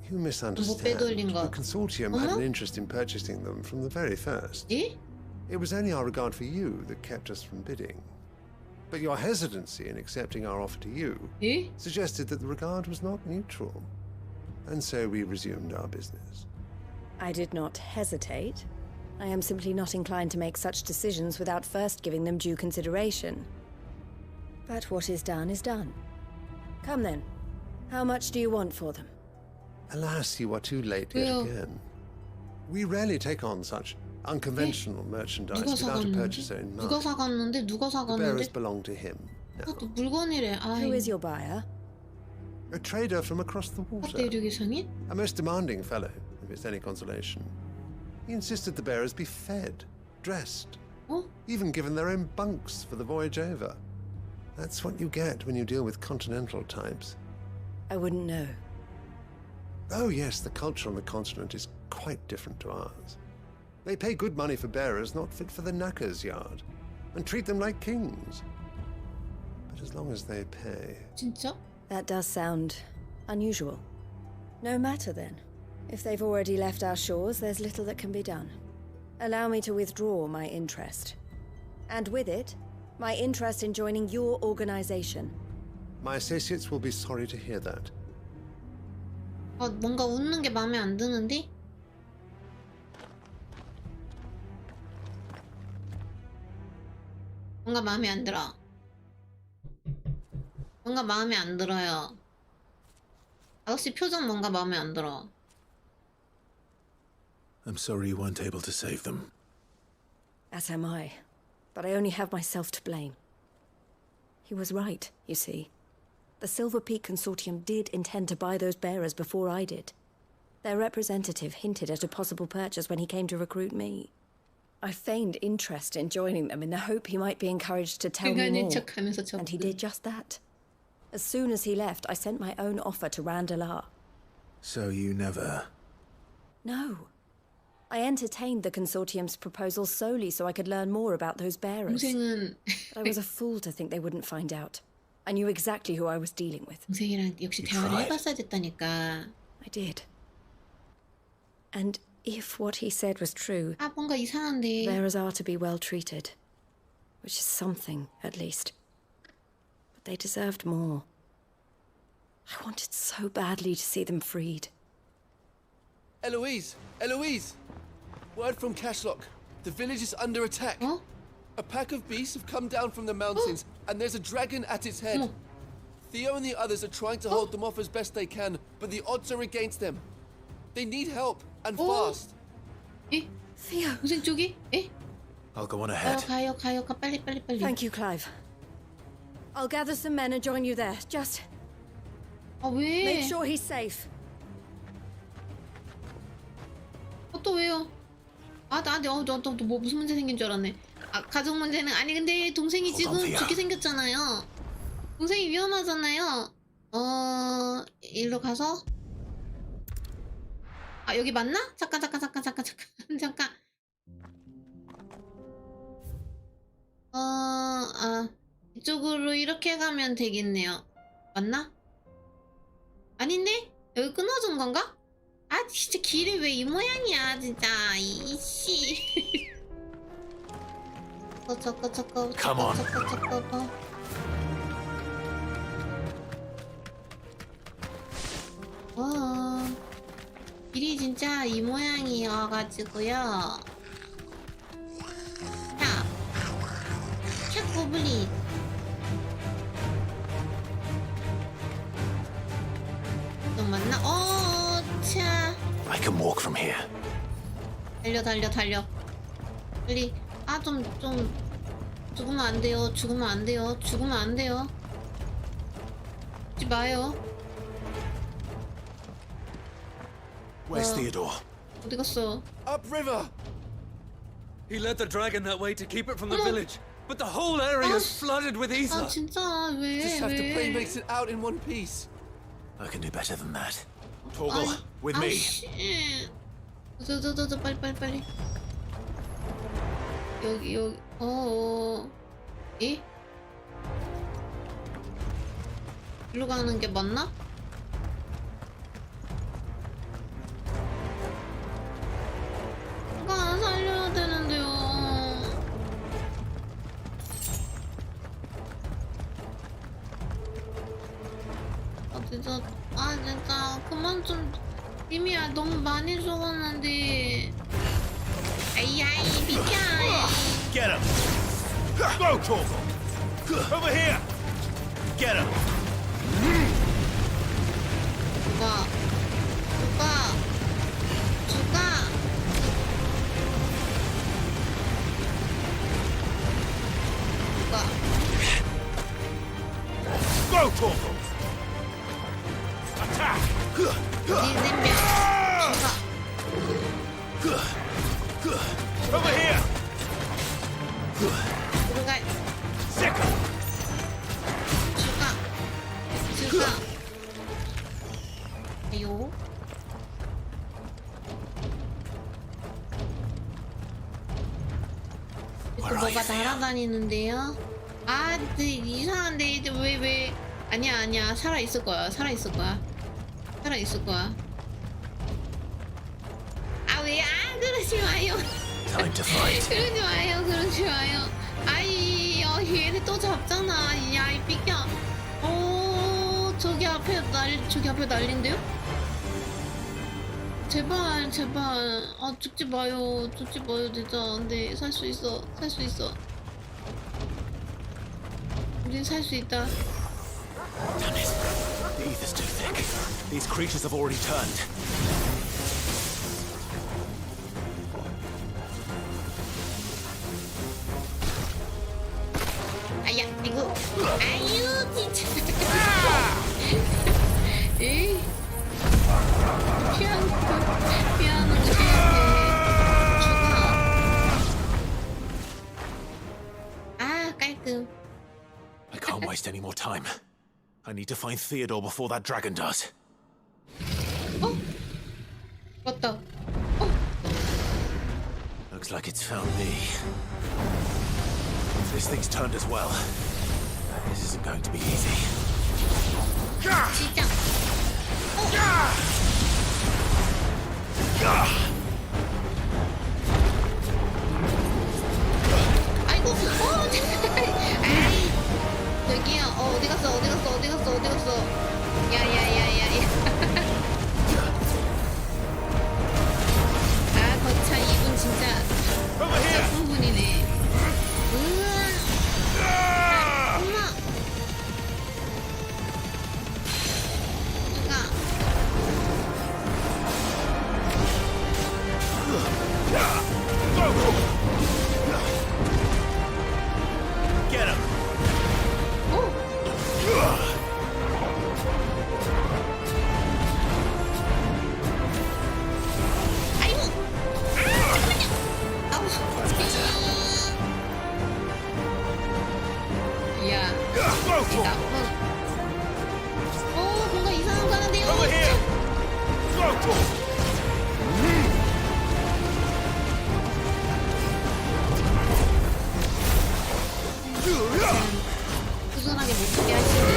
You misunderstand. The consortium had an interest in purchasing them from the very first. It was only our regard for you that kept us from bidding. But your hesitancy in accepting our offer to you suggested that the regard was not mutual. And so we resumed our business. I did not hesitate. I am simply not inclined to make such decisions without first giving them due consideration. But what is done is done. Come then. How much do you want for them? Alas, you are too late yet again. We rarely take on such unconventional merchandise without a purchaser in mind. 누가 사갔는데? The bearers belong to him. Now. 물건이래. Who is your buyer? A trader from across the water. A most demanding fellow, if it's any consolation. He insisted the bearers be fed, dressed, even given their own bunks for the voyage over. That's what you get when you deal with continental types. I wouldn't know. Oh yes, the culture on the continent is quite different to ours. They pay good money for bearers not fit for the knacker's yard, and treat them like kings. But as long as they pay... 진짜? That does sound unusual. No matter then. If they've already left our shores, there's little that can be done. Allow me to withdraw my interest. And with it, my interest in joining your organization. My associates will be sorry to hear that. 뭔가 웃는 게 마음에 안 드는데? 뭔가 마음에 안 들어. 뭔가 마음에 안 들어요. 아저씨 표정 뭔가 마음에 안 들어. I'm sorry you weren't able to save them. As am I. But I only have myself to blame. He was right, you see. The Silver Peak Consortium did intend to buy those bearers before I did. Their representative hinted at a possible purchase when he came to recruit me. I feigned interest in joining them in the hope he might be encouraged to tell me more. And he did just that. As soon as he left, I sent my own offer to Randalar. So you never... No. I entertained the consortium's proposal solely so I could learn more about those bearers. But I was a fool to think they wouldn't find out. I knew exactly who I was dealing with. 동생이랑 역시 대화를 해봤어야 됐다니까. I did. And If what he said was true, 아, 뭔가 이상한데. bearers are to be well treated. Which is something, at least. But they deserved more. I wanted so badly to see them freed. Eloise! Eloise! Word from Cashlock. The village is under attack. Huh? A pack of beasts have come down from the mountains, and there's a dragon at its head. Theo and the others are trying to hold them off as best they can, but the odds are against them. They need help, and fast. 에? Theo. 무슨 쪽이? 에? I'll go on ahead. 가요. 빨리. Thank you, Clive. I'll gather some men and join you there. Just 아, 왜? make sure he's safe. 또 왜요? 너 뭐 무슨 문제 생긴 줄 알았네. 아, 가족 문제는 아니 근데 동생이 지금 죽게 생겼잖아요. 동생이 위험하잖아요. 일로 가서. 아, 여기 맞나? 잠깐. 이쪽으로 이렇게 가면 되겠네요. 맞나? 아닌데? 여기 끊어진 건가? 아, 진짜 길이 왜 이 모양이야, 진짜. 이씨. 저거. Come on. 길이 진짜 이 모양이어가지고요. 자, 고블린. 너 맞나? 차. I can walk from here. 달려. 빨리. 아, 좀 죽으면 안 돼요. 죽지 마요. Where's Theodore? 어디 갔어? Upriver! He led the dragon that way to keep it from the village, but the whole area is flooded with ether. 아, 진짜 왜? Just have to pray makes it out in one piece. I can do better than that. Torgal, with me. 저 빨리. 여기. 예? 일로 가는 게 맞나? 안 살려야 되는데요. 진짜 그만 좀. 이미 너무 많이 죽었는데. 아이 비켜. Get him! Go, Torgal! Over here! Get him! 죽어. Go, Torgal! Attack! Over here! 죽어. 아요. 뭐가 날아다니는데요? 아, 이상한데 이제 왜? 아니야. 살아 있을 거야. 아, 왜? 그러지 마요. Time to fight. 그러지 마요. 아이, 얘네 또 잡잖아. 야, 이 비켜. 저기 앞에 난린데요? 제발. 아, 죽지 마요, 진짜. 근데 살 수 있어. 우린 살 수 있다. Damn it. The ether's too thick. These creatures have already turned. 아야, 이거. 아유, 진짜. 에이. 피하는 거 죽어. 아, 깔끔. I can't waste any more time. I need to find Theodore before that dragon does. 맞다. Looks like it's found me. If this thing's turned as well, this isn't going to be easy. 진짜. 여기요. 어디 갔어? 어디 갔어? 어디 갔어? 어디 갔어? 야야야야야. 아 거참 이분 진짜 분이네. 엄마. Get him. 야, 뭔가 이상한 거 하는데요. 꾸준하게 못 치게 할 수 있는.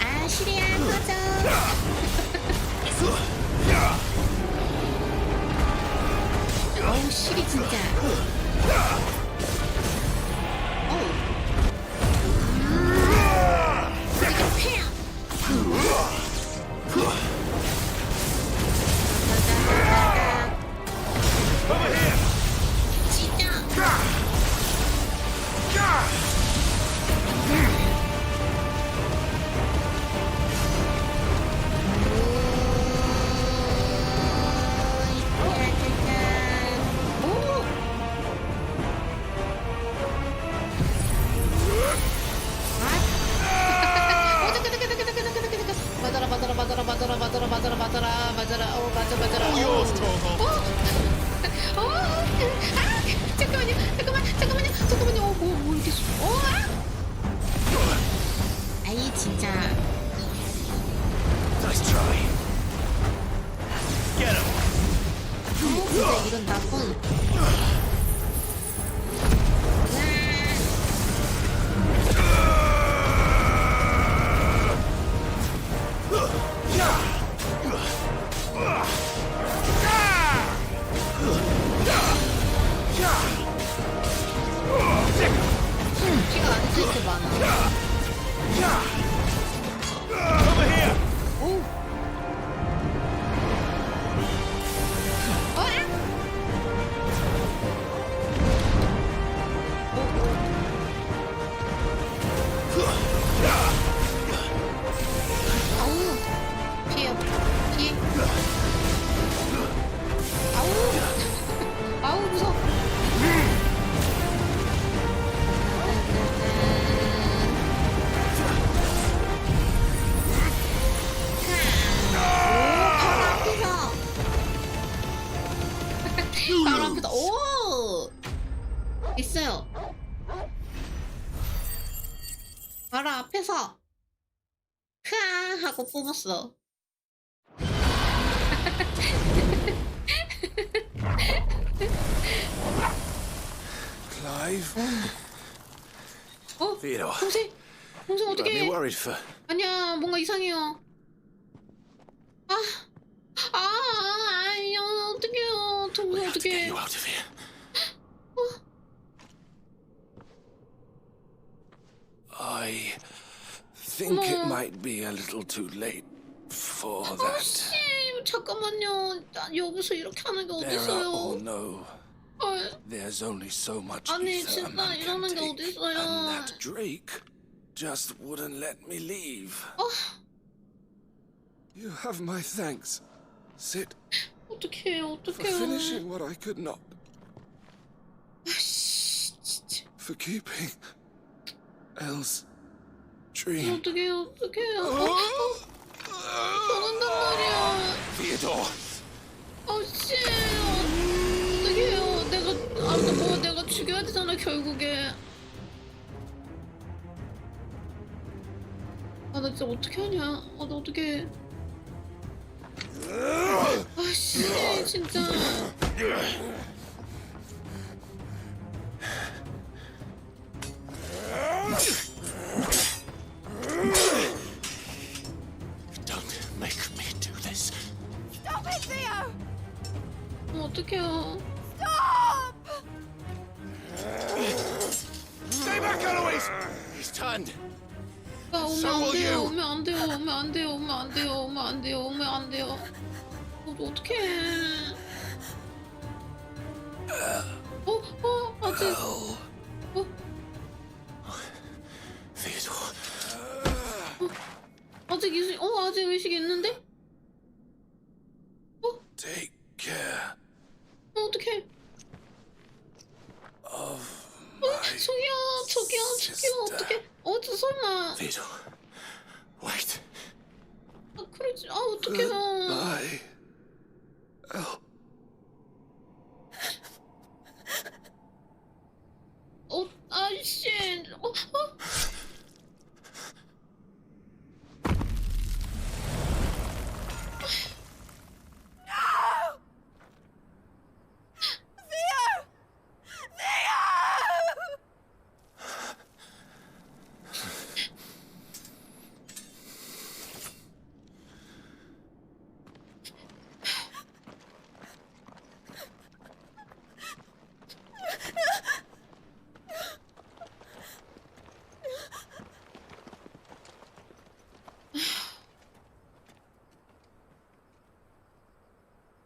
아, 시리야, 꺼져. 어우, 시리 진짜. 바로 앞에서 크아 하고 뽑았어. Clive? Theodore. 동생 어떻게? 아니야, 뭔가 이상해요. 아니요, 어떡해요. 동생 어떡해. I think it might be a little too late for that. 씨, 잠깐만요. 나 여기서 이렇게 하는 게 어딨어요? Oh no. There's only so much 아니, ether a 진짜 man can 이러는 게 take, 어딨어요? and that Drake just wouldn't let me leave. You have my thanks, Sid. 어떡해요, For finishing what I could not. For keeping Elle's dream. 어떡해요. 저런단 말이야. Theodore. 씨. 어떡해요. 내가 죽여야 되잖아, 결국에. 나 진짜 어떻게 하냐. 나 어떡해. 씨, 진짜. Don't make me do this. Stop it, Theo! 어떡해요. Stay back, Eloise! He's turned. 야, So will you. 오면 안 돼요. 오면 안 돼요. 오면 안 돼요. 오면 안 돼요. 오면 안 돼요. 어떡해. 아직. Theodore. 아직 아직 의식이 있는데? Take care 어떡해. of 저기요, 어떡해. 저 설마. Theodore. Wait. 그러지, 어떡해요. Goodbye. 아이씨.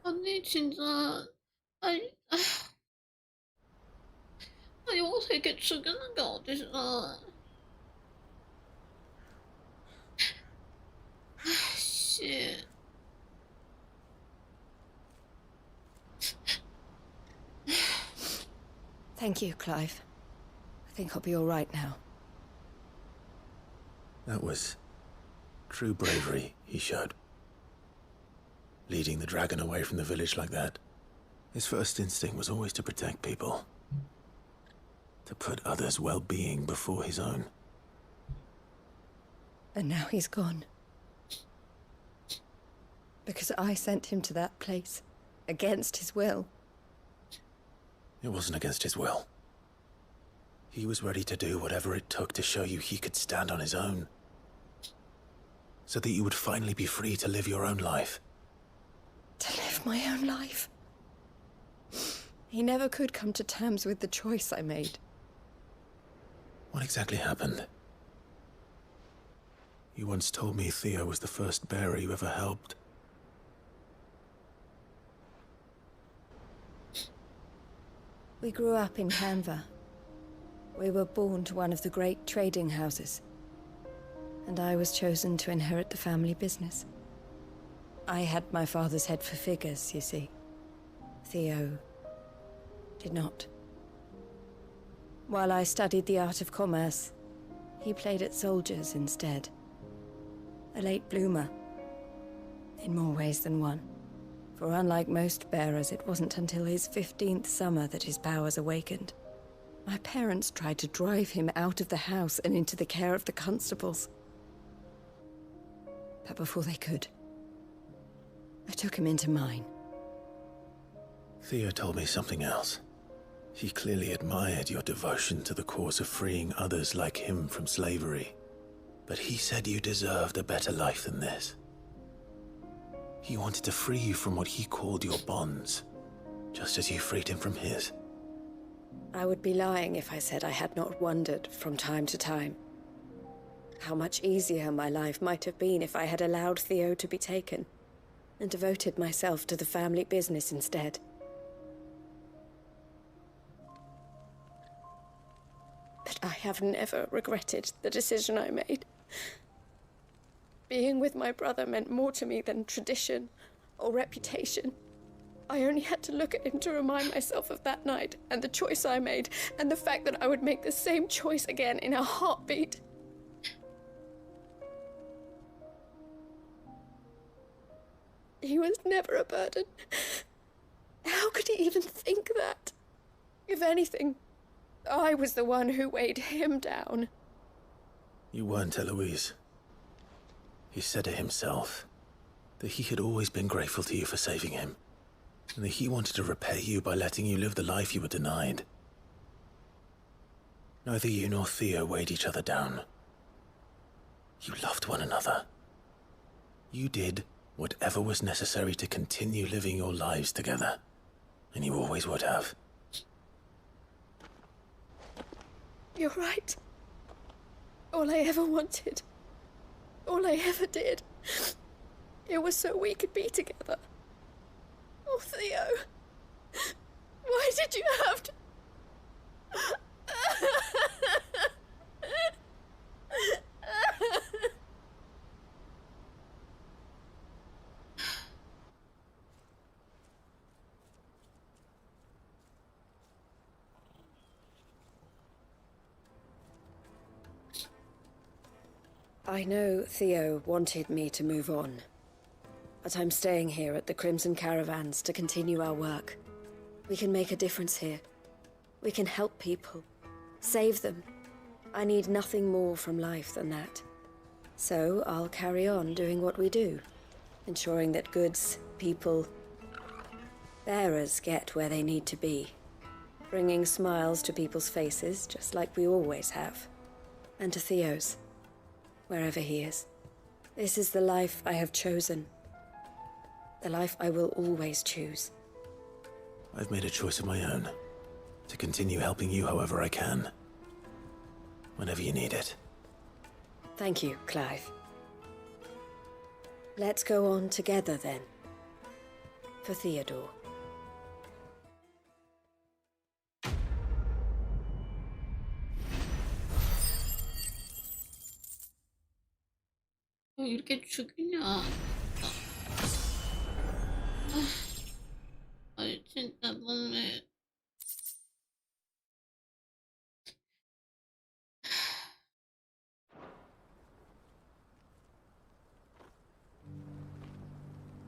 아니 진짜 여기서 이렇게 죽이는 게 어딨어. 씨. Thank you, Clive. I think I'll be all right now. That was true bravery he showed. Leading the dragon away from the village like that. His first instinct was always to protect people. To put others' well-being before his own. And now he's gone. Because I sent him to that place. Against his will. It wasn't against his will. He was ready to do whatever it took to show you he could stand on his own. So that you would finally be free to live your own life. To live my own life. He never could come to terms with the choice I made. What exactly happened? You once told me Theo was the first bearer you ever helped. We grew up in Canva. We were born to one of the great trading houses. And I was chosen to inherit the family business. I had my father's head for figures, you see. Theo did not. While I studied the art of commerce, he played at soldiers instead. A late bloomer, in more ways than one. For unlike most bearers, it wasn't until his 15th summer that his powers awakened. My parents tried to drive him out of the house and into the care of the constables. But before they could, I took him into mine. Theo told me something else. He clearly admired your devotion to the cause of freeing others like him from slavery. But he said you deserved a better life than this. He wanted to free you from what he called your bonds, just as you freed him from his. I would be lying if I said I had not wondered from time to time how much easier my life might have been if I had allowed Theo to be taken and devoted myself to the family business instead. But I have never regretted the decision I made. Being with my brother meant more to me than tradition or reputation. I only had to look at him to remind myself of that night and the choice I made and the fact that I would make the same choice again in a heartbeat. He was never a burden. How could he even think that? If anything, I was the one who weighed him down. You weren't, Eloise. He said it himself, that he had always been grateful to you for saving him, and that he wanted to repay you by letting you live the life you were denied. Neither you nor Theo weighed each other down. You loved one another. You did whatever was necessary to continue living your lives together. And you always would have. You're right. All I ever wanted, all I ever did, it was so we could be together. Oh, Theo. Why did you have to... I know Theo wanted me to move on, but I'm staying here at the Crimson Caravans to continue our work. We can make a difference here. We can help people, save them. I need nothing more from life than that. So I'll carry on doing what we do, ensuring that goods, people, bearers get where they need to be, bringing smiles to people's faces just like we always have, and to Theo's. Wherever he is. This is the life I have chosen. The life I will always choose. I've made a choice of my own. To continue helping you however I can. Whenever you need it. Thank you, Clive. Let's go on together then. For Theodore. 이렇게 죽이냐? 아니 진짜 너무해.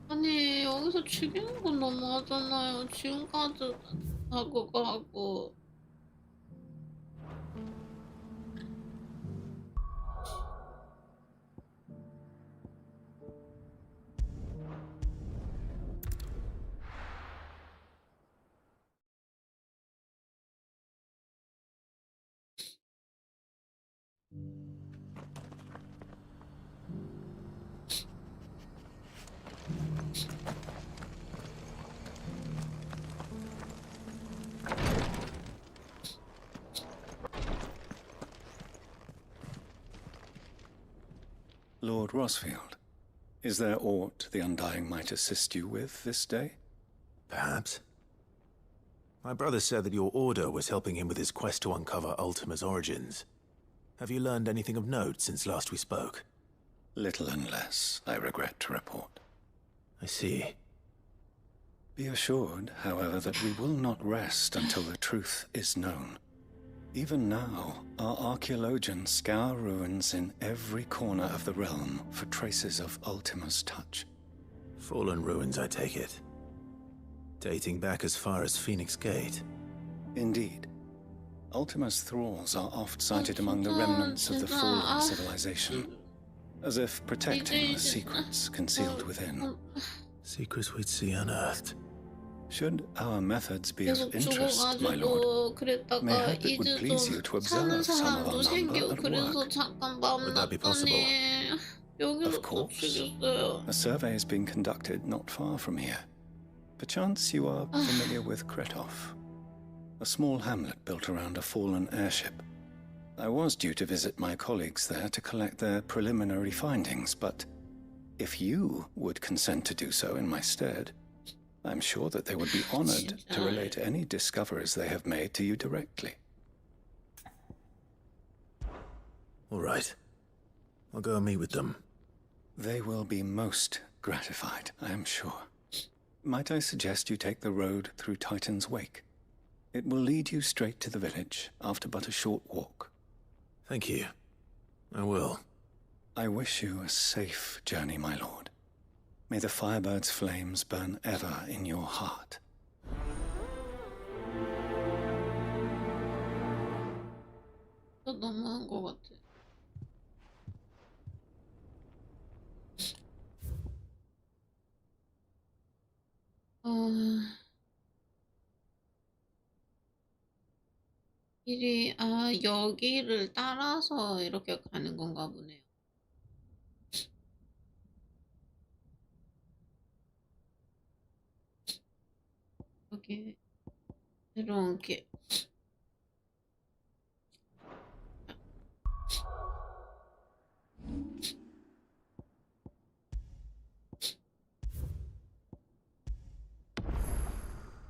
아니 여기서 죽이는 건 너무하잖아요. 지금까지 하고 가고. Lord Rosfield, is there aught the Undying might assist you with this day? Perhaps. My brother said that your order was helping him with his quest to uncover Ultima's origins. Have you learned anything of note since last we spoke? Little and less, I regret to report. I see. Be assured, however, that we will not rest until the truth is known. Even now, our archaeologians scour ruins in every corner of the realm for traces of Ultima's touch. Fallen ruins, I take it. Dating back as far as Phoenix Gate. Indeed. Ultima's thralls are oft sighted among the remnants of the fallen civilization, as if protecting the secrets concealed within. Secrets we'd see unearthed. Should our methods be of interest, my lord, may I hope it would please you to observe some of our number at work. Would that be possible? Of course. A survey is being conducted not far from here. Perchance you are familiar with Kretov, a small hamlet built around a fallen airship. I was due to visit my colleagues there to collect their preliminary findings, but if you would consent to do so in my stead, I'm sure that they would be honored to relate any discoveries they have made to you directly. All right. I'll go and meet with them. They will be most gratified, I am sure. Might I suggest you take the road through Titan's Wake? It will lead you straight to the village after but a short walk. Thank you. I will. I wish you a safe journey, my lord. May the Firebird's flames burn ever in your heart. 너무한 것 같아. 여기를 따라서 이렇게 가는 건가 보네요. 여기 이렇게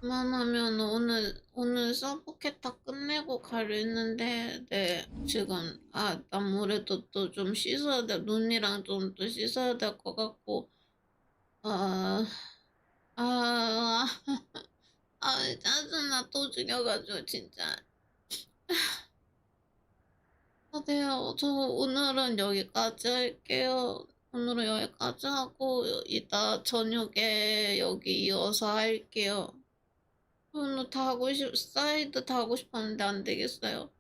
그만하면 오늘 서브퀘 다 끝내고 가려는데 네 지금 아무래도 또 좀 씻어야 돼. 눈이랑 좀 또 씻어야 될 것 같고 짜증나 또 죽여가지고 진짜. 네요. 저 오늘은 여기까지 할게요. 오늘은 여기까지 하고 이따 저녁에 여기 이어서 할게요. 오늘 다 하고 사이드 다 하고 싶었는데 안 되겠어요.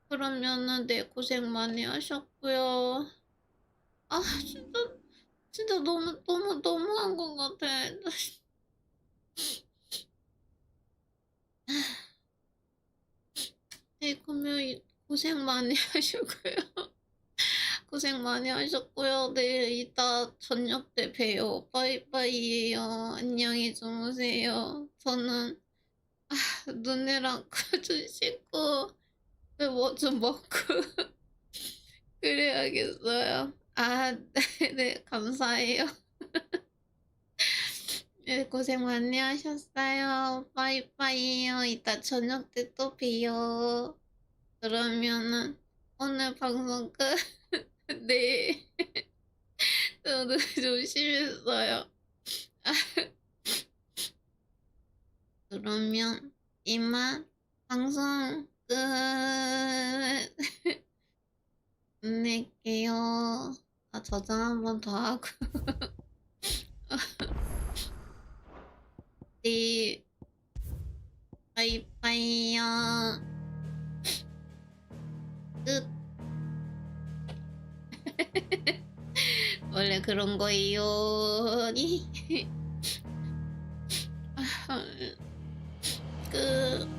그러면은 네 고생 많이 하셨고요. 진짜 너무한 것 같아. 네, 그러면 고생 많이 하셨고요. 고생 많이 하셨고요. 네, 이따 저녁 때 봬요. 빠이빠이예요. 안녕히 주무세요. 저는 눈이랑 코 좀 씻고 뭐 좀 먹고 그래야겠어요. 네, 감사해요. 네, 고생 많이 하셨어요. 빠이빠이요. 이따 저녁 때 또 봬요. 그러면은 오늘 방송 끝. 네. 저도 좀 심했어요. 그러면 이만 방송 끝. 끝낼게요. 저장 한 번 더 하고. 네. 빠이빠이요. 끝. 원래 그런 거예요. 끝.